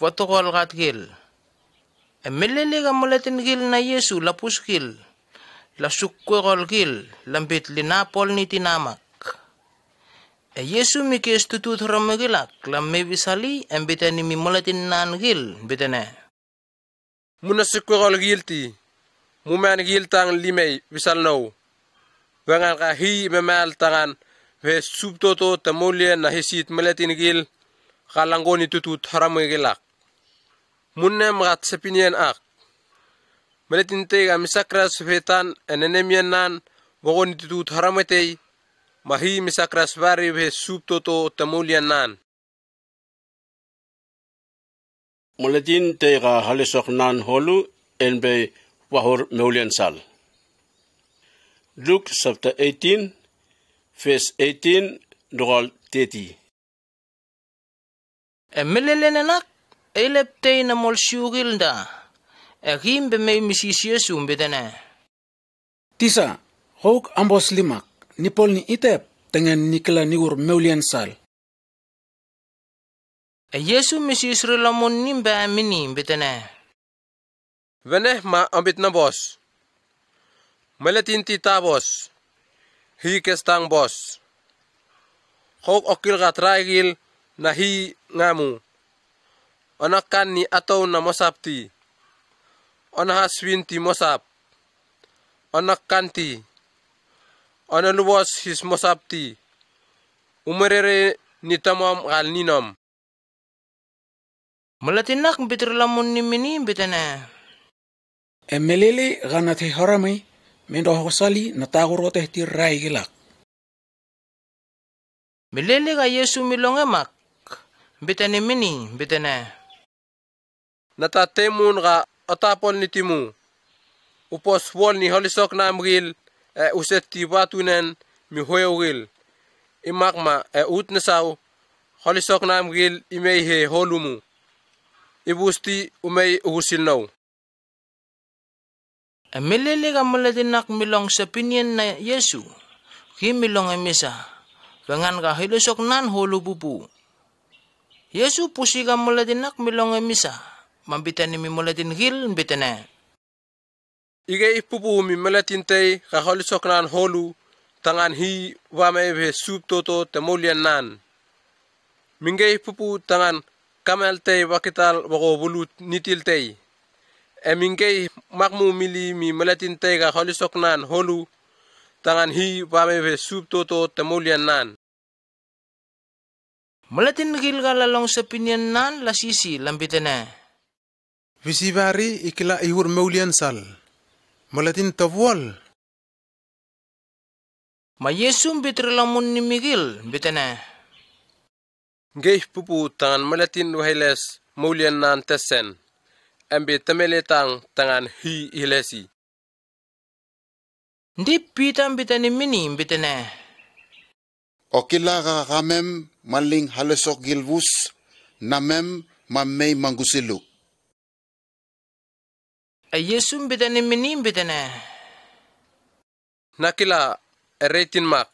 Speaker 2: watokol gat gil melele ga mulatin gil na Yesu lapus gil lasukol gil lambit linapol ni tinamak Yesu mikes tutut horome gilak lamme bisali embetani mi mulatin nan gil betane
Speaker 15: munasukol gilti muman giltang limay bisal no wengan ka hi memal tangan ve subtoto tamolien na hisit melatin gil kalangoni tutut horome gilak munnem gat sepinien ak melatin te ga misakras vetan enenemian nan wogoni tutut horome te mahi misakras vari ve subtoto tamolien nan
Speaker 1: Mulatin te ga halisok nan holu enbe wahor meulian sal Luke chapter 18 verse 18 ndogol 30
Speaker 2: melele nak elepte na mol shugil da agim be may misis Yesu betane
Speaker 10: Tisa, hok ambos limak, nipol ni itep, tengen nikla niur meulian sal.
Speaker 2: Yesu misis relamon nimbe amini betane
Speaker 15: veneh ma ambit na bos melatin tita bos hi kestang bos hok okil gatraigil na hi ngamu onakan ni ataw na mosapti onahaswinti mosap onakanti onalubos his mosapti umerere ni tamam gal ninom
Speaker 2: Malatinak bitrelamon ni mini betane
Speaker 10: Melele ganat he horame mendo hosali nataguro teh tirai gilak
Speaker 2: Melele ga Yesu milongemak betane mini betane
Speaker 15: natatemun ga otapol ni timu upos wol ni holisok na amgil uset tibatunen mi hoyogil imakma utnesaw holisok na amgil imei he holumu ibusti umei uhusilnaw
Speaker 2: Melele ga malatinak milong sa pinyen na Yesu kimilong emisa wengan ga hilusok nan holu bubu Yesu pusi ga malatinak milong emisa mambitani mi malatin gil betane
Speaker 15: Ige ipupu mi melatin tei ka holisok nan holu tangan hi wame ve subtoto temolian nan minge ipupu tangan kamel tei wakital wako bulut nitil tei minge makmu mili mi melatin tei ka holisok nan holu tangan hi wame ve subtoto temolian nan
Speaker 2: Malatin gil ga lalong sa pinyen nan lasisi lambitane
Speaker 14: Visibari ikila ihur meulian sal Malatin tawol
Speaker 2: Ma Yesu bitrelamon ni migil betane
Speaker 15: Geh pupu tangan melatin wahiles maulian nan tesen ambe temeletang tangan hi hilesi
Speaker 2: Ndi pitam bitani mini betane
Speaker 18: Okilaga gamem maling halesok gilvus namem mamei mangusiluk
Speaker 2: Yesu betani mini betane
Speaker 15: nakila eretin mak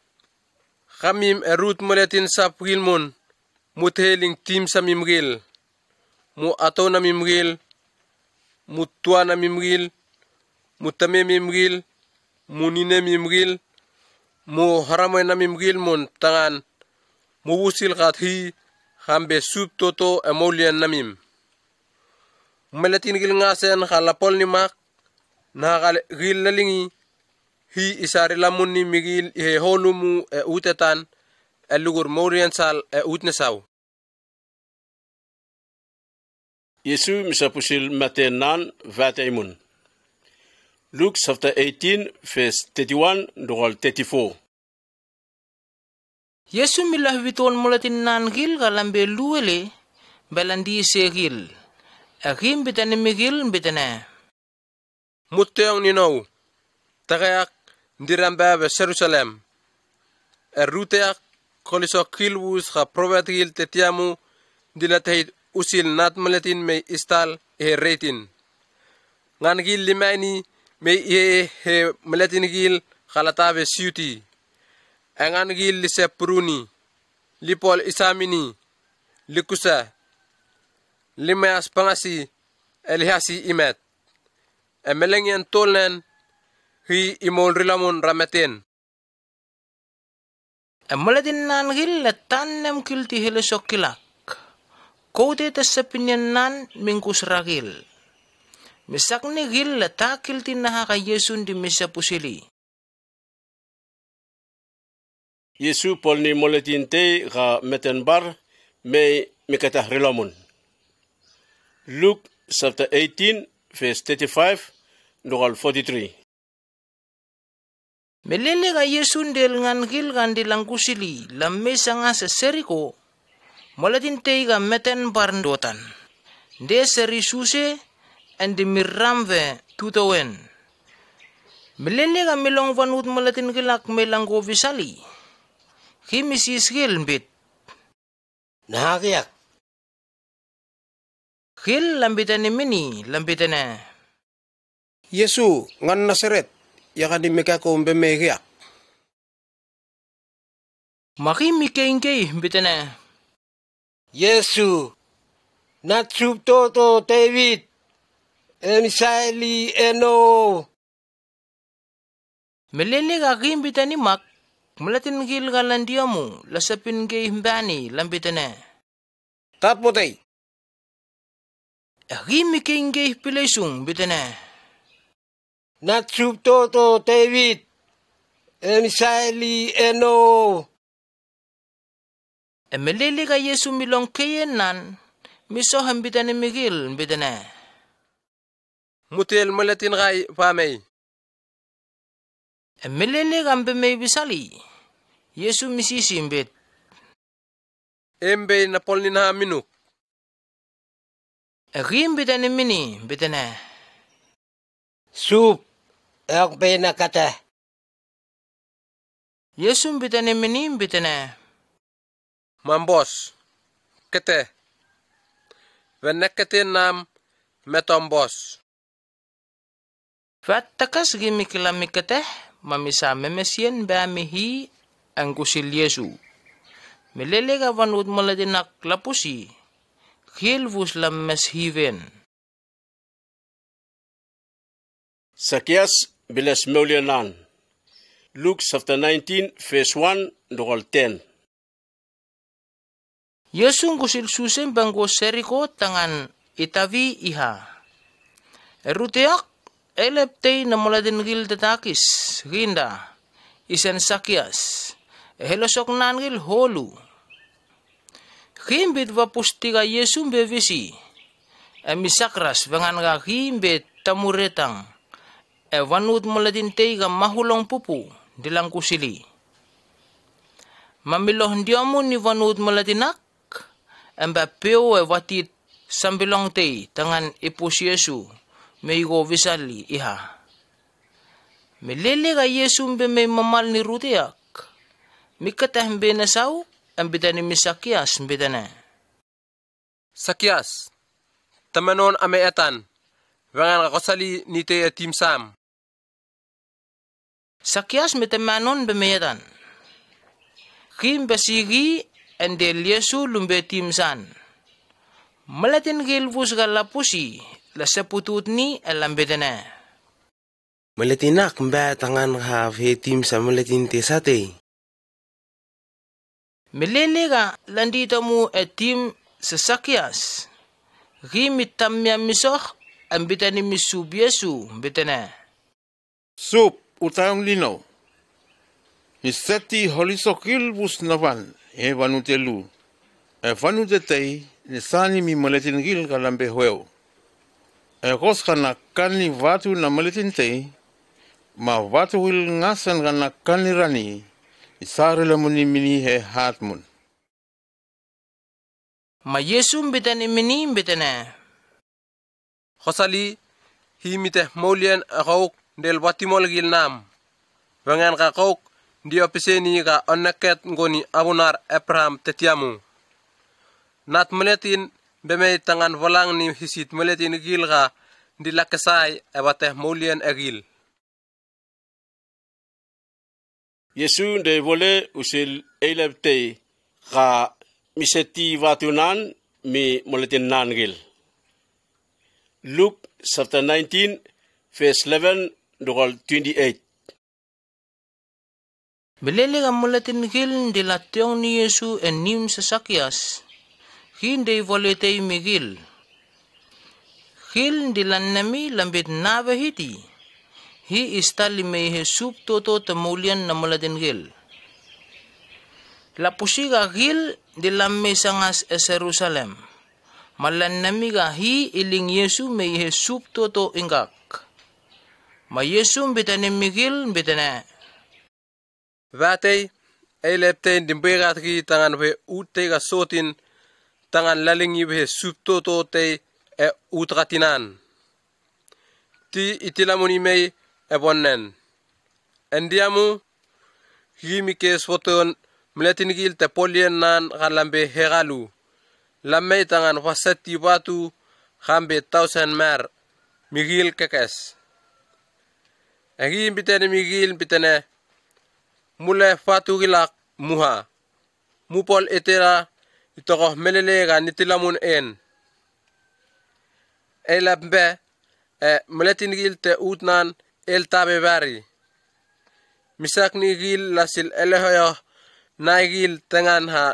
Speaker 15: khamim erut melatin sap gilmun mutheling tim samimgil mu ato namimgil mu tua namimgil mu tamemimgil mu ninemimgil mu haramoy namimgil mun tangan mu wusil kathi hambe sup toto emolian namim melatin gil ngasen khalapol ni mak na gil lalingi hi isari lamun ni migil he holumu utetan lugur moriansal utnesau.
Speaker 1: Yesu misapusil matenan vataimun. Luke chapter 18 verse 31 dogol 34.
Speaker 2: Yesu milah witon mulatin nan gil galambe luele belandi segil. Akim bitane migil bitane.
Speaker 15: Mutteong ninau. Tagayak ndiramba be Jerusalem. Ruteak koliso kilwus ha provetil tetiamu dilateit usil nat mulatin me istal retin. Ngan gil limaini me he mulatin gil khalatabe siuti. Angan gil lise puruni, lipol isamini, likusa, limeas pangasi, elihasi imet. Emelengyan tolnen, hi imol rilamon ramaten.
Speaker 2: Emulatin nan gil letanem kilti hilesokilak. Kote tesepinyan nan mingkus ragil. Misak ni gil letakil tinahaka Yesun di misa pusili.
Speaker 1: Yesu polni moletin te ga metenbar me mikatah rilamun. Luke chapter 18 verse 35 dogal 43.
Speaker 2: Melele ga Yesun del ngan gil gan dilang kusili lamme sanga seseriko moletin te ga metenbar ndotan. De seri suse and di miramve tutowen. Melele ga milong vanut moletin gilak melanggo visali. Himisis gil bit.
Speaker 6: Nahagiak.
Speaker 2: Gil lambitane mini, lambitane.
Speaker 6: Yesu, ngan Nazaret, yakan dimika ko umbemegiak.
Speaker 2: Maki mikengkei bitane.
Speaker 6: Yesu, natsup toto David, emisaili eno.
Speaker 2: Melele ga gimbitani mak. Mulatin gil galandiamu, lasapin gay himbani, lambitane.
Speaker 6: Tapotay.
Speaker 2: Agimiking gay pilaysung, bitane.
Speaker 6: Natsup toto David, emisaili eno.
Speaker 2: Emelele ka Yesu milong kayenan, miso hambitane migil, bitane.
Speaker 15: Mutil mulatin gay pamay.
Speaker 2: Emelele gambe may bisali. Yesu misisimbit.
Speaker 15: Embe na polni na minuk.
Speaker 2: Agim bitane mini, bitane.
Speaker 6: Sup, ek na kata.
Speaker 2: Yesu bitane mini, bitane.
Speaker 15: Mambos, kete. Venekete nam metombos.
Speaker 2: Fat takas gimiklamikete. Mamisa memesien bamihi ang kusil Yesu. Melele ka vanut maladinak lapusi. Hilvus lames hiven.
Speaker 1: Zacchaeus bilas meulianan. Luke chapter 19 verse 1 dogal 10.
Speaker 2: Yesu kusil susen banggo seriko tangan itavi iha. Eruteak eleptei na muladin gil tatakis, ginda, isen Zacchaeus, helosok nangil holu. Himbit vapustiga Yesu bevisi, emisakras vangan ga himbit tamuretang, vanut muladin teiga mahulong pupu, dilang kusili. Mamiloh diamu ni vanut muladinak, embapeo vatit sambilong tei tangan ipus Yesu, meigo visali iha. Melele ga Yesu mbe may mamal ni rutiak. Mikatah mbe na sao, ambitani mi Zacchaeus mbitane.
Speaker 15: Zacchaeus, tamanon ame etan, vangan kakosali ni te tim sam.
Speaker 2: Zacchaeus mitamanon be meyetan. Kim basigi endel Yesu lumbe tim san. Malatin gilvus galapusi, la seputut ni alambitane.
Speaker 16: Malatinak mba tangan ha tim sa malatin te sate.
Speaker 2: Melelega landita mu etim sa Zacchaeus. Gimit tamya misoh ambitani misub Yesu bitane.
Speaker 6: Sup
Speaker 12: utang lino. Ni seti holisokil bus navan e vanutelu. E vanutei ni sani mi maletin gil kalambe hueo. E kos kana kani vatu na maletin tei, ma vatu wil ngasan kana kani rani, isare lamuni mini he hatmun.
Speaker 2: Ma Yesu mbitani mini mbitane.
Speaker 15: Khosali hi mite maulian akauk del watimol gil nam. Wangan kakok di opiseni ka onaket ngoni abunar Abraham tetiamu. Nat meletin bemei tangan volang ni hisit meletin gil ka di lakesai ebate maulian egil.
Speaker 1: Yesu de vole usil eilebte ka miseti vatunan mi meletin nangil. Luke chapter 19 verse 11 to 28.
Speaker 2: Belele ka mulatin gil di latyong ni Yesu enim sa sakyas. Hindi voletay migil. Gil di lanami lambit nabahiti. Hi istali may hesup toto tamulian na mulatin gil. Lapusi ka gil di lamay sangas e Jerusalem. Malanami ka hi iling Yesu may hesup toto ingak. Ma Yesu bitanim migil bitane.
Speaker 15: Vatay ay lepten dimbegat ki tangan we ute ga sotin tangan lalingi we subtoto te e utratinan. Ti itilamuni mei e bonnen. Endiamu himike soton mletingil te polien nan galambe heralu. Lammei tangan wasati watu hambe 1000 mer migil kekes. Agi bitene migil bitene mule fatu gilak muha. Mupol etera itokoh melele ga nitilamun en. Elabbe meletingil te utnan el tabe bari. Misak ni gil lasil elehoyo na gil tengan ha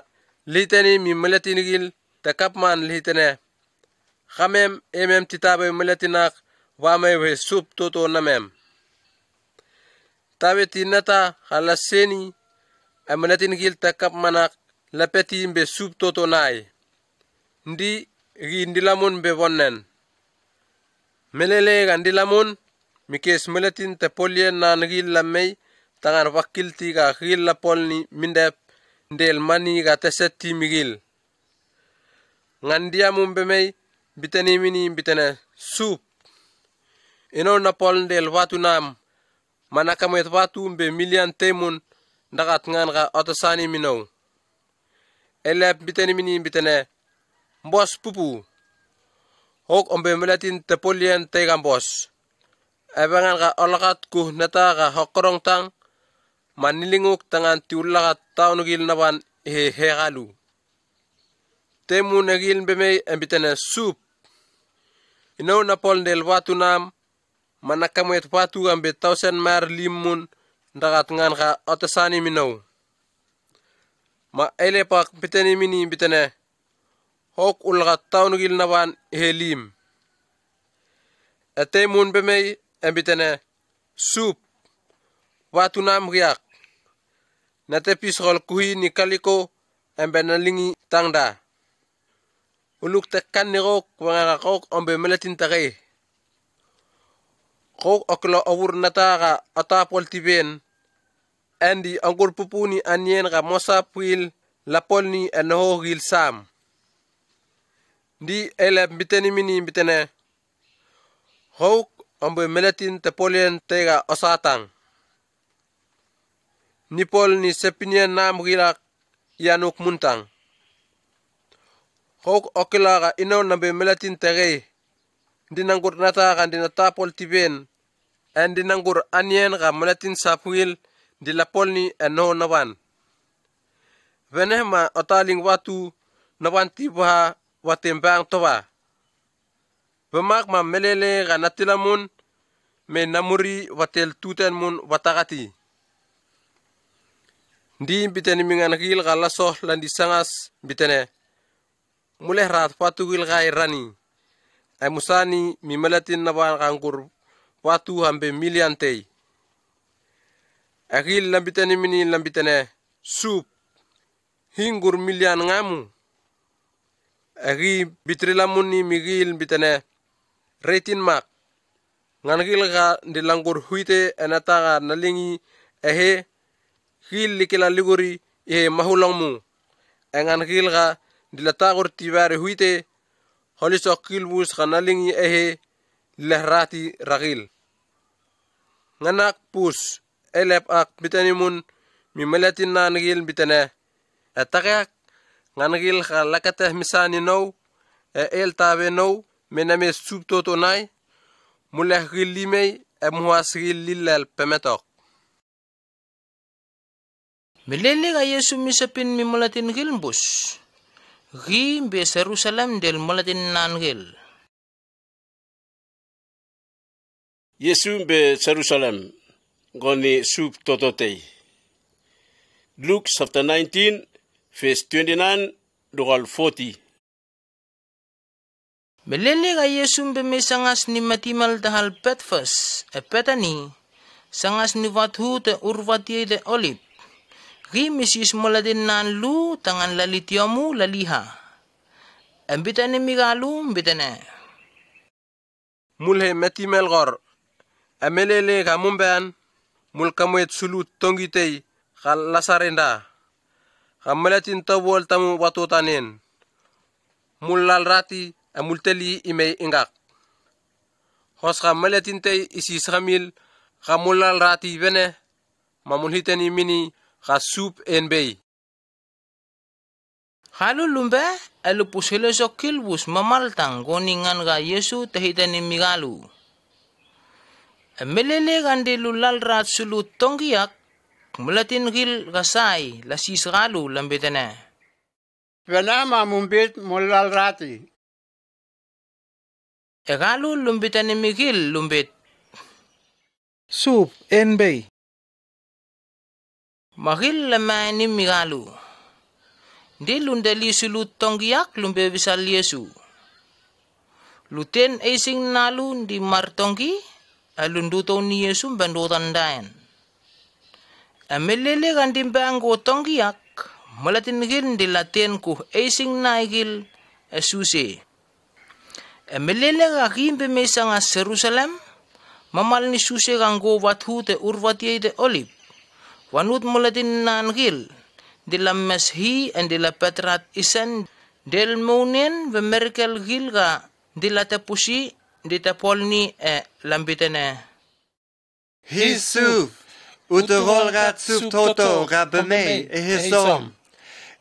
Speaker 15: liteni mi meletingil te kapman litene. Khamem emem titabe meletinak wame we sup toto namem. Tabe tinata halaseni amanatin gil takap manak lapeti be sup toto nai. Ndi gindilamun be bonnen. Melele gandilamun mikes meletin te polien na ngil lamei tangan wakil tiga gil la polni mindep ndel mani ga teseti migil. Ngandiamum be mei bitani mini bitane sup. Ino na pol ndel watu nam. Manakamet watu be milian temun dagat ngan ga otosani mino. Elep biteni mini bitene mbos pupu. Hok ombe melatin tepolian tegam bos. Ebangan ga olakat ku neta ga hokorong tang manilinguk tangan tiulakat taunugil naban hegalu. Temun negil bemei embitene sup. Ino napol del watu nam manakamet watu ambe 1000 mer limun dagat ngan ka otosani mino. Ma elepak biteni mini bitene hok ulgat taunugil naban helim. Etemun bemei embitene sup watu nam riak. Natepis rol kuhi ni kaliko embe nalingi tangda. Uluk tekan ni rok wangakok ombe meletin tagay. Kok oklo awur nataga atapol tiben andi anggur pupuni anyen ga mosa puil lapolni enoho gil sam. Di elep biteni mini bitene hok ombe meletin tepolien tega osatang. Nipol ni sepinien nam gilak yanuk muntang. Hok okila ga ino nambe meletin tegay. Dinanggur nata kan dinatapol tiben en dinanggur anyen ga meletin sapuil di lapolni eno naban. Venema otaling watu naban tiba watembang toba. Bemak ma melele ga natilamun me namuri watel tuten mun watakati. Di biteni mingan gil ga lasoh landi sangas bitene. Muleh rat watu gil ga irani. Ay musani mi melatin naban kangkur watu hambe milian tei. Agil lambitani mini lambitane sup hingur milian ngamu. Agi bitrilamuni migil bitane retin mak. Ngangil ka dilanggur huite enataga nalingi ehe hil likila liguri ehe mahulongmu. Ngangil ka dilatagur tibare huite holisok kilbus ka nalingi ehe lehrati ragil. Nganak pus elep ak bitanimun mimalatin na nagil bitane. Atakayak nganagil ka lakateh misani no el tabe no mename sup toto nai mulah gil limay muas gil lilal pemetok.
Speaker 2: Milele ka Yesu misapin mimulatin gilbus. Gi be Jerusalem del mulatin nangil.
Speaker 1: Yesu be Jerusalem goni sup tototei. Luke chapter 19 verse 29 dogal 40.
Speaker 2: Melele ka Yesu be me sangas ni matimal dahal petfas petani sangas ni vathu te urvati de olip. Gi misis mulatin nan lu tangan lalitiamu laliha. Ambitane migalu ambitane.
Speaker 15: Mulhe matimal gor. Amelele ka mumban mul kamuet sulut tongitei kal lasarenda. Kamalatin tawol tamu watotanen. Mulal rati amulteli imay ingak. Hos kamalatin tei isi samil kamulal rati bene mamulhitani mini kasup enbei.
Speaker 2: Halu lumbe alupusile sokil bus mamaltang goningan ga Yesu tahitani migalu. Melele gande lulal rat sulut tonggiak mulatin gil gasai lasis galu lambetana.
Speaker 21: Venama mumbit mulal rati.
Speaker 2: Egalu lumbetane migil lumbet.
Speaker 17: Sup enbei.
Speaker 2: Magil lamani migalu. Di lundali sulut tonggiak lumbe bisal Yesu. Luten esing nalu di martonggi alunduto ni Yesu bandotan dayan. Amelele gandim banggo tonggiak malatin gil dilaten ku esing naigil esuse. Amelele gakim bemesang as Jerusalem mamal ni suse ganggo wathu te urvati de olip. Wanut malatin nangil dilam meshi and dila petrat isen del monen ve merkel gilga dilata pusi dita polni lambitene.
Speaker 4: Hisuf uterol rat sup toto rabeme ehesom.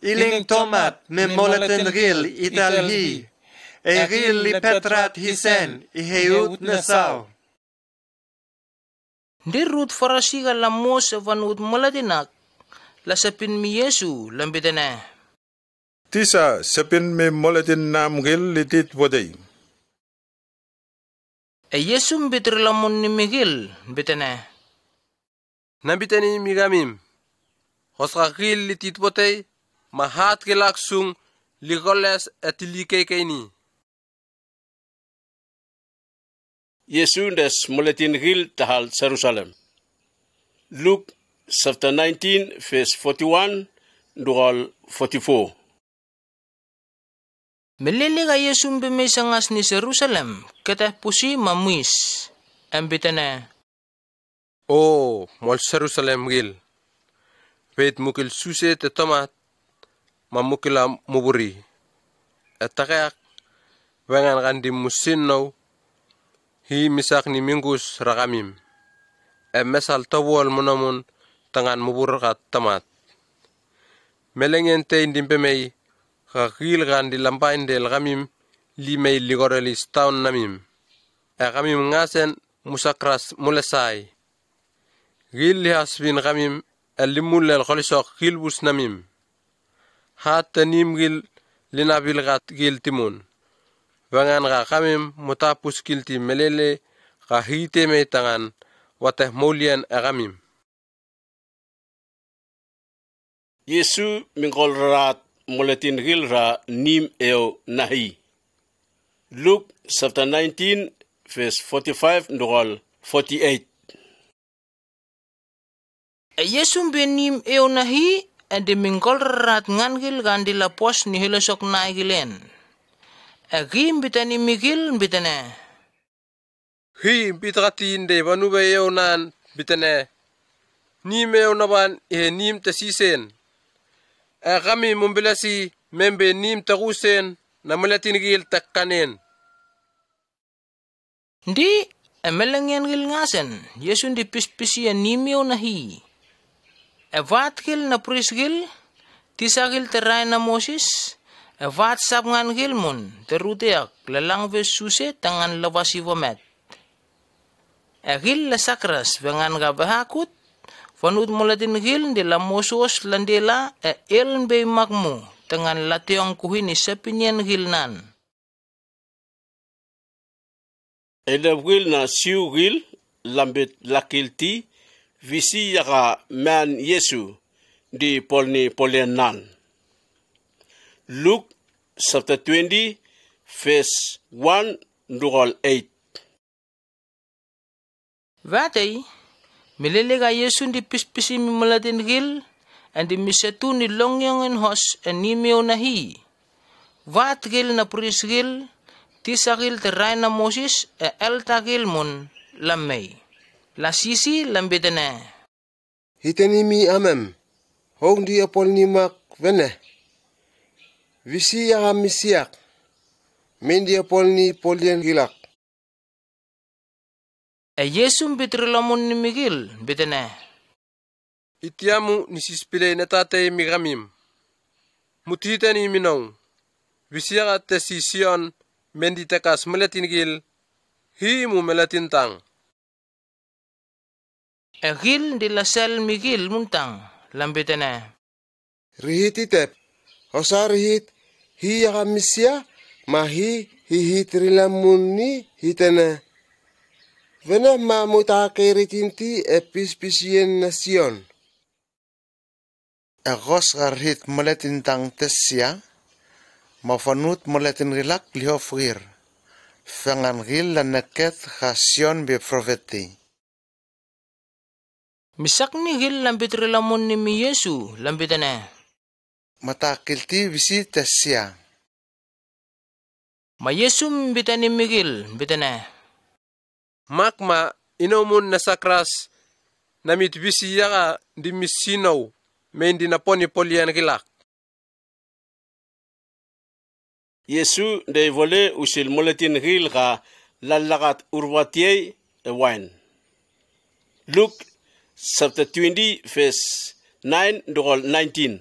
Speaker 4: Iling tomat me moleten ril italhi. Ril li petrat hisen iheut nesau.
Speaker 2: Dirut farasiga lamos vanut molatinak lasapin mi Yesu lambitene.
Speaker 13: Tisa sapin me moletin nam gil litit wadai.
Speaker 2: Yesu bitrilamun ni migil bitene.
Speaker 15: Nabitani migamim. Hosakil litit potay mahat kilaksung ligoles etilikekeni.
Speaker 1: Yesu des moletin gil tahal Jerusalem. Luke chapter 19 verse 41 dogal 44.
Speaker 2: Melele ka Yesu bimesangas ni Jerusalem keteh pusi mamuis ambitene.
Speaker 15: Oh, mol Jerusalem gil. Wait mukil suse te tomat mamukila muburi. Etakayak wengan kandi musin no hi misak ni mingus ragamim. Mesal tawol monamun tangan mubur kat tomat. Melengen te indimpemei kakil kandi lampain del gamim limei ligorelis taun namim. Gamim ngasen musakras mulesai. Gil hasbin gamim elimul el kholisok gilbus namim. Hat tanim gil linabil gat gil timun. Wangan ga gamim mutapus kilti melele ga hite me tangan wateh molian agamim.
Speaker 1: Yesu mingkol rat moletin gil ra nim eo nahi. Luke chapter 19 verse 45 dogal 48.
Speaker 2: Yesum benim eonahi ade mingkol rat ngangil gandi la pos ni hilosok naigilen. Agim bitani migil bitane.
Speaker 15: Hi bitrati inde banube eonan bitane. Nim eonaban nim tasisen. Kami membilasi membe nim tarusen na malatinigil takkanen.
Speaker 2: Di emelengyan gil ngasen Yesun di pispisi nimeo nahi. Evat gil na pris gil tisagil terai na Moses. Evat sap ngan gil mun teruteak lelang ve suse tangan lawasi wamet. Egil la sakras vengan gabahakut fanut mulatin gil de la mosos landela el be magmu tangan lationg kuhini sepinyen gilnan.
Speaker 1: Eda wil na siu gil lambit lakilti visi yaka man Yesu di polni polianan. Luke chapter 20 verse 1 ndurol 8.
Speaker 2: Vatay mililega Yesu di pispisi mimulatin gil andi misetu ni longyong en hos enimeo nahi. Vat gil na pris gil tisagil terai na Moses el tagil mun lamay. La sisi lambitane.
Speaker 19: Hitenimi amem. Hong di apol ni mak vene. Visi ya misiak. Mendi apol ni polien gilak.
Speaker 2: Yesum bitrilamun ni migil bitane.
Speaker 15: Itiamu nisispile netate migamim. Mutitani minong. Visiaga tesision mendi tekas melatingil. Hi mu melatintang.
Speaker 2: Egil di lasel migil muntang lambitane.
Speaker 19: Rihit itep. Hosa rihit hi ya misia mahi hi trilamun ni hitene. Vena mamuta keritinti epispisien nasion.
Speaker 11: Agos garhit moletintang tesia, mafanut moletin rilak liofrir. Fangan gil lanaket hasion be profeti.
Speaker 2: Misak ni gil lambit rilamun ni mi Yesu lambitane.
Speaker 11: Matakilti bisi tesia.
Speaker 2: Ma Yesum bitani migil bitane.
Speaker 15: Makma inomun na sakras namit bisiyaga di misinaw mendi na poni polian gilak.
Speaker 1: Yesu de vole usil moletin gil ga lalagat urwatiye wine. Luke chapter 20 verse 9 ndurol 19.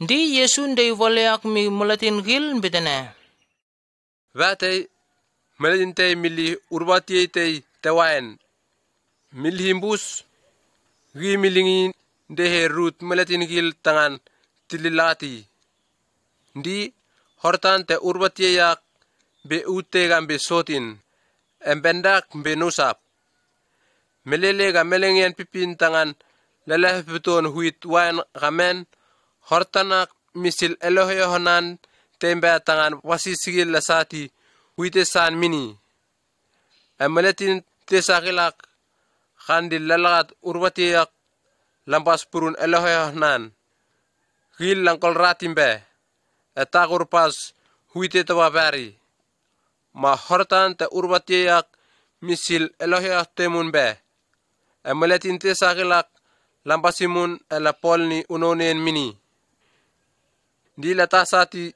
Speaker 2: Di Yesu de vole ak mi molatin gil bitane.
Speaker 15: Vatay melintay mili urwatiye tay tawain. Milhimbus gi milingin dehe rut melatin gil tangan tililati. Di hortan te urwatiye yak be ute gambe sotin. Embendak be nusap. Melelega melengyan pipin tangan lelah beton huit wain ramen. Hortanak misil eloheohanan tembe tangan wasisigil lasati huite san mini. Emeletin tesakilak khandil lalagat urwatiyak lampas purun eloheohanan. Gil langkol ratimbe. Etakur pas huite tawabari. Ma hortan te urwatiyak misil eloheoh temun be. Emeletin tesakilak lampasimun elapolni unonen mini. Di latasati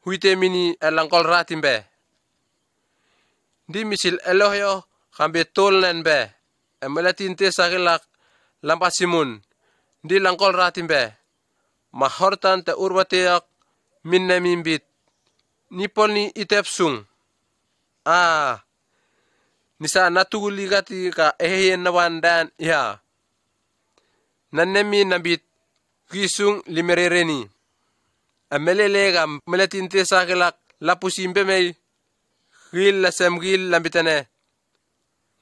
Speaker 15: huite mini elangkol ratimbe. Di misil elohyo kambe tolnen be. Emelatin tesakilak lampasimun. Di langkol ratimbe. Mahortan te urwateyak minne mimbit. Nipol ni itepsung. Nisa natuguligati ka eheyen nawandan iha. Nannemi nabit kisung limerereni. Amelelega melatin tesakilak lapusimbe mei. Gil lasem gil lambitane.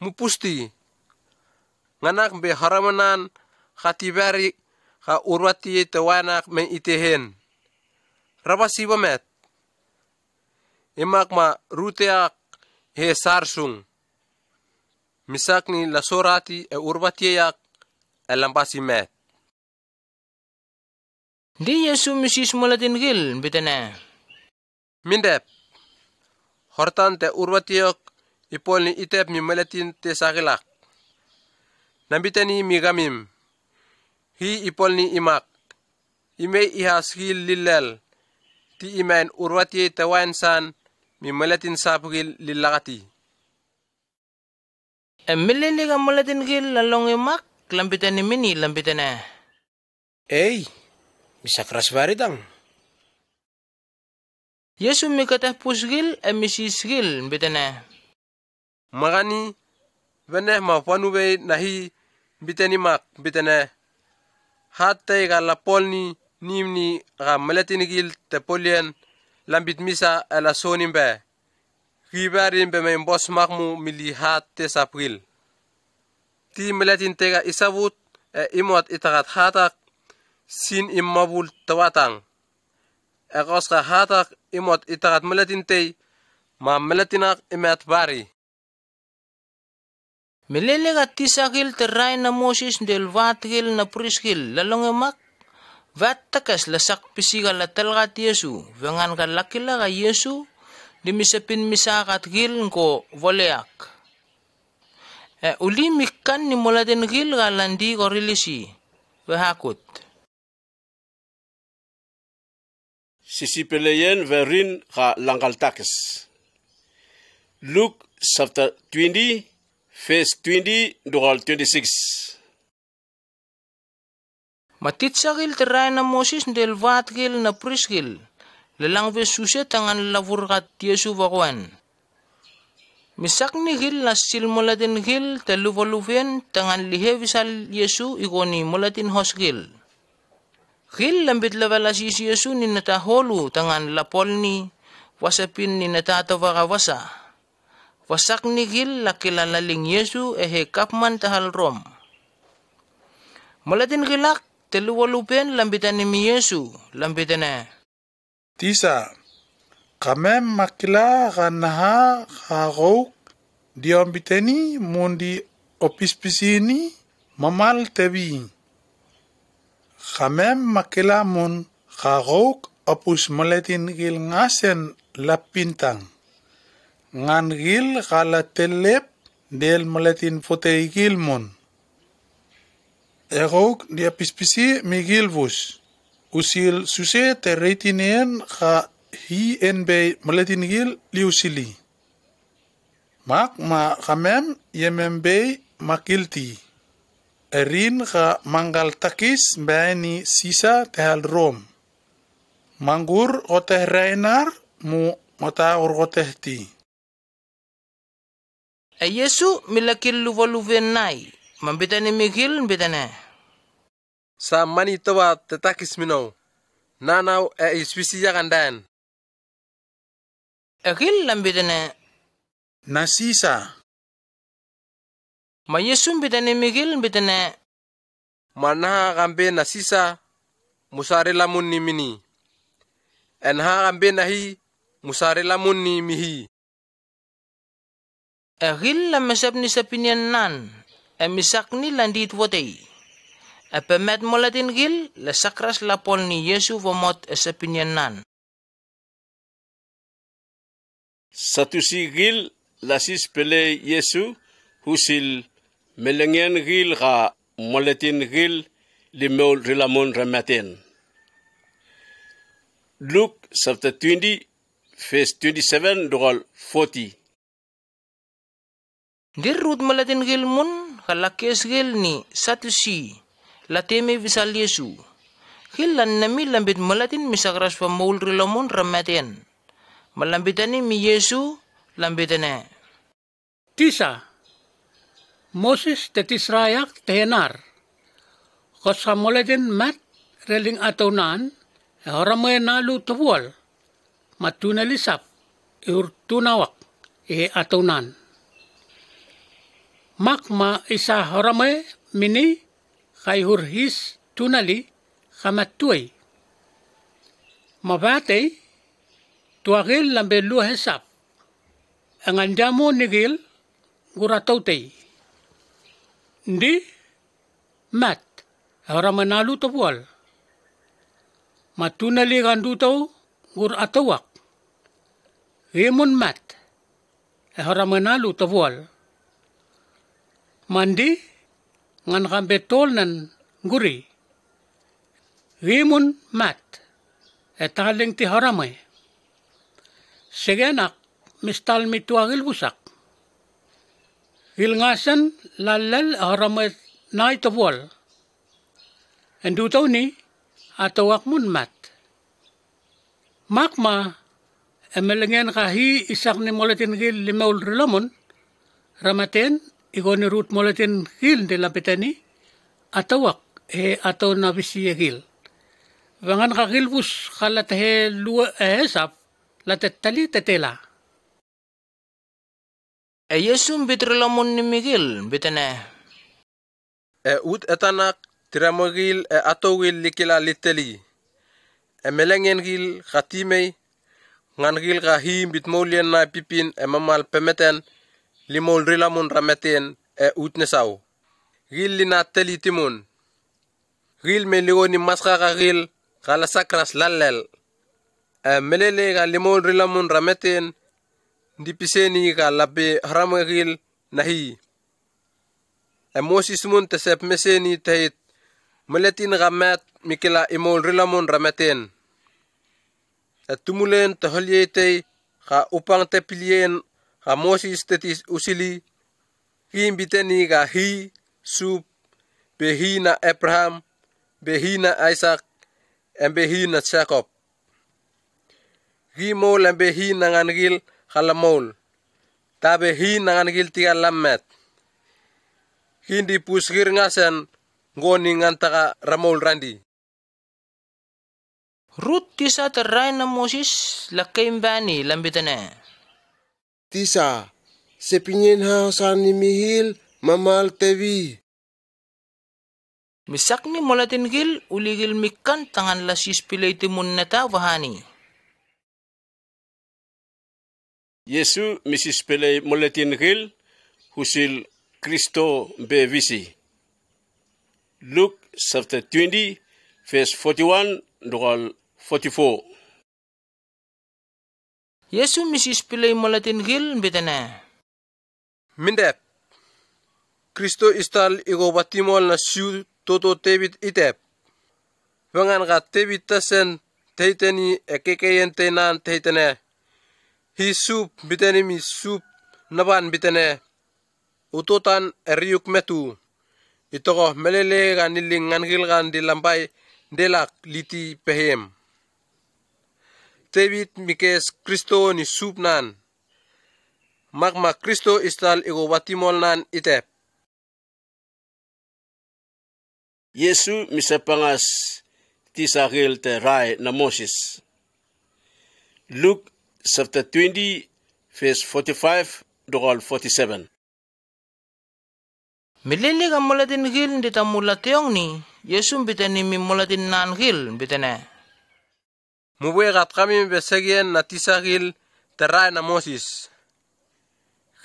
Speaker 15: Mupusti. Nganak be haramanan khatibari ka urwati tawanak men itehen. Rabasi bamet. Imak ma ruteak he sarsung. Misakni lasorati urwati yak elampasi met.
Speaker 2: Di Yesu misis mulatin gil bitene.
Speaker 15: Mindep. Hortan te urwatiok ipol ni itep mi mulatin te sakilak. Nambitani mi gamim. Hi ipol ni imak. Ime ihas gil lillel. Ti imen urwati te wainsan mi mulatin sapugil lillakati.
Speaker 2: Emilili ka mulatin gil lalong imak lambitani mini lambitane.
Speaker 6: Bisa keras baritang.
Speaker 2: Yesu mikatah pusgil emisisgil bitane.
Speaker 15: Magani veneh ma panube nahi bitani mak bitane. Hatta ga lapolni nimni ga malatinigil te polien lambit misa ala sonimbe. Kibarin be men bos makmu mili hat te sapril. Ti malatin tega isabut imot itagat hatak sin imabul tawatang. Ekos ka hatak imot itagat malatin te ma malatinak imet bari.
Speaker 2: Milele ka tisakil teray na Moses del vatkil na priskil lalong emak vattakas lasak pisiga la talgat Yesu vengan ka lakila ka Yesu dimisapin misakat gil ko voleak. Uli mikan ni mulatin gil ka landi ko rilisi vehakut.
Speaker 1: Sisipeleyen verin ka langkaltakes. Luke chapter 20 verse 20 dugal 26.
Speaker 2: Matitsakil teray na Moses del vatkil na priskil lalang vesuse tangan lavurkat Yesu vakwan. Misak ni gil nasil mulatin gil taluvaluven tangan lihe visal Yesu ikoni mulatin hosgil. Gil lambit lavalas Yesu ni nataholu tangan lapol ni wasapin ni natatavakawasa. Wasak ni gil lakilalaling Yesu kapman tahal rom. Mulatin gilak taluvaluven lambitan ni Yesu lambitan na.
Speaker 14: Tisa, kamem makila kanaha kagok diombiteni mundi opispisini mamal tebi. Kamem makila mun kagok opus maletin gil ngasen lapintang. Ngan gil kala telep del maletin fotei gil mun. Egok dia pispisi migil vus. Usil suse teretinien ka hi enbe maletingil liusili. Mak ma kamem yemembe makilti. Erin ka manggal takis bani sisa tehal rom. Manggur oteh reinar mu mata oroteh ti.
Speaker 2: Yesu milakil luvaluven nai. Mambitani migil mbitane.
Speaker 15: Sa mani tawa tetakis minaw. Nanaw iswisi yakandan.
Speaker 2: Ekil lambitane.
Speaker 14: Nasisa.
Speaker 2: Ma Yesu mbitane migil mbitane.
Speaker 15: Manaha kambe nasisa musare lamun ni mini. Enha kambe nahi musare lamun ni mihi.
Speaker 2: Ekil lamesap ni sapinyan nan. Emisak ni landit wotei. Epemet molatin gil lesakras lapol ni Yesu vomot esapinyanan.
Speaker 1: Satu si gil lasis pele Yesu husil melengen gil ka molatin gil limol rilamon rematen. Luke chapter 20 verse 27 dugal 40.
Speaker 2: Dirut molatin gil mun kalakes gil ni satu si lateme visal Yesu. Hilan nami lambit molatin misakras pamul rilamon rematen. Malambitani mi Yesu lambitane.
Speaker 21: Tisa, Moses tetisrayak tehenar. Kosa molatin mat reling atonan, horamay nalu tuwal, matunalisap, tunawak, atonan. Makma isa horamay mini, kay hurhis tunali kamatuay. Mabatay, tuwagil lambe luhesap. Ang andamo nigil guratawtay. Hindi, mat harama nalu tabual. Matunali gandu tau gur atawak. Rimun mat harama nalu tabual. Mandi ngan kambetol nan guri. Rimun mat taling ti haramay. Segenak mistal mituagil busak. Hilngasan lalal haramay na itabual. Endu tau ni atawak mun mat. Makma emelengen kahi isak ni moletin gil limaul rilamon ramaten igoni rut moletin gil de lapetani atawak ataw na bisiya gil. Wangan kakilbus kalat lua hesap latet tali tetela.
Speaker 2: Yesum bitrilamon ni Miguel bitene.
Speaker 15: Ut etanak tiramogil atowil likila liteli. Melengen gil khatimei ngan gil kahim bitmolien na pipin mamal pemeten limol rilamon rameten ut nesau. Gil lina teli timun. Gil meligoni maskaka gil kala sakras lalel. Melele ga limol rilamun rameten dipiseni ga labe haramagil nahi. Moses mun tesep meseni tahit meletin gamat mikila imol rilamun rameten. Tumulen taholyete ga upang tepilien ga Moses tetis usili kimbiteni ga hi sup behina Abraham behina Isaac embehina Jacob. Gimol embehina ngangil halamol. Tabehina ngangil tiga lamet. Hindi pusgir ngasen ngoni ngantaka ramol randi.
Speaker 2: Rut tisa terai na Moses lakaimbani lambitane.
Speaker 19: Tisa, sepingin hausan ni mihil mamal tevi.
Speaker 2: Misak ni molatin gil uligil mikan tangan lasis pilay timun neta wahani.
Speaker 1: Yesu misis pilay molatin gil husil Kristo bevisi. Luke chapter 20 verse 41 dogal 44.
Speaker 2: Yesu misis pilay molatin gil bitana.
Speaker 15: Mindep. Kristo istal igo batimol na siu toto tebit itep. Wangan ka tebit tasen teiteni ekekeyen tenan teitene. Hi sup biteni mi sup naban bitene. Utotan eriuk metu. Itoko melele gan niling ngangil gan dilambay delak liti pehem. Tebit mikes Kristo ni sup nan. Magma Kristo istal igo batimol nan itep.
Speaker 1: Yesu misapangas tisagil te rai na Moses. Luke chapter 20 verse 45 dogal 47.
Speaker 2: Milili ka mulatin gil di tamulatiyong ni Yesu bitani mi mulatin nan gil bitane.
Speaker 15: Mubegat kami besegien na tisagil te rai na Moses.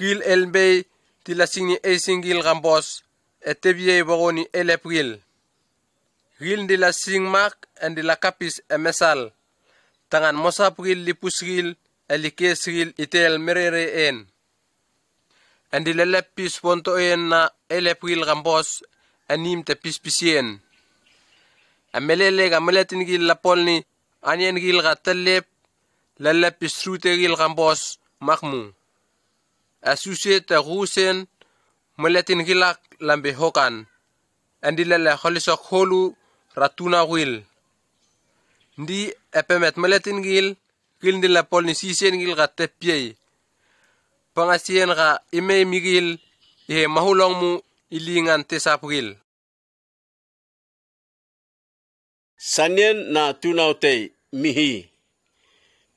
Speaker 15: Gil elbey tilasing ni esingil gambos etebye bagoni elepgil. Gil di la singmak en di la kapis emesal. Tangan mosap gil lipus gil elikes gil itel merere en. En di lelepis ponto en na elep gil gambos enim te pispisien. Amelele ga meletin gil lapolni anyen gil ga telep lelepis rute gil gambos makmu. Asuse te rusen meletin gilak lambe hokan. En di lele holisok holu ratuna wil. Ndi epemet meletin gil ndi la pol ni sisien gil ga tepie. Pangasien ga ime migil ihe mahulong mu ilingan tesap gil.
Speaker 1: Sanyen na tunaute mihi.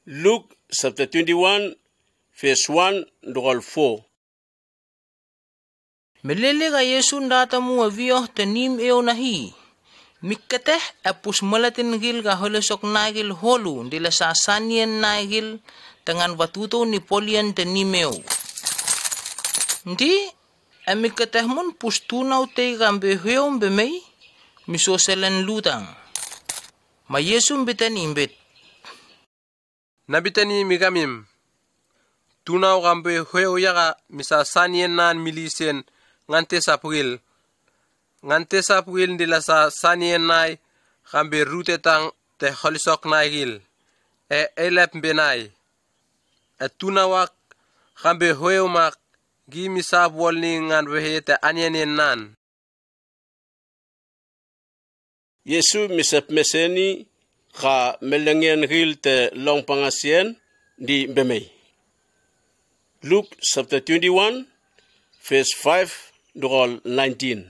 Speaker 1: Luke chapter 21 verse 1 dogal 4.
Speaker 2: Melele ka Yesu ndatamu aviyoh tenim eo nahi. Mikateh apus malatin gil ka holosok nagil holu dila sasanyen nagil tangan batuto ni polian tenimeo. Ndi Emi katahmun pustunaw te gambe heom bemei misoselen lutang. Ma Yesum bitan imbit.
Speaker 15: Nabitani migamim. Tunaw gambe heo yaga misa sanien nan milisen ngante sapwil. Ngante sapwil ndila sa sanien nai gambe rutetang te holisok naigil. Elep benai. Tunawak gambe heo mak gi misa bolni ngan wehe te anyenin nan.
Speaker 1: Yesu misap meseni ka melengen hil te long pangasien di bemei. Luke chapter 21 verse 5 durol 19.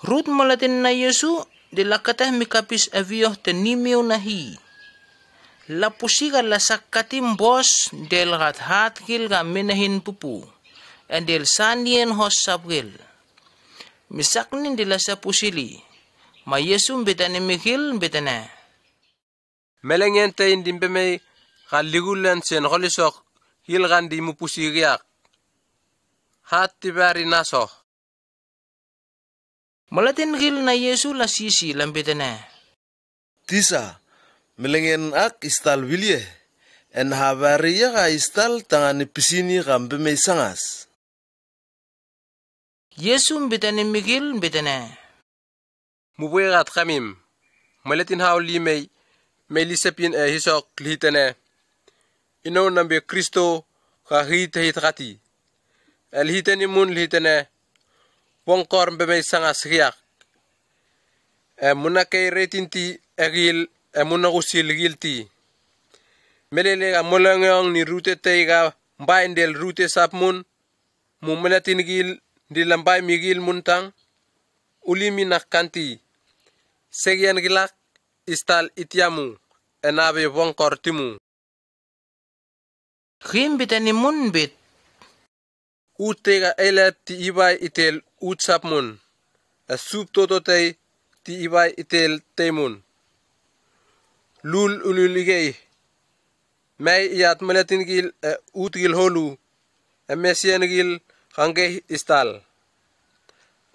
Speaker 2: Rut malatin na Yesu dilakatah mikapis avioh te nimeo nahi. La pusiga la sakatim bos del hat gil ga menahin pupu. En del sanien hos sabgil. Misaknin dila sa pusili. Ma Yesu betane mikil betane.
Speaker 15: Melengen te indimbeme kaligulan sen holisok hilgan di mupusiriak. Hati bari naso.
Speaker 2: Malatin gil na Yesu la sisi lambetane.
Speaker 11: Tisa, melengen ak istal wilye. En habariya ka istal tangan pisini kambeme sangas.
Speaker 2: Yesu betane mikil betane.
Speaker 15: Mubuerat kamim. Malatin haw limay. May lisapin hisok lihitane. Ino nambe Kristo ka hit-hit-kati. Lihitane mun lihitane. Wongkor mbemay sangas riyak. Munakay retinti agil munakusil gilti. Melele ka molangong ni rute tayga mbain del rute sapmun. Mumalatin gil dilambay migil muntang. Ulimi nakanti. Segyan gilak istal itiamu enabe wongkor timu.
Speaker 2: Kim bitani mun bit.
Speaker 15: Utega elep ti ibay itel utsap mun. Sup tototay ti ibay itel temun. Lul ululigay. May iyat malatin gil utgil holu. Mesian gil hangge istal.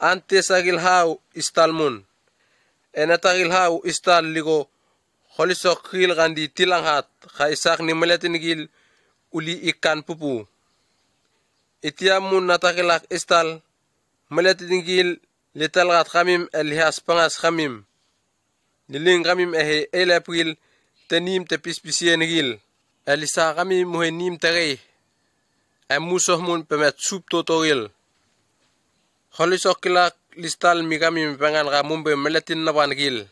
Speaker 15: Antes agil haw istal mun. Enatagil haw istal ligo holisok gil gandi tilang hat ka isak ni malatin gil uli ikan pupu. Itiamun natagilak istal malatin gil litalgat kamim elihas pangas kamim. Niling kamim elep gil tenim te pispisien gil. Elisa kamim muhenim tere. Musoh mun pemet sup totogil. Holisok kilak listal mi kami pengan kamumbe meletin napan gil.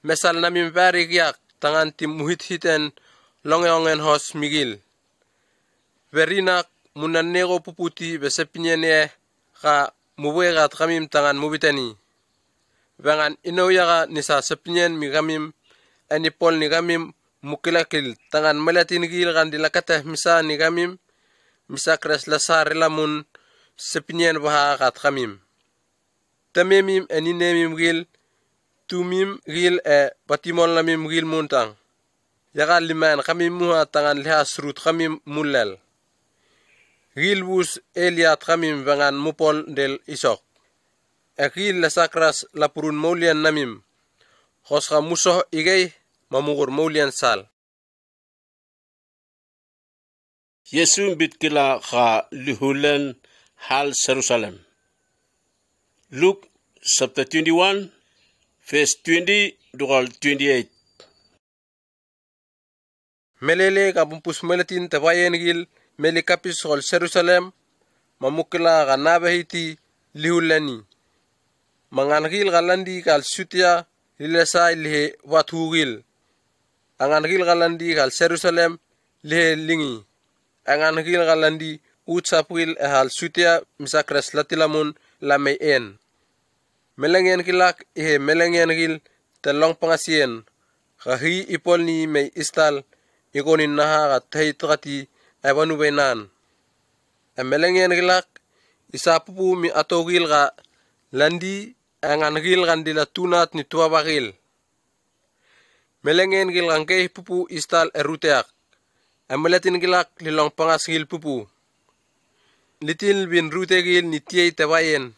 Speaker 15: Mesal nami bari giak tangan tim muhit hiten longeongen hos migil. Verinak munanego puputi besepinyene ka mubuegat kamim tangan mubitani. Pengan inoyaga nisa sepinyen mi kamim enipol ni kamim mukilakil tangan meletin gil kan dilakateh misa ni kamim misa kres lasar lamun sepinyen bahagat kamim. Tememim eninemim gil, tumim gil batimon lamim gil muntang. Yaga liman kami muha tangan lihas rut kami mulel. Gil bus eliat kami vangan mupol del isok. Gil lasakras lapurun maulian namim. Hoska musoh igay mamugur maulian sal.
Speaker 1: Yesu bitkila ka lihulen hal Jerusalem. Luke chapter 21 verse 20 durol 28.
Speaker 15: Melele kapumpus meletin tabayen gil melikapis hol Jerusalem mamukila kanabahiti lihulani. Mangan gil galandi kal sutia lilesa lihe wathugil. Angan gil galandi kal Jerusalem lihe lingi. Angan gil galandi utsapwil hal sutia misakres latilamun lamay en. Melengen kilak melengen gil telong pangasien. Kahi ipol ni may istal ikonin naha at haitrati ewan ubenan. Melengen gilak isapupu mi atogil ka landi angan gil kandila tunat ni tuabagil. Melengen gil kangkeh pupu istal eruteak. Meletin gilak lilong pangas gil pupu. litil bin rutegil ni tiay tabayen.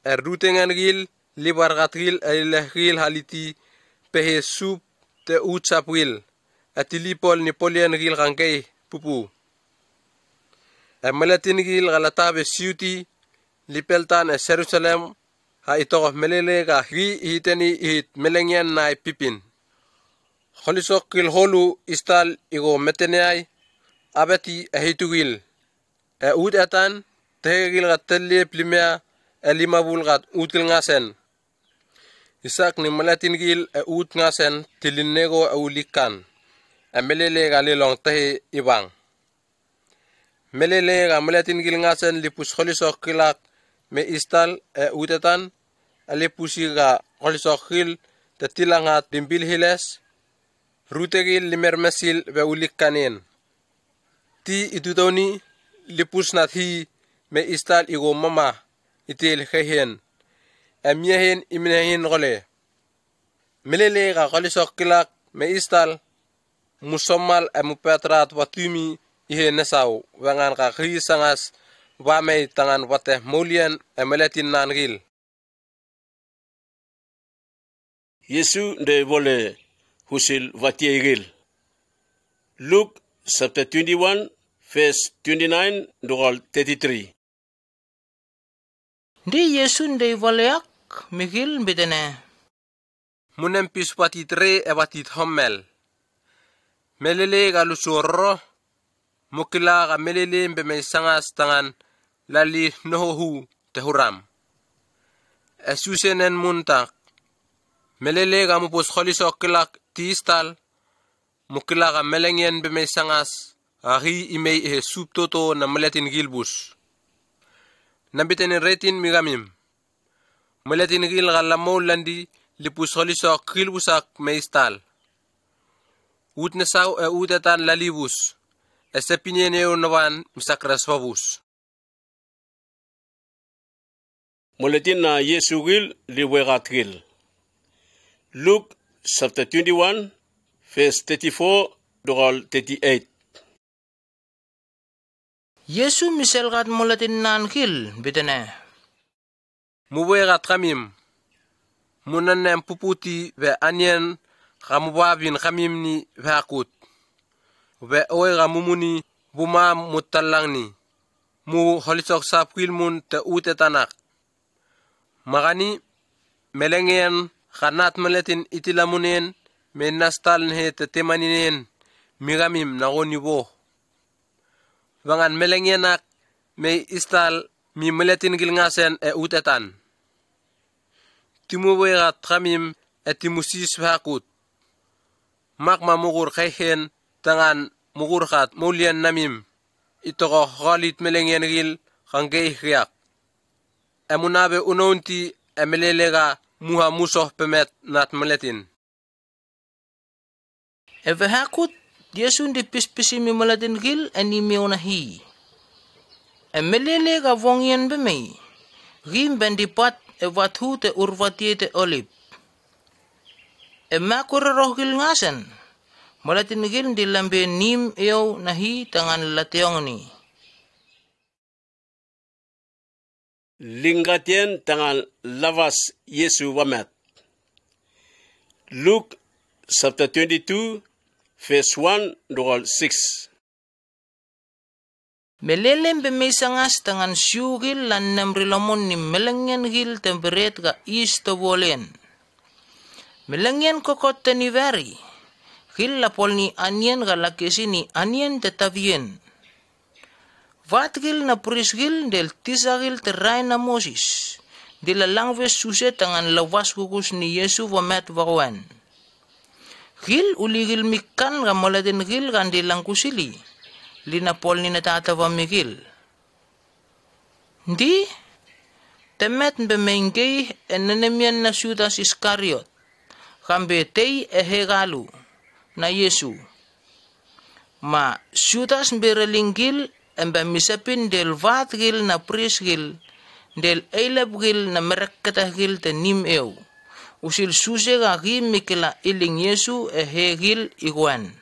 Speaker 15: Rutengan gil libargat gil gil haliti pehe sup te utsap gil. Atilipol ni polian gil kangkay pupu. Malatin gil galatabe siuti lipeltan Jerusalem ha ito melele ka hi hiteni hit melengyan na pipin. Kholisok gil holu istal igo meteneay abeti ahitugil. Ud atan tegil gatelle plimea elimabul gat util ngasen. Isak ni malatin gil ud ngasen tilinego ulikan. Melele galilong tahi ibang. Melele ga malatin gil ngasen lipus kholisok kilak me istal utetan alipusi ga kholisok gil tetilangat dimbil hiles rutegil limermesil be ulikanin. Ti itutoni lipus nathi me istal igo mama itil khehen. Amiyahin iminahin gole. Melele ga kholisok kilak me istal musomal amupatrat watumi ihe nesaw wangan ka sangas wamay tangan wate molian emeletin nangil.
Speaker 1: Yesu de vole husil vatiegil. Luke chapter 21 verse 29 dogal 33.
Speaker 2: Di Yesu de voleak migil bidene.
Speaker 15: Munem pispatit re ebatit hommel. Melele galusoro mukila ga melele mbe me sangas tangan lali nohu tehuram. Esusenen muntak. Melele ga mupus kholisok kilak tistal mukila ga melengyen be me sangas ahi imei he subtoto na meletin gilbus. Nabiten retin migamim. Meletin gil ga lamol landi lipus kholisok gilbusak me istal. Utnesaw utetan lalibus. Esepinyeneo nawan misakras fabus.
Speaker 1: Moletin na Yesu gil liwegat gil. Luke chapter 21 verse 34 dogal 38.
Speaker 2: Yesu miselgat moletin nan gil bidene.
Speaker 15: Muwegat kamim. Munanem puputi ve anyen kamubabin kamim ni vakut. Ve oe gamumuni buma mutalang ni. Mu holisok sapwil mun te utetanak. Magani melengyen kanat meletin itilamunen menastal he te temaninen migamim nagonibo. Wangan melengyenak me istal mi meletin gilngasen utetan. Timuwegat kamim etimusis vakut. Makma mugur kayhen tangan mugurkat mulian namim itoko galit melengyen gil kangkei hiyak. Emunabe unonti emelelega muha musoh pemet nat meletin.
Speaker 2: Evehakut Yesu di pispisi mi meletin gil enimiunahi. Emelelega vongyen bemei. Rim bendipat evathu te urvatie te olip. Emakuroroh gil ngasen. Mulatin gil di lambe nim eo nahi tangan lateong ni.
Speaker 1: Lingatien tangan lavas Yesu wamet. Luke chapter 22 verse 1 dogal 6.
Speaker 2: Melelem bemesangas tangan syugil lan namrilamon ni melengyen gil temperet ga isto bolen. Melengyen kokot teniveri. Gil lapol ni anien galakesi ni anien tetavien. Vatgil na purisgil del tisagil terai na Moses. Dila langves suse tangan lawas kukus ni Yesu wamet wawan. Gil uligil mikan ga moladen gil gan dilang kusili. Linapol ni natatawa migil. Di temet bemengkei enenemian na Judas Iskariot. Kambetei ehegalu na Yesu. Ma Judas berelinggil emba misapin del vatgil na prisgil del eilabgil na merekkatahgil te nim eo. Usil susega gim mikila iling Yesu ehegil igwan.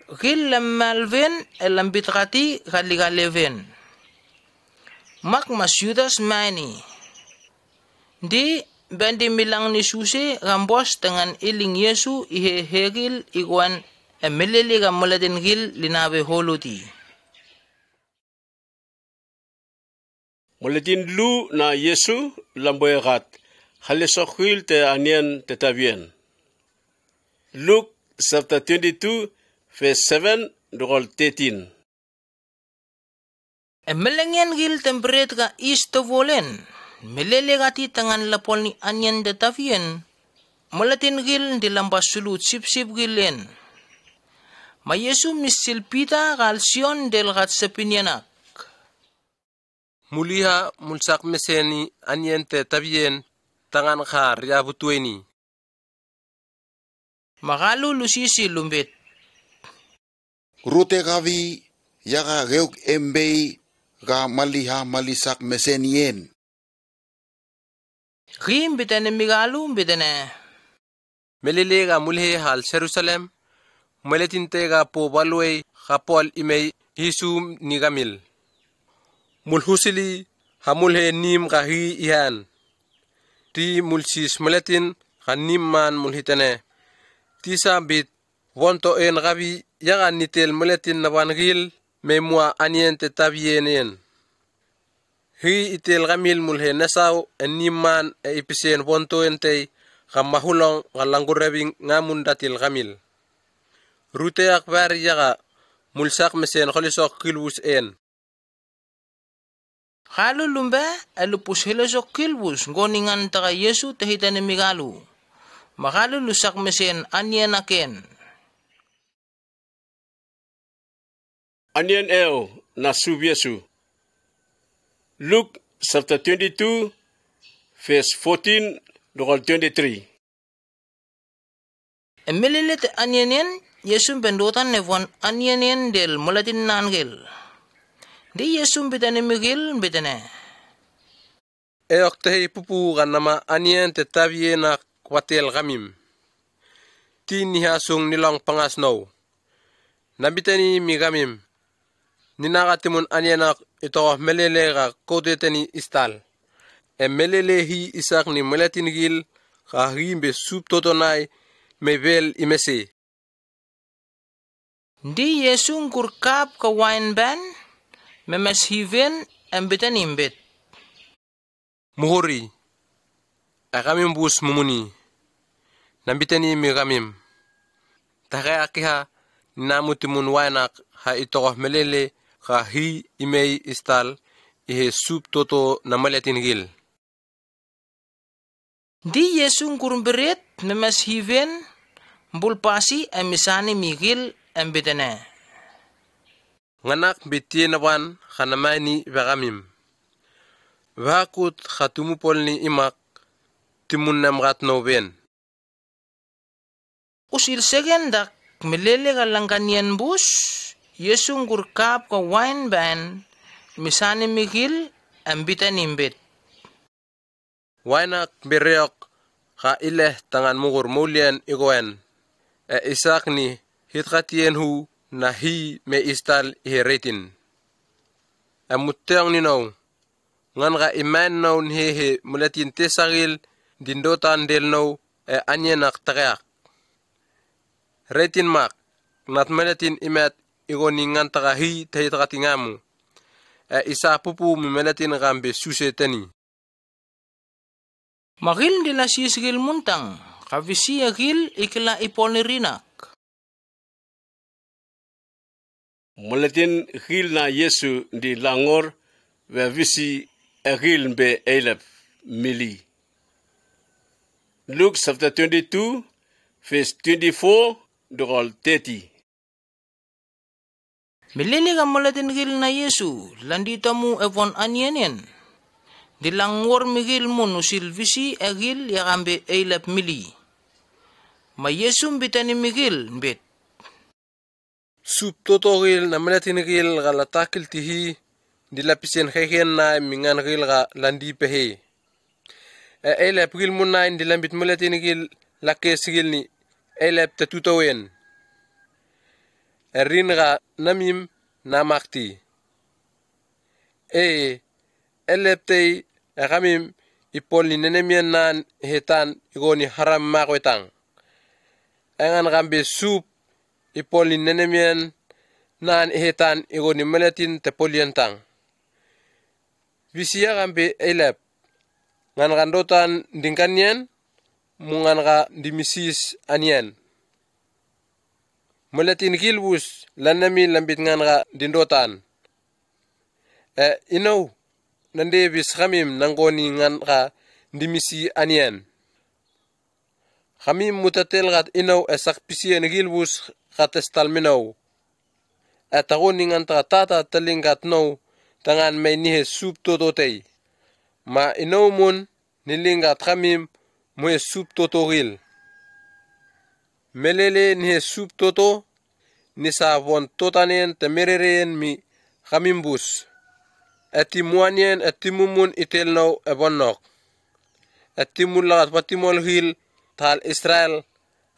Speaker 2: gil lammalven elambit kati kaligaleven. Mak masyudas mani. Di bandi milang ni Suse rambos dengan iling Yesu ihe hegil iguan emelele gamulatin gil linabe holuti.
Speaker 1: Mulatin lu na Yesu lamboyrat halesokhil te anian te tabien. Luke chapter 22 verse 7 to 13.
Speaker 2: Emelengen gil temperet ka isto volen. Melele gati tangan lapol ni anian te tabien. Mulatin gil dilampas sulut sip-sip gilen. Ma Yesu misilpita kalsion del gat sepinyanak.
Speaker 15: Muliha mulsak meseni anyente tabien tangan khar ya butueni.
Speaker 2: Makalu lusisi lumbit.
Speaker 18: Rute gavi yaga geuk embei ga maliha malisak mesenien.
Speaker 2: Rim bitane migalu bitane.
Speaker 15: Melele ga mulhe hal Jerusalem. Meletinte ga po balwe kapol imei Yesu nigamil. Mulhusili hamulhe nim kahi ihan. Ti mulsis meletin kanim man mulhitane. Tisa bit wonto en gabi yaga nitel meletin nabangil memua anien te tabienien. Hi itel gamil mulhe nasaw enim man e ipisen wonto ente kamahulong galanggurebing ngamun datil gamil. Rute akbar yaga mulsak mesen kholisok kilbus en.
Speaker 2: Kalu lumba alupus hilosok kilbus ngoningan taka Yesu tahitane migalu. Makalu lusak mesen anien aken.
Speaker 1: Anien eo na sub Yesu. Luke chapter 22 verse 14 to 23.
Speaker 2: Emelilet anienen Yesu pendotan nevon anienen del mulatin nangel. Di Yesu bitane migil bitane.
Speaker 15: Eok tehi pupu ganama anien te tabiena kwatel gamim. Ti nihasung nilang pangasnaw. Nabitani migamim. Ninakatimun anienak ito melele ga kodetani istal. Melele hi isak ni melatin gil ka himbe sup totonay mebel imese.
Speaker 2: Di Yesu kurkap ka wine ban memes hiven embitan imbit.
Speaker 15: Muhuri. Akamim bus mumuni. Nambitani migamim. Takay akiha namutimun wainak ha ito melele ka hi imei istal ihe sup toto na maletin gil.
Speaker 2: Di Yesu kurumberet memes hiven bulpasi emisani migil embitane.
Speaker 15: Nganak bitie nawan khanamani bagamim. Vakut khatumupol ni imak timun namgat noven.
Speaker 2: Usil segendak melele galangkanien bus Yesu kurkap ka wine ban misani migil ambitan imbit.
Speaker 15: Wainak bereok ka ileh tangan mugur mulian igoen. Isak ni hitkatien hu na hi me istal iheretin. Amutteong ninaw. Ngan ka iman naw nihehe mulatin tesagil dindotan del naw anyenak tagayak. Retin mak nat mulatin imat igoningan tagahi tahitakatingamu. Isa pupu mimelatin gambe susetani.
Speaker 2: Magil dila sisigil muntang, kavisi agil ikila ipolirinak.
Speaker 1: Mulatin gil na Yesu di langor ve visi agil be elep mili. Luke chapter 22 verse 24 to 30.
Speaker 2: Milili ka mulatin gil na Yesu, landita mo evon anyanin. Dilangor migil mo nusil visi agil yakambe elep mili. Ma Yesu bitani migil bit.
Speaker 15: Sup totogil na mulatin gil galatakil tihi dilapisen keken na mingan gil ga landi pehe. Elep gil mo na dilambit mulatin gil lakes gil ni elep tetutowen. erin ga namim namakti. Eleptei ekamim ipol ni nenemian nan hetan igoni haram makwetang. Engan gambe sup ipol ni nenemian nan hetan igoni meletin tepolientang. Visia gambe elep. Ngan gandotan dingkanyen mungan ga dimisis anyen. Meletin gilbus lanami lambit ngan ga dindotan. Inou nandevis kamim nangoni ngan ga dimisi anyen. Kamim mutatel gat inou esak pisien gilbus katestal minou. Etagoni ngan tata telingkat nou tangan may nihe sup tototei. Ma inou mun nilingat kamim muhe sup totogil. Melele nihe sup toto nisa von totanen temereren mi kamimbus. Etimuanien etimumun itel nou ebonok. Etimulagat patimol hil tal Israel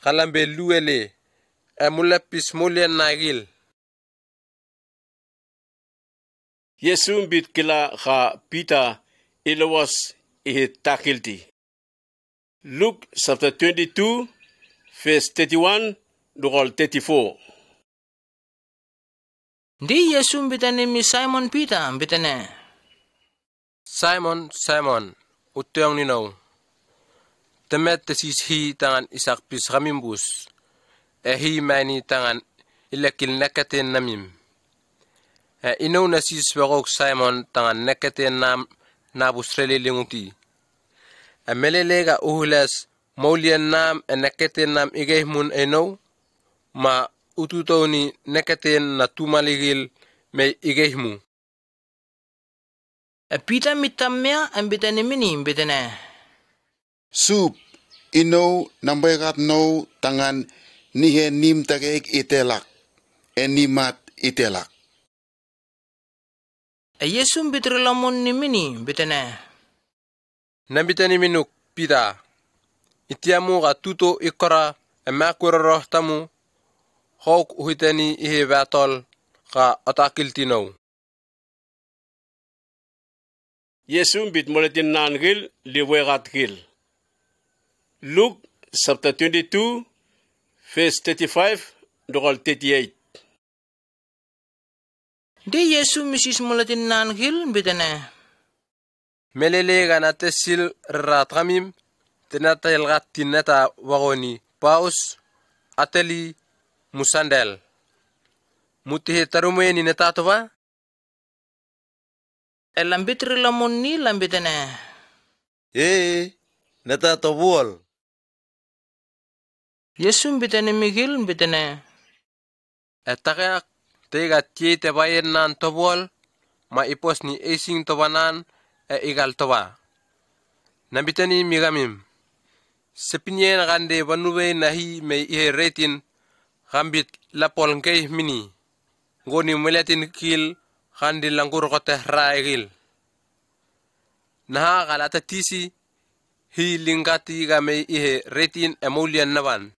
Speaker 15: kalambe luele. Emulepis mulien nagil.
Speaker 1: Yesu bit kila ka Peter ilawas takilti. Luke chapter 22 verse 31 to 34.
Speaker 2: Di Yesu bitane mi Simon Peter bitane.
Speaker 15: Simon, utayong ninaw. Temet tesis hi tangan isak pis kamimbus. Hi mani tangan ilakil nekaten namim. Inaw nasis wakok Simon tangan nekaten nam nabus relilinguti. Melelega uhulas maulian nam nekaten nam igehmun inaw ma ututo ni nekaten na tumaligil may igehmu.
Speaker 2: Peter mitamya ambitane mini bitane.
Speaker 18: Sup inaw nambaykat no tangan nihe nim tagaik itelak. Enimat itelak.
Speaker 2: Yesu bitrilamon ni mini bitane.
Speaker 15: Nabitani minuk pida. Itiamu ka tuto ikora emakuroroh tamu. Hawk uhitani ihe batol ka atakil tinaw.
Speaker 1: Yesu bit moletin nangil liwegat gil. Luke chapter 22 verse 35 to 38.
Speaker 2: Di Yesu misis moletin nangil bitane.
Speaker 15: Melele ganatesil ratramim tenatel tineta wagoni paus ateli musandel. Mutihe tarume ni netatoba?
Speaker 2: Elambitri lamon ni lambitane.
Speaker 11: Netatobuol.
Speaker 2: Yesu bitane migil bitane.
Speaker 15: Etakayak tega tiete bayen nan tobuol ma ipos ni esing tobanan igal toba. Nabitani migamim. Sepinyen gande banube nahi may ihe retin gambit lapol ngey mini. Ngoni meletin kil gandi langkur kote raigil. Naha galata tisi hi lingati gamay ihe retin emulian naban.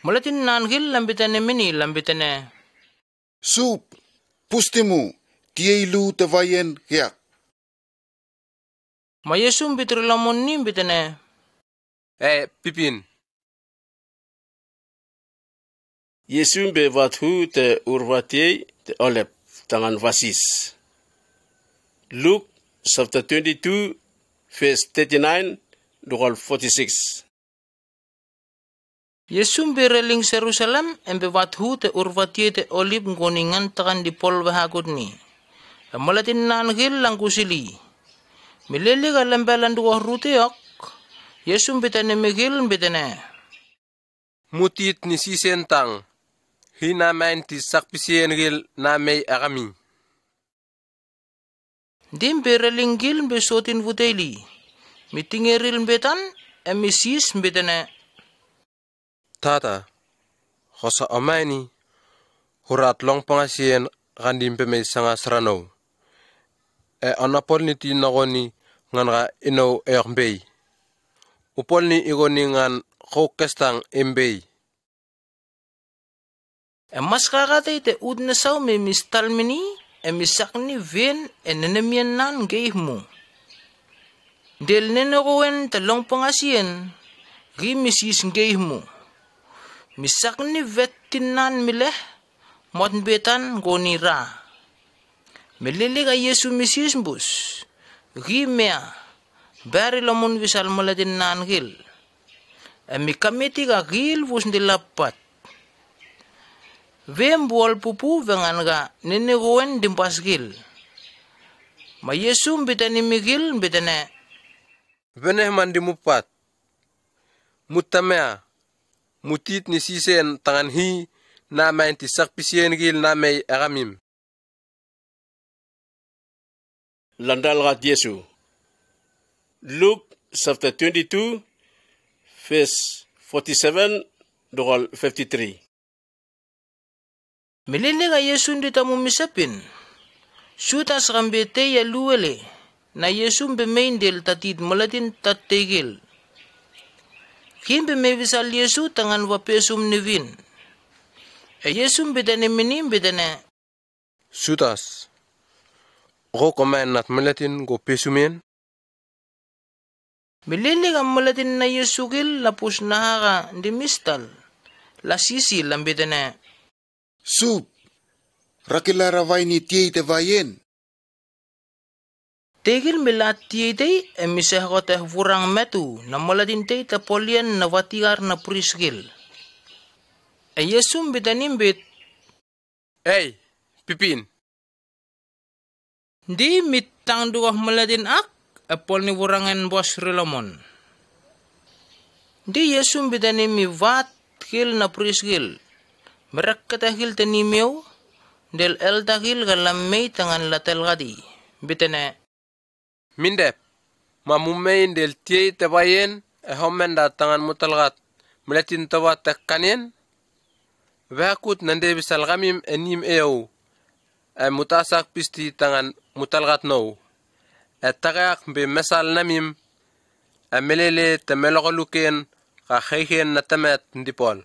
Speaker 2: Meletin nangil lambitane mini lambitane.
Speaker 18: Sup pustimu tieilu tevayen hiak.
Speaker 2: Ma Yesu bitrilamon ni bitane.
Speaker 15: Pipin.
Speaker 1: Yesu be vathu te urvatiei te olep tangan vasis. Luke chapter 22 verse 39 to 46.
Speaker 2: Yesu bereling Jerusalem embe vathu te urvatiei te olip ngoningan takan di pol bahagod ni. Malatin nangil lang kusili. Milili ka lambalan duwah rutiok. Yesu bitane migil bitane.
Speaker 15: Mutit ni sisentang. Hina main ti sakpisien gil na may akami.
Speaker 2: Dim bereling gil besotin vuteli. Mitingeril betan emisis bitane.
Speaker 15: Tata. Kosa omani. Hurat long pangasien kandim pemay sanga sranaw. Anapol ni tinakoni ngan ka inaw mbey. Upol ni igoni ngan kukestang mbey.
Speaker 2: Emas kakatay te ud na saw me mistal mini, misak ni ven nenemian nan geih mo. Del neneroen talong pangasien, ri misis geih mo. Misak ni vetin nan mileh, mot betan goni ra. Melele ka Yesu misis bus, ri mea, bari lamon visal malatin nan gil. Mi kamiti ka gil bus dilapat. Vem bual pupu vengan ga neneroen dimpas gil. Ma Yesu betani migil betane.
Speaker 15: Veneh mandi mupat. Mutamea. Mutit ni sisen tangan hi na main tisak pisien gil na may aramim.
Speaker 1: Landal rat Yesu. Luke chapter 22 verse 47 dogal 53.
Speaker 2: Melele ka Yesu ndita mumisapin. Sutas rambete ya luwele na Yesu bemain del tatid malatin tategil. Kimbe me visal Yesu tangan wapesum nevin. Yesu bedane minim bedane.
Speaker 15: Sutas. Go komen nat malatin go pesumen.
Speaker 2: Melele ka malatin na Yesu gil lapus nahara di mistal. Lasisi lambedane.
Speaker 18: Sup. Rakila ravai ni tiay te vayen.
Speaker 2: Tegil milat tiay tay emisah kote vurang metu na malatin tay tapolian na watigar na prisgil. Yesum bitanim bit.
Speaker 15: Hey, Pipin.
Speaker 2: Di mitang duwah malatin ak apol ni vurangan bos Relamon. Di Yesum bitanim mi vat gil na prisgil. Merak katahil tanimyo del el takil galamay tangan latel gadi. Bitane.
Speaker 15: Mindep. Mamumain del tiay tabayen homenda tangan mutalgat. Melatin tawa tekkanin. Vakut nande bisal gamim enim eo. Mutasak pisti tangan mutalgat no. Tagak be mesal namim. Melele temelokoluken kakhihin na temet ndipol.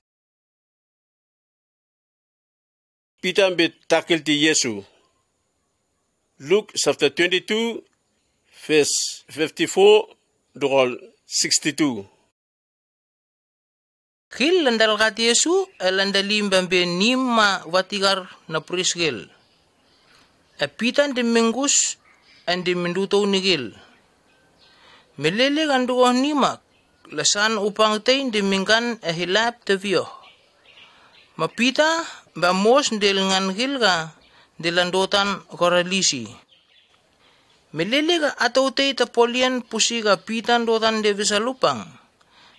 Speaker 1: Peter bit takil ti Yesu. Luke chapter 22 verse 54 dogal 62.
Speaker 2: Kil landal kat Yesu landalim bambe nima watigar na prisgil. Peter de mingus and de minduto nigil. Melele ganduah nimak lasan upang tain de mingkan hilap tevio. Mapita bamos del ngan gilga dilandotan koralisi. Melele ga atau te tapolian pusiga pitan dotan de visalupang.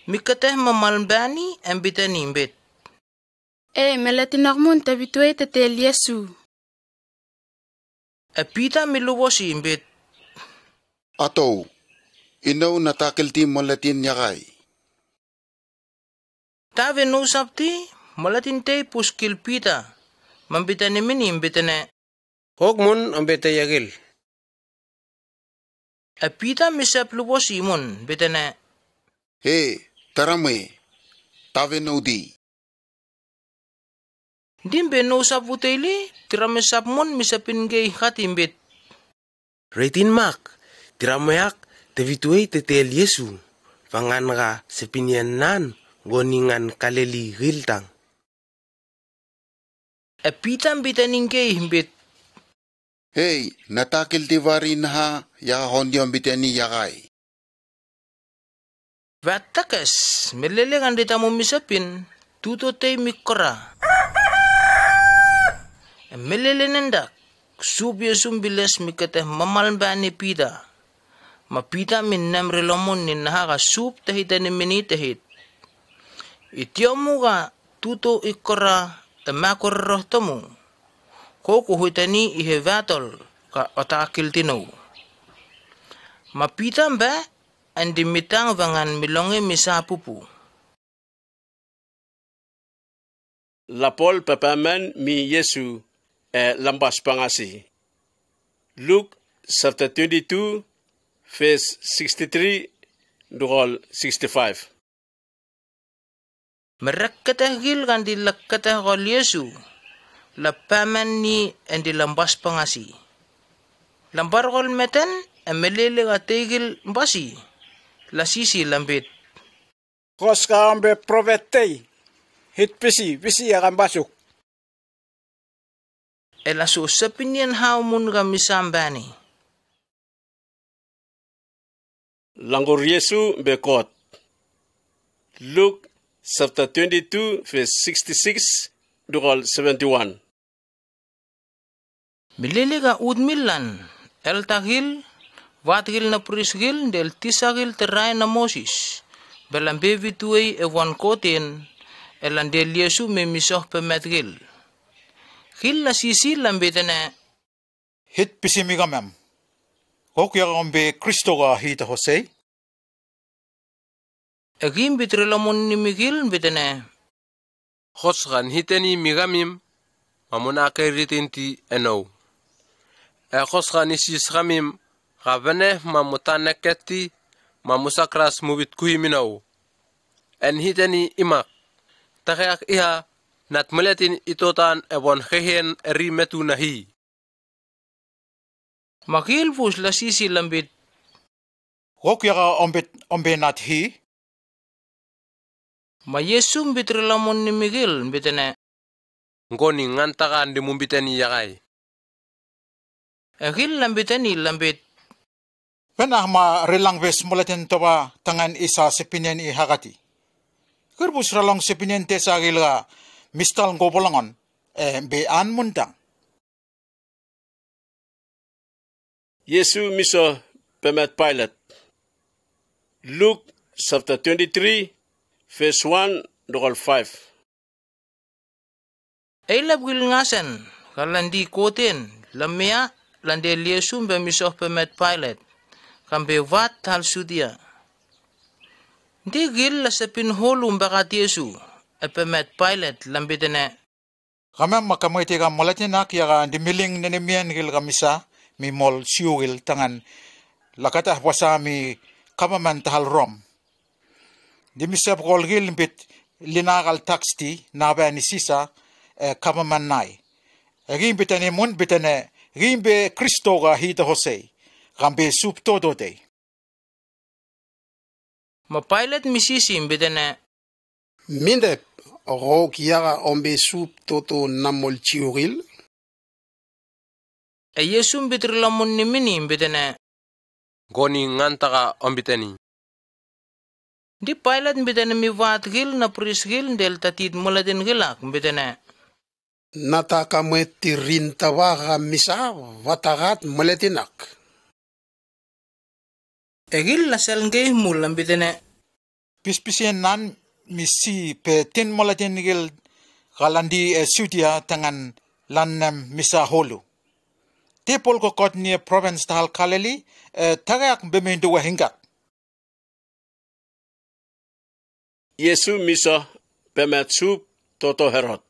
Speaker 2: Mikateh mamalbani ambitani imbet.
Speaker 7: Melatinak mun tabituay tatel Yesu.
Speaker 2: Pita milubosi imbet.
Speaker 18: Atau, inaw natakil ti malatin yakay.
Speaker 2: Tave no sapti, malatin te puskil pita. Mambitani mini imbetane.
Speaker 16: Hokmun ambete yagil.
Speaker 2: Pita misap lubosi mun, betane.
Speaker 18: Tarame, tave no di.
Speaker 2: Dimbe no saputeli, tiramesap mun misapin gay hatimbit.
Speaker 16: Retin mak, tirameyak tevituay tetel Yesu. Pangan ka sepinyan nan, goningan kaleli giltang.
Speaker 2: Pitam bitaning gay himbit.
Speaker 18: Natakil ti varin ha, yakahon yung bitani yakay.
Speaker 2: Vatakas, melelengan dita mo misapin, tuto tay mikora. Melelenendak, subya sumbiles mikateh mamalbani pida. Mapita min namrelomon ni nahaka sup tahita ni minitahit. Ityamu ka tuto ikora makorroh tamu. Kukuhitani ihe vatol ka otakil tinaw. Mapita ba? Andi mitang vangan milonge misapupu.
Speaker 1: Lapol papaman mi Yesu lambas pangasi. Luke chapter 22 verse 63 dogal 65.
Speaker 2: Merekkatah gil kan dilakatah kol Yesu la paman ni endi lambas pangasi. Lambar kol meten emelele ga tegil basi la sisi lambit.
Speaker 9: Koska ambe provetei hit pisi akan basuk.
Speaker 2: Ela so sapinian haumun ga misambani.
Speaker 1: Langor Yesu bekot. Luke chapter 22 verse 66 to 71.
Speaker 2: Milili ga udmilan el tagil watgil na prisgil del tisagil terai na Moses. Belambe vituei ewan koten elandel Yesu me misoh pemetgil. Gil la sisi lambetene.
Speaker 9: Hit pisimigamem. Kokya ombe Kristo ga hita Jose.
Speaker 2: Egim bitrelamon ni migil betene.
Speaker 15: Hosgan hiteni migamim mamuna keritinti eno. Hosgan isis gamim gavene mamutaneketi mamusakras mubit kuhiminau. En hiteni imak. Takeak iha nat meletin itotan ebon hehen eri metu nahi.
Speaker 2: Makil fus la sisi lambit.
Speaker 9: Kokya ombe nat hi.
Speaker 2: Ma Yesu bitrelamon ni migil betene.
Speaker 15: Ngoni ngantakan di mumbiteni yakai.
Speaker 2: Egil lambiteni lambit.
Speaker 9: Penah ma relang ves mulatin toba tangan isa sepinen I hagati. Kerbus ralang sepinen tesa gila mistal ngobolangon be an mundang.
Speaker 1: Yesu miso pemet Pilate. Luke chapter 23 verse 1 to 5.
Speaker 2: Eilab gil ngasen kalandi koten lamia lande Yesu be miso pemet Pilate. Kambe wat hal sudia. Digil la sepin holum bakat Yesu epemet Pilate lambitene.
Speaker 9: Kamem makamete ka molatina kya dimiling nenemian gil kamisa mi mol siugil tangan lakatah wasa mi kamaman tahal rom. Dimisap kol gil bit linakal taksti nabe ni sisa kamaman nai. Egin bitane mun bitane gimbe Kristo ga hita Jose. Kambe sup todo day.
Speaker 2: Ma Pilate misisim bitane.
Speaker 22: Mindep ro kiara ombe sup toto namol chiuril.
Speaker 2: E Yesu bitrelamon ni mini bitane.
Speaker 15: Goni ngantaka ombiteni.
Speaker 2: Di Pilate bitane mi watgil na prisgil del tatid mulatin gilak bitane.
Speaker 22: Nataka mo tirintawaga misa watagat muletinak.
Speaker 2: Egil la selngay mulam bitene.
Speaker 9: Pispisian nan misi pe tin molatin gil galandi sudia tangan lannem misa holu. Tipol ko kot ni province tahal kaleli tagak bemindu wahingak.
Speaker 1: Yesu miso pemet sup toto Herod.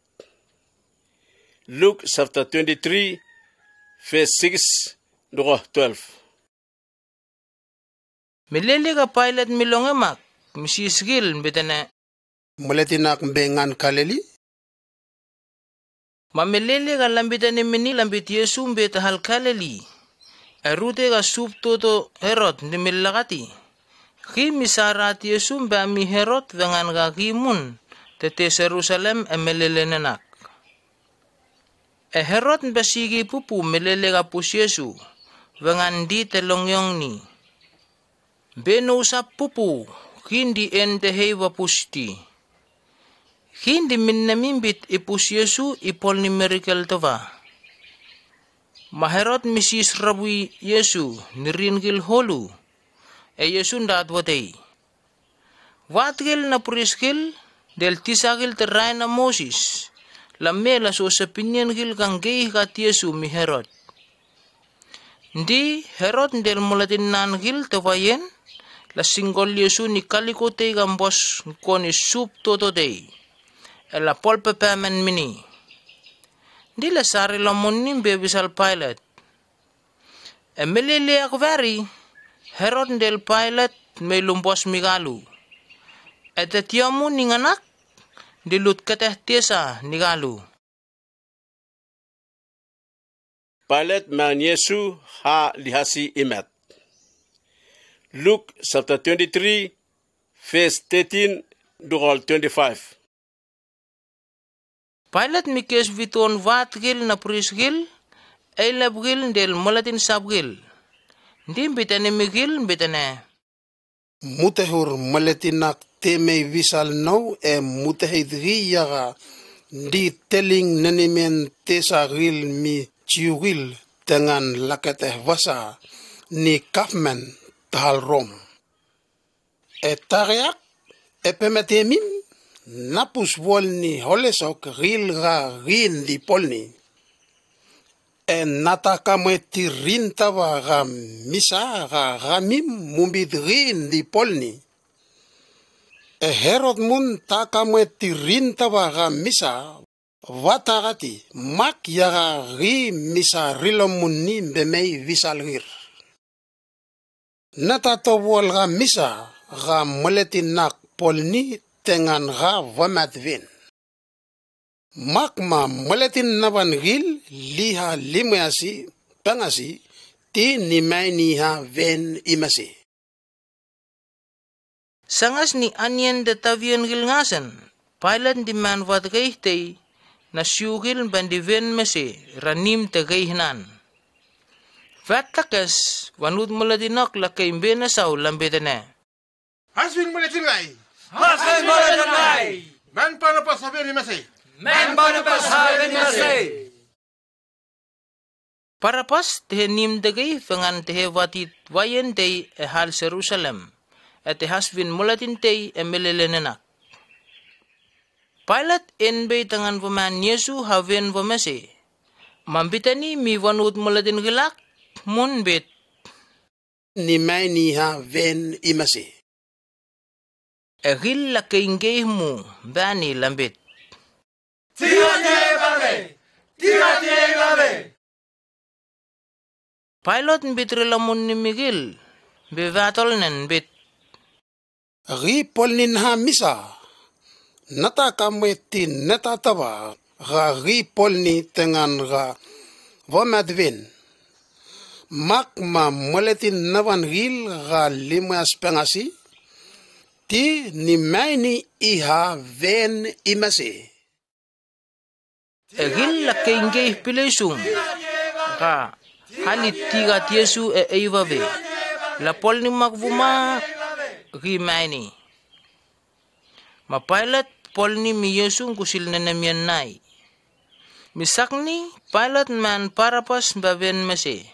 Speaker 1: Luke chapter 23 verse 6 to 12.
Speaker 2: Milili ka Pilate milongemak, misisgil bitene.
Speaker 22: Muletinak bengan kaleli?
Speaker 2: Mamilili ka lambitane mini lambit Yesu betahal kaleli. Erute ka sup toto Herod ni milakati. Ki misarat Yesu ba mi Herod dengan kakimun tete Jerusalem emelelenenak. Herod basigi pupu milili ka pus Yesu dengan di telongyong ni. Beno sa pupu, hindi ente hewa pusti. Hindi minnamimbit ipus Yesu ipol ni miracle tova. Maherot misis rabui Yesu niringil holu. Yesu ndatwatay. Watgil na puriskil del tisagil teray na Moses. Lamela so sa pinyan gil kang gay kat Yesu mi Herod. Ndi Herod del mulatin nan gil tawayen. La singgol Yesu ni kalikote gambos koni sup toto day. La polpe pemen mini. Di la sari lamonin bebisal Pilate. Melele akvari. Herod del Pilate may lumbos migalu. Etetiamu ninganak. Dilut kateh tesa nigalu.
Speaker 1: Pilate man Yesu ha lihasi imet. Luke chapter 23 verse 13 durol 25.
Speaker 2: Pilate mikes viton vat gil na pris gil, elab gil del molatin sab gil. Ndim bitane migil bitane.
Speaker 22: Mutehur maletinak teme visal no mutehidri yaga di telling nenemen tesa gil mi ciugil dengan lakateh vasa ni kafmen tahal rom. Etariak epemetemim napus volni holesok ril ga rin di polni. Nataka meti rintava ga misa ga ramim mumbid rin di polni. Herod mun taka meti rintava ga misa watagati mak yaga ri misa rilomunni bemei visalgir. Natato wol ga misa ga moletinak polni tengan ga vamadvin. Makma moletin navan gil liha limeasi pangasi ti nimay niha ven imasi.
Speaker 2: Sangas ni anyen de tavian gil ngasan, Pilate di man vat gaitei na syugil bandi ven masi ranim te gaihnan. Vat takas wanud moladinak lakay benasaw lambedane.
Speaker 5: Haswing moletin ngai.
Speaker 8: Haswing moletin ngai.
Speaker 5: Man paano pa sabihin ni Masi?
Speaker 8: Men paano pa sabihin ni Masi?
Speaker 2: Parapas tehe nim degay fangan tehe watit wayen day hal Jerusalem. At haswin molatin tay emelelenenak. Pilate enbay tangan vaman Yesu haven vamasi. Mambitani mi wanud molatin gilak munbit.
Speaker 22: Nimay niha ven imasi.
Speaker 2: Egil lakaingay mo bani lambit.
Speaker 8: Tiga babe.
Speaker 2: Pilate bitrilamun ni Miguel. Bevatol nen bit.
Speaker 22: Ri polnin ha misa. Nataka metin natataba. Ri polni tengan ga vamadvin. Makma moletin navan gil ga limas pengasi. Ti ni maini iha ven imasi.
Speaker 2: Egil lakaingay pilesung. Ka halit tiga Yesu eivave. La pol ni magvuma rimaini. Pilate pol ni mi Yesu kusil na namian nai. Misakni Pilate man parapas baben masi.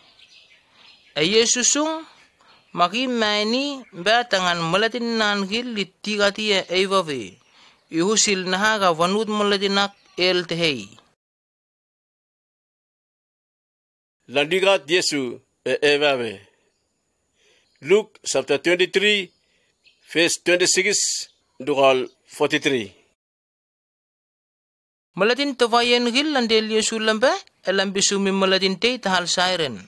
Speaker 2: Yesusung makimaini batangan molatin nangil litigati eivave. Ihusil nahaga wanud molatinak el tehei.
Speaker 1: Landigat Yesu eivave. Luke chapter 23 verse 26 durol 43.
Speaker 2: Malatin tawayan gil landel Yesu lambe elam bisumi malatin te tahal siren.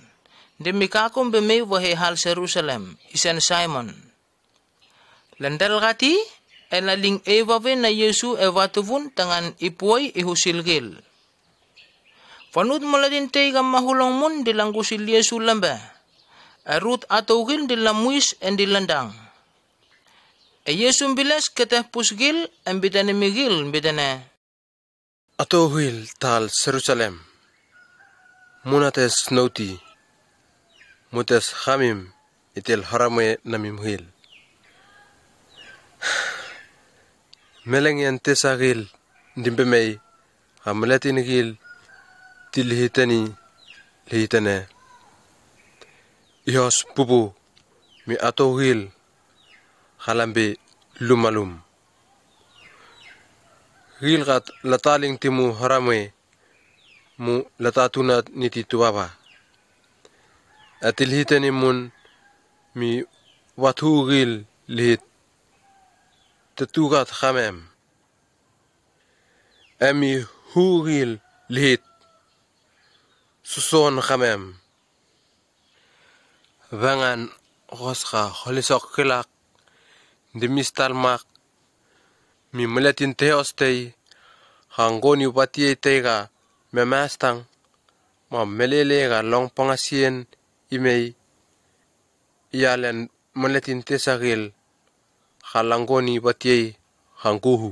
Speaker 2: Demikakum bemei wahe hal Jerusalem isen Simon. Landal gati elaling evave na Yesu evatuvun tangan ipuay ihusil gil. Panud malatin te gam mahulong mun dilanggusil Yesu lambe. Arut atau gil dilamuis en dilandang. Yesu bilas keteh pusgil en bidane migil bidane.
Speaker 15: Atau gil tal Jerusalem. Munates nauti. Mutes hamim itil harame namim gil. Meleng yan tesa gil dimbemei hamletin gil tilhitani lihitane. Ihos pupu mi atau gil halambe lumalum. Gil kat lataling timu harame mu latatunat niti tuwaba. Atilhitani mun mi watu gil lihit tetugat khamem. Ami hu gil lihit suson khamem. Vangan Rosra holisok kilak dimistal mak mi meletin teostei hangoni upati tega memastang ma melele ga long pangasien imei ialen maletin tesagil khalangoni batiei hanguhu.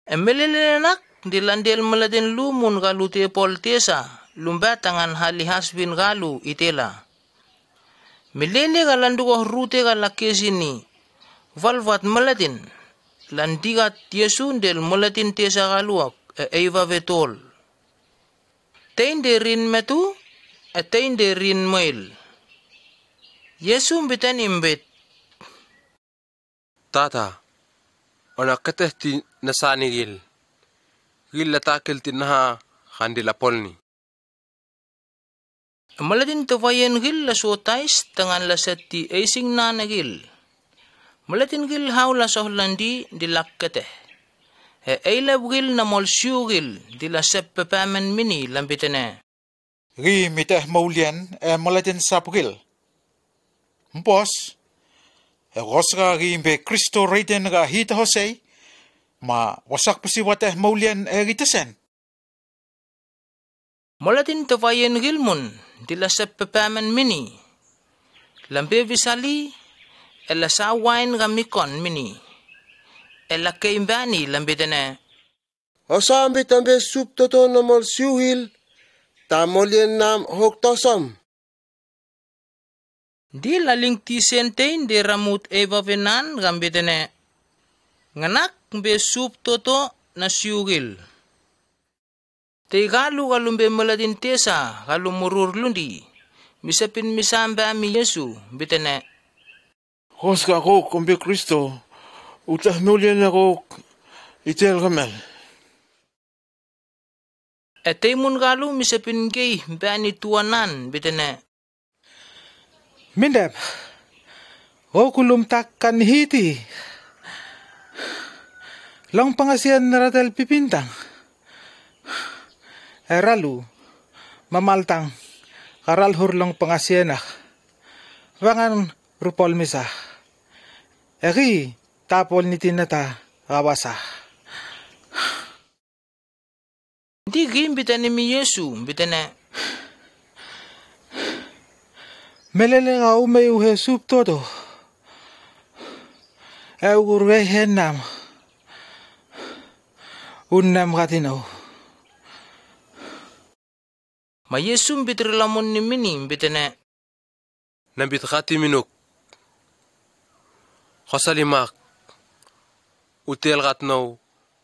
Speaker 2: Emelele nak dilandel melatin lumun galu te pol tesa lumbatangan hali hasbin galu itela. Melele galandugo rute galakesini valvat melatin landigat yesun del melatin tesa galuak eiva vetol. Tein de rin metu tein de rin mail. Yesu bitan imbet.
Speaker 15: Tata, ona katehti nasani gil. Gil latakil tinaha khandila polni.
Speaker 2: Maladin tawayen gil la sotais tangan la setti eising na gil. Maladin gil haw la sohlandi di lakkete. Eilab gil na molsyu gil di la seppepamen mini lambitene.
Speaker 9: Ri miteh maulian maladin sapgil. Mpos, rosga ri be Kristo reiten ga hita hosei, ma wasak pasi wateh maulian ritesen.
Speaker 2: Maladin tawayen gilmun di la seppepamen mini. Lambe visali ela sawain ga mikon mini. Ela keimbani lambitene.
Speaker 19: Osambi tambe sup toto nomol siuhil, tamolien nam hoktosom.
Speaker 2: Di laling tisentein di ramut eva venan gambitene. Nganak be sup toto na siugil. Te galu galumbe maladin tesa galumurur lundi. Misapin misamba mi Yesu bitene.
Speaker 1: Hoska ko kumbe Kristo. Utah mulyan ako itel kamel.
Speaker 2: Eteimun galu misapin gay bani tuanan bitene.
Speaker 17: Mindep, o kulum takkan hiti. Long pangasian naratel pipintang. Eralu, mamaltang, karal hurlong pangasianak. Wangan rupol misa. Eri, tapol ni tinata, awasa.
Speaker 2: Di gim bitane mi Yesu, bitane.
Speaker 17: Melele nga umay uhe sup todo. Eugurwe henam. Unnam katinaw.
Speaker 2: Ma Yesu bitrilamon ni mini bitene.
Speaker 15: Nambit khati minuk. Khosalimak. Utel gatnaw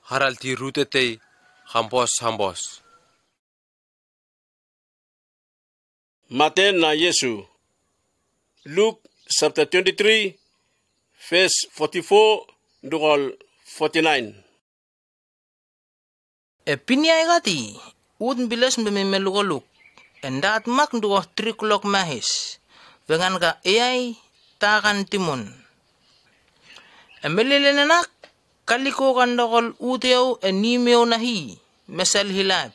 Speaker 15: haralti rutetei hambos.
Speaker 1: Maten na Yesu. Luke chapter 23 verse 44 durol 49.
Speaker 2: Pinyay gati ud bilas memelugoluk. Endat mak duo 3 o'clock mahis. Vengan ka eyay takan timun. Emelele nanak kaliko kandokol uteo enimeo nahi mesal hilab.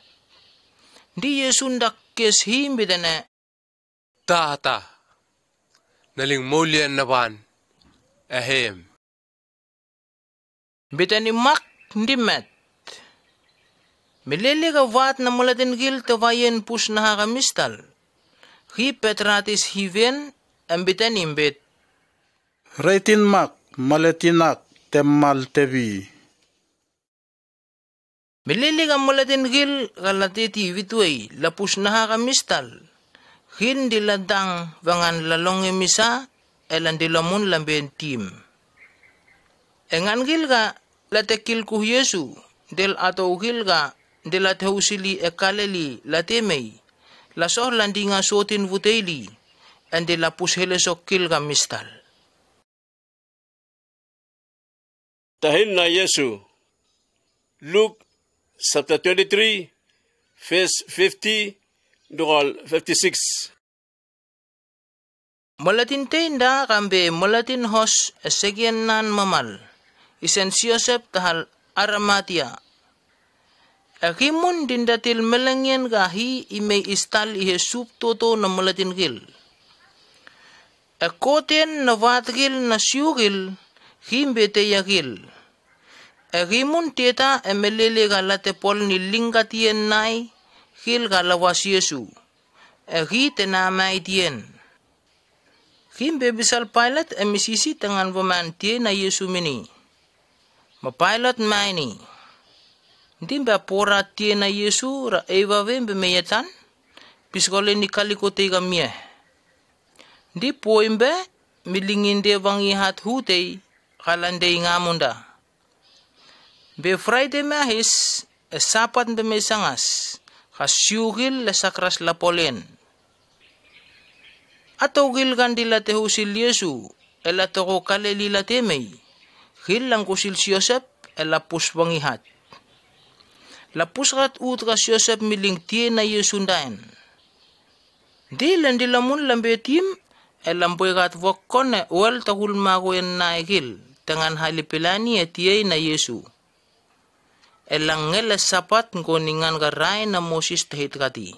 Speaker 2: Di Yesundak kes himbidene.
Speaker 15: Tata. Naling maulian naban. Ahem.
Speaker 2: Bitani mak ndimet. Melele ka vat na mulatin gil tawayen pus na hakamistal. Hi petratis hiven ambitan imbit.
Speaker 14: Reitin mak maletinak temmal tevi.
Speaker 2: Melele ka mulatin gil kalatiti vitway lapus na hakamistal. Hin diladang vangan lalong emisa elan dilamun lamben tim. Engan gil ka latekil ku Yesu del atau gil ka dilatheusili ekaleli latemei lasoh landinga sotin vuteli ande lapus helesokil ka mistal.
Speaker 1: Tahin na Yesu. Luke chapter 23 verse 50 durol 56.
Speaker 2: Malatin tenda kambe malatin hos esegyan nan mamal. Isen si Yosef tahal Aramatia. Akimun dindatil melengyen gahi imay istal ihe sup toto na malatin gil. Ekoten na vatgil na siyugil himbete yagil. Akimun teta emelele galate pol ni lingatien nai hil ga lawas Yesu. Egi tenamai tien. Kim bebisal pilot emisisi tangan waman tie na Yesu mini. Ma pilot maini. Dimba pora tie na Yesu ra eva vembe meyatan. Piskole ni kaliko tega mie. Di poimbe milingin de wangi hat hutei kalande ngamunda. Be Friday mahis sapat be mesangas kasyugil le sakras lapolen. Atau gil gandila te husil Yesu ela toko kaleli la temei. Gil lang kusil si Yosep ela pus wangi hat. Lapus rat utras Yosep miling tie na Yesu ndaen. Di landilamun lambe tim elamboy gat wokone wal tahul mago en naigil tangan halipilani etiay na Yesu. Elangel sapat ngoningan garay na Moses tahit kati.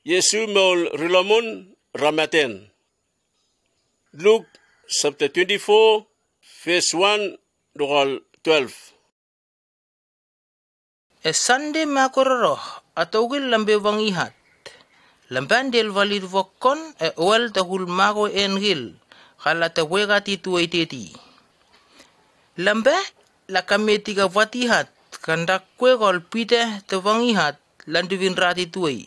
Speaker 1: Yesu mol rilamun ramaten. Luke chapter 24 verse 1 dogal 12.
Speaker 2: Sunday makororo atau gil lambe wangihat. Lamban del valid wokon wel tahul mago engil kala te wegati tuaiteti. Lambe la kameti ga watihat kandak kwegol pite te wangihat landivin rati tuai.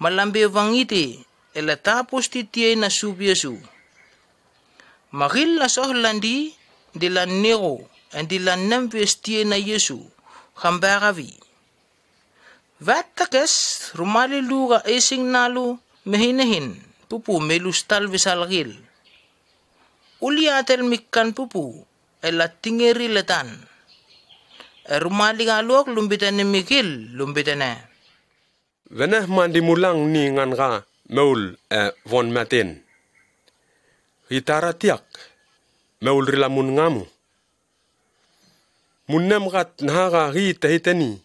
Speaker 2: Malambe wangite ela tapos titie na subyesu. Magil la sohlandi de la nego en de la nemvestie na Yesu khambaravi. Vatakes rumali luga esing nalu mehinahin pupu melustal visalgil. Uliatel mikkan pupu ela tingeri letan. Rumali galuak lumbitane mikil lumbitane.
Speaker 3: Veneh mandi mulang ni ngan ga meul von maten. Hitara tiak meul rilamun ngamu. Munnem gat nahaga hi tahitani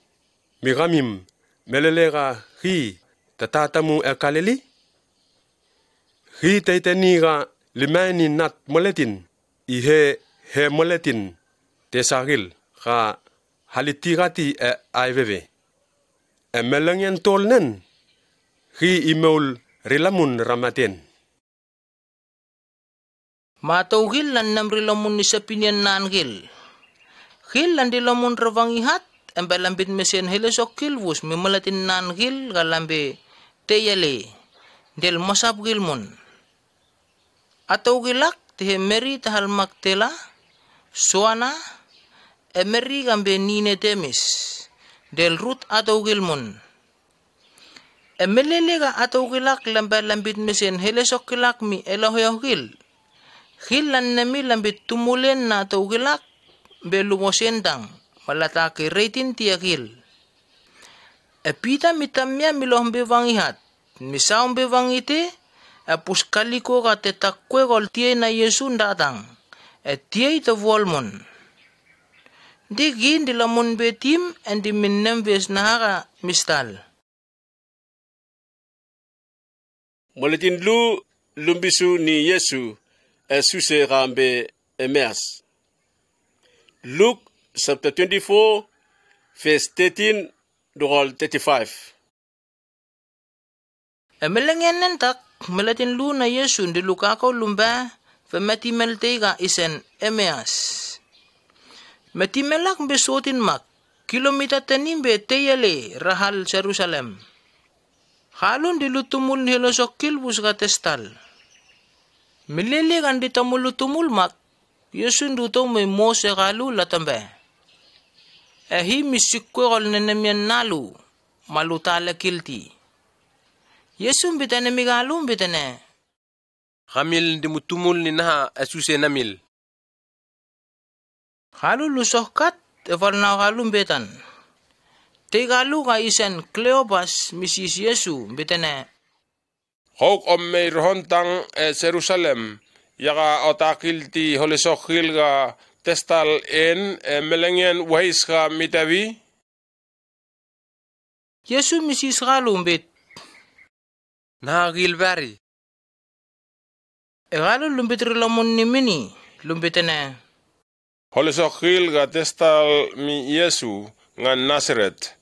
Speaker 3: migamim melelega hi tatatamu kaleli. Hi tahitani ga limani nat moletin ihe he moletin tesagil ga halitigati aiveve. Melangyan tolnen hi imeul rilamun ramaten.
Speaker 2: Matau-gil lan nam rilamun ni sapinian nangil. Gil lan dilamun rawangihat embalambit mesen helesok kilvus mimalatin nangil galambe teyale del masap gilmun. Atau gilak tehe meri tahal maktela suana emeri gambe nine temis. Del rut atau gilmun. Emelega atau gilak lambit mesin helesok gilak mi elohoyoh gil. Gil lan nemi lambit tumulen na atau gilak belumosendang malatake reitin tia gil. Epita mitamnya miloh bewangihat. Misaum bewangite puskaliko ka tetakwe gol tie na Yesu datang. Tie ito volmon. Digin dilamun betim and diminnem ves nahara mistal.
Speaker 1: Moletin lu lumbisu ni Yesu suse rambe emeas. Luke chapter 24 verse 13 dogal 35.
Speaker 2: Emelengen nentak meletin lu na Yesu di lukako lumba femeti meltega isen emeas. Metimelak besotin mak, kilomita tenimbe teyale rahal Jerusalem. Halun dilutumul helosok kilbus katestal. Milili kan ditamulutumul mak, Yesun duto may mose kalu latambe. Ehi misikwe kol nenemian nalu, malutala kilti. Yesun bitane migalum bitane.
Speaker 15: Kamil dimutumul ni naha asuse namil.
Speaker 2: Halu lusohkat eval na halum betan. Tegalu ka isen Cleopas misis Yesu betene.
Speaker 15: Hok omme rohontang Jerusalem yaga otakil ti holesokil ga testal en melengyen wahis ka mitavi.
Speaker 2: Yesu misis halum bet.
Speaker 15: Na gilbari.
Speaker 2: Egalu lumbit rilamon ni mini lumbetene.
Speaker 15: Holesokil ga testal mi Yesu
Speaker 3: ngan Nazaret.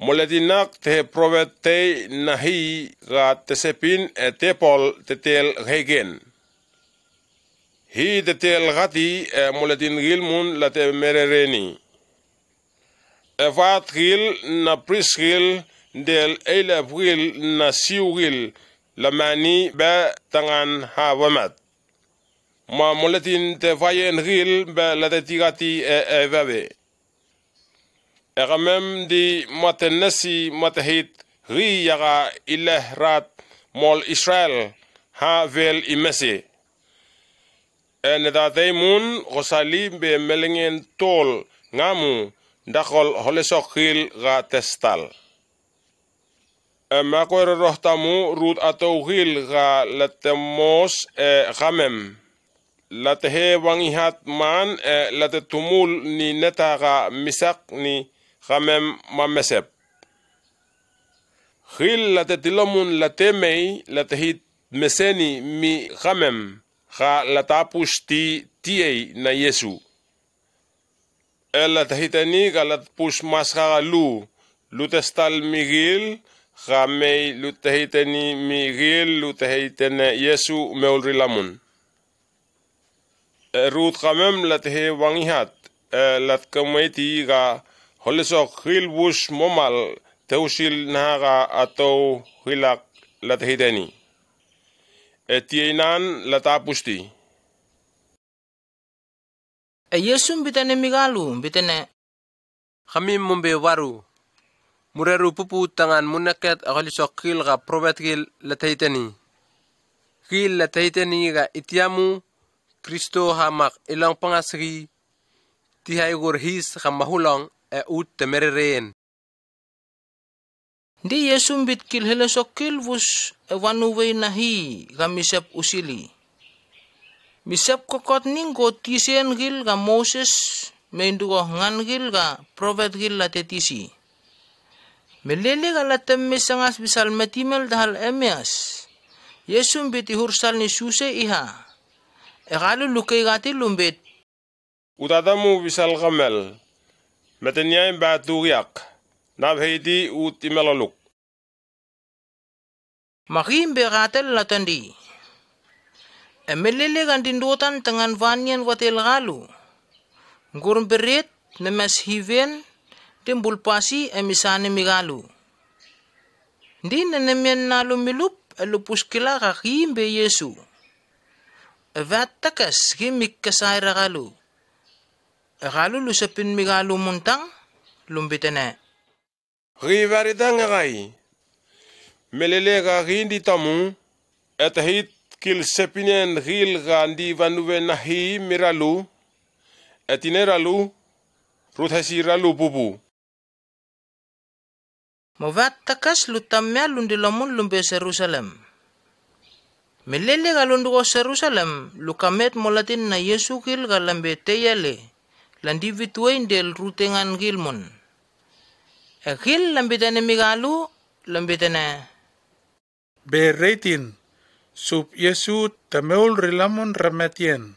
Speaker 3: Moletinak te provet te nahi ga tesepin tepol tetel regen. Hi tetel gati moletin gilmun late merereni. Evat gil na prisgil del elef gil na siugil lamani ba tangan hawamat. Ma moletin te vayen gil ba late tigati vabe. Egamem di matenesi matahit ri yaga ilah rat mol Israel ha vel imese. Nedateimun gosalim be melingen tol ngamu dakol holesokil ga testal. Makoy rohtamu rut atau gil ga latemos gamem. Latehe wangihat man latetumul ni neta ga misak ni gamem mamesep. Gil latetilomun latemei latehit meseni mi gamem ga latapus ti tiei na Yesu. Latehitani ga latpus masga lu testal migil gamei lutehitani migil lutehitene Yesu meulrilamun. Ruth gamem latehe wangihat lat kamaiti ga holesok hilbus momal teusil naga atau hilak latehitani. Etienan latapusti.
Speaker 2: Yesum bitane migalu bitane.
Speaker 15: Kami mumbe waru. Mureru pupu tangan munaket aholisok hil ga provet hil latehitani. Hil latehitani ga itiamu Kristo hamak ilang pangasri tihay gurhis kamahulong ut temerereen.
Speaker 2: Di Yesum bitkil helesokil vus wanuway nahi gamisap usili. Misap kokot ninggo tisen gil ga Moses mendugo ngan gil ga prophet gil latetisi. Melele ga latem misangas bisal metimel dahal emeas. Yesum biti hursal ni suse iha. Ekalu lukay gati lumbit.
Speaker 3: Utadamu bisal gamel. Metanyay batugyak. Nabheiti ut imelaluk.
Speaker 2: Makim beratel latandi. Emelele gandindutan tangan vanyan watel galu. Ngurum berit nemes hiven timbul pasi emisane migalu. Di nenemien nalu milup elupus kila kakim be Yesu. Evat takas gimik kasayra galu. Galu lusapin migalu muntang lumbitene.
Speaker 3: Rivaridang gai. Melele ga hindi tamu etahit kil sepinen gil gandi vanuwe nahi miralu etineralu ruthasiralu pupu.
Speaker 2: Movat takas lutamya lundilamun lumbe Jerusalem. Melele galundugo Jerusalem lukamet molatin na Yesu gil galambe teyale landi vituain del rutengan gilmon. Gil lambitane migalu lambitane.
Speaker 14: Beretin sub Yesu tameul rilamon rametien.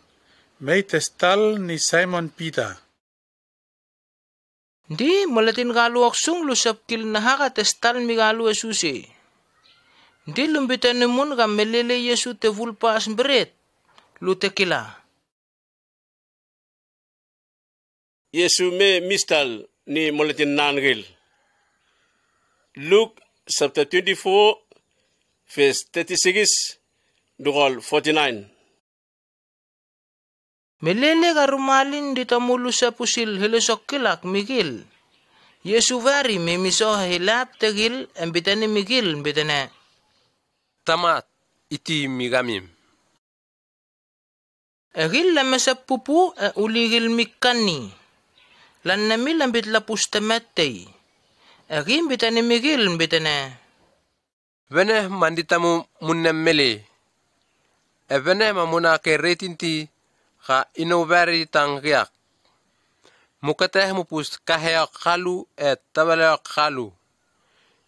Speaker 14: May testal ni Simon Peter.
Speaker 2: Di molatin galu aksung lusap kil nahaka testal migalu Yesusi. Di lumbitane mun ga melele Yesu te vulpas beret lutekila.
Speaker 1: Yesu me mistal ni molatin nangil. Luke chapter 24 verse 36 dugol 49.
Speaker 2: Melele garumalin di tamulu sa pusil helesokilak migil. Yesu vari memiso hilap tegil embitane migil embitane.
Speaker 15: Tamat iti migamim.
Speaker 2: Egil lamesap pupu uligil mikani. Lan namil ambit lapus temetei. Egim bitane migil bitane.
Speaker 15: Vene manditamu munnemmele. Evene mamuna ke retinti ka inoveri tangyak. Mukateh mupus kaheak kalu tabaleak kalu.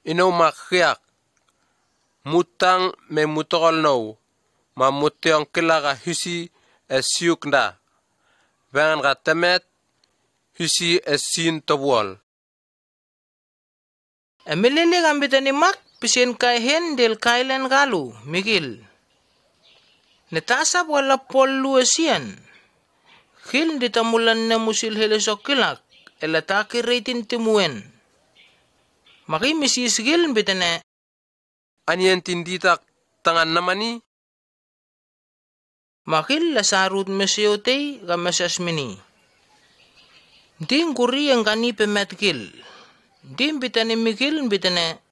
Speaker 15: Inomakyak. Mutang me mutol no. Mamutyong kilaga husi siukna. Vengan ka temet husi sin tobwal.
Speaker 2: Emelele gambita ni mak pisien kaihen del kailen galu migil. Netasap wala pollu esian. Hil ditamulan na musil helesokilak elataki reitin timuen. Maki misisgil bitane.
Speaker 15: Anien tinditak tangan namani.
Speaker 2: Makil lasarut meseotei gamasasmini. Din kuri yang kani pemetkil. Din bitane mikil bitane.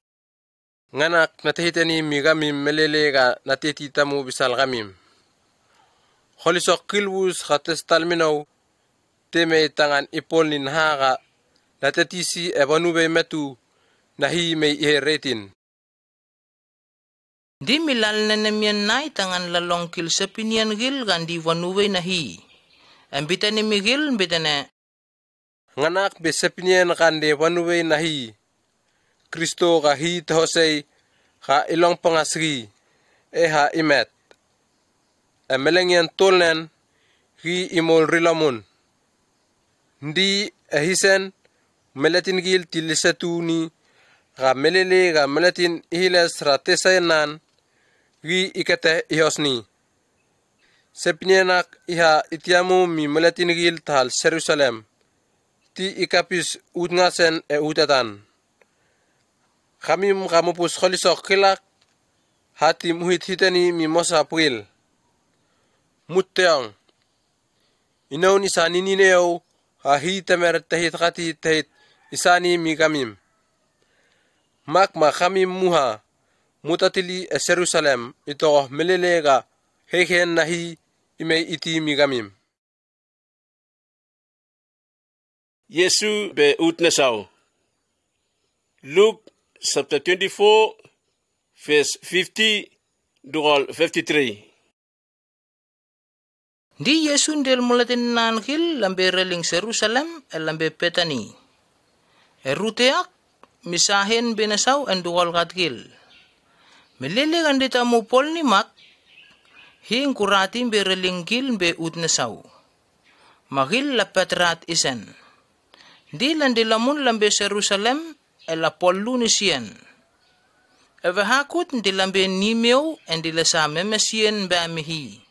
Speaker 15: Nganak natahitani migamim melele ga natititamu bisal gamim. Holisok kilwus khatestal minaw teme tangan ipol nin haga natatisi ebanube metu nahi may iheretin.
Speaker 2: Di milal na namiyan nai tangan lalong kil sa pinyan gil gandi vanube nahi. Ambita ni migil bitane.
Speaker 15: Nganak be sa pinyan kande vanube nahi. Kristo ka hi tehosay ka ilong pangasri ha imet. Emelengyan tolnen hi imol rilamun. Ndi ehisen meletin gil tilisatuni ga melele ga meletin ihiles ratesayanan gi ikete ihosni. Sepinyenak iha itiamu mi meletin gil tahal Jerusalem. Ti ikapis utngasen utatan. Kamim kamupus kholisok kilak hati muhit hitani mi mosa puil. Mutteang. Inaun isani nineo hahi temer tehit kati tehit isani mi kamim. Mak kamim muha mutatili Jerusalem ito melelega heken nahi ime iti mi kamim.
Speaker 1: Yesu be utnesau. Luke chapter 24 verse 50 to 53.
Speaker 2: Di Yesu del mulatin nanhil lambe reling Jerusalem lambe petani. Eruteak misahin benasaw en duwal katgil. Melele gandita mo pol ni mak hing kuratin be reling gil be utnasaw. Magil lapetrat isen. Di landilamun lambe Jerusalem la pollu ni sien. Evahakut di lambe nimeo en di lasa memesien ba mihi.